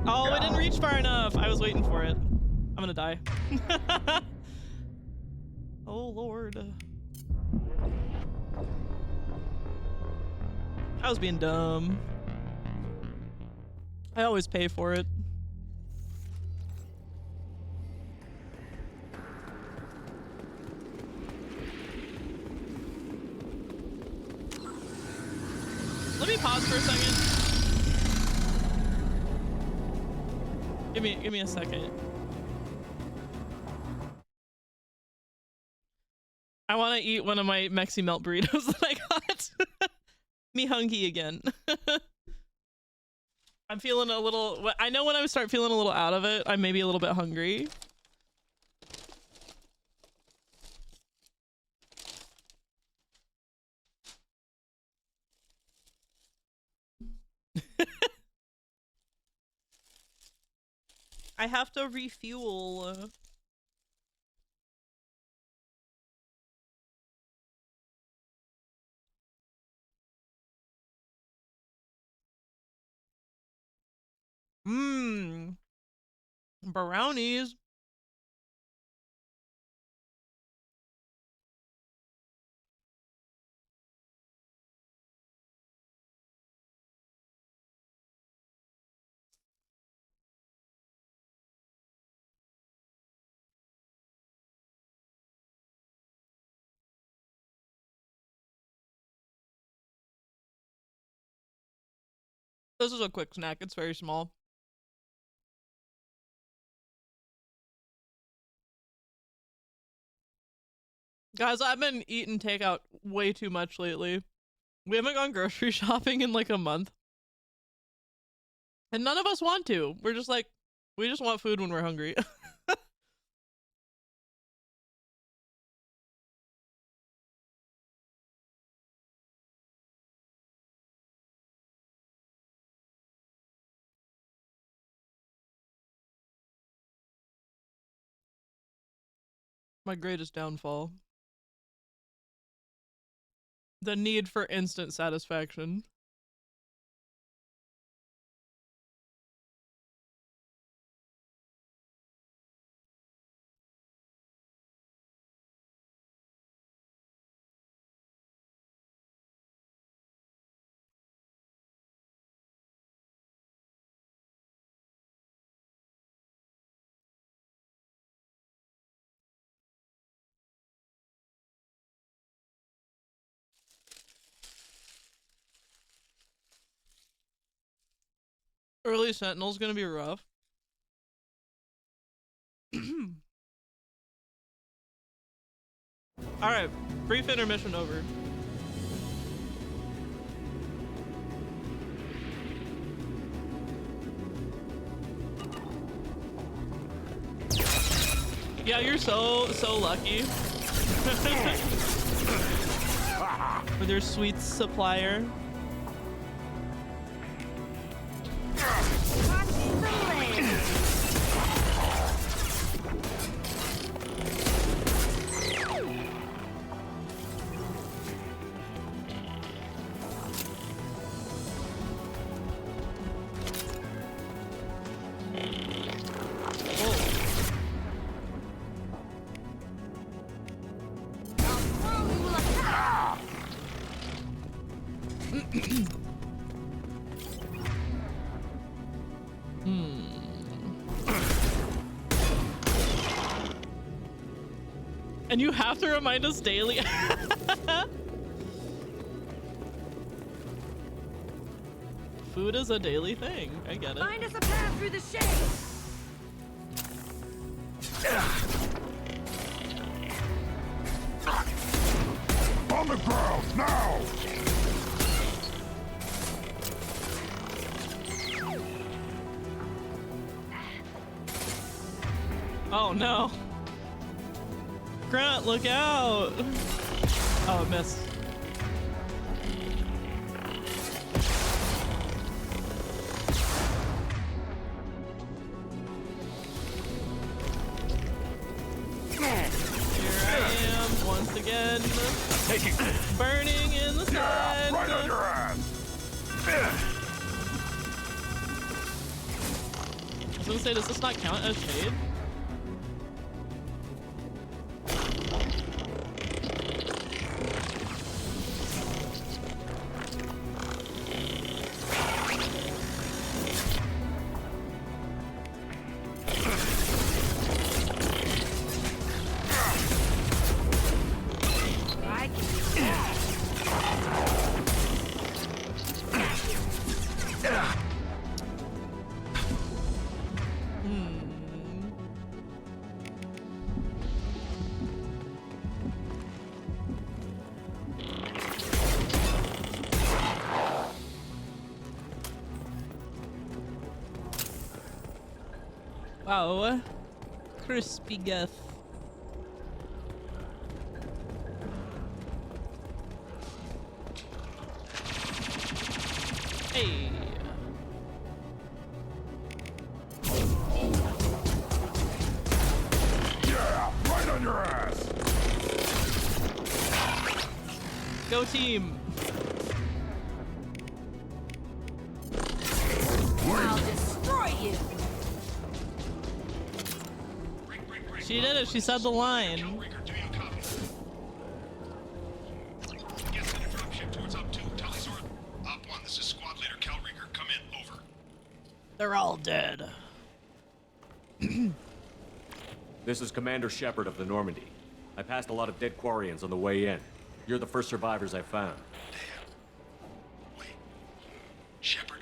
Oh, it didn't reach far enough. I was waiting for it. I'm gonna die. Oh lord. I was being dumb. I always pay for it. Let me pause for a second. Give me a second. I want to eat one of my Mexi Melt burritos that I got. Me hungry again. I'm feeling a little... I know when I start feeling a little out of it, I'm maybe a little bit hungry. I have to refuel. Mmm. Brownies. This is a quick snack. It's very small. Guys, I've been eating takeout way too much lately. We haven't gone grocery shopping in like a month. And none of us want to. We're just like, we just want food when we're hungry. My greatest downfall. The need for instant satisfaction. Early Sentinel's gonna be rough. Alright, brief intermission over. Yeah, you're so lucky. With your sweets supplier. And you have to remind us daily. Food is a daily thing. I get it. Find us a path through the shade. On the ground, now! Oh no. Grant, look out! Oh, I missed. Here I am, once again. Burning in the sand. Right on your ass! I was gonna say, does this not count as shade? Wow. Crispy Geth. Hey. Yeah, right on your ass! Go team. I'll destroy you. She did it. She said the line. They're all dead. This is Commander Shepard of the Normandy. I passed a lot of dead Quarians on the way in. You're the first survivors I found. Wait. Shepard,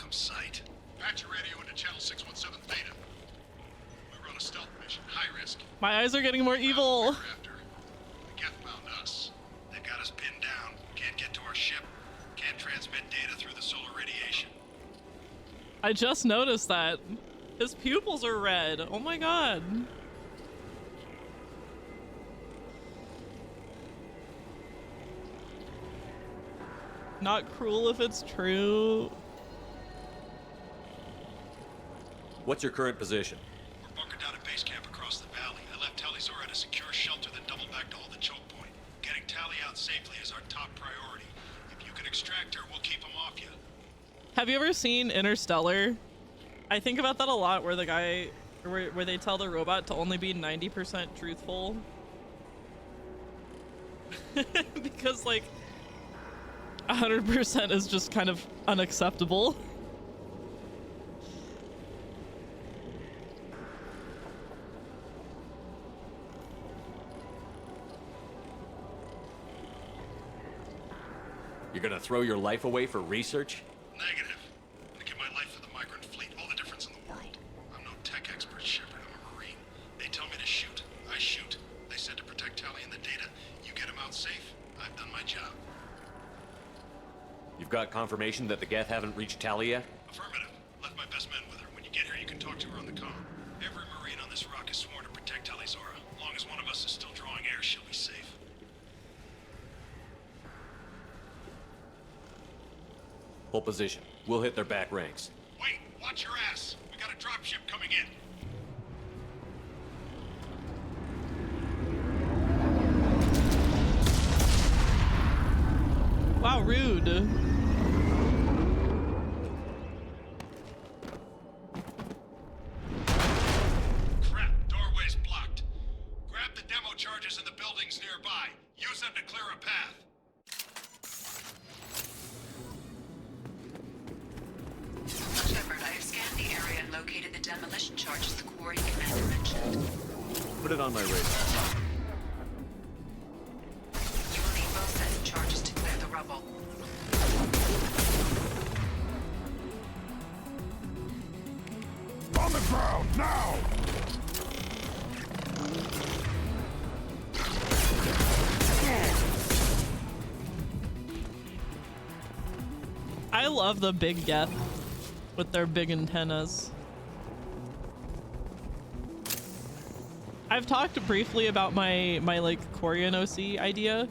welcome sight. Patch your radio into channel 617 Theta. We were on a stealth mission, high risk. My eyes are getting more evil. The Geth found us. They've got us pinned down. Can't get to our ship. Can't transmit data through the solar radiation. I just noticed that. His pupils are red. Oh my god. Not cruel if it's true. What's your current position? We're bunkered down at base camp across the valley. I left Tali'Zorah at a secure shelter, then doubled back to hold the choke point. Getting Tali out safely is our top priority. If you can extract her, we'll keep him off you. Have you ever seen Interstellar? I think about that a lot, where the guy, where they tell the robot to only be 90% truthful. Because like 100% is just kind of unacceptable. You're gonna throw your life away for research? Negative. I'm gonna give my life for the migrant fleet. All the difference in the world. I'm no tech expert, Shepard. I'm a Marine. They tell me to shoot. I shoot. They said to protect Tali and the data. You get him out safe. I've done my job. You've got confirmation that the Geth haven't reached Tali yet? Affirmative. Left my best men with her. When you get here, you can talk to her on the comm. Every Marine on this rock is sworn to protect Tali'Zorah. As long as one of us is still drawing air, she'll be safe. Hold position. We'll hit their back ranks. Wait, watch your ass. We got a dropship coming in. Wow, rude. Crap, doorway's blocked. Grab the demo charges in the buildings nearby. Use them to clear a path. Shepard, I have scanned the area and located the demolition charges the quarry commander mentioned. Put it on my radar. You will need both sets of charges to clear the rubble. On the ground, now! I love the big Geth with their big antennas. I've talked briefly about my like Quarian OC idea.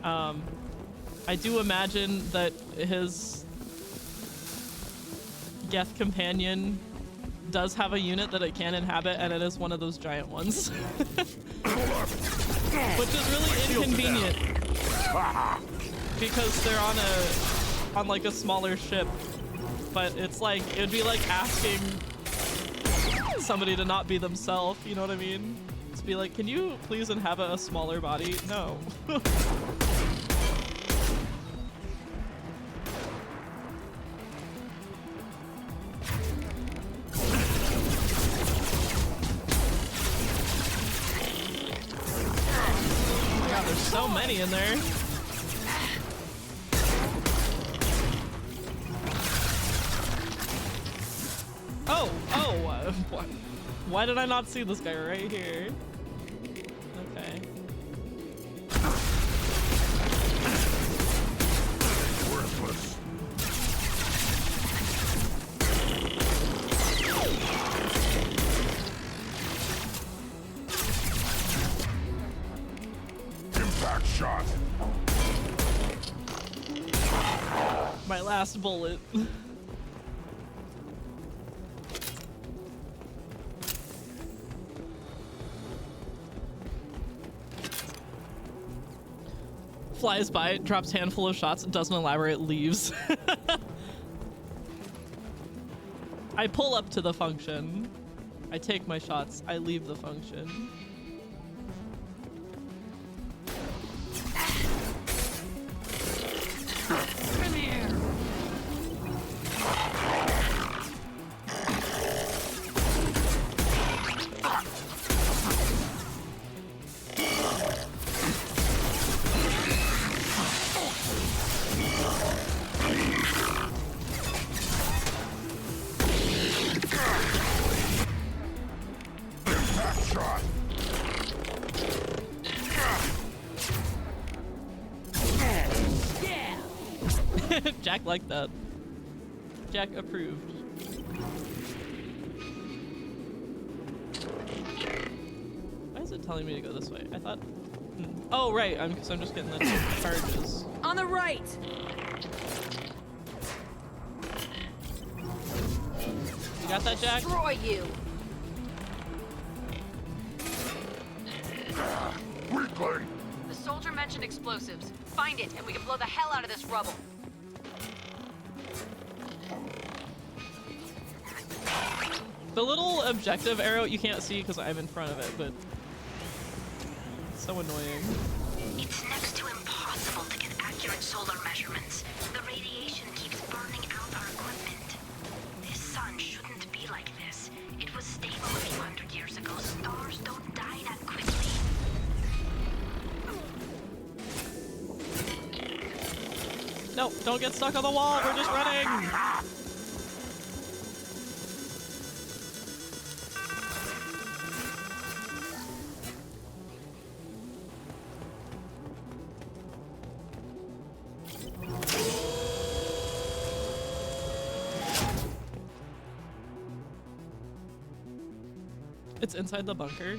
I do imagine that his Geth companion does have a unit that it can inhabit, and it is one of those giant ones. Which is really inconvenient because they're on like a smaller ship, but it's like it'd be like asking somebody to not be themselves, you know what I mean? Just be like, can you please inhabit a smaller body? No. God, there's so many in there. What? Why did I not see this guy right here? Okay. Worthless. Impact shot. My last bullet. Flies by, drops handful of shots, doesn't elaborate, leaves. I pull up to the function. I take my shots. I leave the function. Come here. Jack liked that. Jack approved. Why is it telling me to go this way? I thought... Oh, right, because I'm just getting the charges. On the right! You got that, Jack? Destroy you! Weakling! The soldier mentioned explosives. Find it, and we can blow the hell out of this rubble. The little objective arrow you can't see because I'm in front of it, but it's so annoying. It's next to impossible to get accurate solar measurements. The radiation keeps burning out our equipment. This sun shouldn't be like this. It was stable a few hundred years ago. Stars don't die that quickly. No, don't get stuck on the wall. We're just running. It's inside the bunker.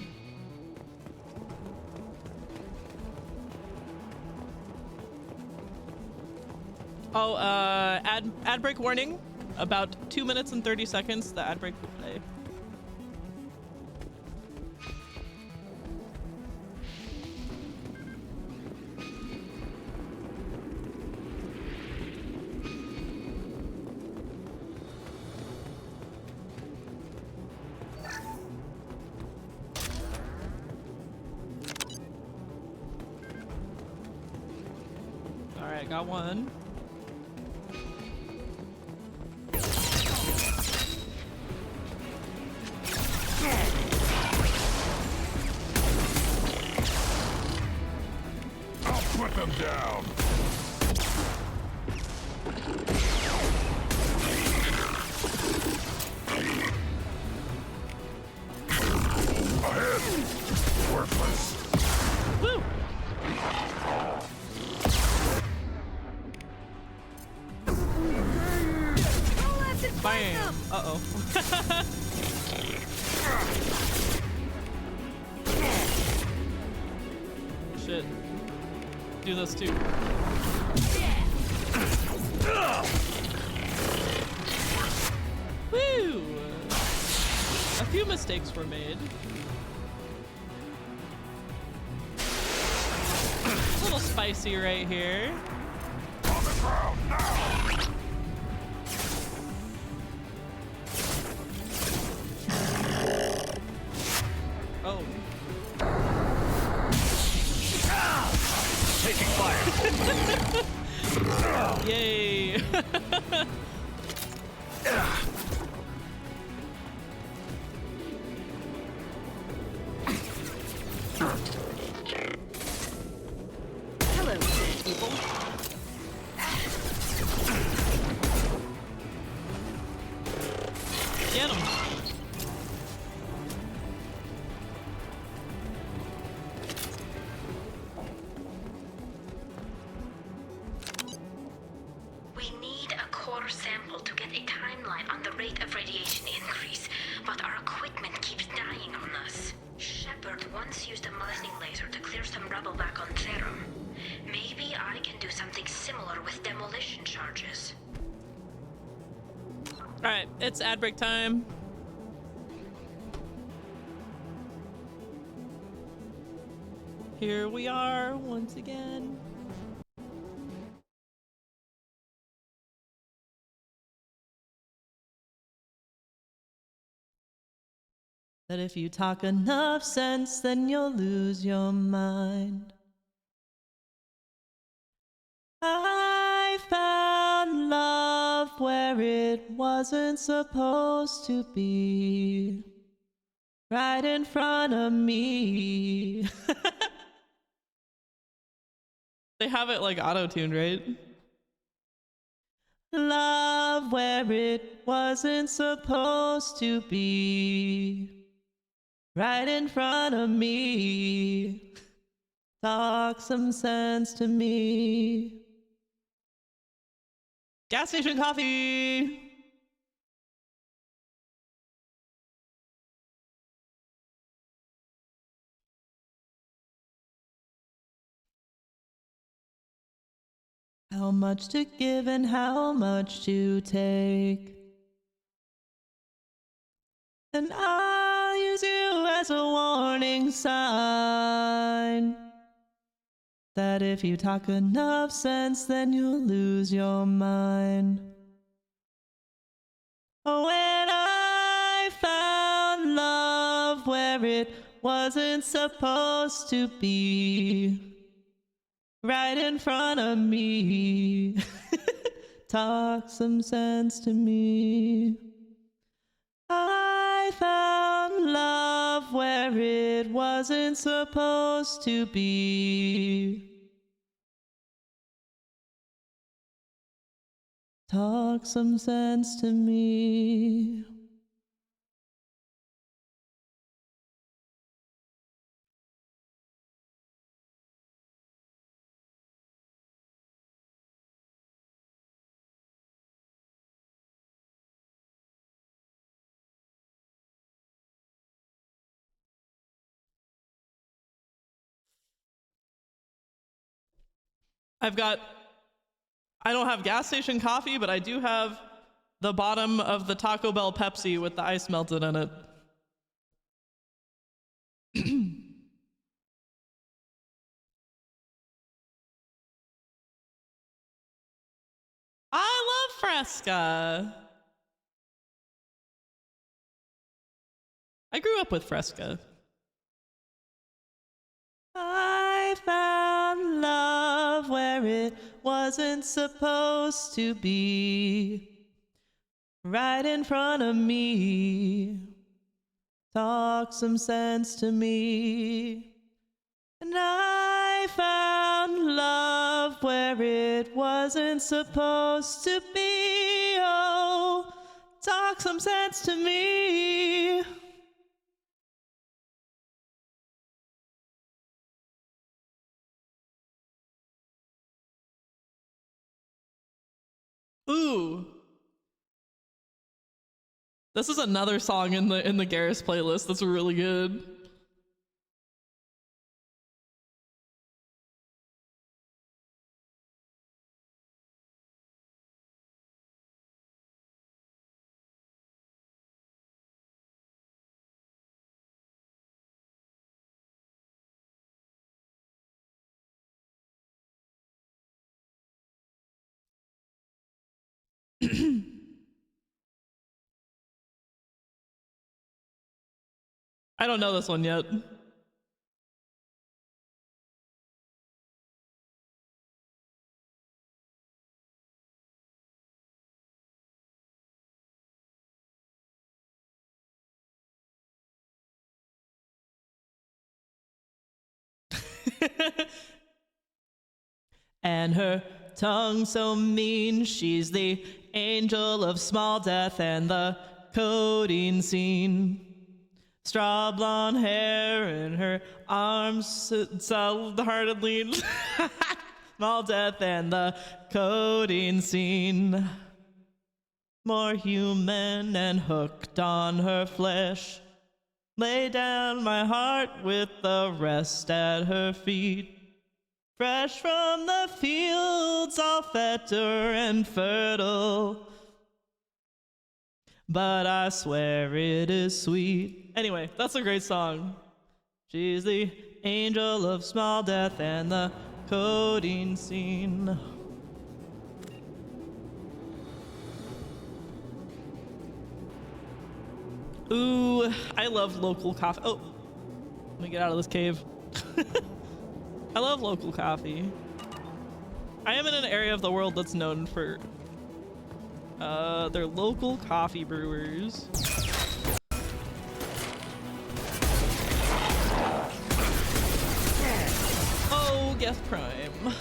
Oh, ad break warning. About 2 minutes and 30 seconds, the ad break will play. Alright, got one. Put them down. Ahead. Worthless. Woo! Bam! Uh-oh. Shit. Do this too. Woo! A few mistakes were made. A little spicy right here. On the ground now. Oh. Taking fire. Yay. Hello, people. Get him. We need a core sample to get a timeline on the rate of radiation increase, but our equipment keeps dying on us. Shepard once used a mining laser to clear some rubble back on Therum. Maybe I can do something similar with demolition charges. Alright, it's ad break time. Here we are once again. That if you talk enough sense, then you'll lose your mind. I found love where it wasn't supposed to be. Right in front of me. They have it like auto-tuned, right? Love where it wasn't supposed to be. Right in front of me. Talk some sense to me. Gas station coffee. How much to give and how much to take. And I'll use you as a warning sign that if you talk enough sense, then you'll lose your mind. Oh, when I found love where it wasn't supposed to be, right in front of me, talk some sense to me. I found love where it wasn't supposed to be. Talk some sense to me. I don't have gas station coffee, but I do have the bottom of the Taco Bell Pepsi with the ice melted in it. I love Fresca. I grew up with Fresca. I found love where it wasn't supposed to be, right in front of me. Talk some sense to me. And I found love where it wasn't supposed to be. Oh, talk some sense to me. Ooh. This is another song in the Garrus playlist that's really good. I don't know this one yet. And her tongue so mean, she's the angel of small death and the coding scene. Straw blonde hair and her arms solid-heartedly. Small death and the coding scene. More human and hooked on her flesh. Lay down my heart with the rest at her feet. Fresh from the fields, all fetter and fertile. But I swear it is sweet. Anyway, that's a great song. She's the angel of small death and the coding scene. Ooh, I love local coffee. Oh, let me get out of this cave. I love local coffee. I am in an area of the world that's known for their local coffee brewers. Oh, Geth Prime.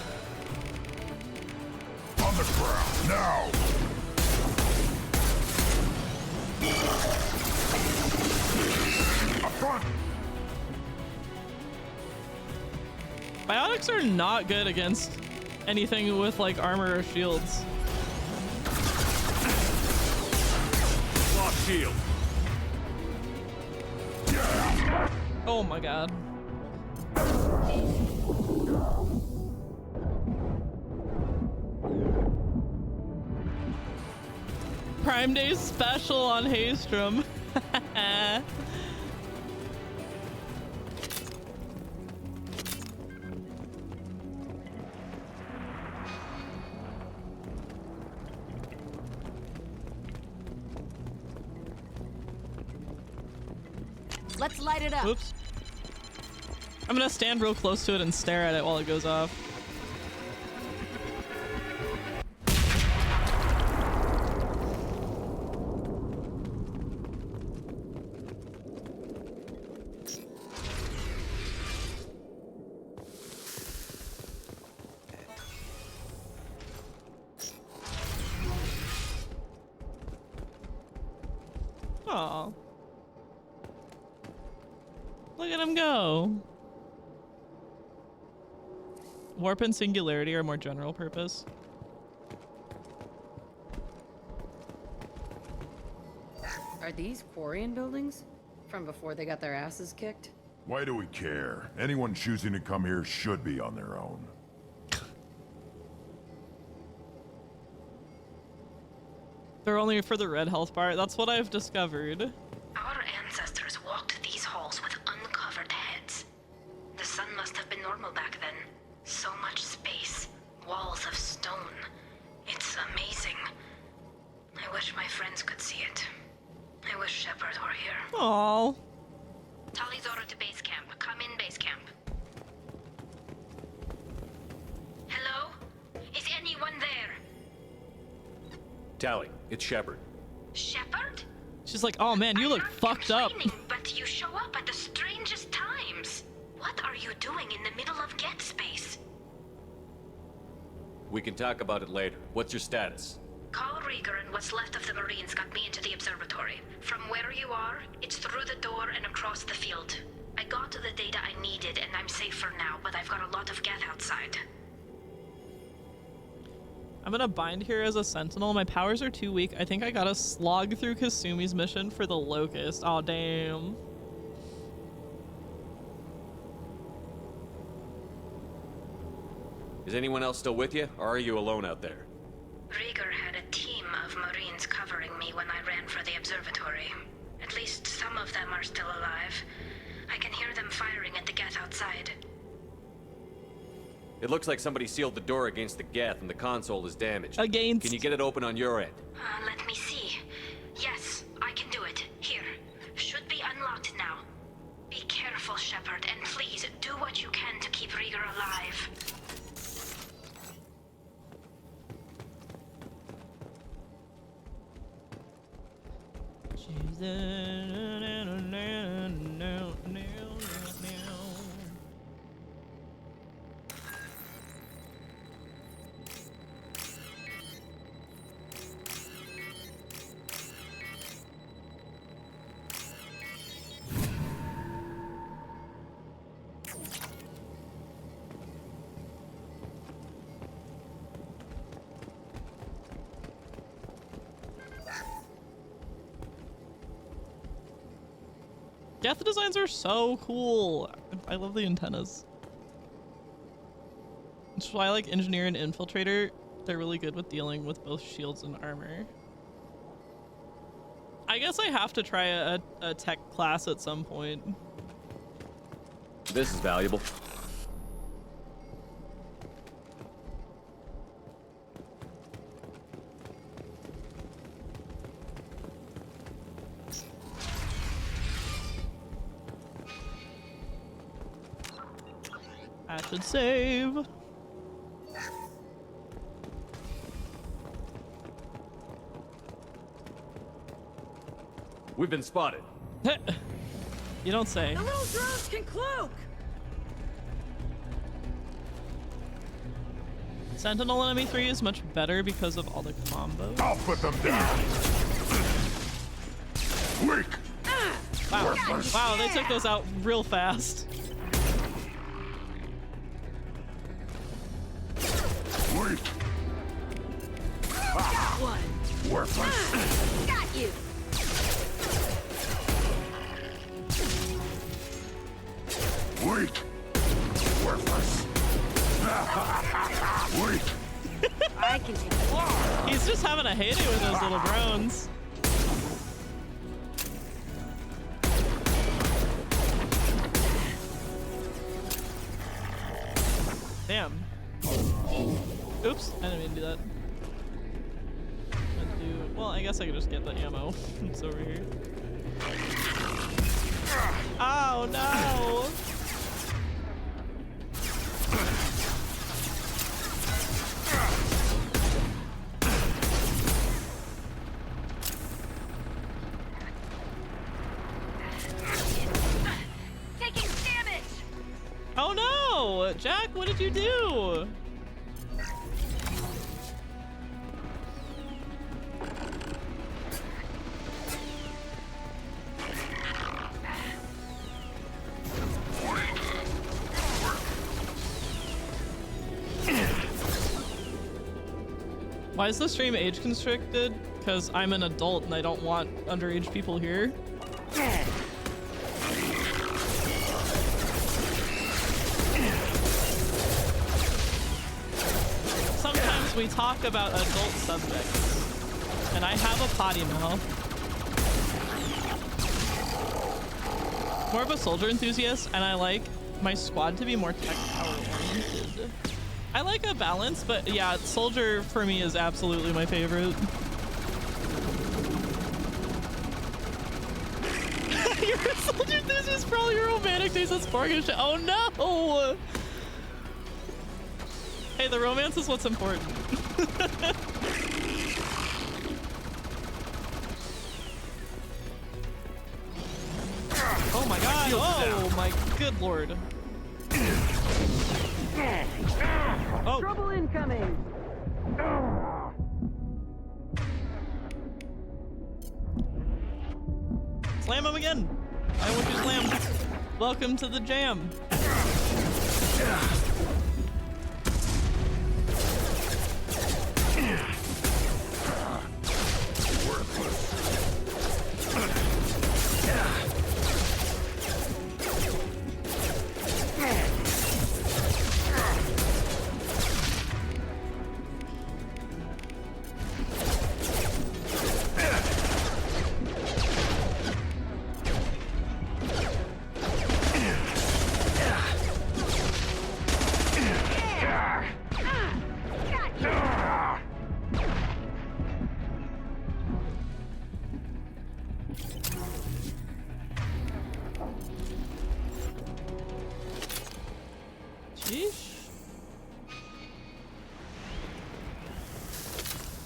On the ground, now! Up front! Biotics are not good against anything with like armor or shields. shield. Oh my god. Prime Day special on Haystrom. Let's light it up. Oops. I'm gonna stand real close to it and stare at it while it goes off. Aw. Look at him go. Warp and Singularity are more general purpose. Are these Quarian buildings? From before they got their asses kicked? Why do we care? Anyone choosing to come here should be on their own. They're only for the red health bar. That's what I've discovered. Our ancestors walked these halls with uncovered heads. The sun must have been normal back then. So much space, walls of stone. It's amazing. I wish my friends could see it. I wish Shepard were here. Aww. Tali's order to base camp. Come in, base camp. Hello? Is anyone there? Tali, it's Shepard. Shepard? She's like, oh man, you look fucked up. But you show up at the strangest times. What are you doing in the middle of Get Space? We can talk about it later. What's your status? Carl Rieger and what's left of the Marines got me into the observatory. From where you are, it's through the door and across the field. I got the data I needed and I'm safe for now, but I've got a lot of Geth outside. I'm gonna bind here as a sentinel. My powers are too weak. I think I gotta slog through Kasumi's mission for the Locust. Oh damn. Is anyone else still with you, or are you alone out there? Rieger had a team of Marines covering me when I ran for the observatory. At least some of them are still alive. I can hear them firing at the Geth outside. It looks like somebody sealed the door against the Geth and the console is damaged. Against? Can you get it open on your end? Let me see. Yes, I can do it. Here. Should be unlocked now. Be careful, Shepard, and please do what you can to keep Rieger alive. Geth designs are so cool. I love the antennas. That's why I like Engineer and Infiltrator. They're really good with dealing with both shields and armor. I guess I have to try a tech class at some point. This is valuable. I should save. We've been spotted. You don't say. The little drones can cloak! Sentinel enemy 3 is much better because of all the combos. I'll put them down. Weak. Wow, wow, they took those out real fast. Weak. Got one. Worthless. Got you. Weak. Worthless. Weak. I can take it. He's just having a heyday with those little drones. Damn. Oops, I didn't mean to do that. Well, I guess I could just get the ammo. It's over here. Oh no! Taking damage! Oh no! Jack, what did you do? Why is the stream age constricted? Because I'm an adult and I don't want underage people here. Sometimes we talk about adult subjects, and I have a potty mouth. More of a soldier enthusiast, and I like my squad to be more tech power oriented. I like a balance, but yeah, soldier for me is absolutely my favorite. You're a soldier enthusiast for all your romantic days at Sparkish. Oh no! Hey, the romance is what's important. Oh my god! Oh my good lord! Oh. Trouble incoming. Slam him again. I want you slammed. Welcome to the jam.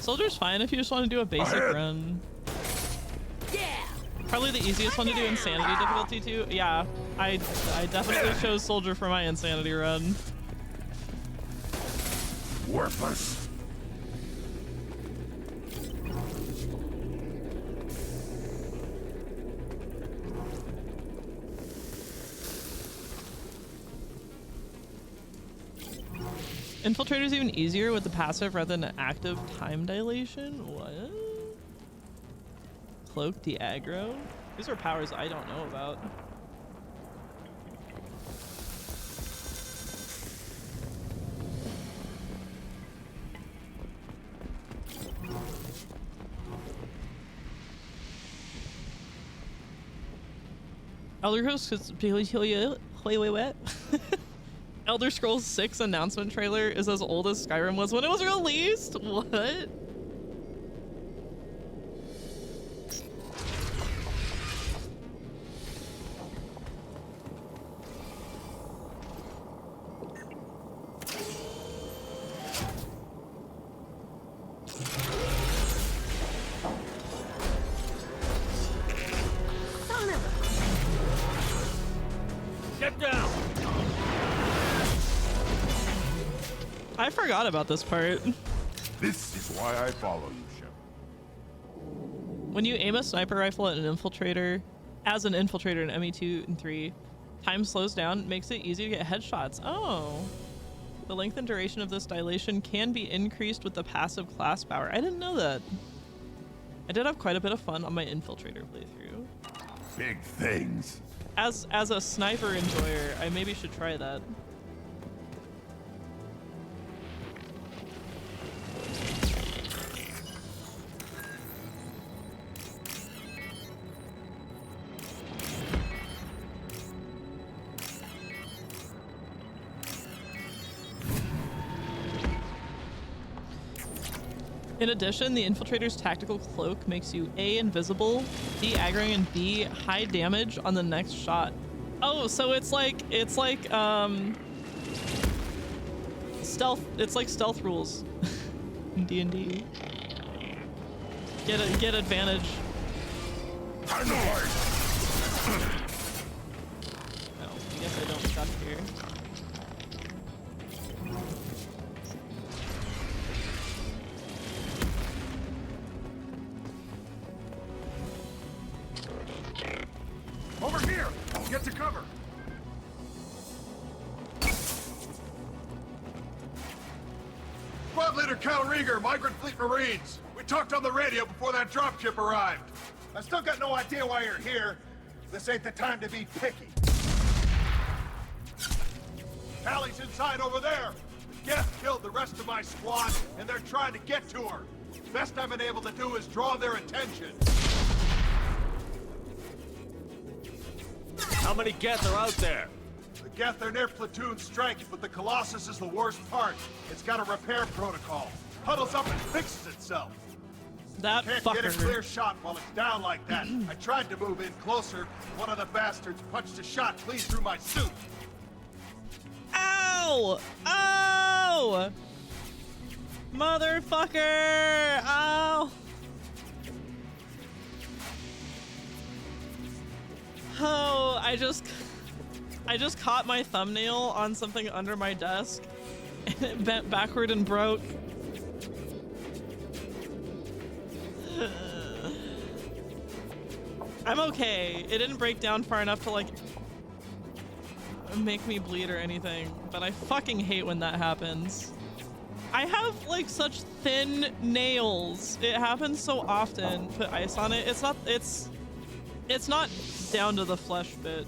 Soldier's fine if you just want to do a basic run. Probably the easiest one to do insanity difficulty too. Yeah, I definitely chose soldier for my insanity run. Worthless. Infiltrator's even easier with the passive rather than active time dilation? What? Cloak de-aggro? These are powers I don't know about. Elder Scrolls Elder Scrolls 6 announcement trailer is as old as Skyrim was when it was released? What? Get down! I forgot about this part. This is why I follow you, Shepard. When you aim a sniper rifle at an infiltrator, as an infiltrator in ME2 and 3, time slows down, makes it easy to get headshots. Oh. The length and duration of this dilation can be increased with the passive class power. I didn't know that. I did have quite a bit of fun on my infiltrator playthrough. big things. As a sniper enjoyer, I maybe should try that. In addition, the Infiltrator's tactical cloak makes you A, invisible, B, aggroing, and B, high damage on the next shot. Oh, so it's like stealth. It's like stealth rules in D&D. Get advantage. Time to fight. Oh, I guess I don't stuck here. Over here! Get to cover! Squad Leader Cal Rieger, Migrant Fleet Marines. We talked on the radio before that dropship arrived. I still got no idea why you're here. This ain't the time to be picky. Tally's inside over there. The Geth killed the rest of my squad, and they're trying to get to her. Best I've been able to do is draw their attention. How many Geth are out there? The Geth are near platoon strength, but the Colossus is the worst part. It's got a repair protocol. Huddles up and fixes itself. That Can't fucker. get a clear shot while it's down like that. I tried to move in closer. One of the bastards punched a shot clean through my suit. Ow! Ow! Motherfucker! Ow! Oh, I just caught my thumbnail on something under my desk and it bent backward and broke. I'm okay. It didn't break down far enough to like make me bleed or anything, but I fucking hate when that happens. I have like such thin nails. It happens so often. Put ice on it. It's not down to the flesh bit.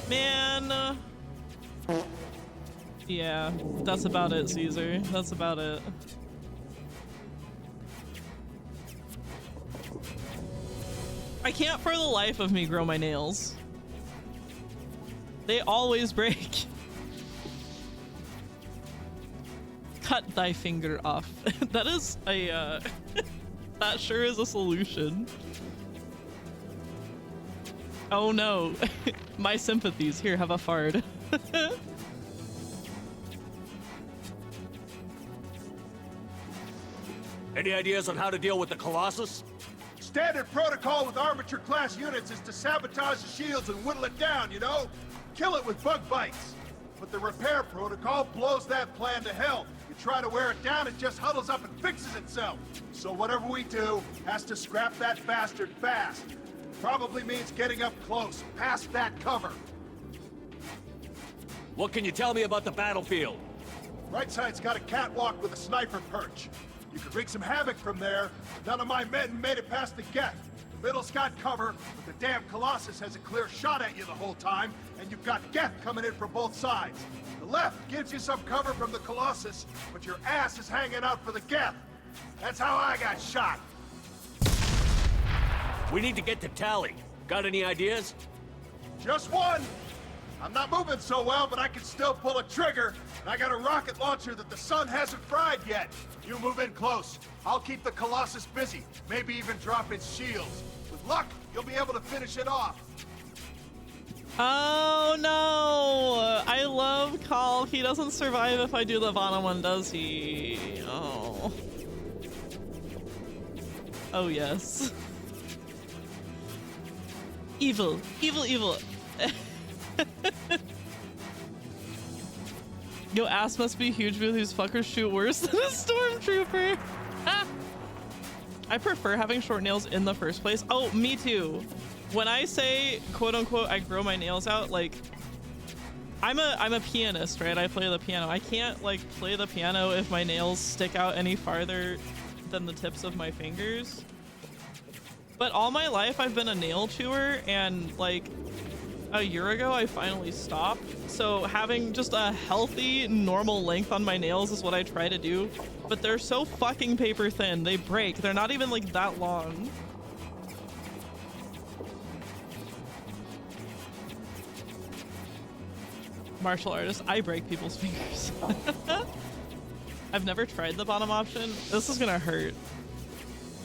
Man. Yeah, that's about it, Caesar. That's about it. I can't for the life of me grow my nails. They always break. Cut thy finger off. That is a, that sure is a solution. Oh no. My sympathies. Here, have a fard. Any ideas on how to deal with the Colossus? Standard protocol with armature-class units is to sabotage the shields and whittle it down, you know? Kill it with bug bites. But the repair protocol blows that plan to hell. You try to wear it down, it just huddles up and fixes itself. So whatever we do has to scrap that bastard fast. Probably means getting up close, past that cover. What can you tell me about the battlefield? Right side's got a catwalk with a sniper perch. You could wreak some havoc from there. None of my men made it past the Geth. Middle's got cover, but the damn Colossus has a clear shot at you the whole time, and you've got Geth coming in from both sides. The left gives you some cover from the Colossus, but your ass is hanging out for the Geth. That's how I got shot. We need to get to Tally. Got any ideas? Just one. I'm not moving so well, but I can still pull a trigger, and I got a rocket launcher that the sun hasn't fried yet. You move in close. I'll keep the Colossus busy, maybe even drop its shields. With luck, you'll be able to finish it off. Oh no! I love Call. He doesn't survive if I do the Vana one, does he? Oh. Oh yes. Evil. Evil, evil. Yo, ass must be huge because these fuckers shoot worse than a stormtrooper. I prefer having short nails in the first place. Oh, me too. When I say, quote unquote, I grow my nails out, like, I'm a pianist, right? I play the piano. I can't like play the piano if my nails stick out any farther than the tips of my fingers. But all my life I've been a nail chewer, and like a year ago I finally stopped. So having just a healthy, normal length on my nails is what I try to do. But they're so fucking paper thin, they break. They're not even like that long. Martial artist, I break people's fingers. I've never tried the bottom option. This is gonna hurt.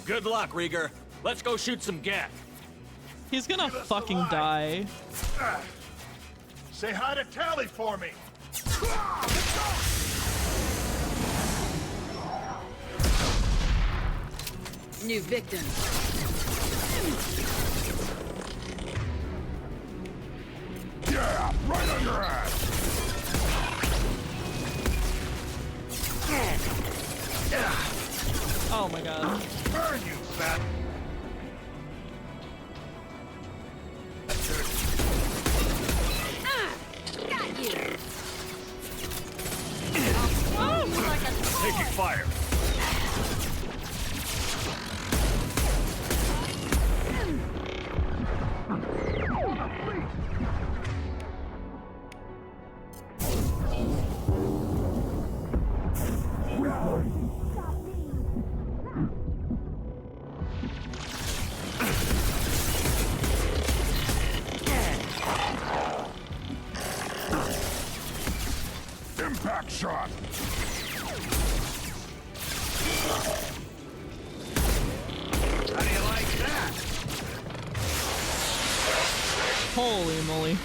Good luck, Rieger. Let's go shoot some gas. He's gonna fucking die. Say hi to Tally for me. New victim. Yeah, right on your ass. Oh my god. Burn you, fat. Got you. Taking fire. Impact shot. How do you like that? Holy moly.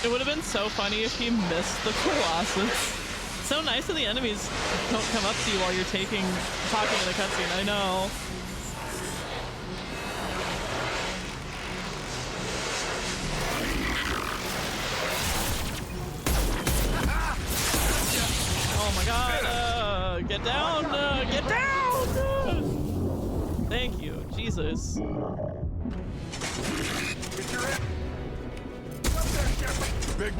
It would have been so funny if he missed the Colossus. So nice that the enemies don't come up to you while you're talking in the cutscene. I know. Oh my god, get down, get down! Thank you, Jesus. Big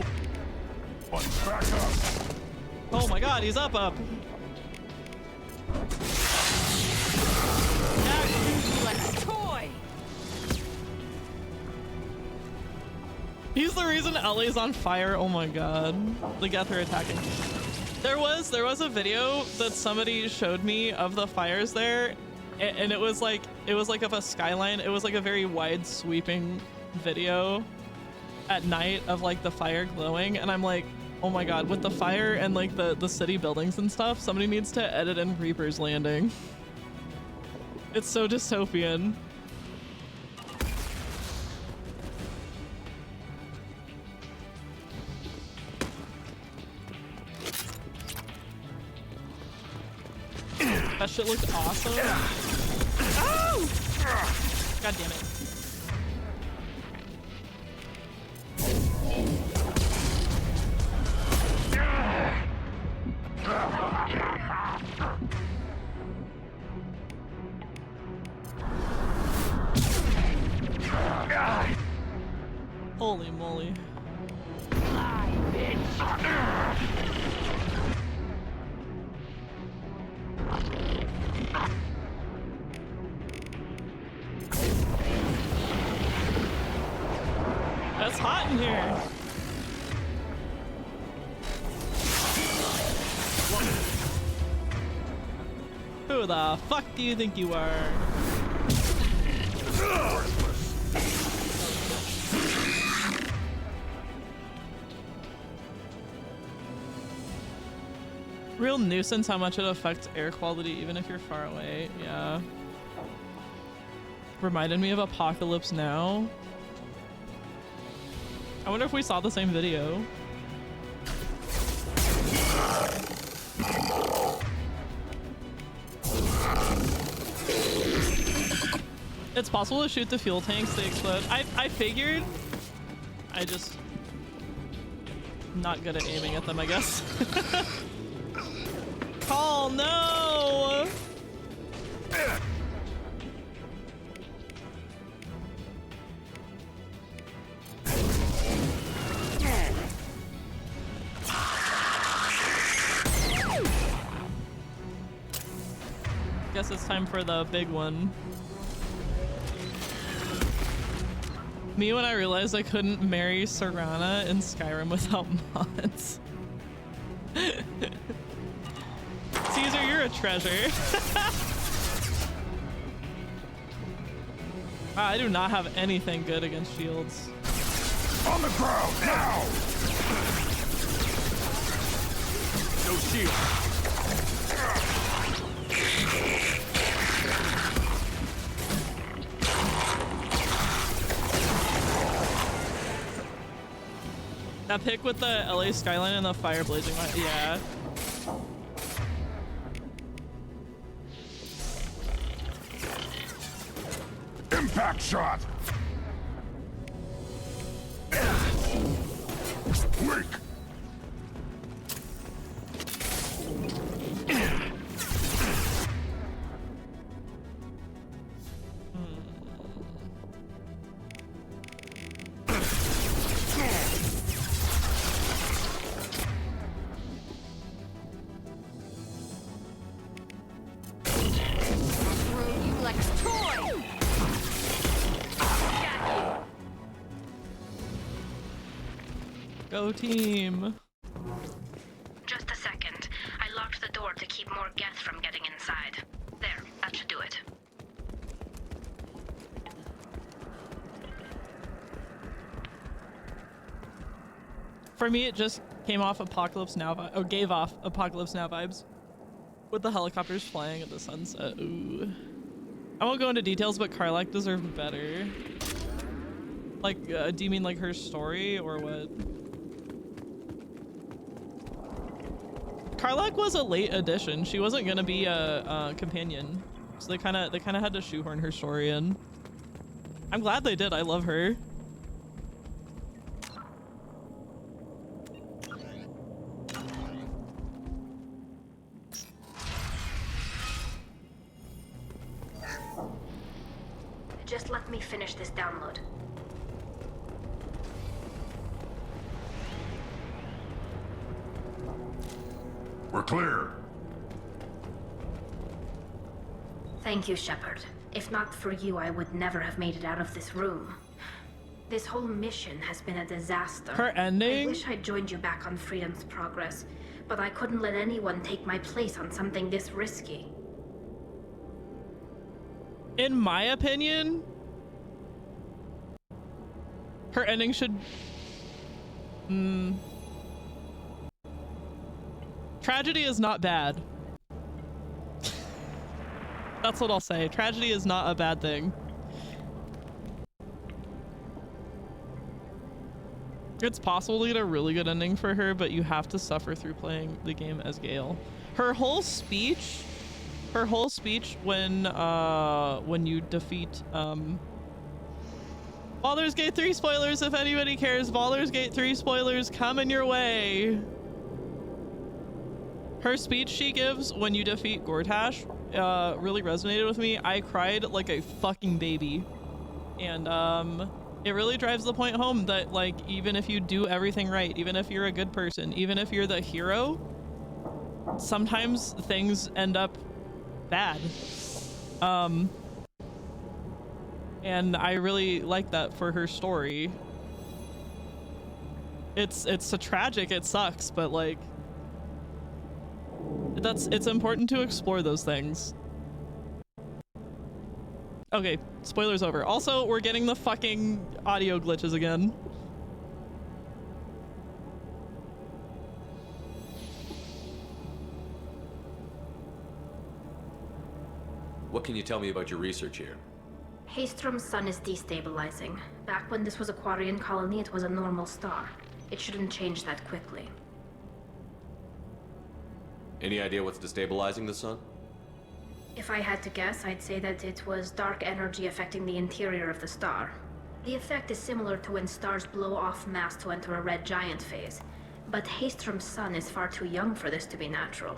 one, back up. Oh my god, he's up. Like a toy. He's the reason LA's on fire. Oh my god. The Geth are attacking. There was a video that somebody showed me of the fires there, and it was like of a skyline. It was like a very wide sweeping video at night of like the fire glowing, and I'm like, oh my god, with the fire and like the city buildings and stuff, somebody needs to edit in Reaper's Landing. It's so dystopian. That shit looked awesome. Oh! God damn it. Holy moly. That's hot in here. Who the fuck do you think you are? Real nuisance how much it affects air quality even if you're far away. Yeah. Reminded me of Apocalypse Now. I wonder if we saw the same video. It's possible to shoot the fuel tanks, they explode. I figured. I just not good at aiming at them, I guess. Call, no! guess it's time for the big one. Me when I realized I couldn't marry Serana in Skyrim without mods. Caesar, you're a treasure. Wow, I do not have anything good against shields. On the ground, now! No shield. That pick with the LA skyline and the fire blazing light, yeah. Impact shot! Weak! Go team. Just a second. I locked the door to keep more Geth from getting inside. There, that should do it. For me, it just came off Apocalypse Now, or gave off Apocalypse Now vibes. With the helicopters flying at the sunset. Ooh. I won't go into details, but Karlach deserved better. Like, do you mean like her story or what? Karlach was a late addition. She wasn't gonna be a companion, so they kind of had to shoehorn her story in. I'm glad they did. I love her. Just let me finish this download. We're clear. Thank you, Shepard. If not for you, I would never have made it out of this room. This whole mission has been a disaster. Her ending? I wish I'd joined you back on Freedom's Progress, but I couldn't let anyone take my place on something this risky. In my opinion, her ending should... Tragedy is not bad. That's what I'll say. Tragedy is not a bad thing. It's possible to get a really good ending for her, but you have to suffer through playing the game as Gale. Her whole speech when you defeat Baldur's Gate 3 spoilers, if anybody cares. Baldur's Gate 3 spoilers coming your way. Her speech she gives when you defeat Gortash really resonated with me. I cried like a fucking baby. And it really drives the point home that, like, even if you do everything right, even if you're a good person, even if you're the hero, sometimes things end up bad. And I really like that for her story. It's a tragic, it sucks, but like it's important to explore those things. Okay, spoilers over. Also, we're getting the fucking audio glitches again. What can you tell me about your research here? Haystrom's sun is destabilizing. Back when this was a Quarian colony, it was a normal star. It shouldn't change that quickly. Any idea what's destabilizing the sun? If I had to guess, I'd say that it was dark energy affecting the interior of the star. The effect is similar to when stars blow off mass to enter a red giant phase, but Haystrom's sun is far too young for this to be natural.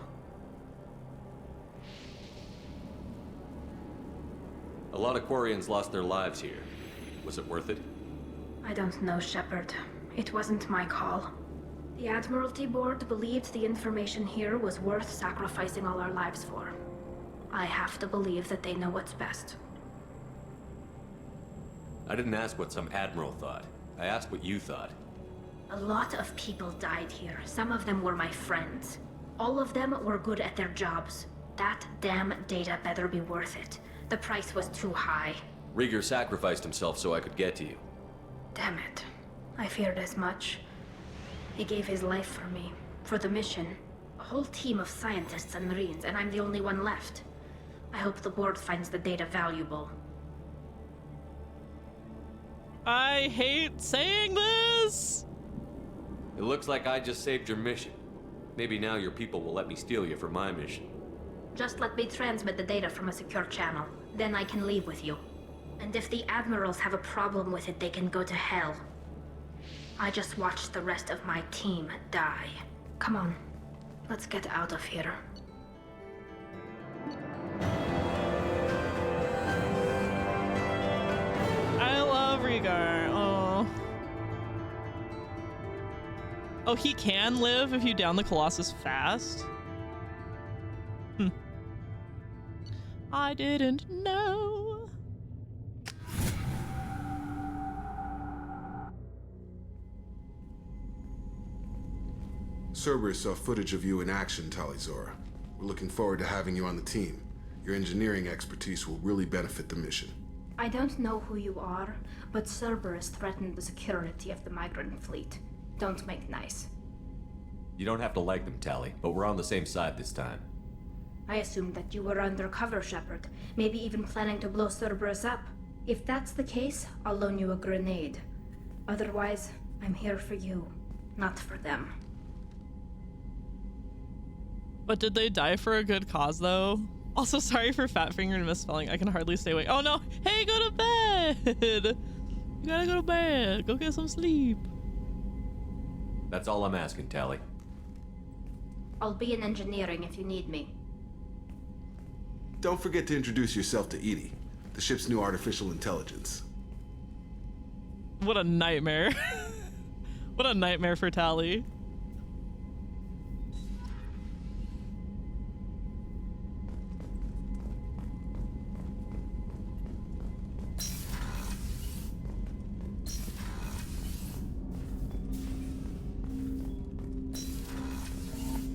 A lot of Quarians lost their lives here. Was it worth it? I don't know, Shepard. It wasn't my call. The Admiralty Board believed the information here was worth sacrificing all our lives for. I have to believe that they know what's best. I didn't ask what some admiral thought. I asked what you thought. A lot of people died here. Some of them were my friends. All of them were good at their jobs. That damn data better be worth it. The price was too high. Rieger sacrificed himself so I could get to you. Damn it. I feared as much. He gave his life for me, for the mission. A whole team of scientists and Marines, and I'm the only one left. I hope the board finds the data valuable. I hate saying this! It looks like I just saved your mission. Maybe now your people will let me steal you for my mission. Just let me transmit the data from a secure channel. Then I can leave with you. And if the admirals have a problem with it, they can go to hell. I just watched the rest of my team die. Come on, let's get out of here. I love Rieger. Oh. Oh, he can live if you down the Colossus fast? I didn't know. Cerberus saw footage of you in action, Tali'Zorah. We're looking forward to having you on the team. Your engineering expertise will really benefit the mission. I don't know who you are, but Cerberus threatened the security of the migrant fleet. Don't make nice. You don't have to like them, Tali, but we're on the same side this time. I assumed that you were undercover, Shepard. Maybe even planning to blow Cerberus up. If that's the case, I'll loan you a grenade. Otherwise, I'm here for you, not for them. But did they die for a good cause, though? Also, sorry for fat finger and misspelling. I can hardly stay awake. Oh no! Hey, go to bed! You gotta go to bed. Go get some sleep. That's all I'm asking, Tali. I'll be in engineering if you need me. Don't forget to introduce yourself to EDI, the ship's new artificial intelligence. What a nightmare. What a nightmare for Tali.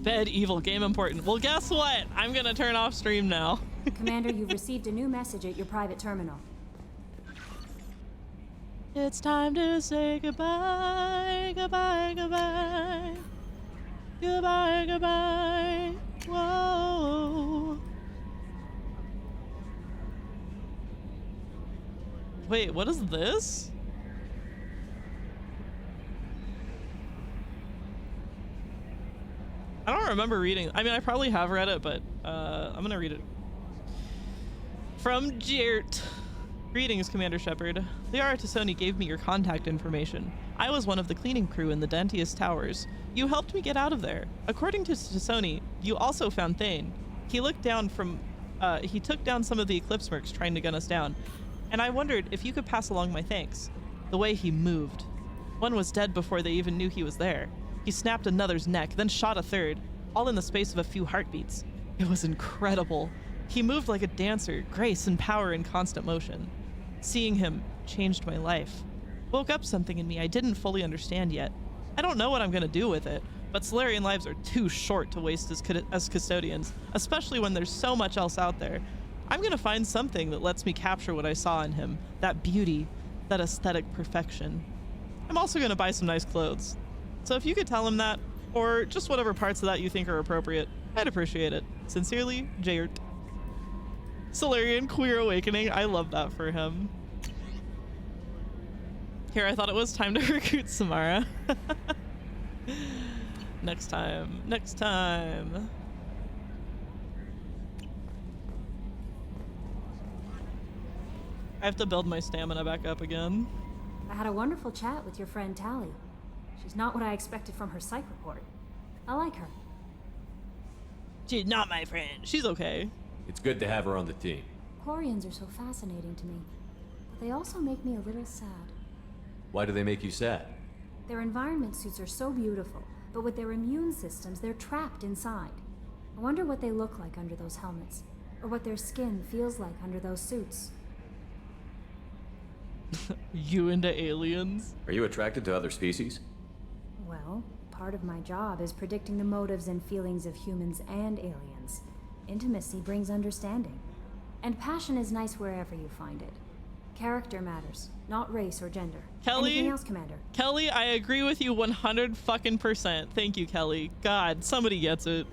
Bed evil, game important. Well, guess what? I'm gonna turn off stream now. Commander, you've received a new message at your private terminal. It's time to say goodbye, goodbye, goodbye. Goodbye, goodbye. Whoa. Wait, what is this? I don't remember reading. I mean, I probably have read it, but I'm gonna read it. From Jert. Greetings, Commander Shepard. Liara T'Soni gave me your contact information. I was one of the cleaning crew in the Dantius Towers. You helped me get out of there. According to T'Soni, you also found Thane. He took down some of the Eclipse mercs trying to gun us down, and I wondered if you could pass along my thanks. The way he moved. One was dead before they even knew he was there. He snapped another's neck, then shot a third, all in the space of a few heartbeats. It was incredible. He moved like a dancer, grace and power in constant motion. Seeing him changed my life. Woke up something in me I didn't fully understand yet. I don't know what I'm gonna do with it, but Salarian lives are too short to waste as custodians, especially when there's so much else out there. I'm gonna find something that lets me capture what I saw in him, that beauty, that aesthetic perfection. I'm also gonna buy some nice clothes. So if you could tell him that, or just whatever parts of that you think are appropriate, I'd appreciate it. Sincerely, Jert. Salarian Queer Awakening, I love that for him. Here, I thought it was time to recruit Samara. Next time, next time. I have to build my stamina back up again. I had a wonderful chat with your friend Tali. She's not what I expected from her psych report. I like her. She's not my friend. She's okay. It's good to have her on the team. Quarians are so fascinating to me, but they also make me a little sad. Why do they make you sad? Their environment suits are so beautiful, but with their immune systems, they're trapped inside. I wonder what they look like under those helmets. or what their skin feels like under those suits. You into aliens? Are you attracted to other species? Well, part of my job is predicting the motives and feelings of humans and aliens. Intimacy brings understanding. And passion is nice wherever you find it. Character matters, not race or gender. Kelly? Anything else, Commander? Kelly, I agree with you 100%. Thank you, Kelly. God, somebody gets it.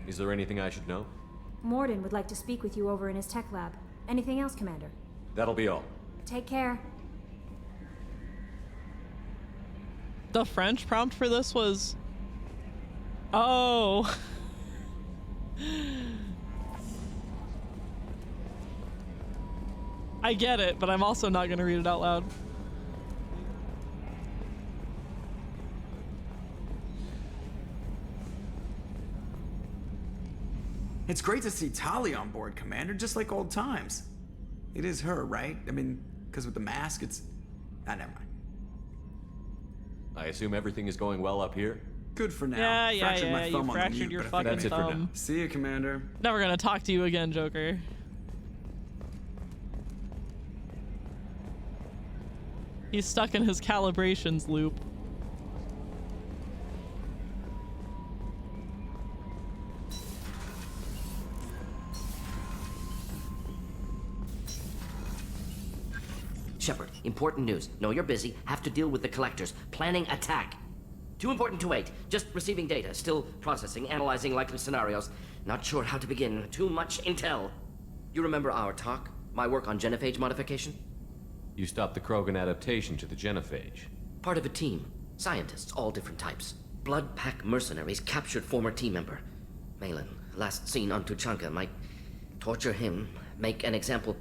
Is there anything I should know? Morden would like to speak with you over in his tech lab. Anything else, Commander? That'll be all. Take care. The French prompt for this was... Oh. I get it, but I'm also not gonna read it out loud. It's great to see Tali on board, Commander, just like old times. It is her, right? I mean, because with the mask, it's... Ah, never mind. I assume everything is going well up here? Good for now. Yeah, Fractured my you thumb on the fractured mute, your but I think fucking That's it for now. thumb. See you, Commander. Never gonna talk to you again, Joker. He's stuck in his calibrations loop. Shepard, important news. Know you're busy. Have to deal with the collectors. Planning attack. Too important to wait. Just receiving data. Still processing, analyzing likely scenarios. Not sure how to begin. Too much intel. You remember our talk? My work on genophage modification? You stopped the Krogan adaptation to the genophage. Part of a team. Scientists, all different types. Blood Pack mercenaries captured former team member. Malin, last seen on Tuchanka, might torture him, make an example.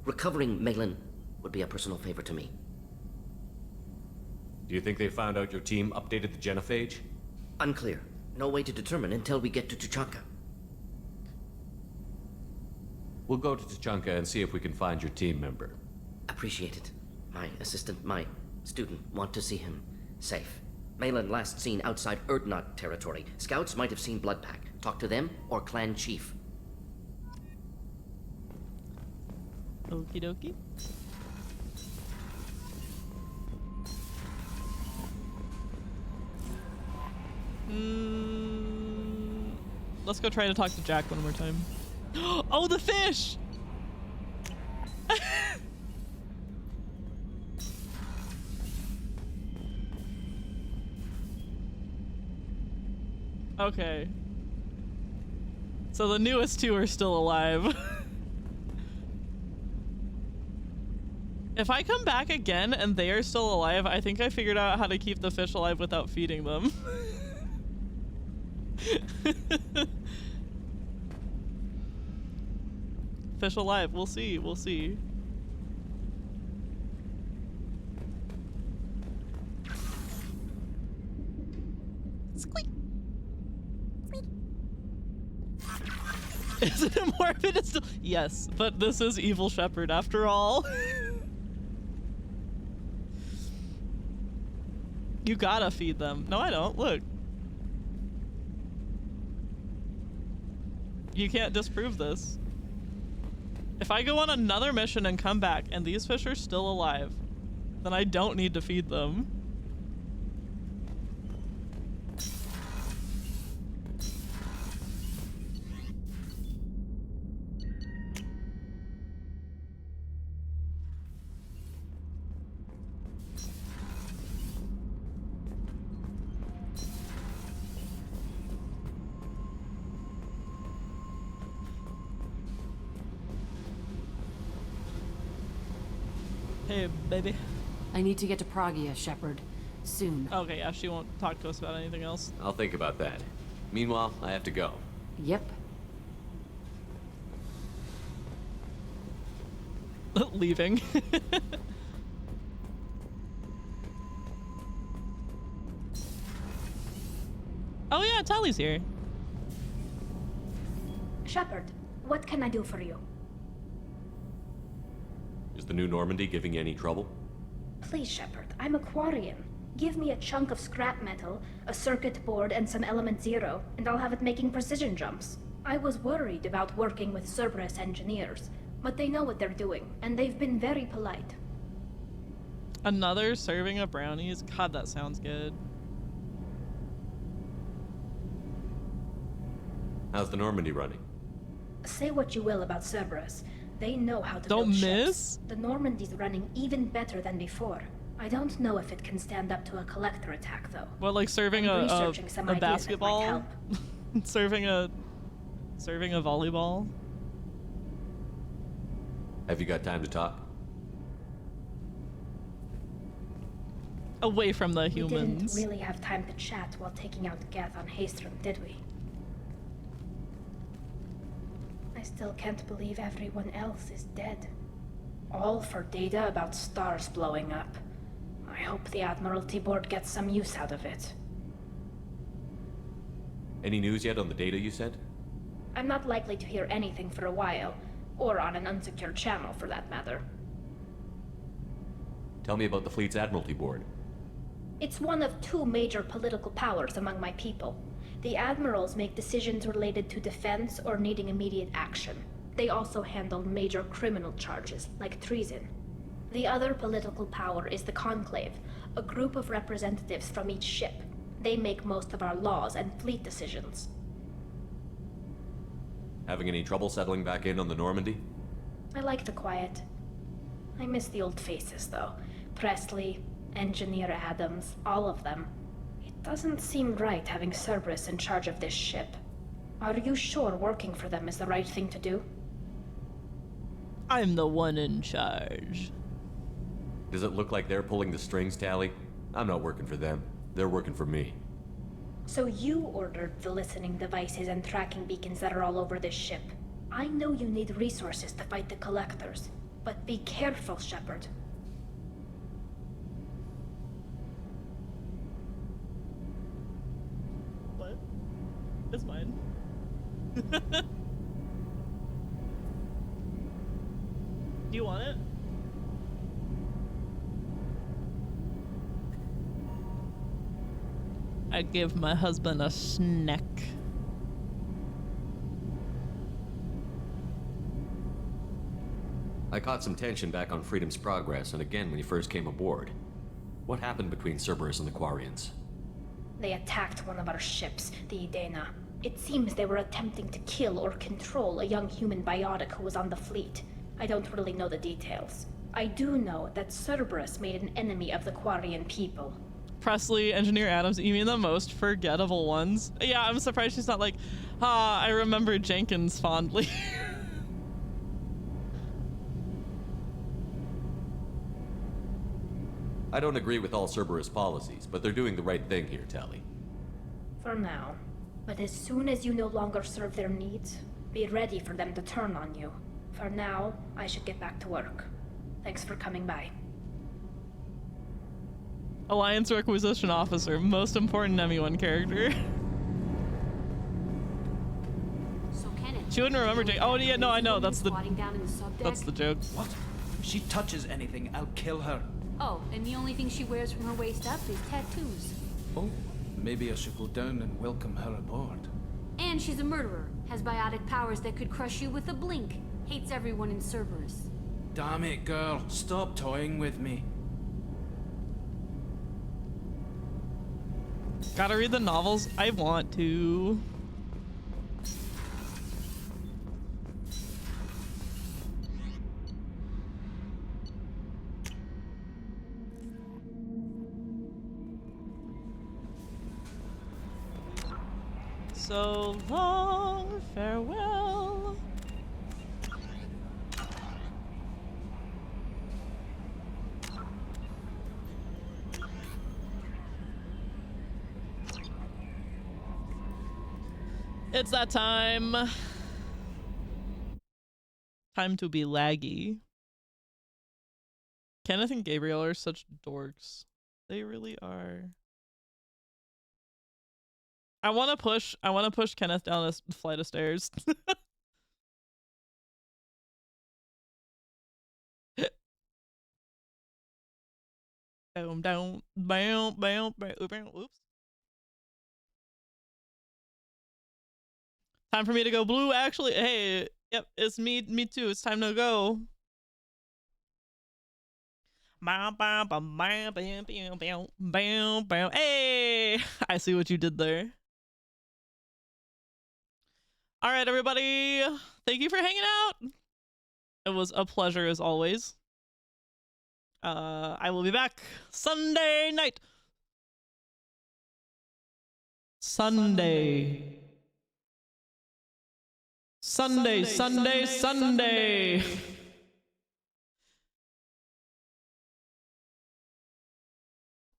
Recovering Malin would be a personal favor to me. Do you think they found out your team updated the genophage? Unclear. No way to determine until we get to Tuchanka. We'll go to Tuchanka and see if we can find your team member. Appreciate it. My assistant, my student, want to see him safe. Malin last seen outside Urdnot territory. Scouts might have seen Bloodpack. Talk to them or clan chief. Okie dokie. Let's go try to talk to Jack one more time. Oh, the fish! Okay. So the newest two are still alive. If I come back again and they are still alive, I think I figured out how to keep the fish alive without feeding them. Fish alive, we'll see, we'll see. Squeak. Is it a morbid? It's still yes, but this is Evil Shepard after all. You gotta feed them. No, I don't. Look. You can't disprove this. If I go on another mission and come back and these fish are still alive, then I don't need to feed them. Hey, baby. I need to get to Pragia, Shepard. Soon. Okay, yeah, she won't talk to us about anything else. I'll think about that. Meanwhile, I have to go. Yep. Leaving. Oh yeah, Tali's here. Shepard, what can I do for you? Is the new Normandy giving you any trouble? Please, Shepard, I'm a Quarian. Give me a chunk of scrap metal, a circuit board, and some element zero, and I'll have it making precision jumps. I was worried about working with Cerberus engineers, but they know what they're doing, and they've been very polite. Another serving of brownies? God, that sounds good. How's the Normandy running? Say what you will about Cerberus. They know how to Don't build miss? ships. The Normandy's running even better than before. I don't know if it can stand up to a collector attack, though. What, like serving I'm a researching some ideas that might basketball? help. serving a volleyball? Have you got time to talk? Away from the We humans. didn't really have time to chat while taking out Geth on Haestrom, did we? I still can't believe everyone else is dead. All for data about stars blowing up. I hope the Admiralty Board gets some use out of it. Any news yet on the data you sent? I'm not likely to hear anything for a while, or on an unsecured channel for that matter. Tell me about the fleet's Admiralty Board. It's one of two major political powers among my people. The admirals make decisions related to defense or needing immediate action. They also handle major criminal charges, like treason. The other political power is the Conclave, a group of representatives from each ship. They make most of our laws and fleet decisions. Having any trouble settling back in on the Normandy? I like the quiet. I miss the old faces, though. Presley, Engineer Adams, all of them. It doesn't seem right having Cerberus in charge of this ship. Are you sure working for them is the right thing to do? I'm the one in charge. Does it look like they're pulling the strings, Tally? I'm not working for them. They're working for me. So you ordered the listening devices and tracking beacons that are all over this ship. I know you need resources to fight the Collectors, but be careful, Shepard. What? It's mine. Do you want it? I give my husband a snack. I caught some tension back on Freedom's Progress and again when you first came aboard. What happened between Cerberus and the Quarians? They attacked one of our ships, the Edena. It seems they were attempting to kill or control a young human biotic who was on the fleet. I don't really know the details. I do know that Cerberus made an enemy of the Quarian people. Presley, Engineer Adams, you mean the most forgettable ones? Yeah, I'm surprised she's not like, I remember Jenkins fondly. I don't agree with all Cerberus policies, but they're doing the right thing here, Tally. For now. But as soon as you no longer serve their needs, be ready for them to turn on you. For now, I should get back to work. Thanks for coming by. Alliance Requisition Officer, most important ME1 character. So Kenneth, She wouldn't remember Jake. Oh yeah, no, I know. That's the squatting down in the subdeck? that's the joke. What? If she touches anything, I'll kill her. Oh, and the only thing she wears from her waist up is tattoos. Oh, maybe I should go down and welcome her aboard. And she's a murderer, has biotic powers that could crush you with a blink, hates everyone in Cerberus. Damn it, girl. Stop toying with me. Gotta read the novels. I want to. So long, farewell. It's that time. Time to be laggy. Kenneth and Gabriel are such dorks. They really are. I want to push Kenneth down this flight of stairs. Boom, down, bam, bam, bam, bam. Oops. Time for me to go blue, actually. Hey, yep, it's me too. It's time to go. Bam, bam, bam, bam, bam, bam, bam, bam, bam. Hey, I see what you did there. All right, everybody. Thank you for hanging out. It was a pleasure as always. I will be back Sunday night. Sunday. Sunday.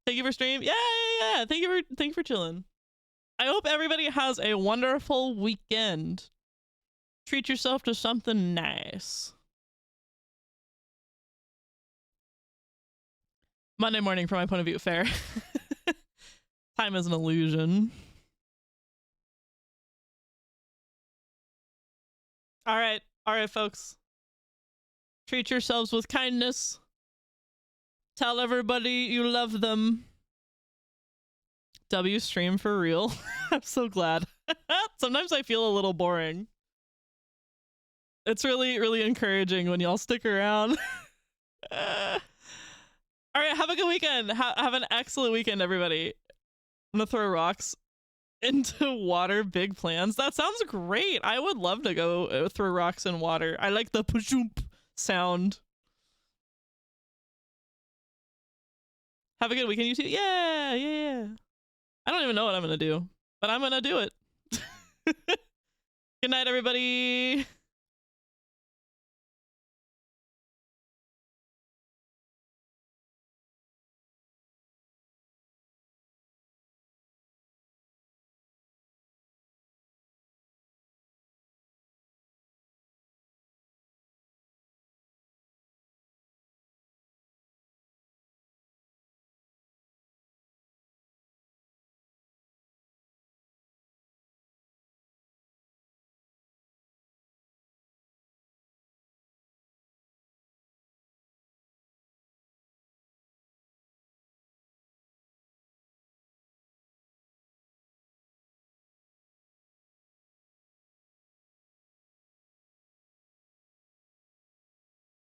Thank you for stream. Yeah. Thank you for chilling. I hope everybody has a wonderful weekend. Treat yourself to something nice. Monday morning, from my point of view, fair. Time is an illusion. All right, folks. Treat yourselves with kindness. Tell everybody you love them. W stream for real. I'm so glad. Sometimes I feel a little boring. It's really, really encouraging when y'all stick around. All right, have a good weekend. Have an excellent weekend, everybody. I'm gonna throw rocks into water. Big plans. That sounds great. I would love to go throw rocks in water. I like the pshoomp sound. Have a good weekend, you too. Yeah. I don't even know what I'm gonna do, but I'm gonna do it. Good night, everybody.